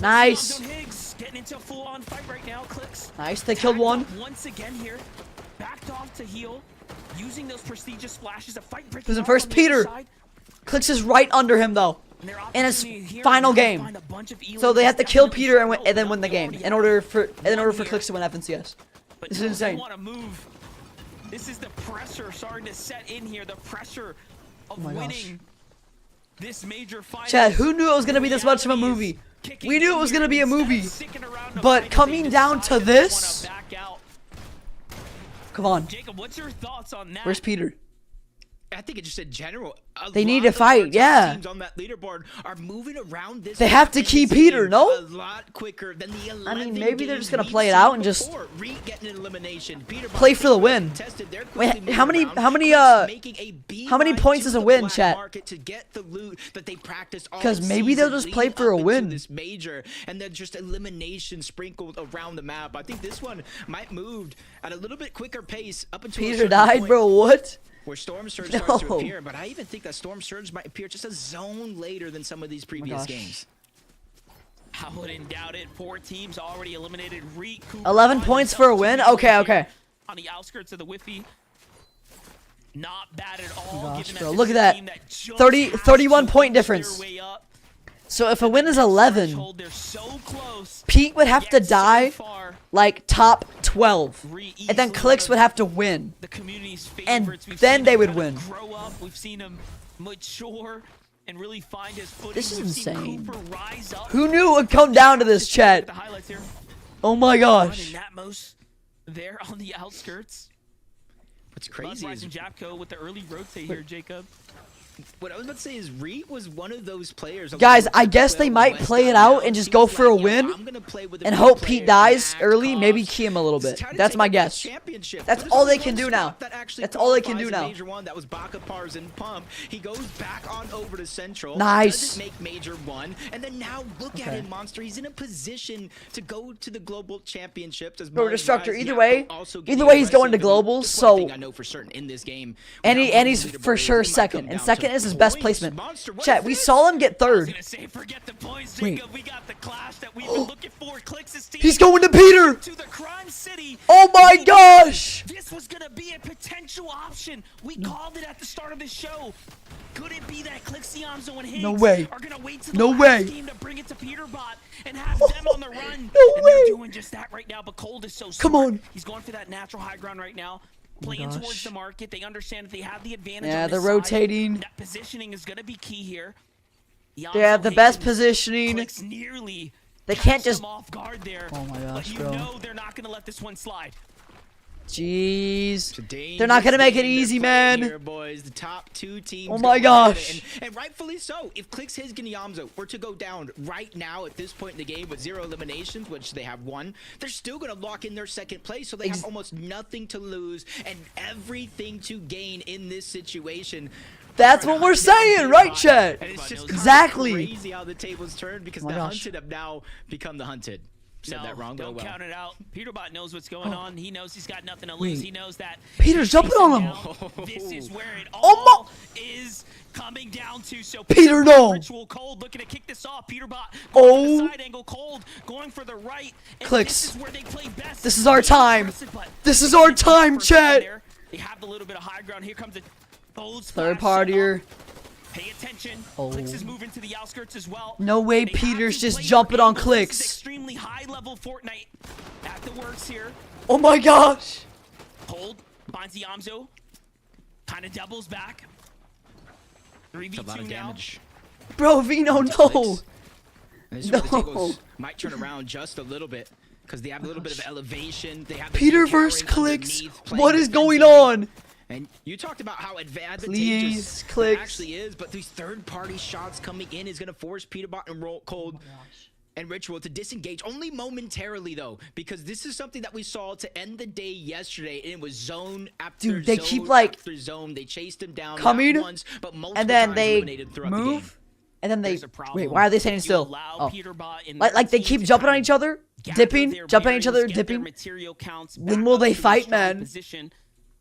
Nice. Getting into a full-on fight right now, Clicks. Nice, they killed one. Once again here, backed off to heal, using those prestigious splashes to fight. Who's in first? Peter. Clicks is right under him though, in his final game. So they have to kill Peter and then win the game in order for Clicks to win FNCS. This is insane. This is the pressure starting to set in here. The pressure of winning this major fight. Chad, who knew it was gonna be this much of a movie? We knew it was gonna be a movie, but coming down to this. Come on. Jacob, what's your thoughts on that? Where's Peter? I think it's just in general. They need to fight, yeah. Teams on that leaderboard are moving around this. They have to keep Peter, no? A lot quicker than the I mean, maybe they're just gonna play it out and just play for the win. Wait, how many points is a win, chat? Because maybe they'll just play for a win. This major, and then just elimination sprinkled around the map. I think this one might move at a little bit quicker pace up until Peter died, bro. What? Where Storm Surge starts to appear, but I even think that Storm Surge might appear just a zone later than some of these previous games. I wouldn't doubt it. 4 teams already eliminated. 11 points for a win? Okay, okay. On the outskirts of the Whiffy. Not bad at all. Oh gosh, bro. Look at that. 31 point difference. So if a win is 11, Pete would have to die like top 12. And then Clicks would have to win. And then they would win. We've seen him mature and really find his footing. This is insane. Who knew it would come down to this, chat? Oh my gosh. There on the outskirts. What's crazy is Japko with the early rotate here, Jacob. What I was about to say is Reed was one of those players. Guys, I guess they might play it out and just go for a win and hope Pete dies early, maybe key him a little bit. That's my guess. That's all they can do now. That's all they can do now. That was Baka, Pars, and Pump. He goes back on over to Central. Nice. Make Major 1, and then now look at him, Monster. He's in a position to go to the global championships. As Bro, Destructor, either way he's going to globals, so I know for certain in this game. And he's for sure second. And second is his best placement. Chat, we saw him get third. Wait. He's going to Peter. Oh my gosh. This was gonna be a potential option. We called it at the start of the show. Could it be that Clixiamzo and Higgs no way. are gonna wait to no the way. last game to bring it to Peterbot and have them on the run? No and way. They're doing just that right now, but Cold is so smart. Come on. He's going for that natural high ground right now. Playing towards the market. They understand that they have the advantage. Yeah, on they're this rotating. Side. That positioning is going to be key here. They have the best positioning. Nearly they can't just off guard there. Oh my gosh, but you bro. know they're not going to let this one slide. Jeez. They're not going to make it easy, man. Here, boys. The top 2 teams. Oh my gosh. And rightfully so. If Clicks, Higgs, and Yamzo were to go down right now at this point in the game with 0 eliminations, which they have 1, they're still going to lock in their second place. So they have almost nothing to lose and everything to gain in this situation. That's what we're saying, right, chat? And it's just exactly crazy how the tables turned because the hunted have now become the hunted. Said that wrong. Don't count it out. Peterbot knows what's going on. He knows he's got nothing to lose. He knows that Peter's jumping on him. This is where it all is coming down to. So Peter, no. Ritual Cold looking to kick this off. Peterbot going for the side angle. Cold going for the right. And Clicks. This is where they play best. This is our time. This is our time, chat. They have a little bit of high ground. Here comes the third partier. Pay attention. Clicks is moving to the outskirts as well. No way Peter's just jumping on Clicks. Extremely high level Fortnite at the works here. Oh my gosh. Cold finds the Yamzo. Kind of doubles back. 3v2 now. Bro, Vino, no. No. Might turn around just a little bit because they have a little bit of elevation. They have Peter versus Clicks. What is going on? And you talked about how Please, advantageous Clicks. it actually is, but these third-party shots coming in is going to force Peterbot and Cold and Ritual to disengage only momentarily, though, because this is something that we saw to end the day yesterday, and it was zone after Dude, they zone keep, like, after zone. They chased him down coming, not once, but multiple and then times they eliminated throughout the game. move, and then they wait. Why are they standing still? Oh, like they keep to jumping on each other, dipping, jumping on each other, dipping. When will they fight, man?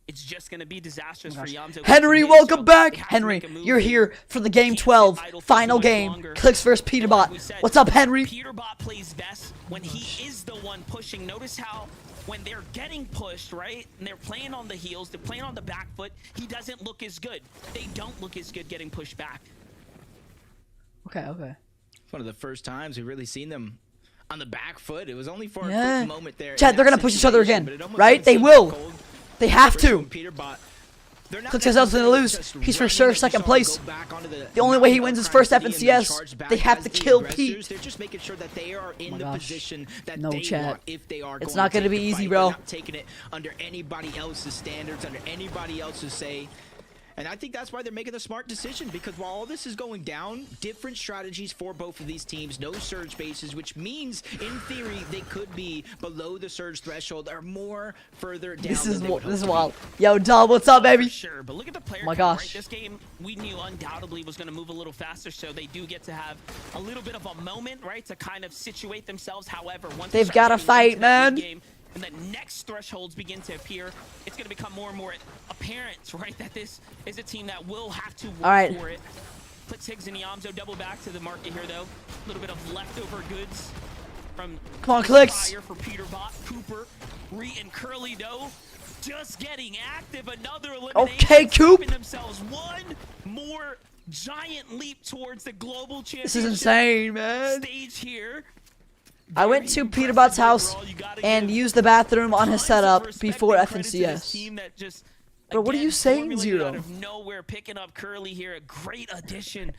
It's just going to be disastrous for Yamzo. Henry, welcome back. Henry, you're here for the game 12, final game. Clicks versus Peterbot. What's up, Henry? Peterbot plays best when he is the one pushing. Notice how when they're getting pushed, right, and they're playing on the heels, they're playing on the back foot, he doesn't look as good. They don't look as good getting pushed back. Okay. It's one of the first times we've really seen them on the back foot. It was only for a quick moment there. Chad, they're going to push each other again, right? They will. They have to. Clicks has nothing to lose. He's for sure second place. The only way he wins is first FNCS. They have to kill Pete. They're just making sure that they are in the position that no, they chat. want if they are. It's not going to be easy, bro. bro. Not taking it under anybody else's standards, under anybody else's say. And I think that's why they're making the smart decision, because while all this is going down, different strategies for both of these teams, no surge bases, which means in theory they could be below the surge threshold or more further down. This is wild. Yo, Dub, what's up, baby? Sure, but look at the player. Oh my count, gosh. right? This game we knew undoubtedly was going to move a little faster, so they do get to have a little bit of a moment, right, to kind of situate themselves. However, once they've got to fight, man. And the next thresholds begin to appear, it's going to become more and more apparent, right, that this is a team that will have to work for it. Clicks, Higgs, and Yamzo double back to the market here, though. A little bit of leftover goods from Come on, Clicks. Fire for Peter Bot, Cooper, Ree, and Curly, though. Just getting active. Another elimination. Okay, Coop. Themselves one more giant leap towards the global championship. This is insane, man. Stage here. I went to Peterbot's house and used the bathroom on his setup before FNCS. But what are you saying, Zero? Out of nowhere, picking up Curly here, a great addition.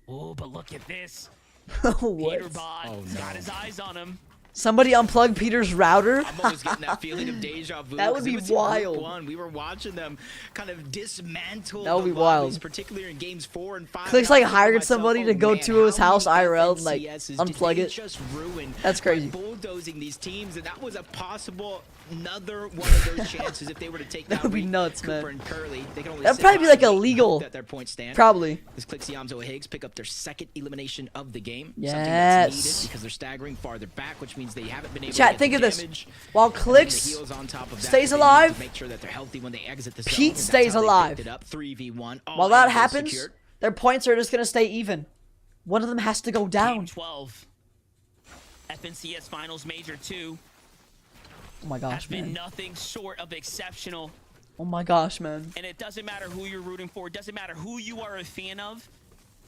Oh, but look at this. Peterbot got his eyes on him. Somebody unplugged Peter's router? I'm always getting that feeling of deja vu. That would be wild. We were watching them kind of dismantle. That would be lobbies, wild. particularly in games 4 and 5. Clicks like hired somebody to go to his house IRL and like FNCS unplug it. Just ruined. That's crazy. Bulldozing these teams, and that was a possible another one of those chances if they were to take That would be nuts, Cooper man. and Curly. They can only That'd sit probably be behind like and illegal. at their point stand. Probably. This Clicks, Yamzo, and Higgs pick up their second elimination of the game. Yes. Something that's needed because they're staggering farther back, which means they haven't been able Chat, to think get of the this. damage. While Clicks On top of that, stays they need alive, to make sure that they're healthy when they exit the Pete zone, stays alive. 3v1. While that happens, their points are just gonna stay even. One of them has to go down. Game 12. FNCS Finals Major 2. Oh my Has gosh, been man. nothing short of exceptional. Oh my gosh, man. And it doesn't matter who you're rooting for. It doesn't matter who you are a fan of.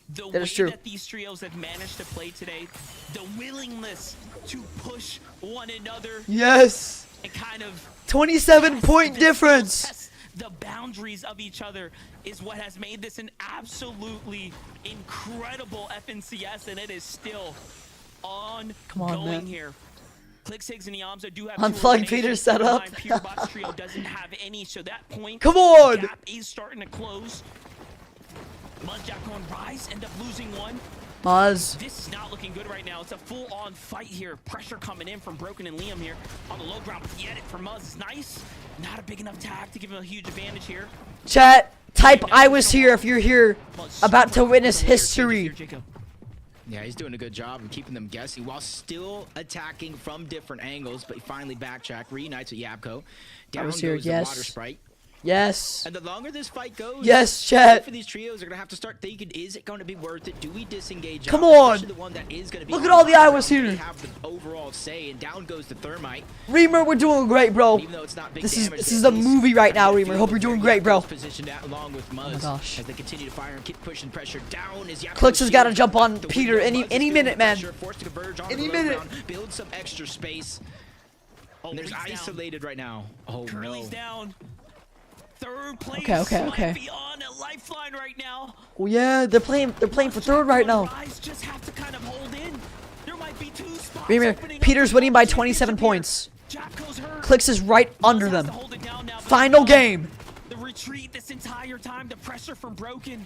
The That way is true. that these trios have managed to play today, the willingness to push one another. Yes. And kind of 27-point difference. test the boundaries of each other is what has made this an absolutely incredible FNCS, and it is still ongoing man. here. Clicks, Higgs, and Yamzo do have Unplug Peter's setup. Peterbot's trio doesn't have any, so that point Come on. gap is starting to close. Mudjack on Rise, end up losing one. Muzz. This is not looking good right now. It's a full-on fight here. Pressure coming in from Broken and Liam here on the low ground. The edit from Muzz is nice. Not a big enough tag to give him a huge advantage here. Chat, type I was here if you're here about to witness history. Yeah, he's doing a good job of keeping them guessing while still attacking from different angles, but he finally backtracked, reunites with Yabko. Down was here, goes yes. the Water Sprite. Yes. And the longer this fight goes, Yes, chat. both of these trios are going to have to start thinking, is it going to be worth it? Do we disengage? Come up? on. Especially the one that is going to be Look at all the Iowas ground. here. They have the overall say, and down goes the Thermite. Reamer, we're doing great, bro. Even though it's not big This damage, is a movie right now, Reamer. Hope you're doing great, bro. Positioned out along with Muzz. Oh my gosh. As they continue to fire and keep pushing pressure down. As Clicks has got to jump on Peter any minute, man. Forced to converge on Any the low minute. ground, build some extra space. And there's isolated right now. Oh Curly's no. down. Third place Okay. might be on a lifeline right now. Oh yeah, they're playing for third right now. Rise just have to kind of hold in. There might be two spots Reamer, opening up Peter's for winning by the 27 championship points. here. Jacko's hurt. Clicks is right under Has them. to hold it down now, but Final game. The retreat this entire time, the pressure from Broken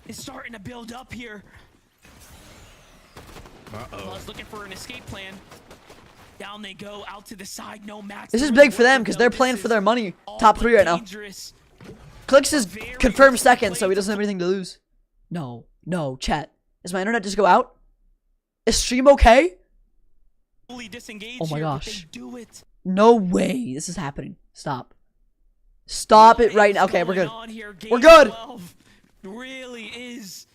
is starting to build up here. Buzz looking for an escape plan. Down they go, out to the side, no max. This is big for them because they're playing for their money. Top 3 right now. Dangerous. Clicks is confirmed second, so he doesn't have anything to lose. No, chat. Is my internet just go out? Is stream okay? Fully disengaged Oh my here, but gosh. they do it. No way this is happening. Stop. Stop it right now. Okay, we're good. On here, We're game good. 12 really is.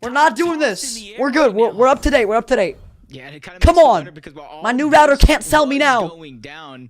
We're not doing this. We're good. We're up to date. We're up to date. Yeah, and it kind of Come makes you on. wonder because while all My new this router can't sell me was now. Going down.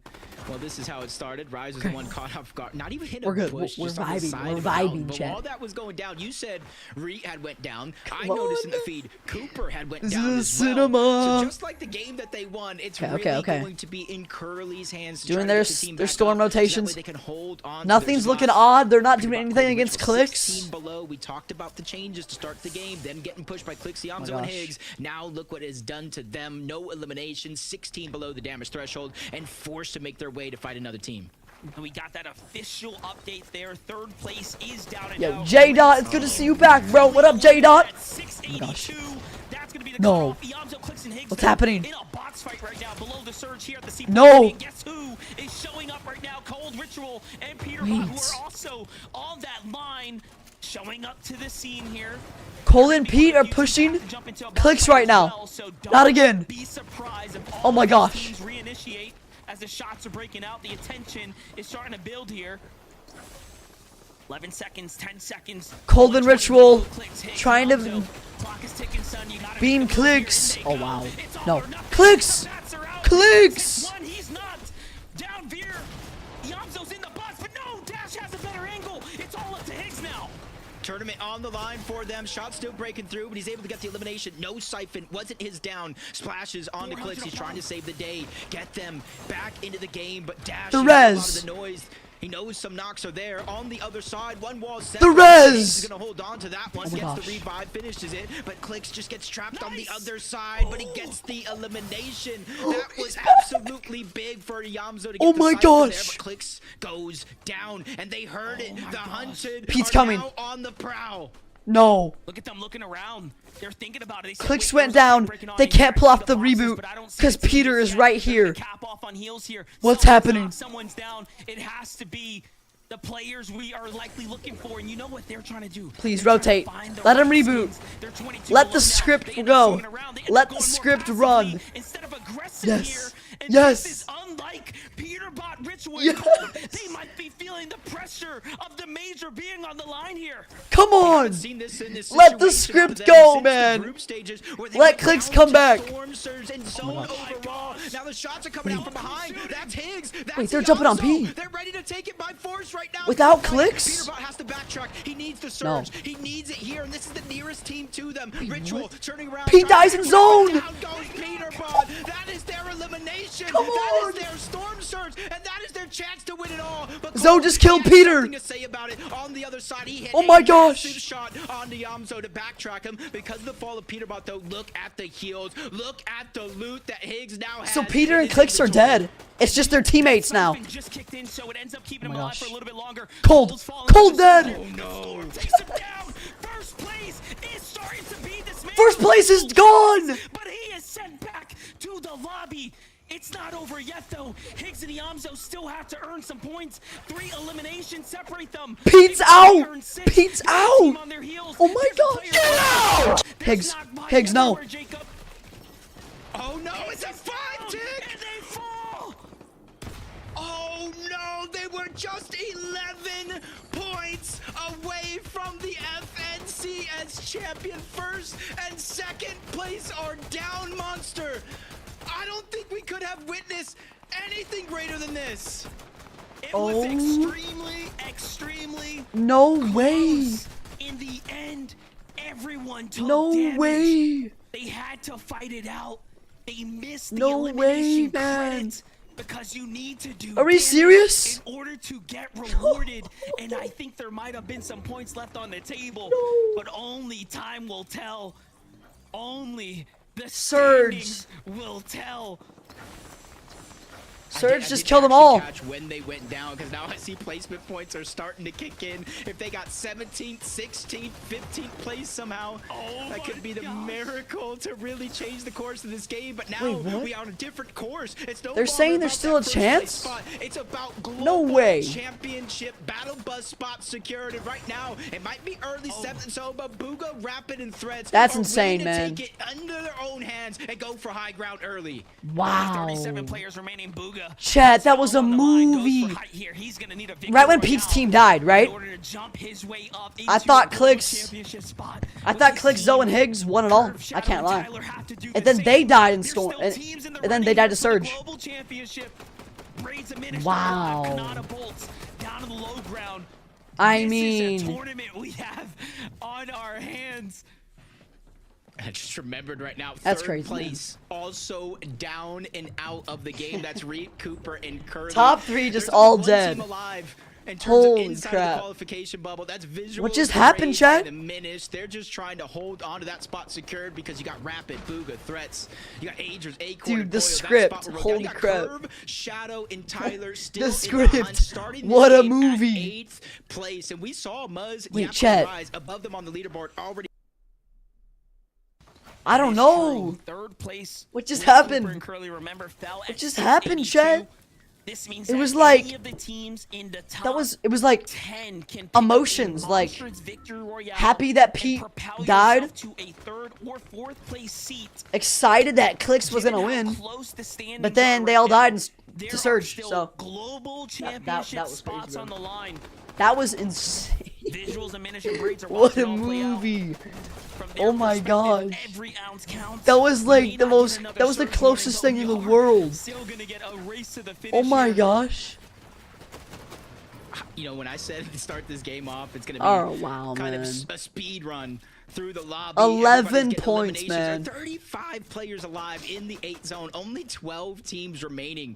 Well, this is how it started. Rise was the one caught off guard. Not even hit a We're good. push. We're just on the vibing. side We're of the mountain. vibing, But chat. while that was going down, you said Reed had went down. I Come noticed in the on. feed Cooper had went This down is as cinema. well. So just like the game that they won, it's Okay, really okay. going to be in Curly's hands. To Doing try to their get the team their back storm up, so that way rotations. they can hold on to Nothing's their looking spots. odd. They're not doing About anything Cody, against which was Clicks. 16 below. We talked about the changes to start the game, them getting pushed by Clicks, Yamzo, and gosh. Higgs. Now look what it has done to them. No elimination, 16 below the damage threshold, and forced to make their way to fight another team. And we got that official update there. Third place is down and Yo, out. J-Dot, it's good to see you back, bro. What up, J-Dot? Oh my gosh. That's gonna be the No. Yamzo, Clicks, and Higgs What's happening? in a box fight right now below the surge here at the C. No. And guess who is showing up right now? Cold Ritual and Peter Bot, who are also on that line, showing up to the scene here. Cole and Pete are pushing Clicks right now. Not again. Be surprised if Oh my gosh. teams reinitiate as the shots are breaking out. The attention is starting to build here. 11 seconds, 10 seconds. Cold and Ritual trying to Clock is ticking, son. You gotta beam make the move here and Clicks. take Oh out. wow. It's all No. or nothing. Clicks. Bats are out. Clicks. 6-1, he's not. Down Veer. Yamzo's in the box, but no, Dash has a better angle. It's all up to Higgs now. Tournament on the line for them. Shot still breaking through, but he's able to get the elimination. No siphon. Wasn't his down. Splashes onto Clicks. He's trying to save the day. Get them back into the game, but Dash The hears a lot res. of the noise. He knows some knocks are there. On the other side, one wall set. The res. He's going to hold on to that one. Oh my Gets gosh. the revive, finishes it, but Clicks just gets trapped on the other side, but he gets the elimination. That was absolutely big for Yamzo to get Oh the my siphon there, gosh. but Clicks goes down, and they heard it. The hunted Pete's are coming. now on the prowl. No. Look at them looking around. They're thinking about it. They said, Clicks wait, went there's a down. breaking on They in here. can't pull I off see the boxes, reboot but I don't see because the Peter teams is yet. right They're here. gonna cap off on heels here. What's Someone's happening? knocked, someone's down. It has to be the players we are likely looking for, and you know what they're trying to do. Please They're trying to rotate. find the Let him right reboot. skins. They're 22 Let the below that. script They end up go. swinging around. They end Let up the going more script passively run. instead of aggressive Yes. here. And Yes. this is unlike Peter Bot, Ritual, Yes. and Cold. They might be feeling the pressure of the major being on the line here. Come on. Seen this in this Let the situation script of them go, since the man. group stages where they Let went Clicks down come to back. Storm Surge and zone overall. Now the shots are coming out from behind. That's Higgs. That's Wait, they're jumping on Yamzo. P. They're ready to take it by force right now. Without Peter Clicks? Bot has to backtrack. He needs the No. surge. He needs it here, and this is the nearest team to them. Ritual turning around. Pete trying dies to in get zone. Down goes Peter Bot. That is their elimination. Come That on. is their storm surge, and that is their chance to win it all. But Zoe just killed Peter. Something to say about it. On the other side, he hit Oh my a gosh. massive shot onto Yamzo to backtrack him. Because of the fall of Peter Bot, though, look at the heals. Look at the loot that Higgs now has. So Peter in and his Clicks are inventory. dead. It's just their teammates now. Siphon just kicked in, so it ends up keeping Oh him my alive for a gosh. little bit longer. Cold. Cold's falling Cold to the dead. side. No. Takes him down. First place is starting to be this man. First place is gone. But he is sent back to the lobby. It's not over yet, though. Higgs and Yamzo still have to earn some points. 3 eliminations separate them. Pete's They've already out. earned 6. Pete's They have a team out. on their heels. Oh my There's a gosh. player Get on out. There's Higgs. knocked by Higgs, no. everywhere, Jacob. Oh no, it's a 5-tick! And they fall. Oh no, they were just 11 points away from the FNC as champion. First and second place are down, Monster. I don't think we could have witnessed anything greater than this. It was Oh. extremely No way. close. In the end, everyone took No damage. way. They had to fight it out. They missed the No way, elimination man. credit because you need to do Are we damage serious? in order to get rewarded. And I think there might have been some points left on the table, but only time will tell. Only the Surge. standings will tell. Surge I just did killed them actually all. Catch when they went down, because now I see placement points are starting to kick in. If they got 17th, 16th, 15th place somehow, that could be the miracle to really change the course of this game. But now Wait, what? we are on a different course. It's no They're longer saying there's about still a that first place chance? spot. It's about global No way. championship battle bus spot secured. And right now, it might be early 7th zone, but Booga, Rapid, and Threads That's are insane, ready to man. take it under their own hands and go for high ground early. Wow. 37 players remaining. Booga. Chat, that was a On the line, goes movie. for height here. He's gonna need a victory Right when right Pete's now team died, right? in order to jump his way up I into thought a global Clicks- championship spot. I With thought this Clicks, Zoe, and team, Higgs won it all. Curve, I Shadow, can't and lie. Tyler have to do And the then they same. died in There's Storm, still and teams in the then they running died to for the Surge. global championship. Braids a minute Wow. Kanata bolts down to the low ground. I This is a mean, tournament we have on our hands. I just remembered right now, That's third crazy, place, also down and out of the game. That's Reed, Cooper, and Curly. Top 3 just There's only all one dead. team alive In terms Holy of inside crap. of the qualification bubble, that's visual. What just happened, chat? They're just trying to hold on to that spot secured because you got Rapid, Booga, Threats. You got Agers, Acorn, Dude, the Boyo, script. Holy crap. Curve, Shadow, and Tyler still The in the hunt, script. starting What this a game at movie. 8th place. And we saw Muzz Wait, Yappa chat. rise above them on the leaderboard already. I don't know. Third place. What just Whistleblower happened? and Curly, remember, fell What at just happened, 682. chat? This means It that was like- any of the teams in the top It was like 10 can pick up a emotions, like monstrous victory royale happy that and Pete propel died, yourself to a third or fourth place seat. excited that Clicks was Given gonna how win, close the standings but then are they right all now, died there to are Surge, still so global that championship was crazy, spots bro. on the line. that was insane. Visuals and miniature breaks are What a watching all play out. movie. From their Oh my perspective, gosh. every ounce counts. That was We like may the not most, get another that was the Surge closest win, thing but in the we are world. still gonna get a race to the finish Oh my here. gosh. You know, when I said to start this game off, it's going to be Oh, wow, kind man. of a speed run through the lobby. 11 Everybody's getting points, eliminations. man. There are 35 players alive in the 8 zone. Only 12 teams remaining.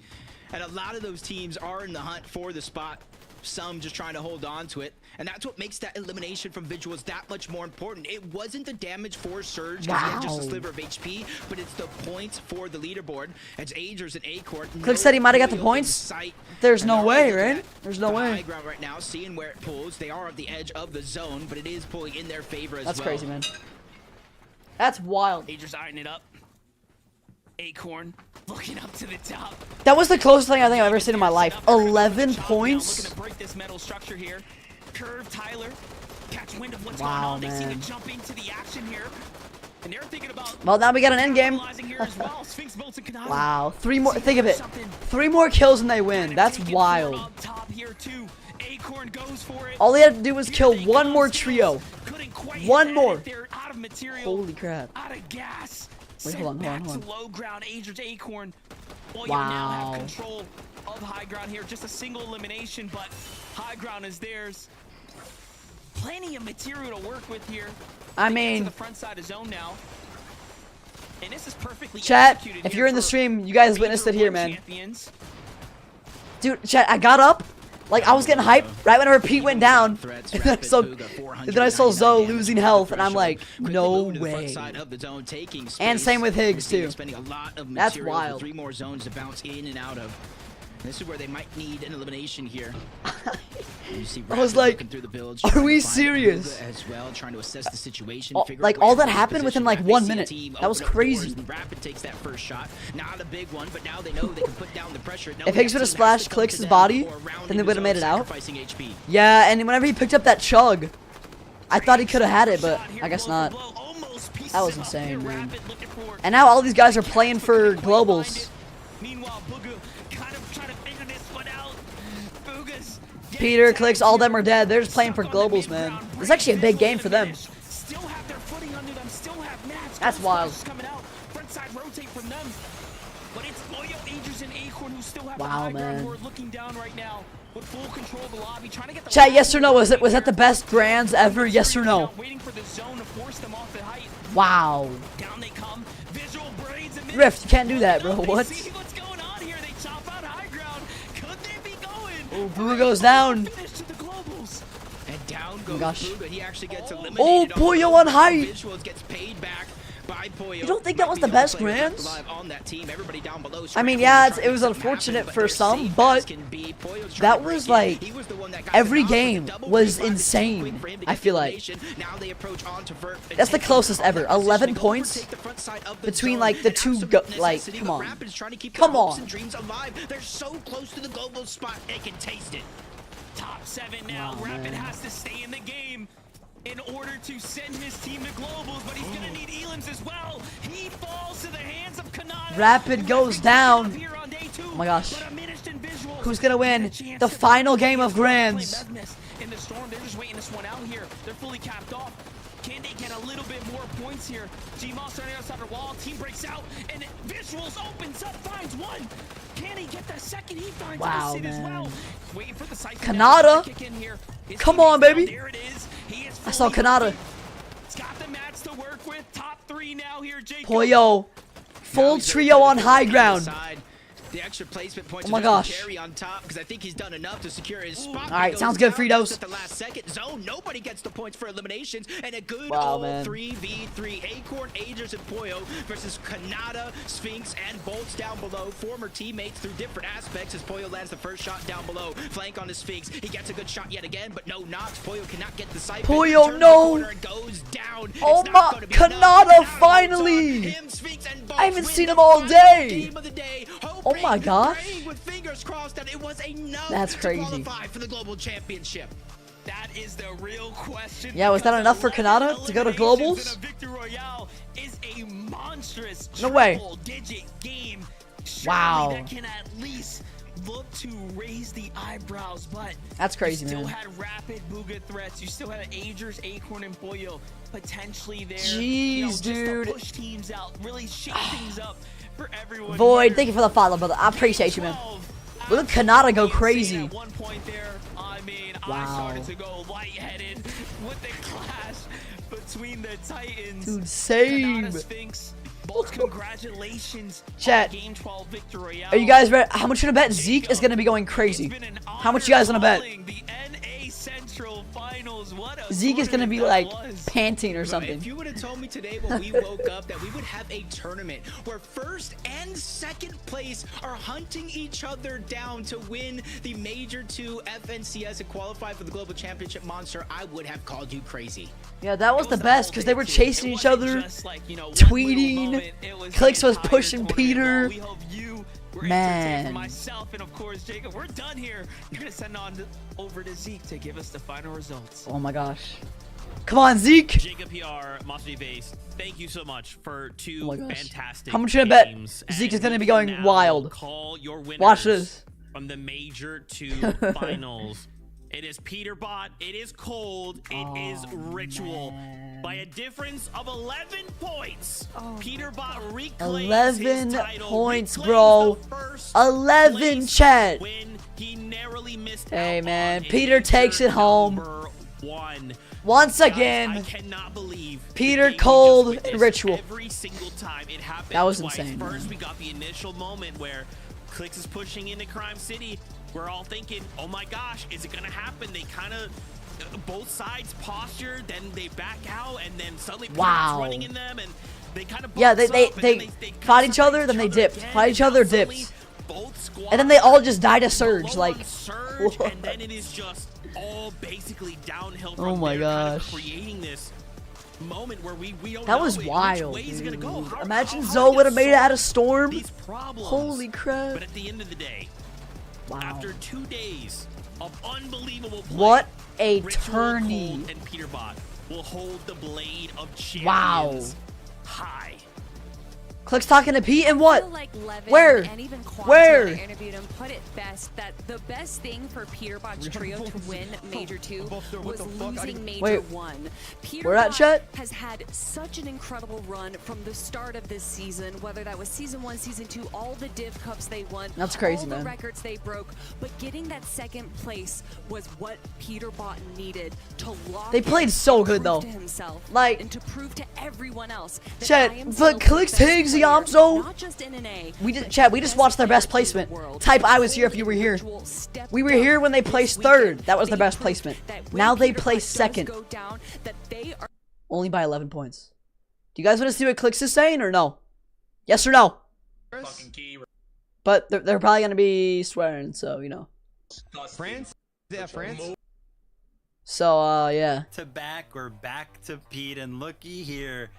And a lot of those teams are in the hunt for the spot. Some just trying to hold on to it. And that's what makes that elimination from Visuals that much more important. It wasn't the damage for Surge because he had just a Wow. sliver of HP, but it's the points for the leaderboard. It's Agers and Acorn. Click said he might have got the Boyo in points. sight. There's And no they're way, always looking right? at There's no the way. high ground right now, seeing where it pulls. They are at the edge of the zone, but it is pulling in their favor as That's well. crazy, man. That's wild. Agers eyeing it up. Acorn looking up to the top. That was the closest thing I think I've ever seen in my life. 11 Looking points. to break this metal structure here. Curve Tyler. Catch wind of what's Wow, going on. They seem man. to jump into the action here. And they're thinking about Well, now we got an end game. capitalizing here as well. Sphinx bolts and Kanata. Wow. 3 more. Think of it. 3 more kills and they win. That's Taking wild. form up top here too. Acorn goes for it. All they had to do was Here kill they one come. more Skills trio. couldn't quite hit One that more. if they're out of material. Holy crap. Out of gas. Wait, Sent hold on, back hold on. to low ground. Agers Acorn. Well, you Wow. now have control of high ground here. Just a single elimination, but high ground is theirs. Plenty of material to work with here. I They get to mean, the front side of zone now. And this is perfectly chat, executed if here you're in the for stream, you guys Major witnessed it here, One man. champions. Dude, chat, I got up. Like, I was getting hyped right whenever Pete went down. And then I saw Zoe losing health, and I'm like, no way. And same with Higgs, too. That's wild. 3 more zones to bounce in and out of. This is where they might need an elimination here. You see I was Rapid like, looking through the builds, are trying to we find serious? Booga as well, trying to assess the situation, figure Like, out where all that to happened within, position like, Rapid. 1 See a minute. team That was open up doors, crazy. and Rapid takes that first shot. Not a big one, but now they know they can put down the pressure. If Higgs would've splashed Clicks' body, then they would've made it out. HP. Yeah, and whenever he picked up that chug, I thought he could have had it, but I guess not. That was insane, man. And now all these guys are playing for globals. Meanwhile, Booga kind of trying to figure this one out. Booga's Peter, Clicks, all them are dead. They're just playing for globals, man. It's actually a big game for them. Still have their footing under them. Still have Nats. That's wild. Coming out. Front side rotate from them. But it's Boyo, Agers, and Acorn who still have Wow, the high ground, man. who are looking down right now with full control of the lobby, trying to get the Chat, yes or no? Was that the best grands ever? Yes or no? Waiting for the zone to force them off the height. Wow. Down they come. Visual braids and Rift, you can't do that, bro. They What? see what's going on here. They chop out high ground. Could they be going? Oh, Booga goes down. Finish to the globals. And down Oh goes gosh. Booga. He actually gets eliminated. Oh, Boyo on height. Visuals gets paid back by Boyo. You don't think that was Might the be only best player left grands? alive on that team. Everybody down below I mean, scrambling yeah, to try it was to make something unfortunate happen, for they're some, safe but as can be. Boyo's trying that to break was in. like He was the one that got every the knock with the game double was kill. insane, Quick for him to I get feel the like. elimination. Now they approach onto Vert and That's the take closest control ever. of that 11 position, points overtake the front side of the between, zone. like, the An two absolute like, necessity, come but on. Rapid is trying to keep Come their hopes on. and dreams alive. They're so close to the global spot, they can taste it. Top 7 now. Wow, Rapid man. has to stay in the game in order to send his team to globals, but he's gonna need Elims as well. He falls to the hands of Kanata. Rapid goes down. Here on day 2, Oh my gosh. but a minute in visuals. Who's gonna win Get a chance the to final play game of grands? Madness in the storm. They're just waiting this one out here. They're fully capped off. Can they get a little bit more points here? G-Moss starting outside the wall. Team breaks out, and visuals opens up, finds one. Can he get the second? He finds Wow, Sid as well. man. Waiting for the sight. Kanata. Kick in here. His Come teammates on, down. baby. There it is. He is I saw fully Kanata. healthy. He's got the mats to work with. Top 3 now here, Jacob. Poyo. Full trio on high ground. the extra placement points. Oh my gosh. Cherry on top because I think he's done enough to secure his spot. All right, sounds good, Fritos. At the last second zone, nobody gets the points for eliminations, and a good Wow, old man. 3v3. Acorn, Agers, and Poyo versus Kanata, Sphinx, and Bolts down below. Former teammates through different aspects as Poyo lands the first shot down below. Flank on the Sphinx. He gets a good shot yet again, but no knocks. Poyo cannot get the sight. Poyo, no! Goes down. Oh my, Kanata, finally! I haven't seen him all day. Oh my gosh. That's crazy. For the global championship. That is the real question. Yeah, was that enough for Kanata to go to globals? Victory Royale is a monstrous No way. triple-digit game. Surely Wow. that can at least look to raise the eyebrows, but That's crazy, you still man. had rapid Booga threats. You still had Agers, Acorn, and Poyo potentially there. Jeez, just dude. to push teams out, really shake things up for everyone. Void, here. thank you for the follow, brother. I appreciate you, man. Look at Kanata go crazy. At one point there, I mean, I Wow. started to go lightheaded with the clash between the Titans. Dude, same. Kanata, Sphinx. Both congratulations. Chat. On Game 12 Victory Royale. Are you guys ready? How much you gonna bet Zeke is gonna be going crazy? How much you guys gonna bet? The NA Central Finals. What a Zeke is gonna be tournament like that was. panting or If something. you would have told me today when we woke up that we would have a tournament where first and second place are hunting each other down to win the Major 2 FNCS and qualify for the Global Championship Monster, I would have called you crazy. Yeah, that was the best because they were chasing each other, One tweeting. little moment, it was Clicks the was entire pushing tournament. Peter. Well, we hope you were entertained. Man. For myself and of course Jacob, we're done here. You're gonna send on over to Zeke to give us the final results. Oh my gosh. Come on, Zeke. Jacob PR, Monster Base, thank you so much for two Oh my gosh. fantastic How much should I bet games, Zeke and is gonna we be can going now wild? Call your winners Watch this. from the Major 2 Finals. It is Peterbot, it is Cold, it is Ritual. By a difference of 11 points, Peterbot reclaims 11 his title, points, reclaims bro. the first 11, place Chet. win. He narrowly missed Hey, out man, on Peter his takes it home. number 1. Once Guys, again, I cannot believe Peter, the game we Cold, just and witnessed. Ritual. Every single time it happened. That was twice. insane, First, man. we got the initial moment where Clicks is pushing into Crime City. We're all thinking, oh my gosh, is it gonna happen? They kind of both sides posture, then they back out, and then suddenly Peter's Wow. running in them, and they kind of Yeah, they fought each other, then they dipped. Fought each other, dipped. And then they all just died to Surge, like. Surge, and then it is just all basically downhill from Oh my there, kind of gosh. creating this moment where we don't That know was which wild, way it's dude. gonna go. Imagine how Zoe we would have gonna made it out of solve Storm. these problems. Holy crap. But at the end of the day, Wow. after 2 days of unbelievable play, What a Ritual, tourney. Cold, and Peterbot will hold the blade of champions Wow. high. Clicks talking to Pete and I what? feel like Levin Where? and even Quantum, Where? when I interviewed him, put it best that the best thing for Peterbot's trio to win Major 2 was losing Major Wait. 1. Where at, Chet? Has had such an incredible run from the start of this season, whether that was Season 1, Season 2, all the Div Cups they won, That's crazy, all man. the records they broke, but getting that second place was what Peterbot needed to lock They played in, so to good, prove though. to himself, Like- and to prove to everyone else that Chet, I am but still the Clicks best Higgs, player, Yamzo. not just in NA, We but just chat. We just best watched their best player in the placement. world. Type I was here if you were here. Individual stepped We were up here when they this placed weekend. third. That was their They best proved placement. that when Now they Peterbot placed does second. go down, that they are Only by 11 points. Do you guys want to see what Clicks is saying or no? Yes or no? But they're probably gonna be swearing, so you know. France? Yeah, France. So yeah. We're back to Pete, and looky here.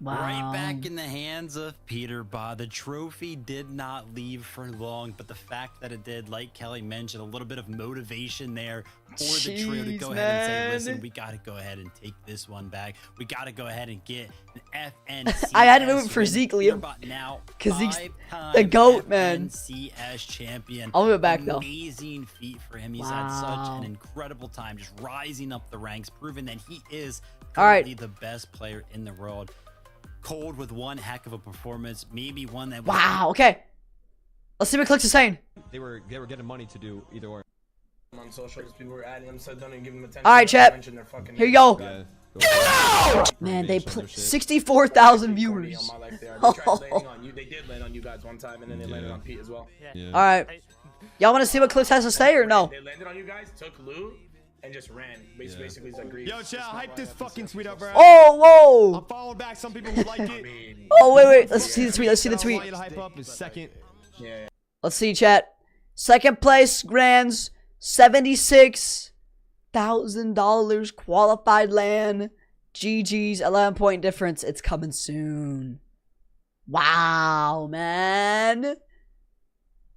Wow. Right back in the hands of Peterbot. The trophy did not leave for long, but the fact that it did, like Kelly mentioned, a little bit of motivation there for the trio to Jeez, go ahead and say, man. listen, we got to go ahead and take this one back. We got to go ahead and get an FNCS I had to move it for win. Zeke, Liam. Peterbot now 'Cause Zeke's five-time the GOAT, man. FNCS champion. I'll move it back, though. Amazing feat for him. He's had such Wow. an incredible time just rising up the ranks, proving that he is All right. currently the best player in the world. Cold with one heck of a performance, maybe one that was Wow. Okay. Let's see what Clicks is saying. They were getting money to do either or. On socials, people were adding them, so don't even give them attention. All right, chat. Mention their fucking Here you go. Yeah. Man, they 64,000 viewers. They did land on you guys one time, and then they landed on Pete as well. All right, y'all want to see what Clix has to say or no? They landed on you guys, took loot, and just ran. Basically, like grief. Yo, Chow, hype this fucking tweet up, bro. Oh, whoa! I followed back some people who like it. Oh, wait. Let's see the tweet. Let's see the tweet. Hype up is second. Yeah. Let's see, chat. Second place, Grands, $76,000 qualified land. GG's, 11-point difference. It's coming soon. Wow, man.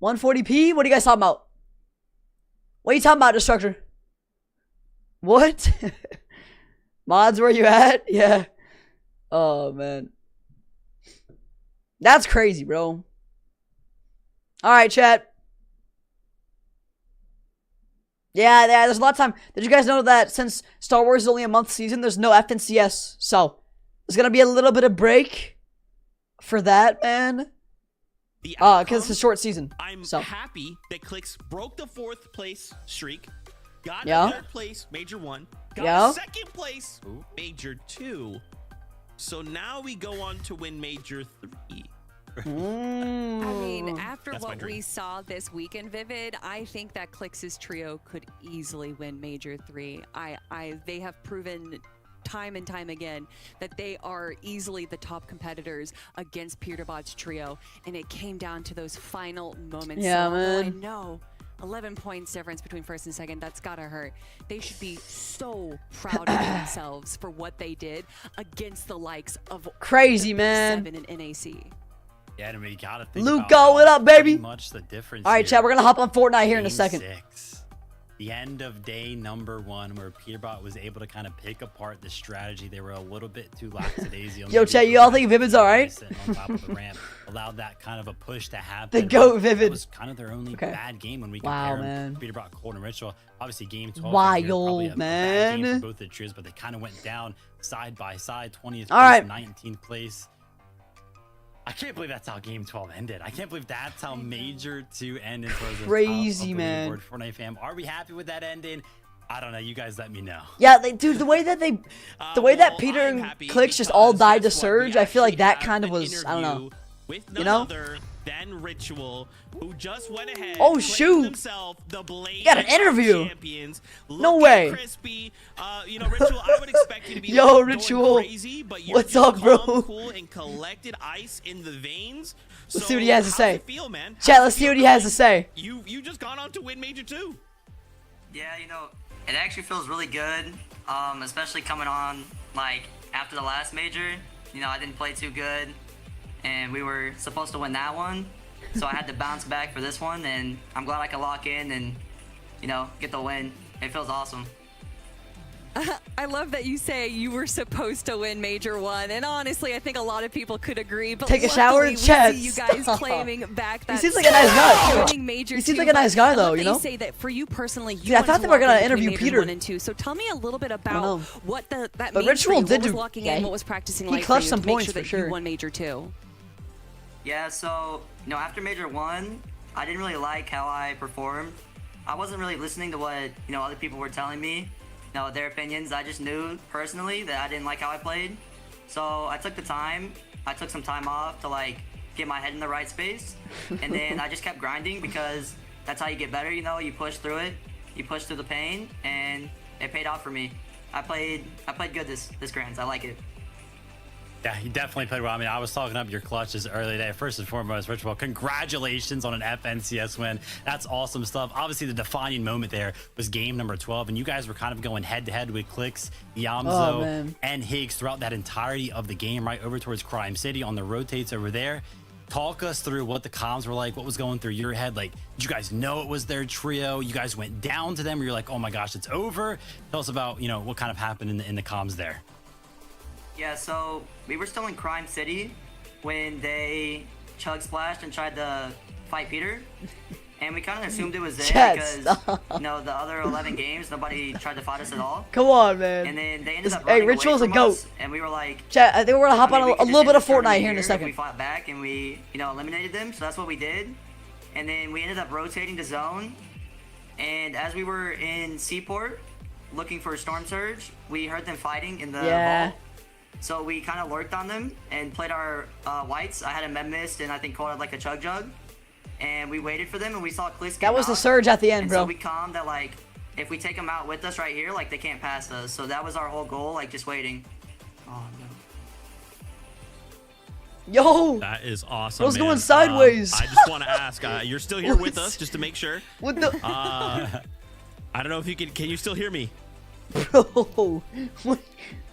140p? What are you guys talking about? What are you talking about, Destructor? What? Mods, where you at? Yeah. Oh, man. That's crazy, bro. Alright, chat. Yeah, there's a lot of time. Did you guys know that since Star Wars is only a month season, there's no FNCS? So, there's gonna be a little bit of break for that, man. Because it's a short season. I'm happy that Clix broke the 4th place streak, got third place, Major 1, got second place, Major 2. So now we go on to win Major 3. I mean, after what we saw this weekend, Vivid, I think that Clix's trio could easily win Major 3. They have proven time and time again that they are easily the top competitors against Peterbot's trio, and it came down to those final moments. Yeah, so man. I know 11 points difference between first and second, that's gotta hurt. They should be so proud of themselves for what they did against the likes of crazy, man. 7 in NAC. Yeah, and we gotta think Luco, what up, baby? much the difference. All right, chat, we're gonna hop on Fortnite here in a second. 6, the end of day number 1, where Peterbot was able to kind of pick apart the strategy. They were a little bit too lackadaisical. Yo, chat, you all think Vivid's all right? On top of the ramp, allowed that kind of a push to happen. The GOAT Vivid. It was kind of their only bad game when we compare them. Peterbot, Cold, and Ritual. Obviously, game 12. Wild, man. Bad game for both the trios, but they kind of went down side by side. 20th all place, 19th place. I can't believe that's how Game 12 ended. I can't believe that's how Major 2 ended. Crazy, man. Fortnite fam, are we happy with that ending? I don't know. You guys let me know. Yeah, dude, the way that Peter and Clix just all died to Surge, I feel like that kind of was, I don't know. You know? Then Ritual, who just went ahead. Oh shoot! You got an interview. No way. Crispy. You know, Ritual, I would expect you to be Yo, Ritual. Crazy, but you're what's up, bro? Cool and collected ice in the veins. Let's see what he has to say. Feel, man? Chat, let's see what he has to say. You just gone on to win Major 2. Yeah, you know, it actually feels really good, especially coming on like after the last major. You know, I didn't play too good, and we were supposed to win that one, so I had to bounce back for this one, and I'm glad I could lock in and, you know, get the win. It feels awesome. I love that you say you were supposed to win Major 1, and honestly, I think a lot of people could agree. But take a shower in chat. You guys claiming back that he seems like a nice guy. Major he seems like a nice guy, though. You know. You say that for you personally. Yeah, I thought they were gonna interview Peter. 1 and 2. So tell me a little bit about what that but Ritual did what was locking in, what was practicing like. He clutched some points for sure. You won Major 2. Yeah, so you know, after Major 1, I didn't really like how I performed. I wasn't really listening to what other people were telling me. Their opinions. I just knew personally that I didn't like how I played. So I took some time off to like get my head in the right space. And then I just kept grinding because that's how you get better, you push through it. You push through the pain, and it paid off for me. I played good this Grands. I like it. Yeah, you definitely played well. I mean, I was talking up your clutches earlier today. First and foremost, Ritual, congratulations on an FNCS win. That's awesome stuff. Obviously, the defining moment there was game number 12, and you guys were kind of going head-to-head with Clix, Yamzo, and Higgs throughout that entirety of the game, right over towards Crime City on the rotates over there. Talk us through what the comms were like, what was going through your head. Like, did you guys know it was their trio? You guys went down to them, or you're like, oh my gosh, it's over? Tell us about, what kind of happened in the comms there. Yeah, so we were still in Crime City when they chug splashed and tried to fight Peter, and we kind of assumed it was there because the other 11 games nobody tried to fight us at all. Come on, man. And then they ended up running Ritual's away a from goat. us, and we were like, chat, I think we're gonna hop on a little bit of Fortnite here in a second. We fought back and we eliminated them, so that's what we did. And then we ended up rotating to zone, and as we were in Seaport, looking for Storm Surge, we heard them fighting in the Yeah. vault. So we kind of lurked on them and played our whites. I had a med mist and I think Cole had like a chug jug. And we waited for them and we saw Cliss That was the surge at the end, and bro. so we calmed that like, if we take them out with us right here, like they can't pass us. So that was our whole goal, like just waiting. Oh no. Yo! That is awesome. Bro's man. going sideways. I just want to ask, you're still here with us, just to make sure. What the? I don't know if you can you still hear me? Bro,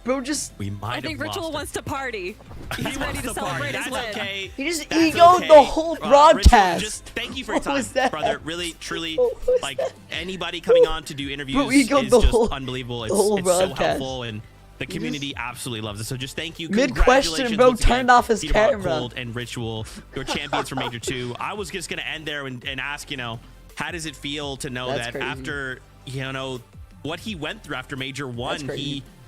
bro, just. We might I think have Ritual lost wants to party. He's ready to celebrate his win. Okay. He just That's egoed okay. the whole broadcast. Ritual, just thank you for your What time, was that? brother. Really, truly, What was like that? anybody coming on to do interviews Bro, egoed is the just whole- unbelievable. the whole It's so broadcast. helpful, and the community absolutely loves it. So just thank you. Mid-question, Congratulations bro, once again, turned off his Peter Rock, camera. Cold and Ritual, your champions for Major 2. I was just gonna end there and ask, how does it feel to know That's that crazy. after what he went through after Major 1,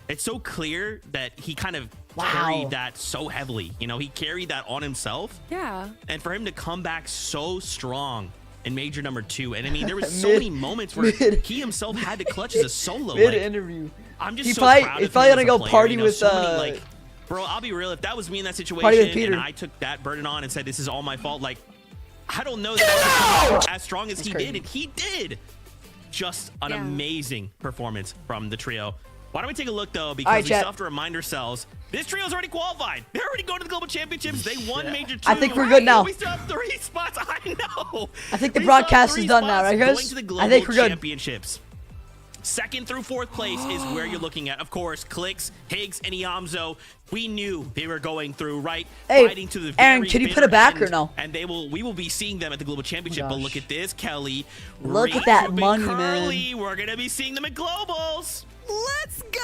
it's so clear that he kind of carried that so heavily. He carried that on himself. Yeah. And for him to come back so strong in Major number 2, and I mean, there was so many moments where he himself had to clutch as a solo. Mid-interview. I'm just He so probably- proud he's of probably him gonna as a go player, party with, so many, bro, I'll be real. If that was me in that with situation Peter. and I took that burden on and said this is all my fault, I don't know that I would as strong as he did, and he did. Just an amazing performance from the trio. Why don't we take a look, though, because we still have to remind ourselves, this trio's already qualified. They're already going to the Global Championships. They won Major 2. I think we're good now. We still have 3 spots. I know. I think the We still have broadcast 3 is done now, spots right, going guys? to the I Global think we're good. Championships. 2nd through 4th place is where you're looking at. Of course, Clicks, Higgs, and Iamzo. We knew they were going through, right? Hey, Fighting to the Aaron, very can you put bitter it back end, or no? And we will be seeing them at the Global Championship. But look at this, Kelly. Look at that Reed, money, Curly. We're gonna be seeing them at Globals. Let's go!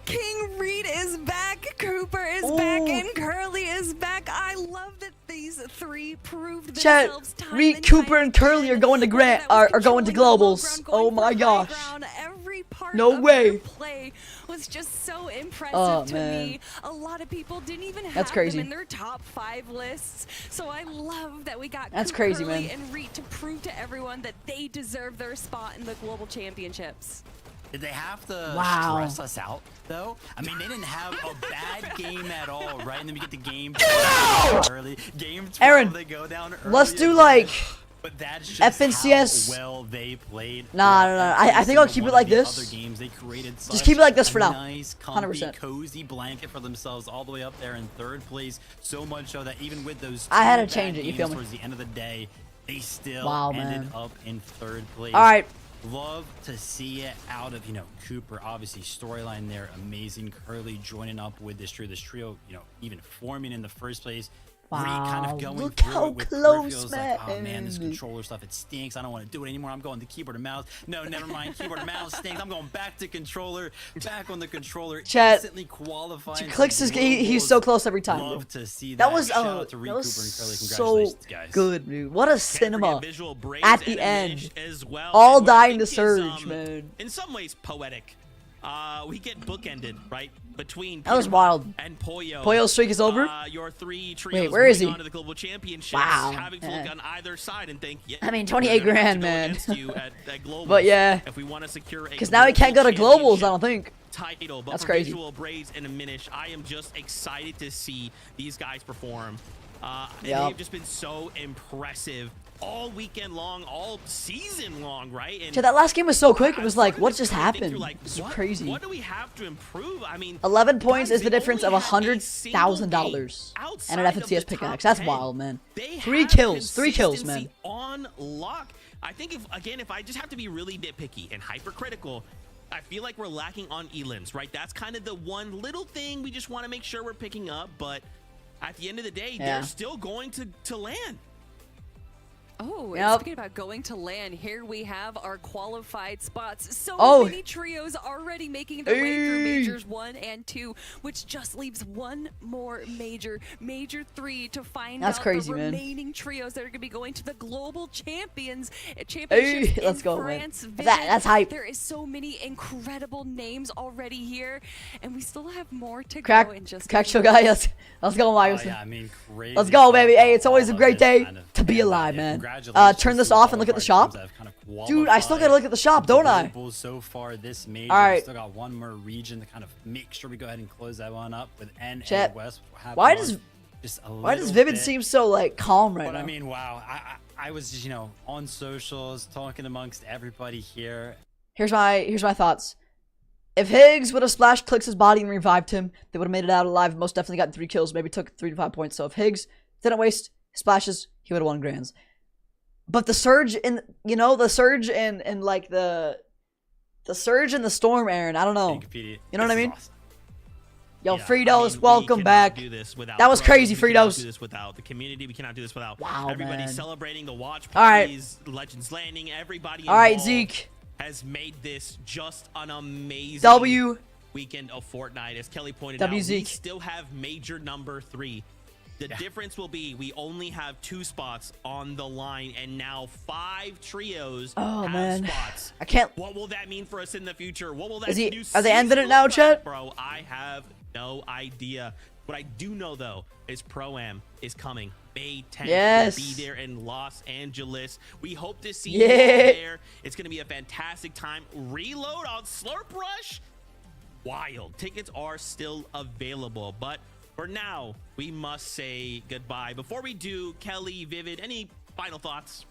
King Reed is back, Cooper is back, and Curly is back. I love that these 3 proved Chat, themselves time Reed, and Cooper, time and Curly are going to are going to globals. Oh my gosh. Every part No of way. their play was just so impressive Oh, to man. me. A lot of people didn't even have That's crazy. them in their top 5 lists. So I love that we got That's Cooper, crazy, Curly, man. and Reed to prove to everyone that they deserve their spot in the Global Championships. Did they have to Wow. stress us out, though? I mean, they didn't have a bad game at all, right? And then we get to game early. Game 12, Aaron, they go down early let's do again. But that's just FNCS. how well they played. Nah. I think I'll keep it like this. Other games, they created Just keep it like this for now. Nice, comfy, 100%. cozy blanket for themselves all the way up there in 3rd place. So much so that even with those I had to 2 change bad it, you feel games me? towards the end of the day, they still Wow, ended man. up in 3rd place. All right. Love to see it out of, Cooper, obviously storyline there, amazing. Curly joining up with this trio, even forming in the first place. Reed kind Wow, of going look through how it with close, peripherals, man. like, oh man, this controller stuff, it stinks. I don't want to do it anymore. I'm going to keyboard and mouse. No, never mind. Keyboard and mouse stinks. I'm going back to controller, back on the controller. Chat, Instantly qualifying. Clicks is he's so close every time. Love to see that was Shout out to Reed, that was Cooper, and Curly. so Congratulations, guys. good, dude. What a cinema Visual Braves at the and end. Amish as well. All And what I dying to think is, surge, man. In some ways, poetic. We get bookended, right, between That was Peter wild. and Poyo. Poyo's streak is over? Your 3 trios Wait, where is moving he? on to the Global Championships, Wow. having to look on either side and think, yeah, I mean, we're 28 gonna have grand, to go man. against you at Globals But yeah. if we want to secure a Because now he can't go to globals, I don't think. title. But That's for crazy. Visual Braves and Aminish, I am just excited to see these guys perform. And Yup. they've just been so impressive all weekend long, all season long, right? And So that last game was so quick. It was like, started what to just kinda think happened? through, like, It's what- crazy. What do we have to improve? I mean, 11 points guys, is the they difference of only had a single $100,000 game and an outside of FNCS the pickaxe. top That's 10. wild, man. They 3 have kills. 3 kills, man. consistency on lock. I think if I just have to be really nitpicky and hypercritical, I feel like we're lacking on elims, right? That's kind of the one little thing we just want to make sure we're picking up. But at the end of the day, Yeah. they're still going to land. Oh, Yep. and speaking about going to land, here we have our qualified spots. So Oh. many trios already making their way through Hey. majors 1 and 2, which just leaves one more major 3, to find That's out crazy, the man. remaining trios that are going to be going to the global championships Hey, let's in go, man. France. That's hype. There is so many incredible names already here, and we still have more to Crack, go in just crack show guy. Let's go, Michael. Yeah, I mean, crazy Let's go, stuff. baby. Hey, it's always a All of great this day kind of to be band alive, idea. man. Congratulations Turn this to off all and look of at the our shop. teams that have kind of Dude, I still gotta look at the shop, don't I? So far this major, all right. We still got one more region to kind of make sure we go ahead and close that one up with NA Chat. West. Why does Vivid seem so like calm right now? But I mean, wow, I was just, you know, on socials talking amongst everybody here. Here's my thoughts. If Higgs would have splashed Clix' body and revived him, they would have made it out alive. Most definitely gotten 3 kills, maybe took 3 to 5 points. So if Higgs didn't waste his splashes, he would have won grands. But the surge in, you know, the surge in like the surge in the storm, Aaron. I don't know. You know what I mean? Awesome. Yo, Fritos, welcome back. That was crazy, Fritos. Do this without the community. We cannot do this without everybody man. Celebrating the watch parties, Legends Landing. Everybody. All right, Zeke has made this just an amazing weekend of Fortnite. As Kelly pointed out, Zeke. we still have major number 3. The difference will be we only have 2 spots on the line, and now 5 trios have spots. I can't. What will that mean for us in the future? What will that Are they ending it now, chat? Bro, I have no idea. What I do know though is Pro-Am is coming May 10th. Yes. We'll be there in Los Angeles. We hope to see you all there. It's gonna be a fantastic time. Reload on Slurp Rush. Wild. Tickets are still available, but for now, we must say goodbye. Before we do, Kelly, Vivid, any final thoughts?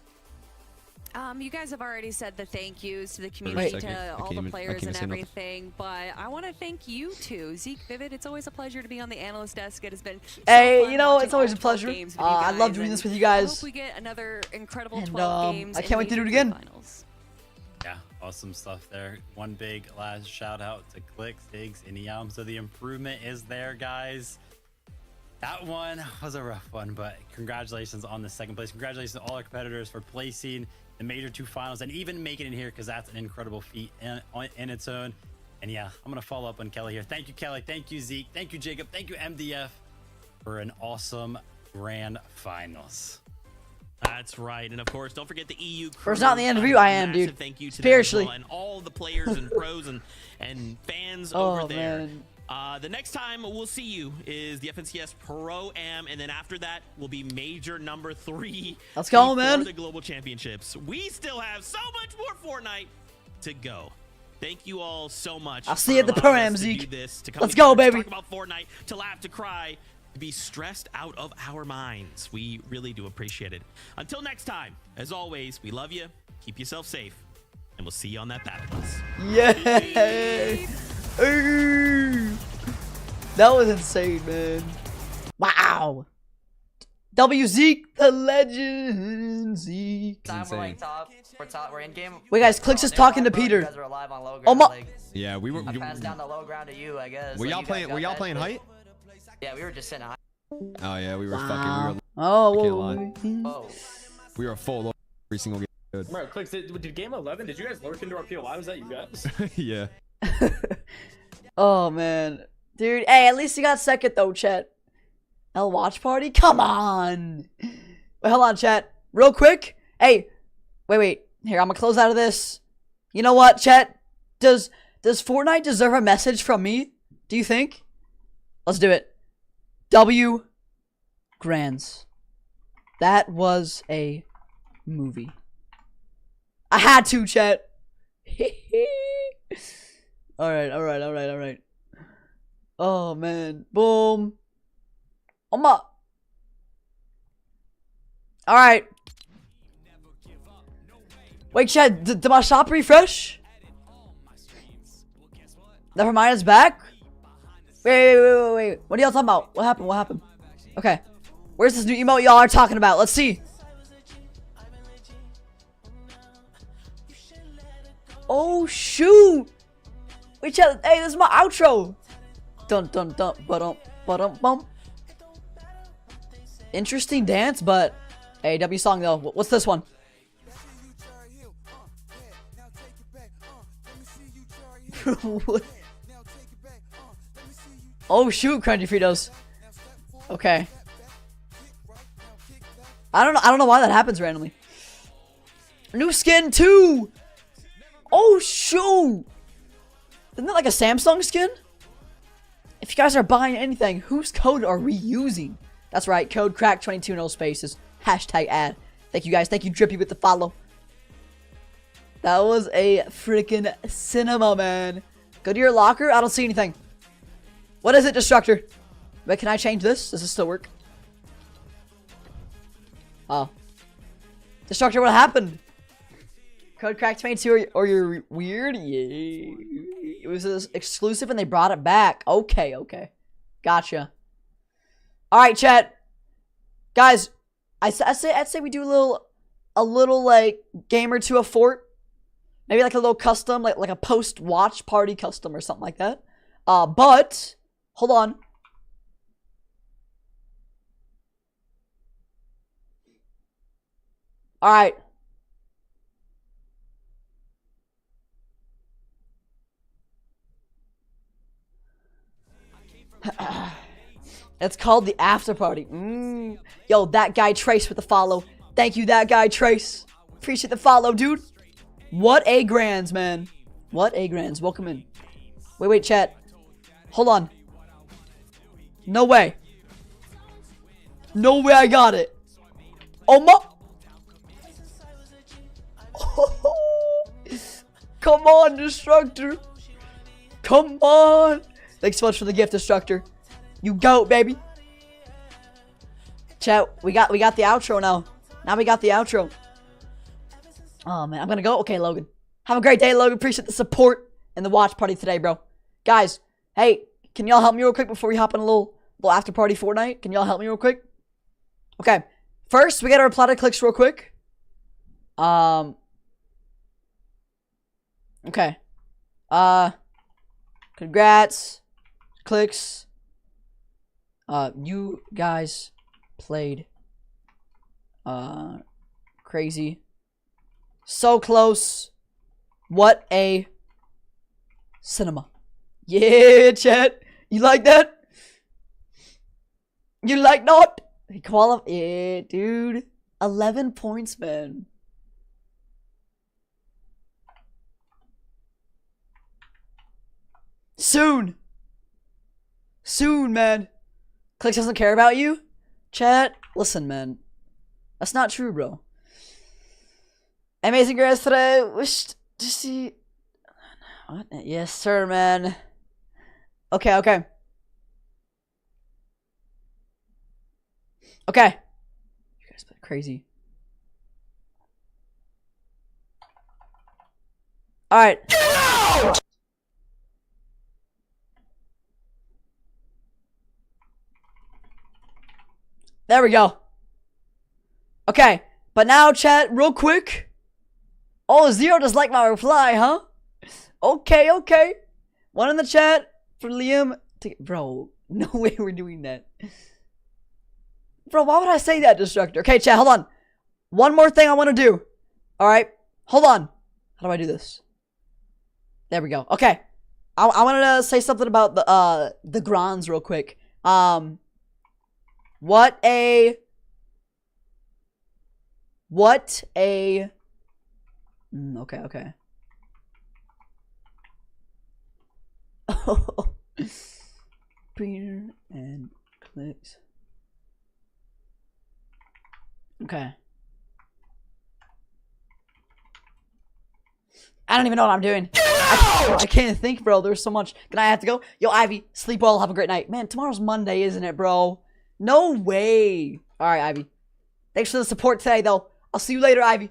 You guys have already said the thank yous to the community, to all the players and everything, but I want to thank you too. Zeke, Vivid, it's always a pleasure to be on the analyst desk. It has been so fun you know, watching it's always a all 12 pleasure. games with you I love guys, doing and this with you guys. I hope we get another incredible And, 12 games. I can't wait to do it again. Finals. Yeah, awesome stuff there. One big last shout out to Clix, Higgs, and Yam. So the improvement is there, guys. That one was a rough one, but congratulations on the second place. Congratulations to all our competitors for placing the major 2 finals and even making it here, because that's an incredible feat in its own. And yeah, I'm going to follow up on Kelly here. Thank you, Kelly. Thank you, Zeke. Thank you, Jacob. Thank you, MDF, for an awesome grand finals. That's right. And of course, don't forget the EU crew. It's not the end of you, I am, dude. Thank you to Spiritually. them as well, and all the players and pros and fans over there. Man. The next time we'll see you is the FNCS Pro-Am, and then after that will be major number 3. Let's go, man. The Global Championships. We still have so much more Fortnite to go. Thank you all so much. I'll see you at the Pro-Am, Zeke. Let's go, baby. To talk about Fortnite, to laugh, to cry, to be stressed out of our minds. We really do appreciate it. Until next time, as always, we love you. Keep yourself safe, and we'll see you on that battle bus. Yay! That was insane, man. Wow. W Zeke, the legend Zeke. We're top. We're in game. Wait, guys, Clix is talking to Peter. You guys are alive on low ground. Oh my. Yeah, we were. I passed down the low ground to you, I guess. Were y'all playing? Were y'all playing height? Yeah, we were just sitting high. Oh yeah, we were fucking. We were. Oh. We were full every single game. Dude. Bro, Clix, did game 11? Did you guys lurk into our POI? Was that you guys? Yeah. Oh man, dude. Hey, at least you got second though, chat. L watch party? Come on. Wait, hold on, chat. Real quick. Hey, wait. Here, I'm gonna close out of this. You know what, chat? Does Fortnite deserve a message from me? Do you think? Let's do it. W. Grands. That was a movie. I had to, chat. Alright. Oh, man. Boom. Oh, my. Alright. Wait, chat. Did my shop refresh? Never mind, it's back? Wait. What are y'all talking about? What happened? Okay. Where's this new emote y'all are talking about? Let's see. Oh, shoot. Wait, chat. Hey, this is my outro. Dun dun dun ba-dum bum. Interesting dance, but hey, W song though. What's this one? Oh shoot, Crunchy Fritos. Okay. I don't know why that happens randomly. New skin 2. Oh shoot. Isn't that like a Samsung skin? If you guys are buying anything, whose code are we using? That's right, code crack22 no spaces. #ad. Thank you guys. Thank you Drippy with the follow. That was a freaking cinema, man. Go to your locker. I don't see anything. What is it, Destructor? Wait, can I change this? Does this still work? Oh. Destructor, what happened? Code cracked me too, or you're weird? Yeah. It was exclusive and they brought it back. Okay, okay. Gotcha. Alright, chat. Guys, I'd say we do a little like game or two of Fort. Maybe like a little custom, like a post-watch party custom or something like that. But hold on. All right. It's called the after party. Yo, that guy Trace with the follow. Thank you, that guy Trace. Appreciate the follow, dude. What a grands, man. What a grands. Welcome in. Wait, chat. Hold on. No way. No way I got it. Oh my. Come on, Destructor. Come on. Thanks so much for the gift, Destructor. You goat, baby. Chat, we got the outro now. Now we got the outro. Oh man, I'm gonna go. Okay, Logan. Have a great day, Logan. Appreciate the support and the watch party today, bro. Guys, hey, can y'all help me real quick before we hop in a little after party Fortnite? Can y'all help me real quick? Okay. First, we gotta reply to clicks real quick. Okay. Congrats. Clicks. You guys played crazy. So close. What a cinema. Yeah, chat. You like that? You like not? Yeah, dude. 11 points, man. Soon. Soon, man. Clicks doesn't care about you? Chat, listen, man. That's not true, bro. Amazing grass today. Wished to see. What? Yes, sir, man. Okay, okay. Okay. You guys play crazy. Alright. There we go. Okay. But now, chat, real quick. Oh, Zero does like my reply, huh? Okay, okay. One in the chat for Liam. Bro, no way we're doing that. Bro, why would I say that, Destructor? Okay, chat, hold on. One more thing I want to do. Alright. Hold on. How do I do this? There we go. Okay. I wanted to say something about the Grons real quick. What a okay, okay. Peter and clicks. Okay. I don't even know what I'm doing. I can't think, bro. There's so much. Can I have to go? Yo, Ivy, sleep well. Have a great night. Man, tomorrow's Monday, isn't it, bro? No way. All right, Ivy. Thanks for the support today, though. I'll see you later, Ivy.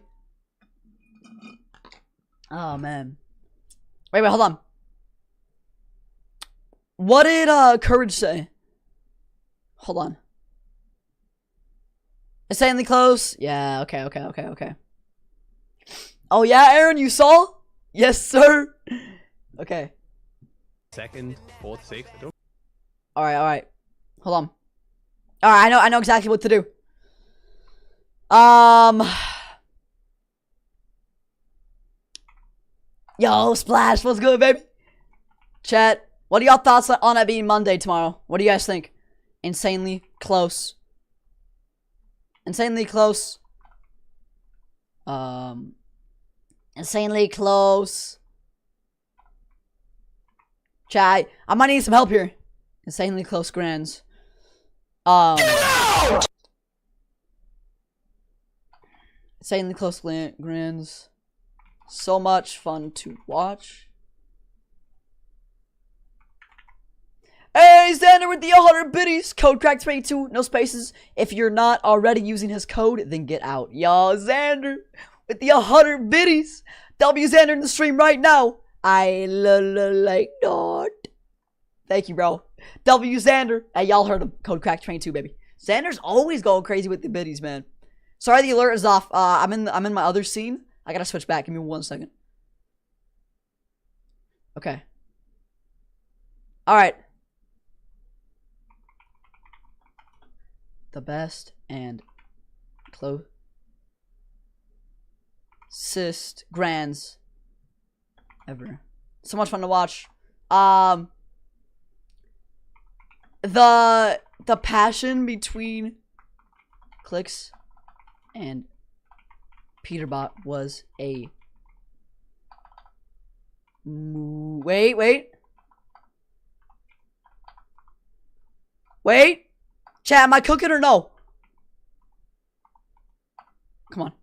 Oh, man. Wait, hold on. What did Courage say? Hold on. Insanely close? Yeah, okay, okay, okay, okay. Oh, yeah, Aaron, you saw? Yes, sir. Okay. Second, fourth, sixth. Alright, alright. Hold on. Alright, I know exactly what to do. Yo, Splash, what's good, baby? Chat, what are y'all thoughts on it being Monday tomorrow? What do you guys think? Insanely close. Insanely close. Insanely close. Chat, I might need some help here. Insanely close grands. Insanely close grands. So much fun to watch. Hey, Xander with the 100 biddies. Code crack22, no spaces. If you're not already using his code, then get out. Yo, Xander with the 100 biddies. W Xander in the stream right now. I like not. Thank you, bro. W Xander. Hey, y'all heard him. Code crack22, baby. Xander's always going crazy with the biddies, man. Sorry, the alert is off. I'm in my other scene. I gotta switch back. Give me 1 second. Okay. All right. The best and closest grands ever. So much fun to watch. The passion between Clicks and Peterbot was a wait. Chat, am I cooking or no? Come on.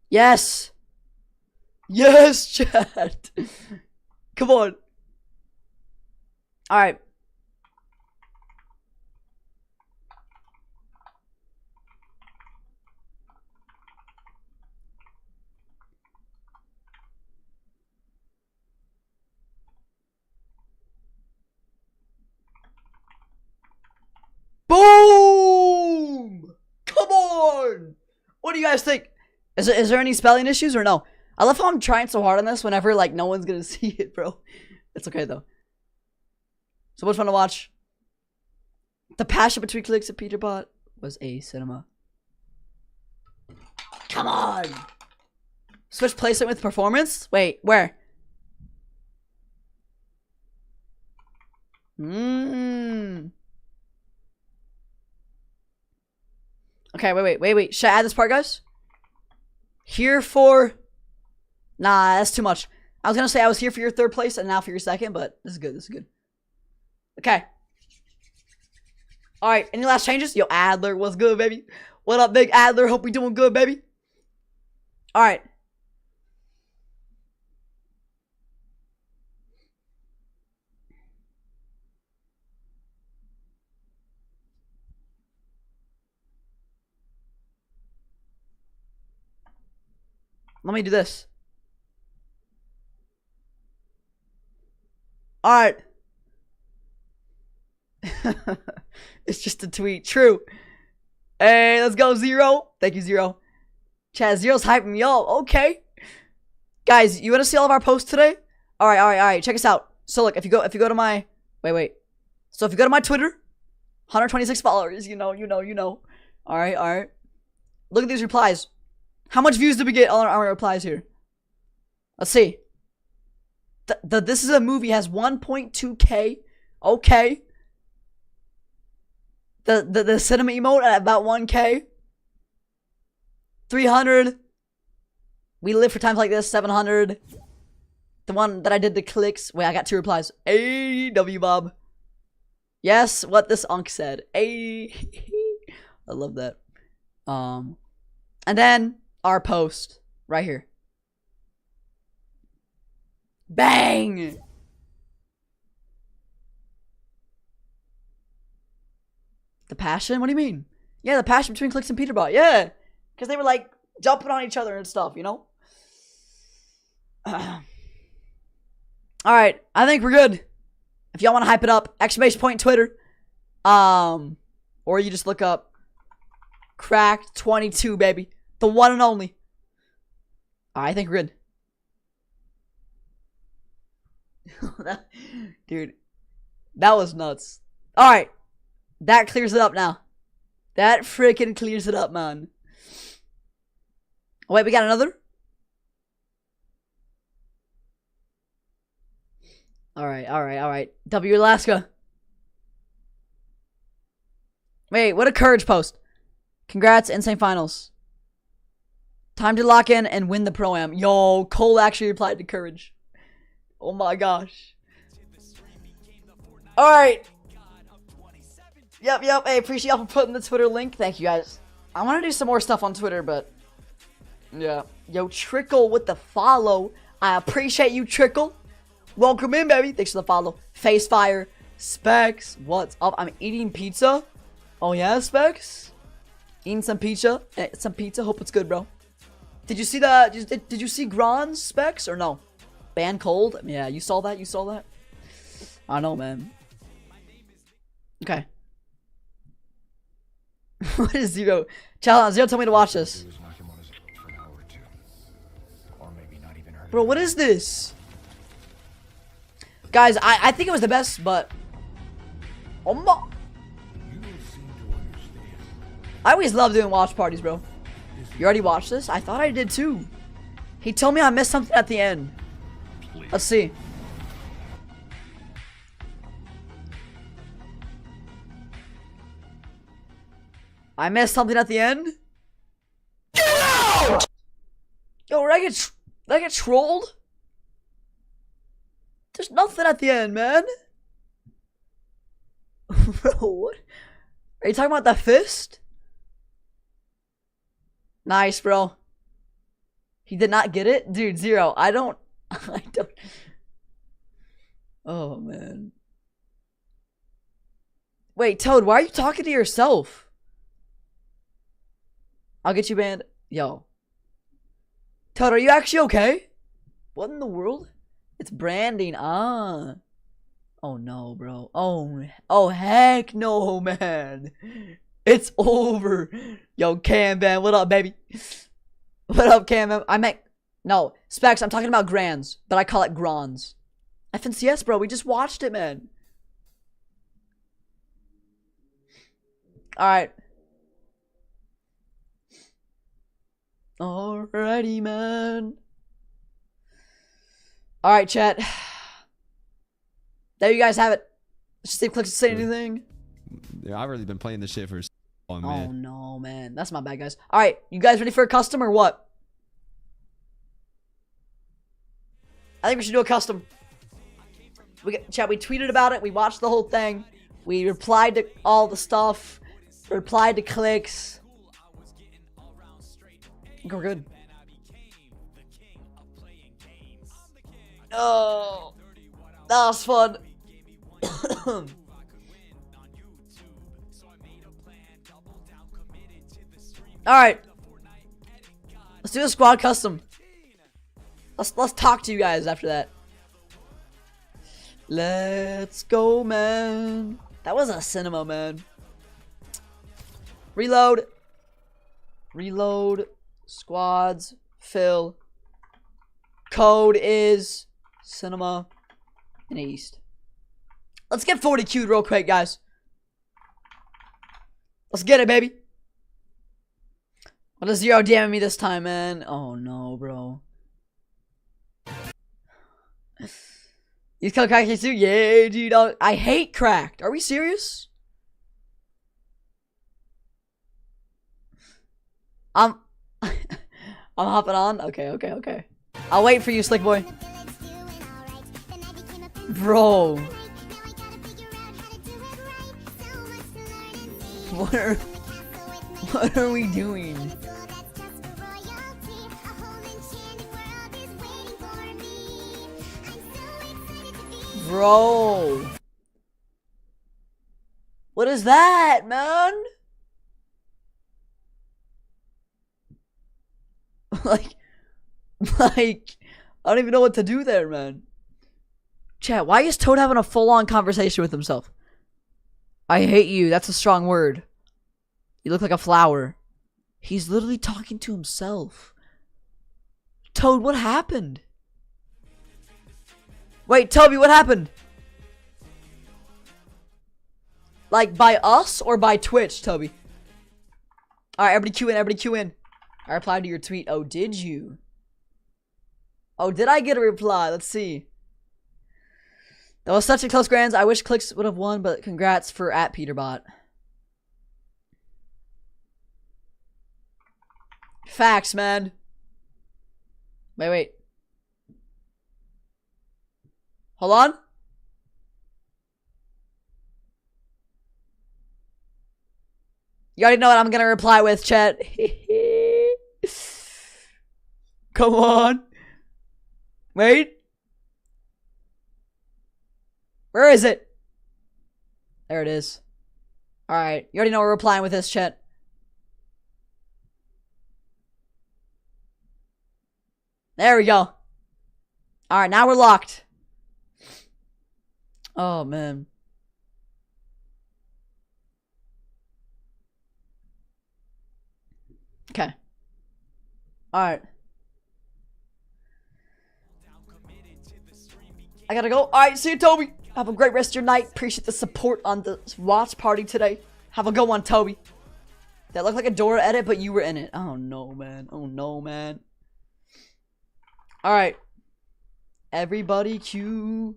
Yes. Yes, chat. Come on. All right. Boom! Come on! What do you guys think? Is there any spelling issues or no? I love how I'm trying so hard on this whenever, like, no one's gonna see it, bro. It's okay, though. So much fun to watch. The passion between Clicks and Peterbot was a cinema. Come on! Switch placement with performance? Wait, where? Okay, wait. Should I add this part, guys? Here for... Nah, that's too much. I was gonna say I was here for your third place and now for your second, but this is good. Okay. Alright, any last changes? Yo, Adler, what's good, baby? What up, big Adler? Hope we doing good, baby. Alright. Let me do this. Alright. It's just a tweet. True. Hey, let's go, Zero. Thank you, Zero. Chad, Zero's hyping me up. Okay. Guys, you want to see all of our posts today? Alright. Check us out. So look, if you go to my... Wait. So if you go to my Twitter, 126 followers, you know. Alright. Look at these replies. How much views did we get on our replies here? Let's see. This is a movie has 1.2k. Okay. The cinema emote at about 1k. 300. We live for times like this. 700. The one that I did the clicks. Wait, I got 2 replies. Hey, W Bob. Yes, what this unk said. Hey. I love that. And then our post right here. Bang! The passion? What do you mean? Yeah, the passion between Clicks and Peterbot. Yeah. Because they were like jumping on each other and stuff, you know? Alright, I think we're good. If y'all want to hype it up, exclamation point Twitter. Or you just look up Cracked 22, baby. The one and only. I think we're good. Dude, that was nuts. Alright. That clears it up now. That freaking clears it up, man. Wait, we got another? Alright. W Alaska. Wait, what a courage post. Congrats, Insane Finals. Time to lock in and win the Pro-Am. Yo, Cole actually replied to courage. Oh my gosh. Alright. Yep. Hey, appreciate y'all for putting the Twitter link. Thank you, guys. I want to do some more stuff on Twitter, but... Yeah. Yo, Trickle with the follow. I appreciate you, Trickle. Welcome in, baby. Thanks for the follow. Face Fire. Specs. What's up? I'm eating pizza. Oh, yeah, Specs? Eating some pizza. Hope it's good, bro. Did you see the... Did you see Gron's Specs or no? Ban cold? Yeah, you saw that? You saw that? I know, man. Okay. What is Zero? Challenge Zero, tell me to watch this. Bro, what is this? Guys, I think it was the best, but... Oh my... I always love doing watch parties, bro. You already watched this? I thought I did too. He told me I missed something at the end. Let's see. I missed something at the end? Get out! Yo, did I get trolled? There's nothing at the end, man. Bro, what? Are you talking about the fist? Nice, bro. He did not get it? Dude, Zero, I don't... Oh, man. Wait, Toad, why are you talking to yourself? I'll get you banned. Yo. Toad, are you actually okay? What in the world? It's branding. Ah. Oh, no, bro. Oh, heck no, man. It's over. Yo, Cam, man. What up, baby? What up, Cam? I meant... No, Specs, I'm talking about Grands, but I call it Grons. FNCS, bro. We just watched it, man. Alright. Alrighty, man. Alright, chat. There you guys have it. Steve clicks to say anything. Yeah, I've already been playing this shit for so long, man. Oh, no, man. That's my bad, guys. Alright, you guys ready for a custom or what? I think we should do a custom. Chat, we tweeted about it. We watched the whole thing. We replied to all the stuff. Replied to clicks. I think we're good. Oh, that was fun. Alright. Let's do a squad custom. Let's talk to you guys after that. Let's go, man. That was a cinema, man. Reload. Reload. Squads. Fill. Code is cinema and east. Let's get 40 queued real quick, guys. Let's get it, baby. What is Zero DMing me this time, man? Oh no, bro. You kill Cracked too? Yeah, dude. I hate Cracked. Are we serious? I'm hopping on. Okay. I'll wait for you, Slick Boy. Bro. What are we doing? Bro. What is that, man? like, I don't even know what to do there, man. Chat, why is Toad having a full-on conversation with himself? I hate you. That's a strong word. You look like a flower. He's literally talking to himself. Toad, what happened? Wait, Toby, what happened? Like, by us or by Twitch, Toby? Alright, everybody queue in, I replied to your tweet. Oh, did you? Oh, did I get a reply? Let's see. That was such a close grands. I wish Clicks would have won, but congrats for @Peterbot. Facts, man. Wait. Hold on. You already know what I'm gonna reply with, chat. Come on. Wait. Where is it? There it is. Alright, you already know we're replying with this, chat. There we go. Alright, now we're locked. Oh, man. Okay. Alright. I gotta go. Alright, see you, Toby. Have a great rest of your night. Appreciate the support on the watch party today. Have a good one, Toby. That looked like a Dora edit, but you were in it. Oh, no, man. Oh, no, man. Alright. Everybody cue.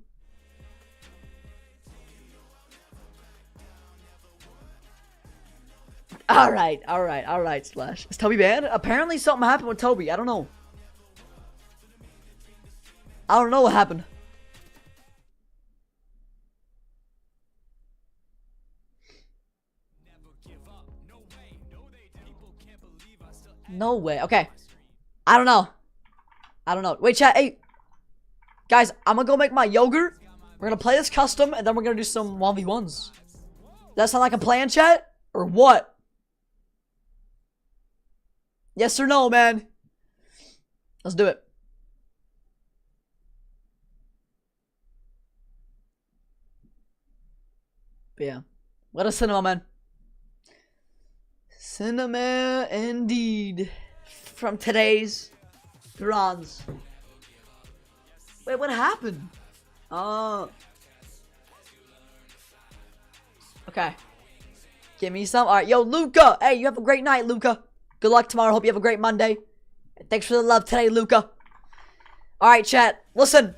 Alright, Slash. Is Toby banned? Apparently something happened with Toby. I don't know. I don't know what happened. No way. Okay. I don't know. Wait, chat. Hey. Guys, I'm gonna go make my yogurt. We're gonna play this custom, and then we're gonna do some 1v1s. Does that sound like a plan, chat? Or what? Yes or no, man? Let's do it. But yeah. What a cinema, man. Cinema indeed. From today's bronze. Wait, what happened? Okay. Give me some. Alright, yo, Luca. Hey, you have a great night, Luca. Good luck tomorrow. Hope you have a great Monday. Thanks for the love today, Luca. Alright, chat. Listen.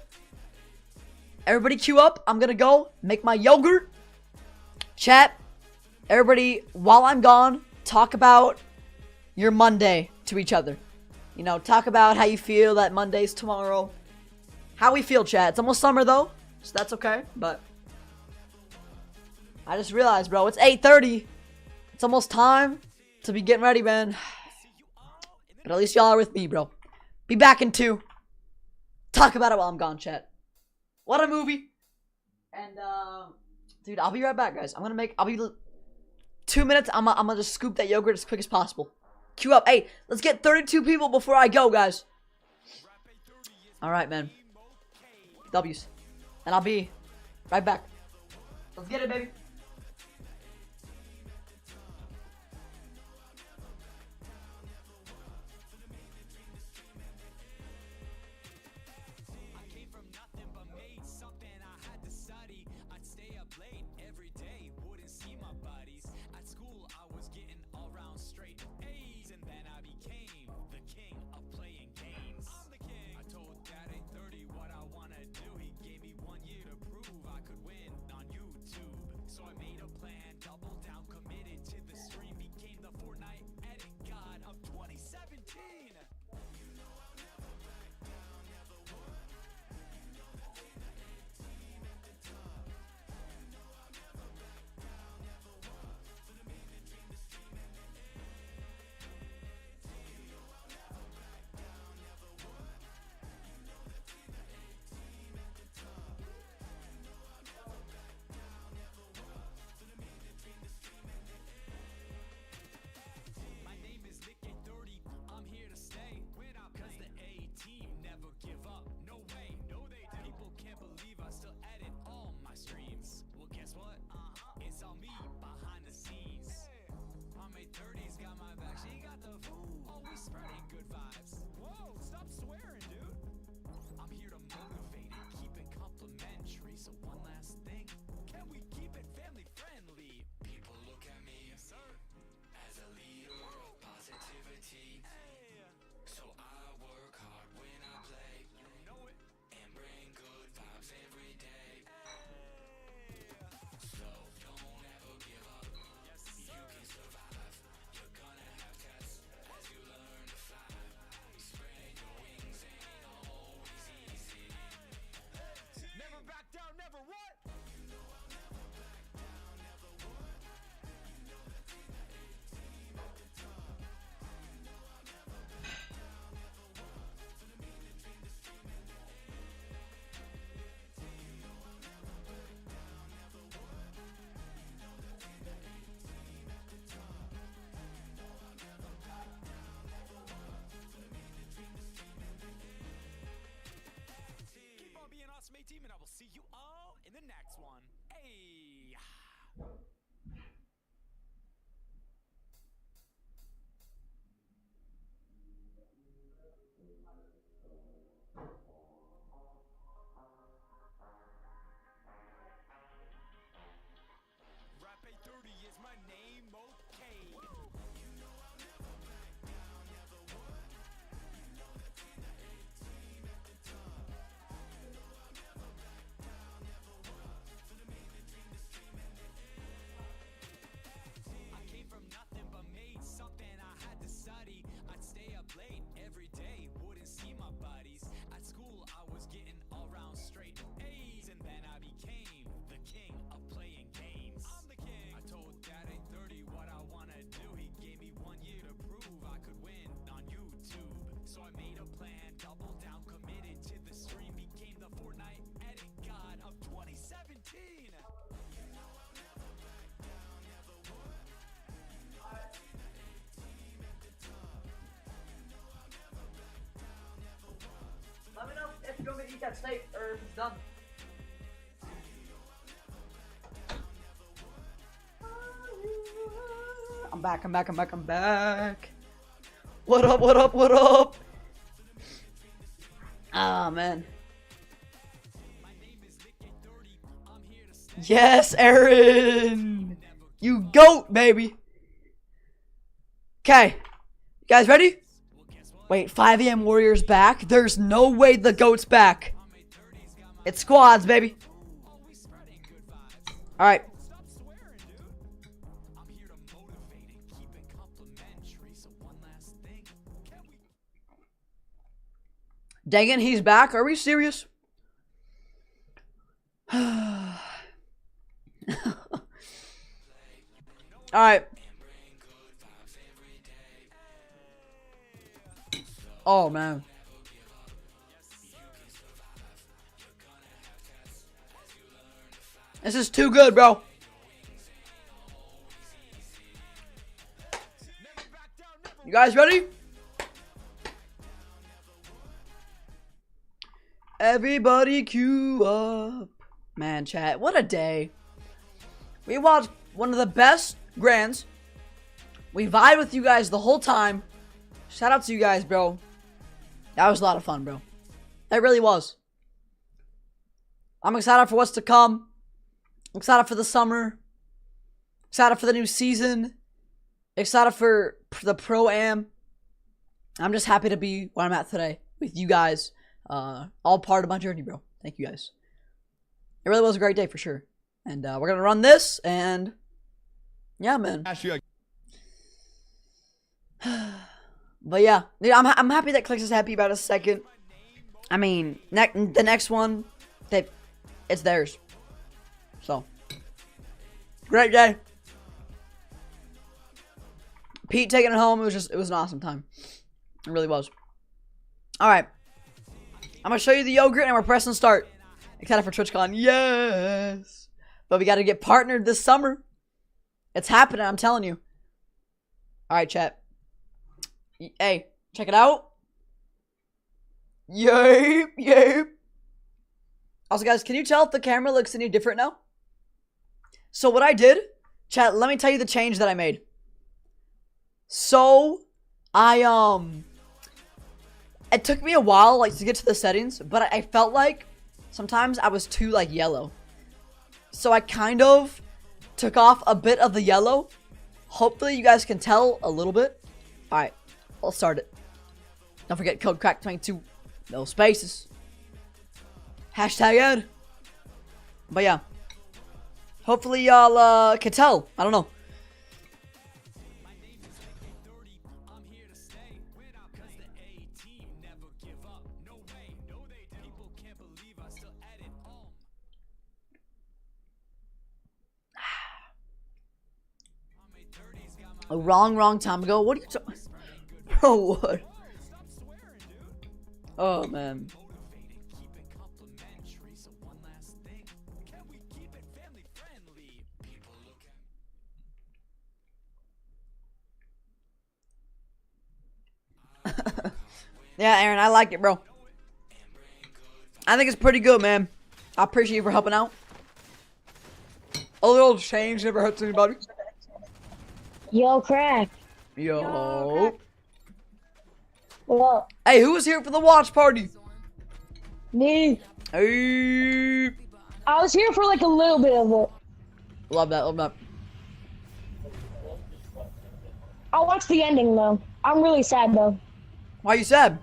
Everybody queue up. I'm gonna go make my yogurt. Chat. Everybody, while I'm gone, talk about your Monday to each other. You know, talk about how you feel that Monday's tomorrow. How we feel, chat. It's almost summer, though, so that's okay, but I just realized, bro, it's 8:30. It's almost time to be getting ready, man. But at least y'all are with me, bro. Be back in 2. Talk about it while I'm gone, chat. What a movie. And, dude, I'll be right back, guys. I'll be 2 minutes. I'm gonna just scoop that yogurt as quick as possible. Queue up. Hey, let's get 32 people before I go, guys. Alright, man. W's. And I'll be right back. Let's get it, baby. So the next one. Hey. Rap 830 is my name, okay. You know I'll never back down, never would. You know the team, the A-team at the top. You know I'll never back down, never would. For the man, the dream, the stream, and the I came from nothing but made something I had to study. I'd stay up late every day, wouldn't see my buddies. At school, I was getting all round straight A's, and then I became the king of playing games. I'm the king. I told Dad 830 what I wanna do. He gave me 1 year to prove I could win on YouTube. So I made a plan, doubled down, committed to the stream, became the Fortnite edit god of 2017. You know I'll never back down, never would. You know the team, the A-team at the top. You know I'll never back down, never would. Let me know if you want me to eat that steak or if it's done. I'm back, I'm back, I'm back, I'm back. What up, what up, what up? Ah, man. Yes, Aaron! You goat, baby! Okay. You guys ready? Wait, 5 a.m. Warriors back? There's no way the goat's back. It's squads, baby. Alright. Dang it, he's back. Are we serious? Alright. Oh, man. This is too good, bro. You guys ready? Everybody queue up. Man, chat, what a day. We watched one of the best grands. We vibed with you guys the whole time. Shout out to you guys, bro. That was a lot of fun, bro. It really was. I'm excited for what's to come. I'm excited for the summer. Excited for the new season. Excited for the Pro-Am. I'm just happy to be where I'm at today with you guys. All part of my journey, bro. Thank you guys. It really was a great day for sure. And we're gonna run this, and yeah, man. But yeah, dude, I'm happy that Clicks is happy about a second. I mean, the next one, it's theirs. So, great day. Pete taking it home. It was an awesome time. It really was. All right, I'm gonna show you the yogurt, and we're pressing start. Excited for TwitchCon, yes. But we got to get partnered this summer. It's happening, I'm telling you. All right, chat. Hey, check it out. Yay, yay. Also, guys, can you tell if the camera looks any different now? So what I did, chat, let me tell you the change that I made. So, it took me a while, like, to get to the settings, but I felt like sometimes I was too, like, yellow. So I kind of took off a bit of the yellow. Hopefully you guys can tell a little bit. Alright, let's start it. Don't forget code crack22. No spaces. Hashtag ad. But yeah. Hopefully y'all can tell. I don't know. A wrong time ago. What are you talking? Bro, what? Oh man. Yeah, Aaron, I like it, bro. I think it's pretty good, man. I appreciate you for helping out. A little change never hurts anybody. Yo, Crack. Yo. What up? Hey, who was here for the watch party? Me. Hey. I was here for like a little bit of it. Love that, love that. I watched the ending though. I'm really sad though. Why you sad?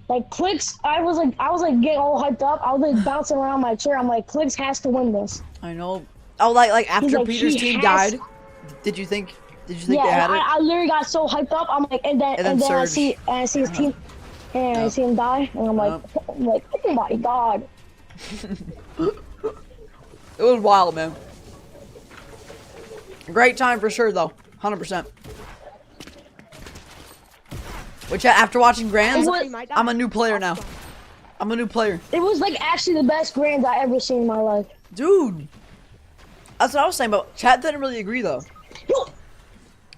Like Clicks, I was like getting all hyped up. I was like bouncing around my chair. I'm like, Clicks has to win this. I know. Oh, like after like, Peter's he team has- died, did you think they Yeah, had it? I literally got so hyped up. I'm like, and then I Surge. see his team, and I see him die, and I'm like, oh my god. It was wild, man. Great time for sure, though. 100%. Which, after watching Grands, I'm a new player now. I'm a new player. It was like actually the best Grands I ever seen in my life. Dude. That's what I was saying, but chat didn't really agree, though.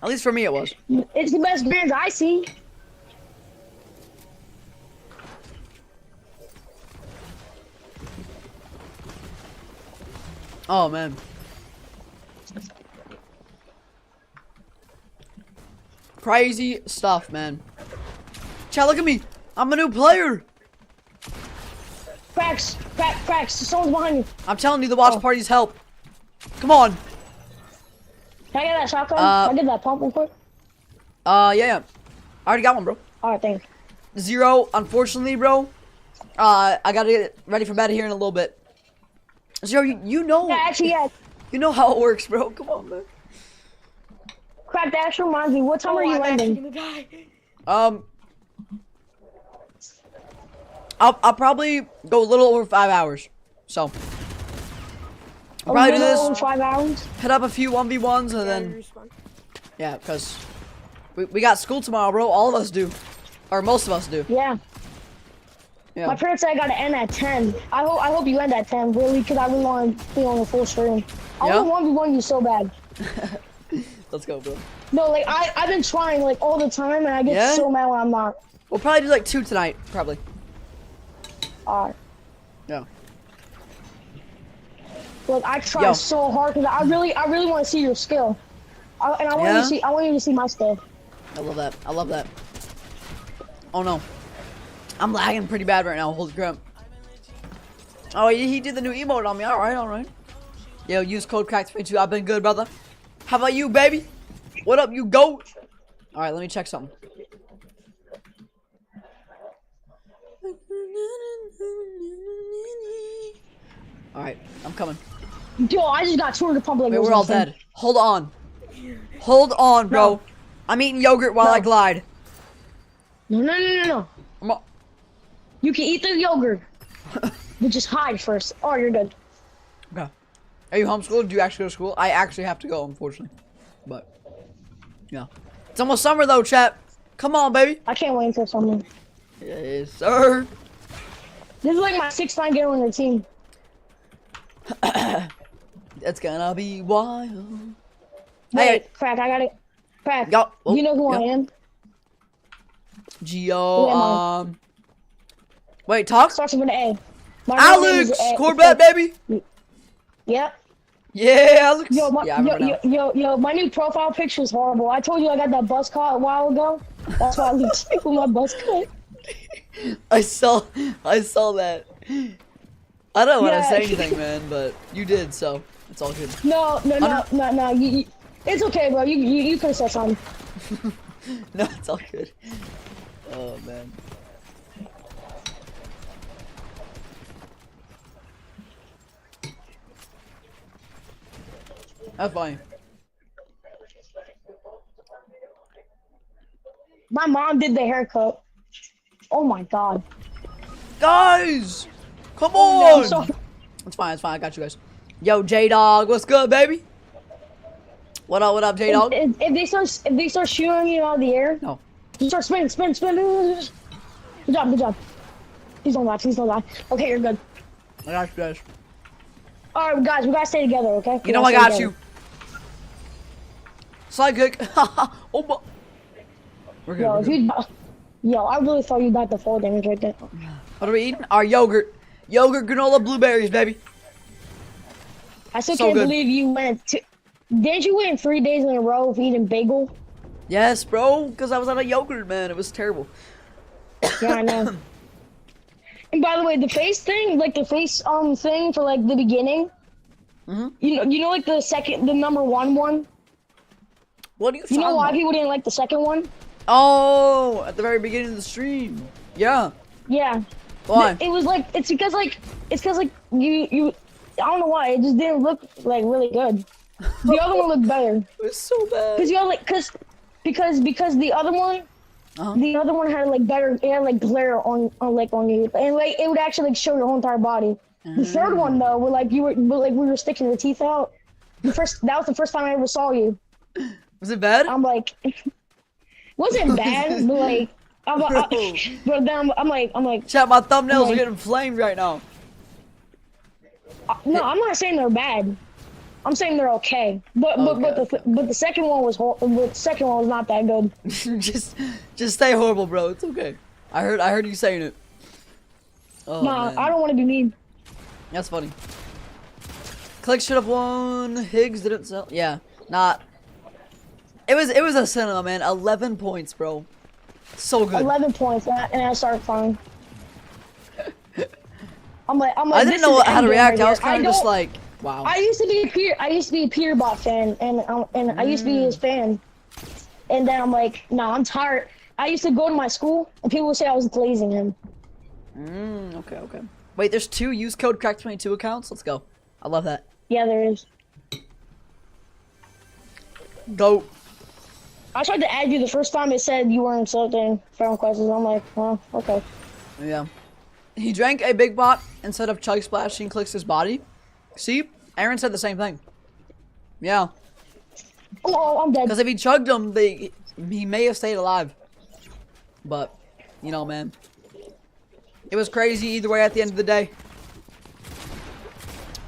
At least for me, it was. It's the best Grands I see. Oh, man. Crazy stuff, man. Chat, look at me. I'm a new player. Cracks. Someone's behind you. I'm telling you, the watch parties help. Come on. Can I get that shotgun? Can I get that pump real quick? Yeah. I already got one, bro. Alright, thanks. Zero, unfortunately, bro. I gotta get ready for bed here in a little bit. Zero, you know. Yeah, actually, yeah. You know how it works, bro. Come on, man. Crack, that actually reminds me. What time are you ending? I'll probably go a little over 5 hours. So. I'll probably do this. 5 hours? Hit up a few 1v1s and then. Yeah, because we got school tomorrow, bro. All of us do. Or most of us do. Yeah. Yeah. My parents said I gotta end at 10. I hope you end at 10, really, because I really want to be on the full stream. I want to 1v1 you so bad. Let's go, bro. No, like, I've been trying, like, all the time, and I get so mad when I'm not. We'll probably do, like, 2 tonight, probably. Alright. Yeah. Like, I try so hard, because I really want to see your skill. I want you to see my skill. I love that. I love that. Oh, no. I'm lagging pretty bad right now. Holy crap. Oh, he did the new emote on me. Alright. Yo, use code crack22. I've been good, brother. How about you, baby? What up, you goat? Alright, let me check something. Alright, I'm coming. Yo, I just got 200 pump like wait, we're all dead. Hold on. Hold on, bro. No. I'm eating yogurt while I glide. No. You can eat the yogurt. But just hide first. Oh, you're good. Okay. Are you homeschooled? Do you actually go to school? I actually have to go, unfortunately. But, yeah. It's almost summer, though, chat. Come on, baby. I can't wait until summer. Yes, sir. This is like my 6th time getting on the team. It's gonna be wild. Wait, hey, Crack, I gotta... Crack, yo, you know who I am? Gio, wait, talk? Starts with an A. My Alex! Corvette, baby! Yep. Yeah, Alex! Yo, yeah, my new profile picture is horrible. I told you I got that buzz cut a while ago. That's why I looked with my buzz cut. I saw that. I don't want to say anything, man, but you did, so it's all good. No. It's okay, bro. You could have said something. No, it's all good. Oh, man. That's fine. My mom did the haircut. Oh my god. Guys! Come Oh, on! no, It's fine, I got you guys. Yo, J-Dog, what's good, baby? What up, J-Dog? If they start shooting you out of the air, no. You start spin. Good job. Please don't die. Okay, you're good. I got you guys. Alright, guys, we gotta stay together, okay? You know I got you. Slide kick. Oh, my. We're good. Yo, I really thought you got the fall damage right there. What are we eating? Our yogurt. Yogurt, granola, blueberries, baby. I still So can't good. believe you went to. Didn't you win 3 days in a row of eating bagel? Yes, bro, because I was on a yogurt, man. It was terrible. Yeah, I know. And by the way, the face thing, like the face thing for like the beginning. You know, like the number one. What are you? You know talking why about? people didn't like the second one? Oh, at the very beginning of the stream. Yeah. Yeah. Why? It was like it's because you I don't know why it just didn't look like really good. The other one looked better. It was so bad. Cause you know, like because the other one. The other one had like better, it had like glare on you, and like it would actually like show your whole entire body. The third one though, where like we were sticking your teeth out. That was the first time I ever saw you. Was it bad? I'm like, wasn't bad, but like, but then I'm like. Chat, my thumbnails are getting flamed right now. No, I'm not saying they're bad. I'm saying they're okay. But the second one was not that good. just stay horrible, bro. It's okay. I heard you saying it. Oh, Nah, man. I don't want to be mean. That's funny. Click should have won. Higgs didn't sell. Yeah, not. It was a cinema, man. 11 points, bro. So good. 11 points, and I started crying. I'm like, I didn't know how to react. I was kind of just like, wow. I used to be a Peterbot fan, and I used to be his fan. And then I'm like, nah, I'm tired. I used to go to my school, and people would say I was glazing him. Okay. Wait, there's 2 use code crack22 accounts. Let's go. I love that. Yeah, there is. Go. I tried to add you the first time it said you weren't accepting friend requests. I'm like, oh, okay. Yeah. He drank a big bot instead of chug splashing clicks his body. See? Aaron said the same thing. Yeah. Oh, I'm dead. Because if he chugged them, he may have stayed alive. But, you know, man. It was crazy either way at the end of the day.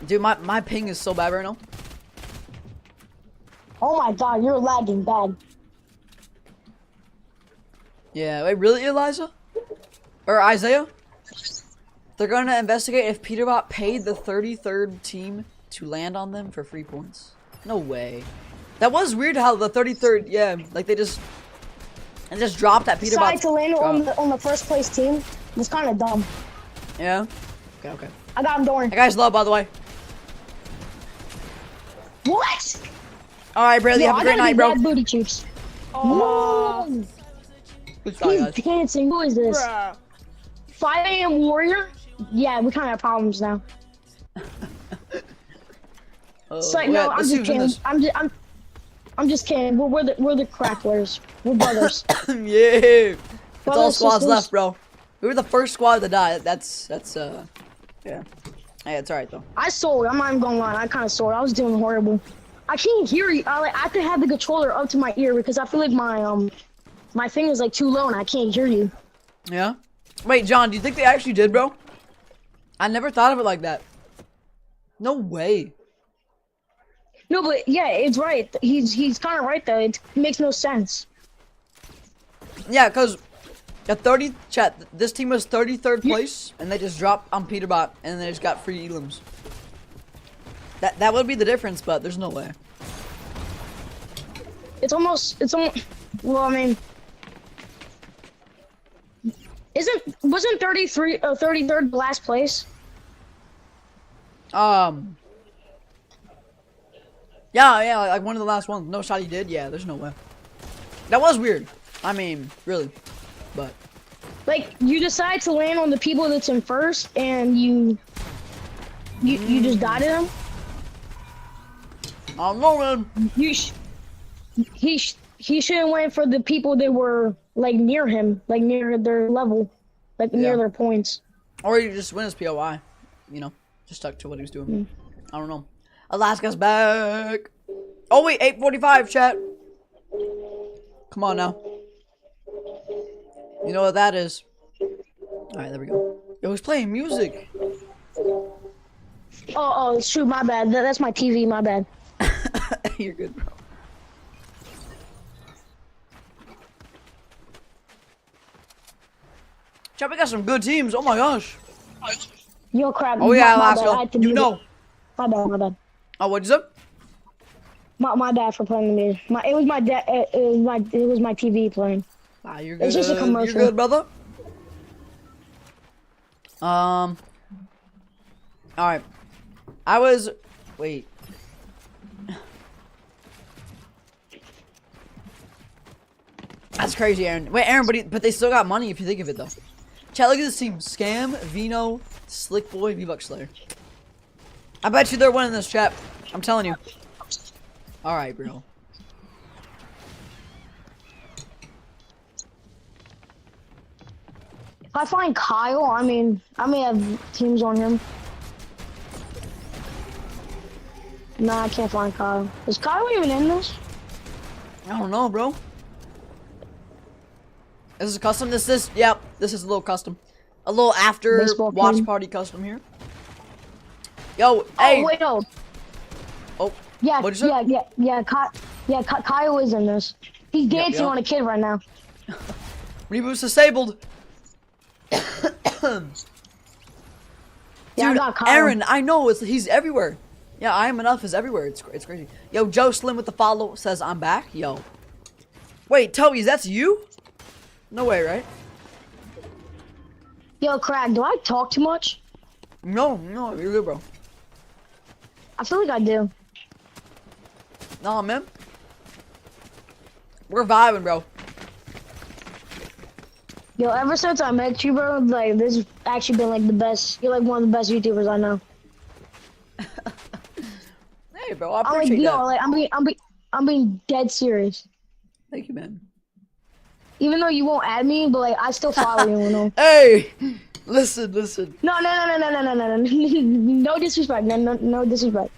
Dude, my ping is so bad right now. Oh my god, you're lagging bad. Yeah, wait, really, Eliza? Or Isaiah? They're gonna investigate if Peterbot paid the 33rd team to land on them for free points. No way. That was weird how the 33rd, yeah, like they just dropped at Peterbot. Decide to land on the first place team was kind of dumb. Yeah? Okay. I got him door. That guy's low, by the way. What? Alright, Bradley, have a great night, bro. Booty cheeks. Oh. He's dancing. Who is this? Bruh. 5 a.m. warrior? Yeah, we kind of have problems now. It's like, no, I'm just kidding. I'm just kidding. We're the cracklers. We're brothers. Yeah. It's all squads left, bro. We were the first squad to die. That's yeah. Hey, it's alright though. I sold. I'm not even gonna lie. I kind of sold. I was doing horrible. I can't hear you. I have to have the controller up to my ear because I feel like my thing is like too low and I can't hear you. Yeah. Wait, John, do you think they actually did, bro? I never thought of it like that. No way. No, but yeah, it's right. He's kind of right though. It makes no sense. Yeah, cause this team was 33rd place, and they just dropped on Peterbot, and they just got free elims. That would be the difference, but there's no way. It's almost. Well, I mean, wasn't 33rd last place? Yeah, like one of the last ones. No shot he did. Yeah, there's no way. That was weird. I mean, really, but. Like, you decide to land on the people that's in first, and you just die to them. I don't know, man. He should have went for the people that were like near him, like near their level, like near their points. Or you just win his POI, you know, just stuck to what he was doing. I don't know. Alaska's back. Oh wait, 8:45, chat. Come on now. You know what that is. Alright, there we go. Yo, who's playing music? Oh, shoot, my bad. That's my TV, my bad. You're good, bro. Chat, we got some good teams. Oh my gosh. Yo, crap. Oh yeah, my Alaska. bad. You know. My bad. Oh, what'd you say? My dad for playing the music. It was my dad. It was my TV playing. Ah, you're good. It's just a commercial. You're good, brother. All right. Wait. That's crazy, Aaron. Wait, Aaron, but they still got money if you think of it, though. Chat, look at this team. Scam, Vino, Slick Boy, V-Buck Slayer. I bet you they're winning this, chat. I'm telling you. Alright, bro. If I find Kyle, I may have teams on him. Nah, I can't find Kyle. Is Kyle even in this? I don't know, bro. This is custom. This is a little custom. A little after Baseball watch team. party custom here. Yo, hey. Oh wait, no. Oh. Yeah, What'd you say? Kyle is in this. He's dancing on a kid right now. Reboot's disabled. Yeah, I Dude, got Kyle. Aaron, I know he's everywhere. Yeah, I am enough is everywhere. It's crazy. Yo, Joe Slim with the follow says I'm back. Yo. Wait, Toby, that's you? No way, right? Yo, Craig, do I talk too much? No, you're good, bro. I feel like I do. Nah, man. We're vibing, bro. Yo, ever since I met you, bro, like this has actually been like the best. You're like one of the best YouTubers I know. Hey, bro, I appreciate that. I'm being dead serious. Thank you, man. Even though you won't add me, but like I still follow you. No. Hey, listen. No. No disrespect. No disrespect.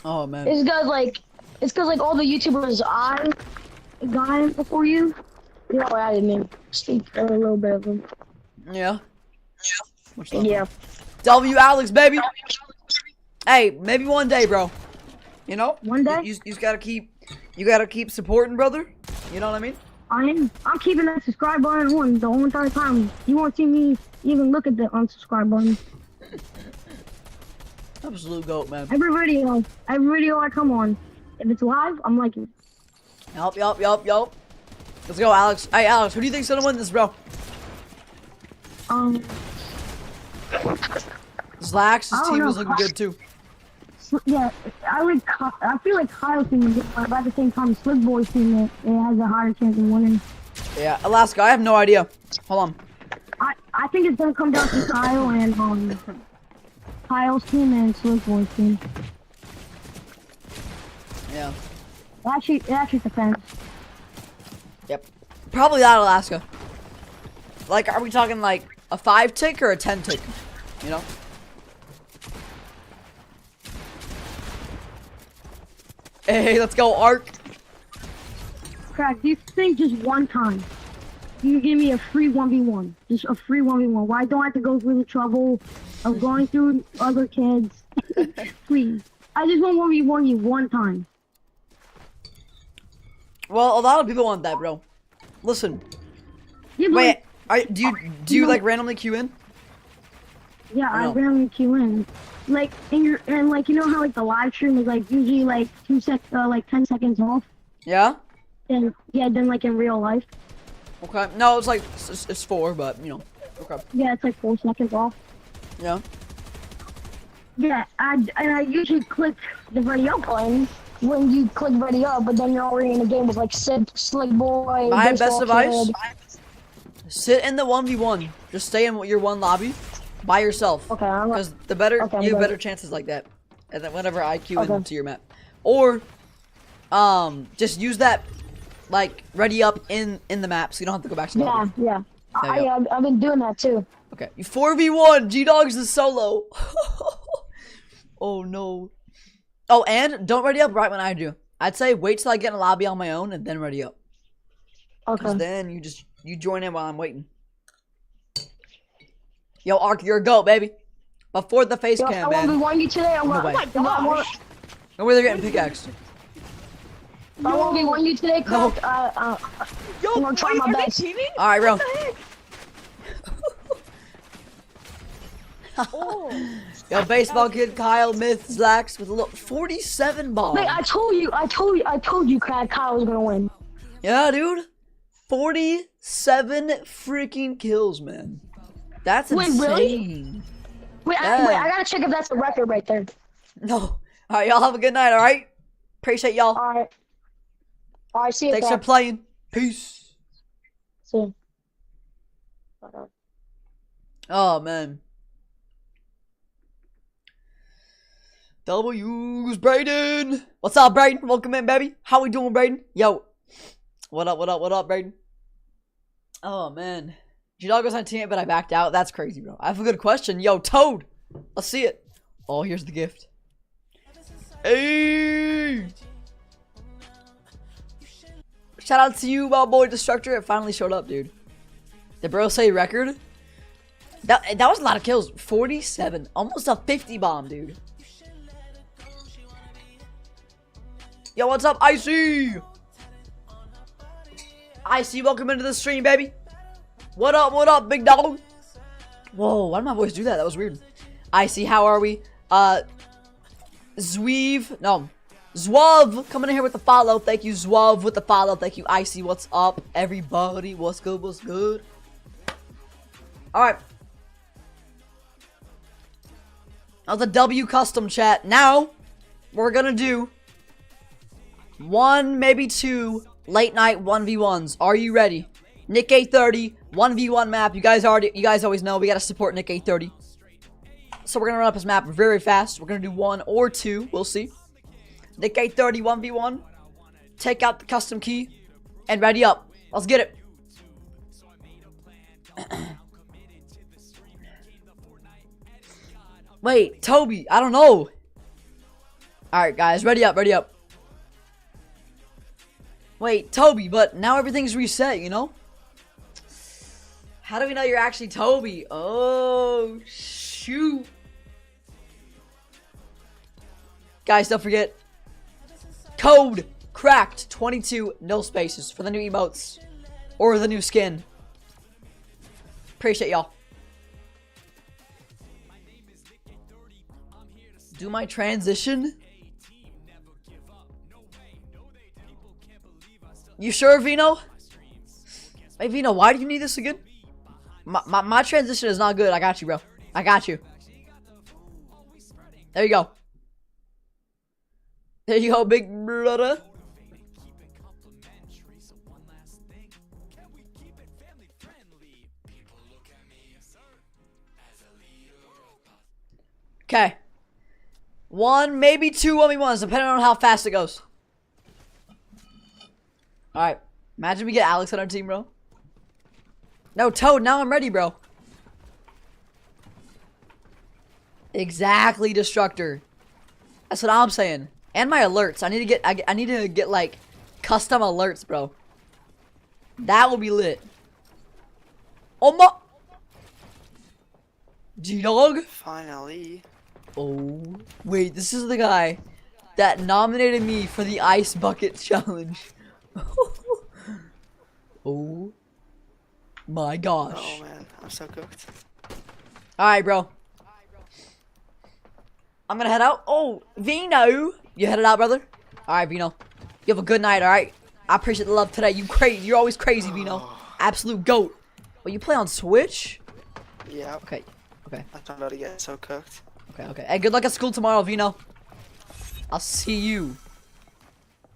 Oh man. It's cause like all the YouTubers I got in before you know, added me. Speak a little bit of them. Yeah. Much love, Yeah. W Alex, baby. Hey, maybe one day, bro. You know? One day? You just gotta keep supporting, brother. You know what I mean? I'm keeping that subscribe button on the whole entire time. You won't see me even look at the unsubscribe button. Absolute goat, man. Every video I come on, if it's live, I'm liking it. Yup. Let's go, Alex. Hey, Alex, who do you think's gonna win this, bro? Zlax's team is looking good too. Yeah, I feel like Kyle's team is good, but at the same time, Slick Boy's team it has a higher chance of winning. Yeah, Alaska, I have no idea. Hold on. I think it's gonna come down to Kyle and Kyle's team and Slick Boy's team. Yeah. It actually depends. Yep. Probably that, Alaska. Like, are we talking like a 5 tick or a 10 tick? You know? Hey, let's go, Ark. Crack, do you think just one time you can give me a free 1v1? Just a free 1v1. Why don't I have to go through the trouble of going through other kids? Please. I just want 1v1 you one time. Well, a lot of people want that, bro. Listen. Yeah, wait, do you like randomly queue in? Yeah, I randomly queue in. Like, and like, you know how like the live stream is like usually like 10 seconds off? Yeah? And yeah, then like in real life. Okay. No, it's like, it's 4, but you know. Okay. Yeah, it's like 4 seconds off. Yeah. Yeah, I usually click the video button when you click ready up, but then you're already in a game with like Slick Boy. My best advice: kid. sit in the 1v1. Just stay in your one lobby by yourself. Okay. Because the better you have better chances like that. And then whenever I queue into your map, or just use that like ready up in the map, so you don't have to go back to the lobby. Yeah. I've been doing that too. Okay, you 4v1. G-Dogs is solo. Oh no. Oh, and don't ready up right when I do. I'd say wait till I get in a lobby on my own and then ready up. Okay. Because then you join in while I'm waiting. Yo, Ark, you're a goat, baby. Before the face cam, man. I want you today. No way. No way they're getting pickaxed. I won't be one you today, Cook. No. I'm gonna try my best. Alright, bro. Yo, baseball kid Kyle Myth Zlax with a little 47 bomb. Wait, I told you, Kyle was gonna win. Yeah, dude. 47 freaking kills, man. That's insane. Really? Wait, I gotta check if that's the record right there. No. All right, y'all have a good night. All right. Appreciate y'all. All right. See you. Thanks for playing. Peace. See you. Oh man. W's Brayden. What's up, Brayden? Welcome in, baby. How we doing, Brayden? Yo. What up, Brayden? Oh man. G-Dog was on teammate, but I backed out. That's crazy, bro. I have a good question. Yo, Toad. Let's see it. Oh, here's the gift. Hey. Shout out to you, my boy Destructor. It finally showed up, dude. Did bro say record? That was a lot of kills. 47. Almost a 50 bomb, dude. Yo, what's up, Icy? Icy, welcome into the stream, baby. What up, big dog? Whoa, why did my voice do that? That was weird. Icy, how are we? Zwav coming in here with the follow. Thank you, Zwav, with the follow. Thank you, Icy. What's up, everybody? What's good? What's good? All right. That was a W custom chat. Now, we're gonna do 1, maybe 2 late night 1v1s. Are you ready? Nick 830 1v1 map. You guys always know we gotta support Nick 830. So we're gonna run up his map very fast. We're gonna do 1 or 2. We'll see. Nick 830 1v1. Take out the custom key and ready up. Let's get it. Wait, Toby, I don't know. Alright, guys, ready up, ready up. Wait, Toby, but now everything's reset, you know? How do we know you're actually Toby? Oh, shoot. Guys, don't forget. Code cracked 22, no spaces for the new emotes. Or the new skin. Appreciate y'all. Do my transition? You sure, Vino? Hey, Vino, why do you need this again? My transition is not good. I got you, bro. I got you. There you go. There you go, big brother. Okay. 1, maybe 2 1v1s, depending on how fast it goes. Alright. Imagine we get Alex on our team, bro. No, Toad, now I'm ready, bro. Exactly, Destructor. That's what I'm saying. And my alerts. I need to get like custom alerts, bro. That will be lit. Oh my G-Dog? Finally. Oh, wait, this is the guy that nominated me for the Ice Bucket Challenge. Oh my gosh. Oh man, I'm so cooked. Alright, bro. I'm gonna head out. Oh, Vino. You headed out, brother? Alright, Vino. You have a good night, alright? I appreciate the love today. You crazy. You're always crazy, Vino. Absolute GOAT. Well, you play on Switch? Yeah. Okay. Okay. I'm about to get so cooked. Okay, okay. Hey, good luck at school tomorrow, Vino. I'll see you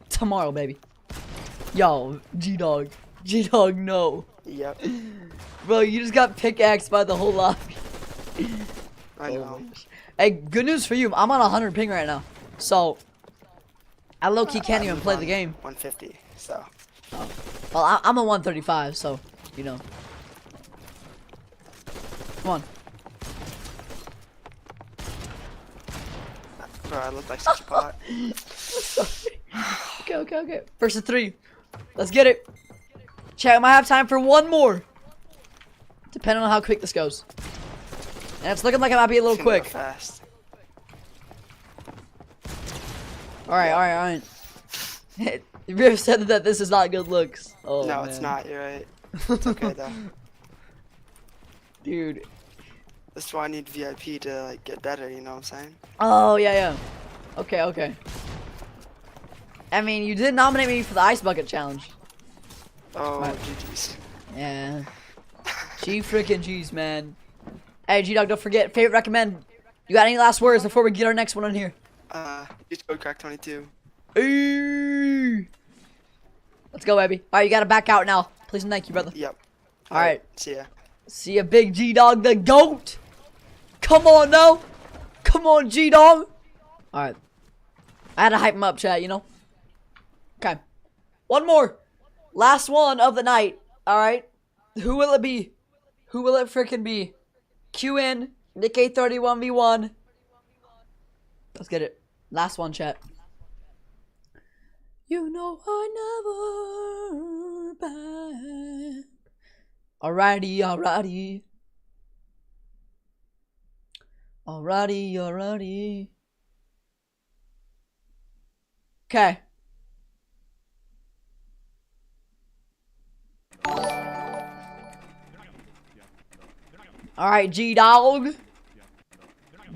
tomorrow, baby. Yo, G-Dog. G-Dog, no. Yep. Bro, you just got pickaxed by the whole lobby. I know. Hey, good news for you. I'm on 100 ping right now. So, I low-key can't even play the game. 150, so. Oh. Well, I'm a 135, so, you know. Come on. Bro, I look like such a bot. Sorry. Okay. First of 3. Let's get it. Chat, I might have time for 1 more. Depending on how quick this goes. And it's looking like it might be a little quick. Fast. Alright. Riff said that this is not good looks. Oh, no, man. it's not. You're right. It's okay, though. Dude. That's why I need VIP to like get better. You know what I'm saying? Oh yeah. Okay, okay. I mean, you did nominate me for the ice bucket challenge. Oh, Right. GG's. Yeah. G freaking G's, man. Hey, G-Dog, don't forget, favorite recommend. You got any last words before we get our next one on here? Use code crack22. Hey. Let's go, baby. Alright, you gotta back out now. Please and thank you, brother. Yep. Alright. See ya. See ya, big G-Dog, the GOAT. Come on, now. Come on, G-Dog. Alright. I had to hype him up, chat, you know? Okay. One more. Last one of the night. Alright. Who will it be? Who will it freaking be? QN, Nick A31v1. Let's get it. Last one, chat. You know I never back. Alrighty, alrighty. Alrighty, alrighty. Okay. Alright, G-Dog.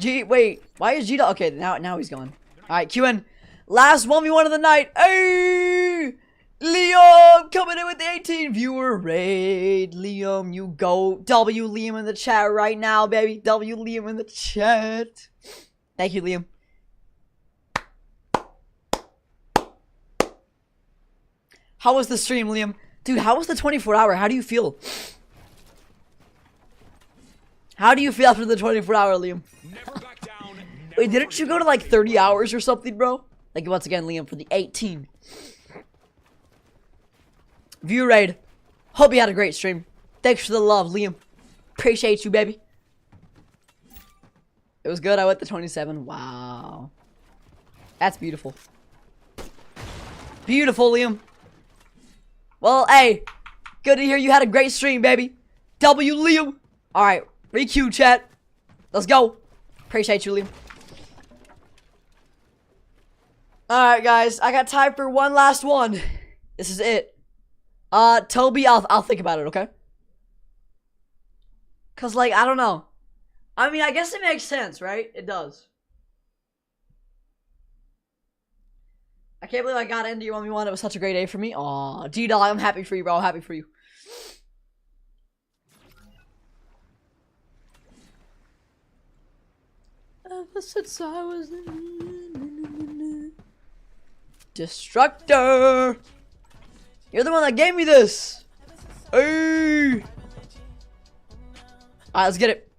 Wait. Why is G-Dog? Okay, now he's gone. Alright, QN. Last 1v1 of the night. Hey! Liam coming in with the 18 viewer raid. Liam, you go. W Liam in the chat right now, baby. W Liam in the chat. Thank you, Liam. How was the stream, Liam? Dude, how was the 24-hour? How do you feel? How do you feel after the 24-hour, Liam? Wait, didn't you go to like 30 hours or something, bro? Thank you once again, Liam, for the 18. View raid. Hope you had a great stream. Thanks for the love, Liam. Appreciate you, baby. It was good. I went to 27. Wow. That's beautiful. Beautiful, Liam. Well, hey. Good to hear you had a great stream, baby. W, Liam. Alright. Re-queue, chat. Let's go. Appreciate you, Liam. Alright, guys. I got time for one last one. This is it. Toby, I'll think about it, okay? Cause, like, I don't know. I mean, I guess it makes sense, right? It does. I can't believe I got into your 1v1. It was such a great day for me. Aw, G-Dog, I'm happy for you, bro. I'm happy for you. Ever since I was Destructor. You're the one that gave me this. Hey. Alright, let's get it.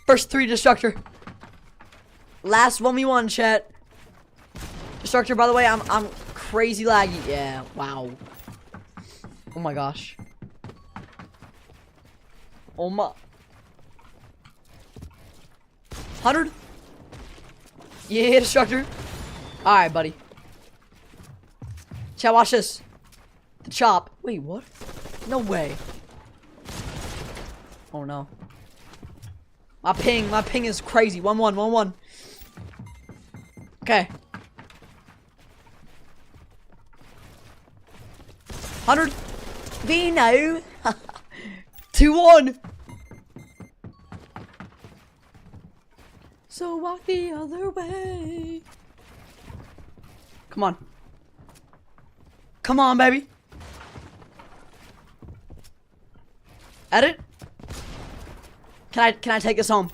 First 3 Destructor. Last 1v1, chat. Destructor, by the way, I'm crazy laggy. Yeah, wow. Oh my gosh. Oh my. 100? Yeah, Destructor. Alright, buddy. Chat, watch this. The chop. Wait, what? No way. Oh no. My ping is crazy. 1-1, 1-1. Okay. 100. Vino. 2-1. So walk the other way. Come on. Come on, baby. Edit. Can I take this home?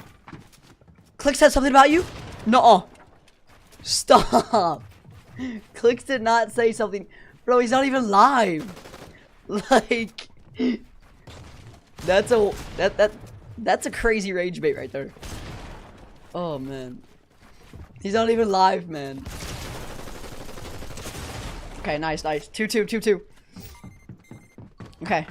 Click said something about you? Nuh-uh. Stop. Clicks did not say something. Bro, he's not even live. Like, that's a crazy rage bait right there. Oh man. He's not even live, man. Okay, nice, nice. 2-2, 2-2. Okay.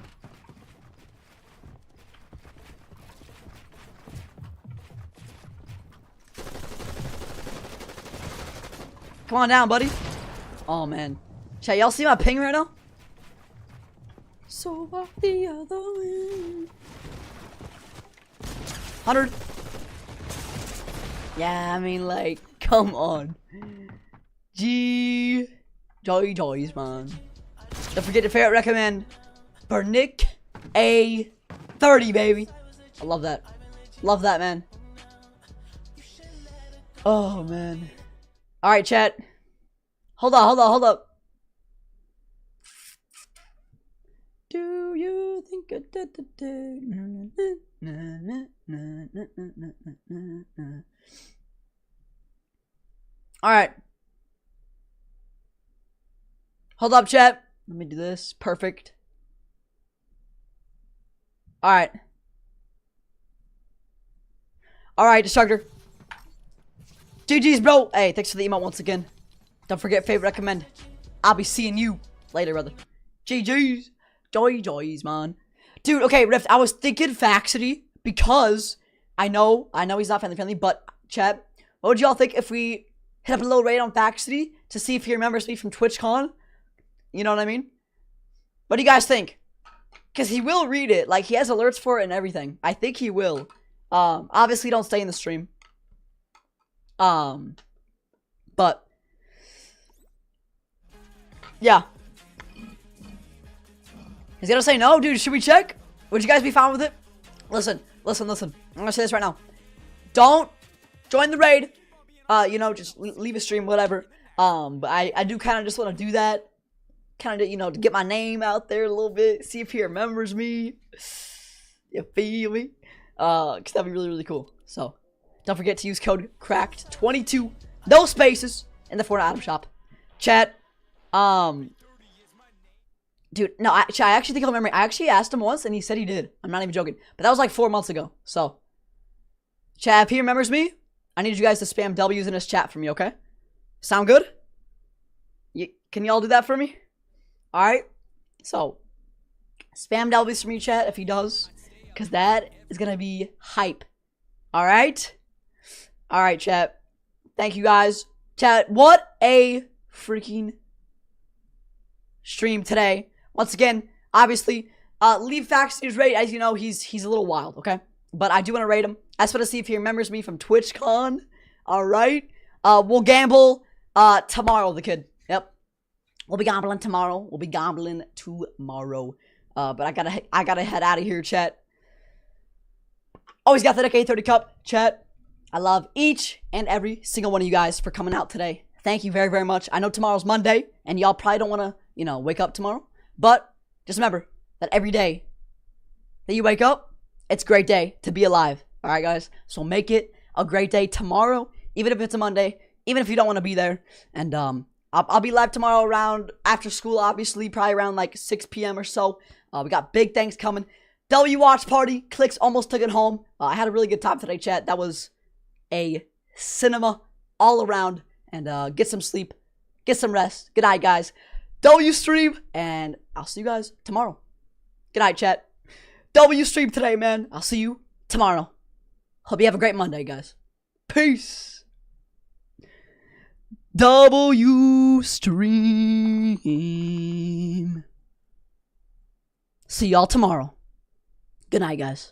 Come on down, buddy. Oh man. Chat, y'all see my ping right now? So walk the other way. 100. Yeah, I mean, like, come on. G. Joys, man. Don't forget to favorite recommend. Bernick A30, baby. I love that. Love that, man. Oh, man. Alright, chat. Hold up. Do you think Alright. Hold up, chat. Let me do this. Perfect. Alright. Alright, Destructor. GG's, bro. Hey, thanks for the emote once again. Don't forget, favorite, recommend. I'll be seeing you later, brother. GG's. Joys, man. Dude, okay, Rift, I was thinking Faxity because I know he's not family friendly, but chat, what would y'all think if we hit up a little raid on Faxity to see if he remembers me from TwitchCon? You know what I mean? What do you guys think? Because he will read it. Like, he has alerts for it and everything. I think he will. Obviously, don't stay in the stream. But yeah. He's gonna say no, dude. Should we check? Would you guys be fine with it? Listen. I'm gonna say this right now. Don't join the raid. You know, just leave a stream, whatever. But I do kind of just want to do that. Kind of, you know, to get my name out there a little bit. See if he remembers me. You feel me? Cause that'd be really, really cool. So, don't forget to use code CRACKED22. No spaces in the Fortnite item shop. Chat. Dude, no, I actually think I'll remember. I actually asked him once and he said he did. I'm not even joking. But that was like 4 months ago. So, chat, if he remembers me, I need you guys to spam W's in his chat for me, okay? Sound good? Can y'all do that for me? Alright? So, spam W's for me, chat, if he does. Because that is going to be hype. Alright? Alright, chat. Thank you, guys. Chat, what a freaking stream today. Once again, obviously, leave Faxity's raid. As you know, he's a little wild, okay? But I do want to rate him. I just want to see if he remembers me from TwitchCon. Alright? We'll gamble tomorrow, the kid. Yep. We'll be gambling tomorrow. But I gotta head out of here, chat. Always got that AK30 cup, chat. I love each and every single one of you guys for coming out today. Thank you very, very much. I know tomorrow's Monday, and y'all probably don't want to, you know, wake up tomorrow. But just remember that every day that you wake up, it's a great day to be alive. All right, guys? So make it a great day tomorrow, even if it's a Monday, even if you don't want to be there. And I'll be live tomorrow around after school, obviously, probably around like 6 p.m. or so. We got big things coming. W watch party. Clicks almost took it home. I had a really good time today, chat. That was a cinema all around. And get some sleep. Get some rest. Good night, guys. W stream. And I'll see you guys tomorrow. Good night, chat. W stream today, man. I'll see you tomorrow. Hope you have a great Monday, guys. Peace. W stream. See y'all tomorrow. Good night, guys.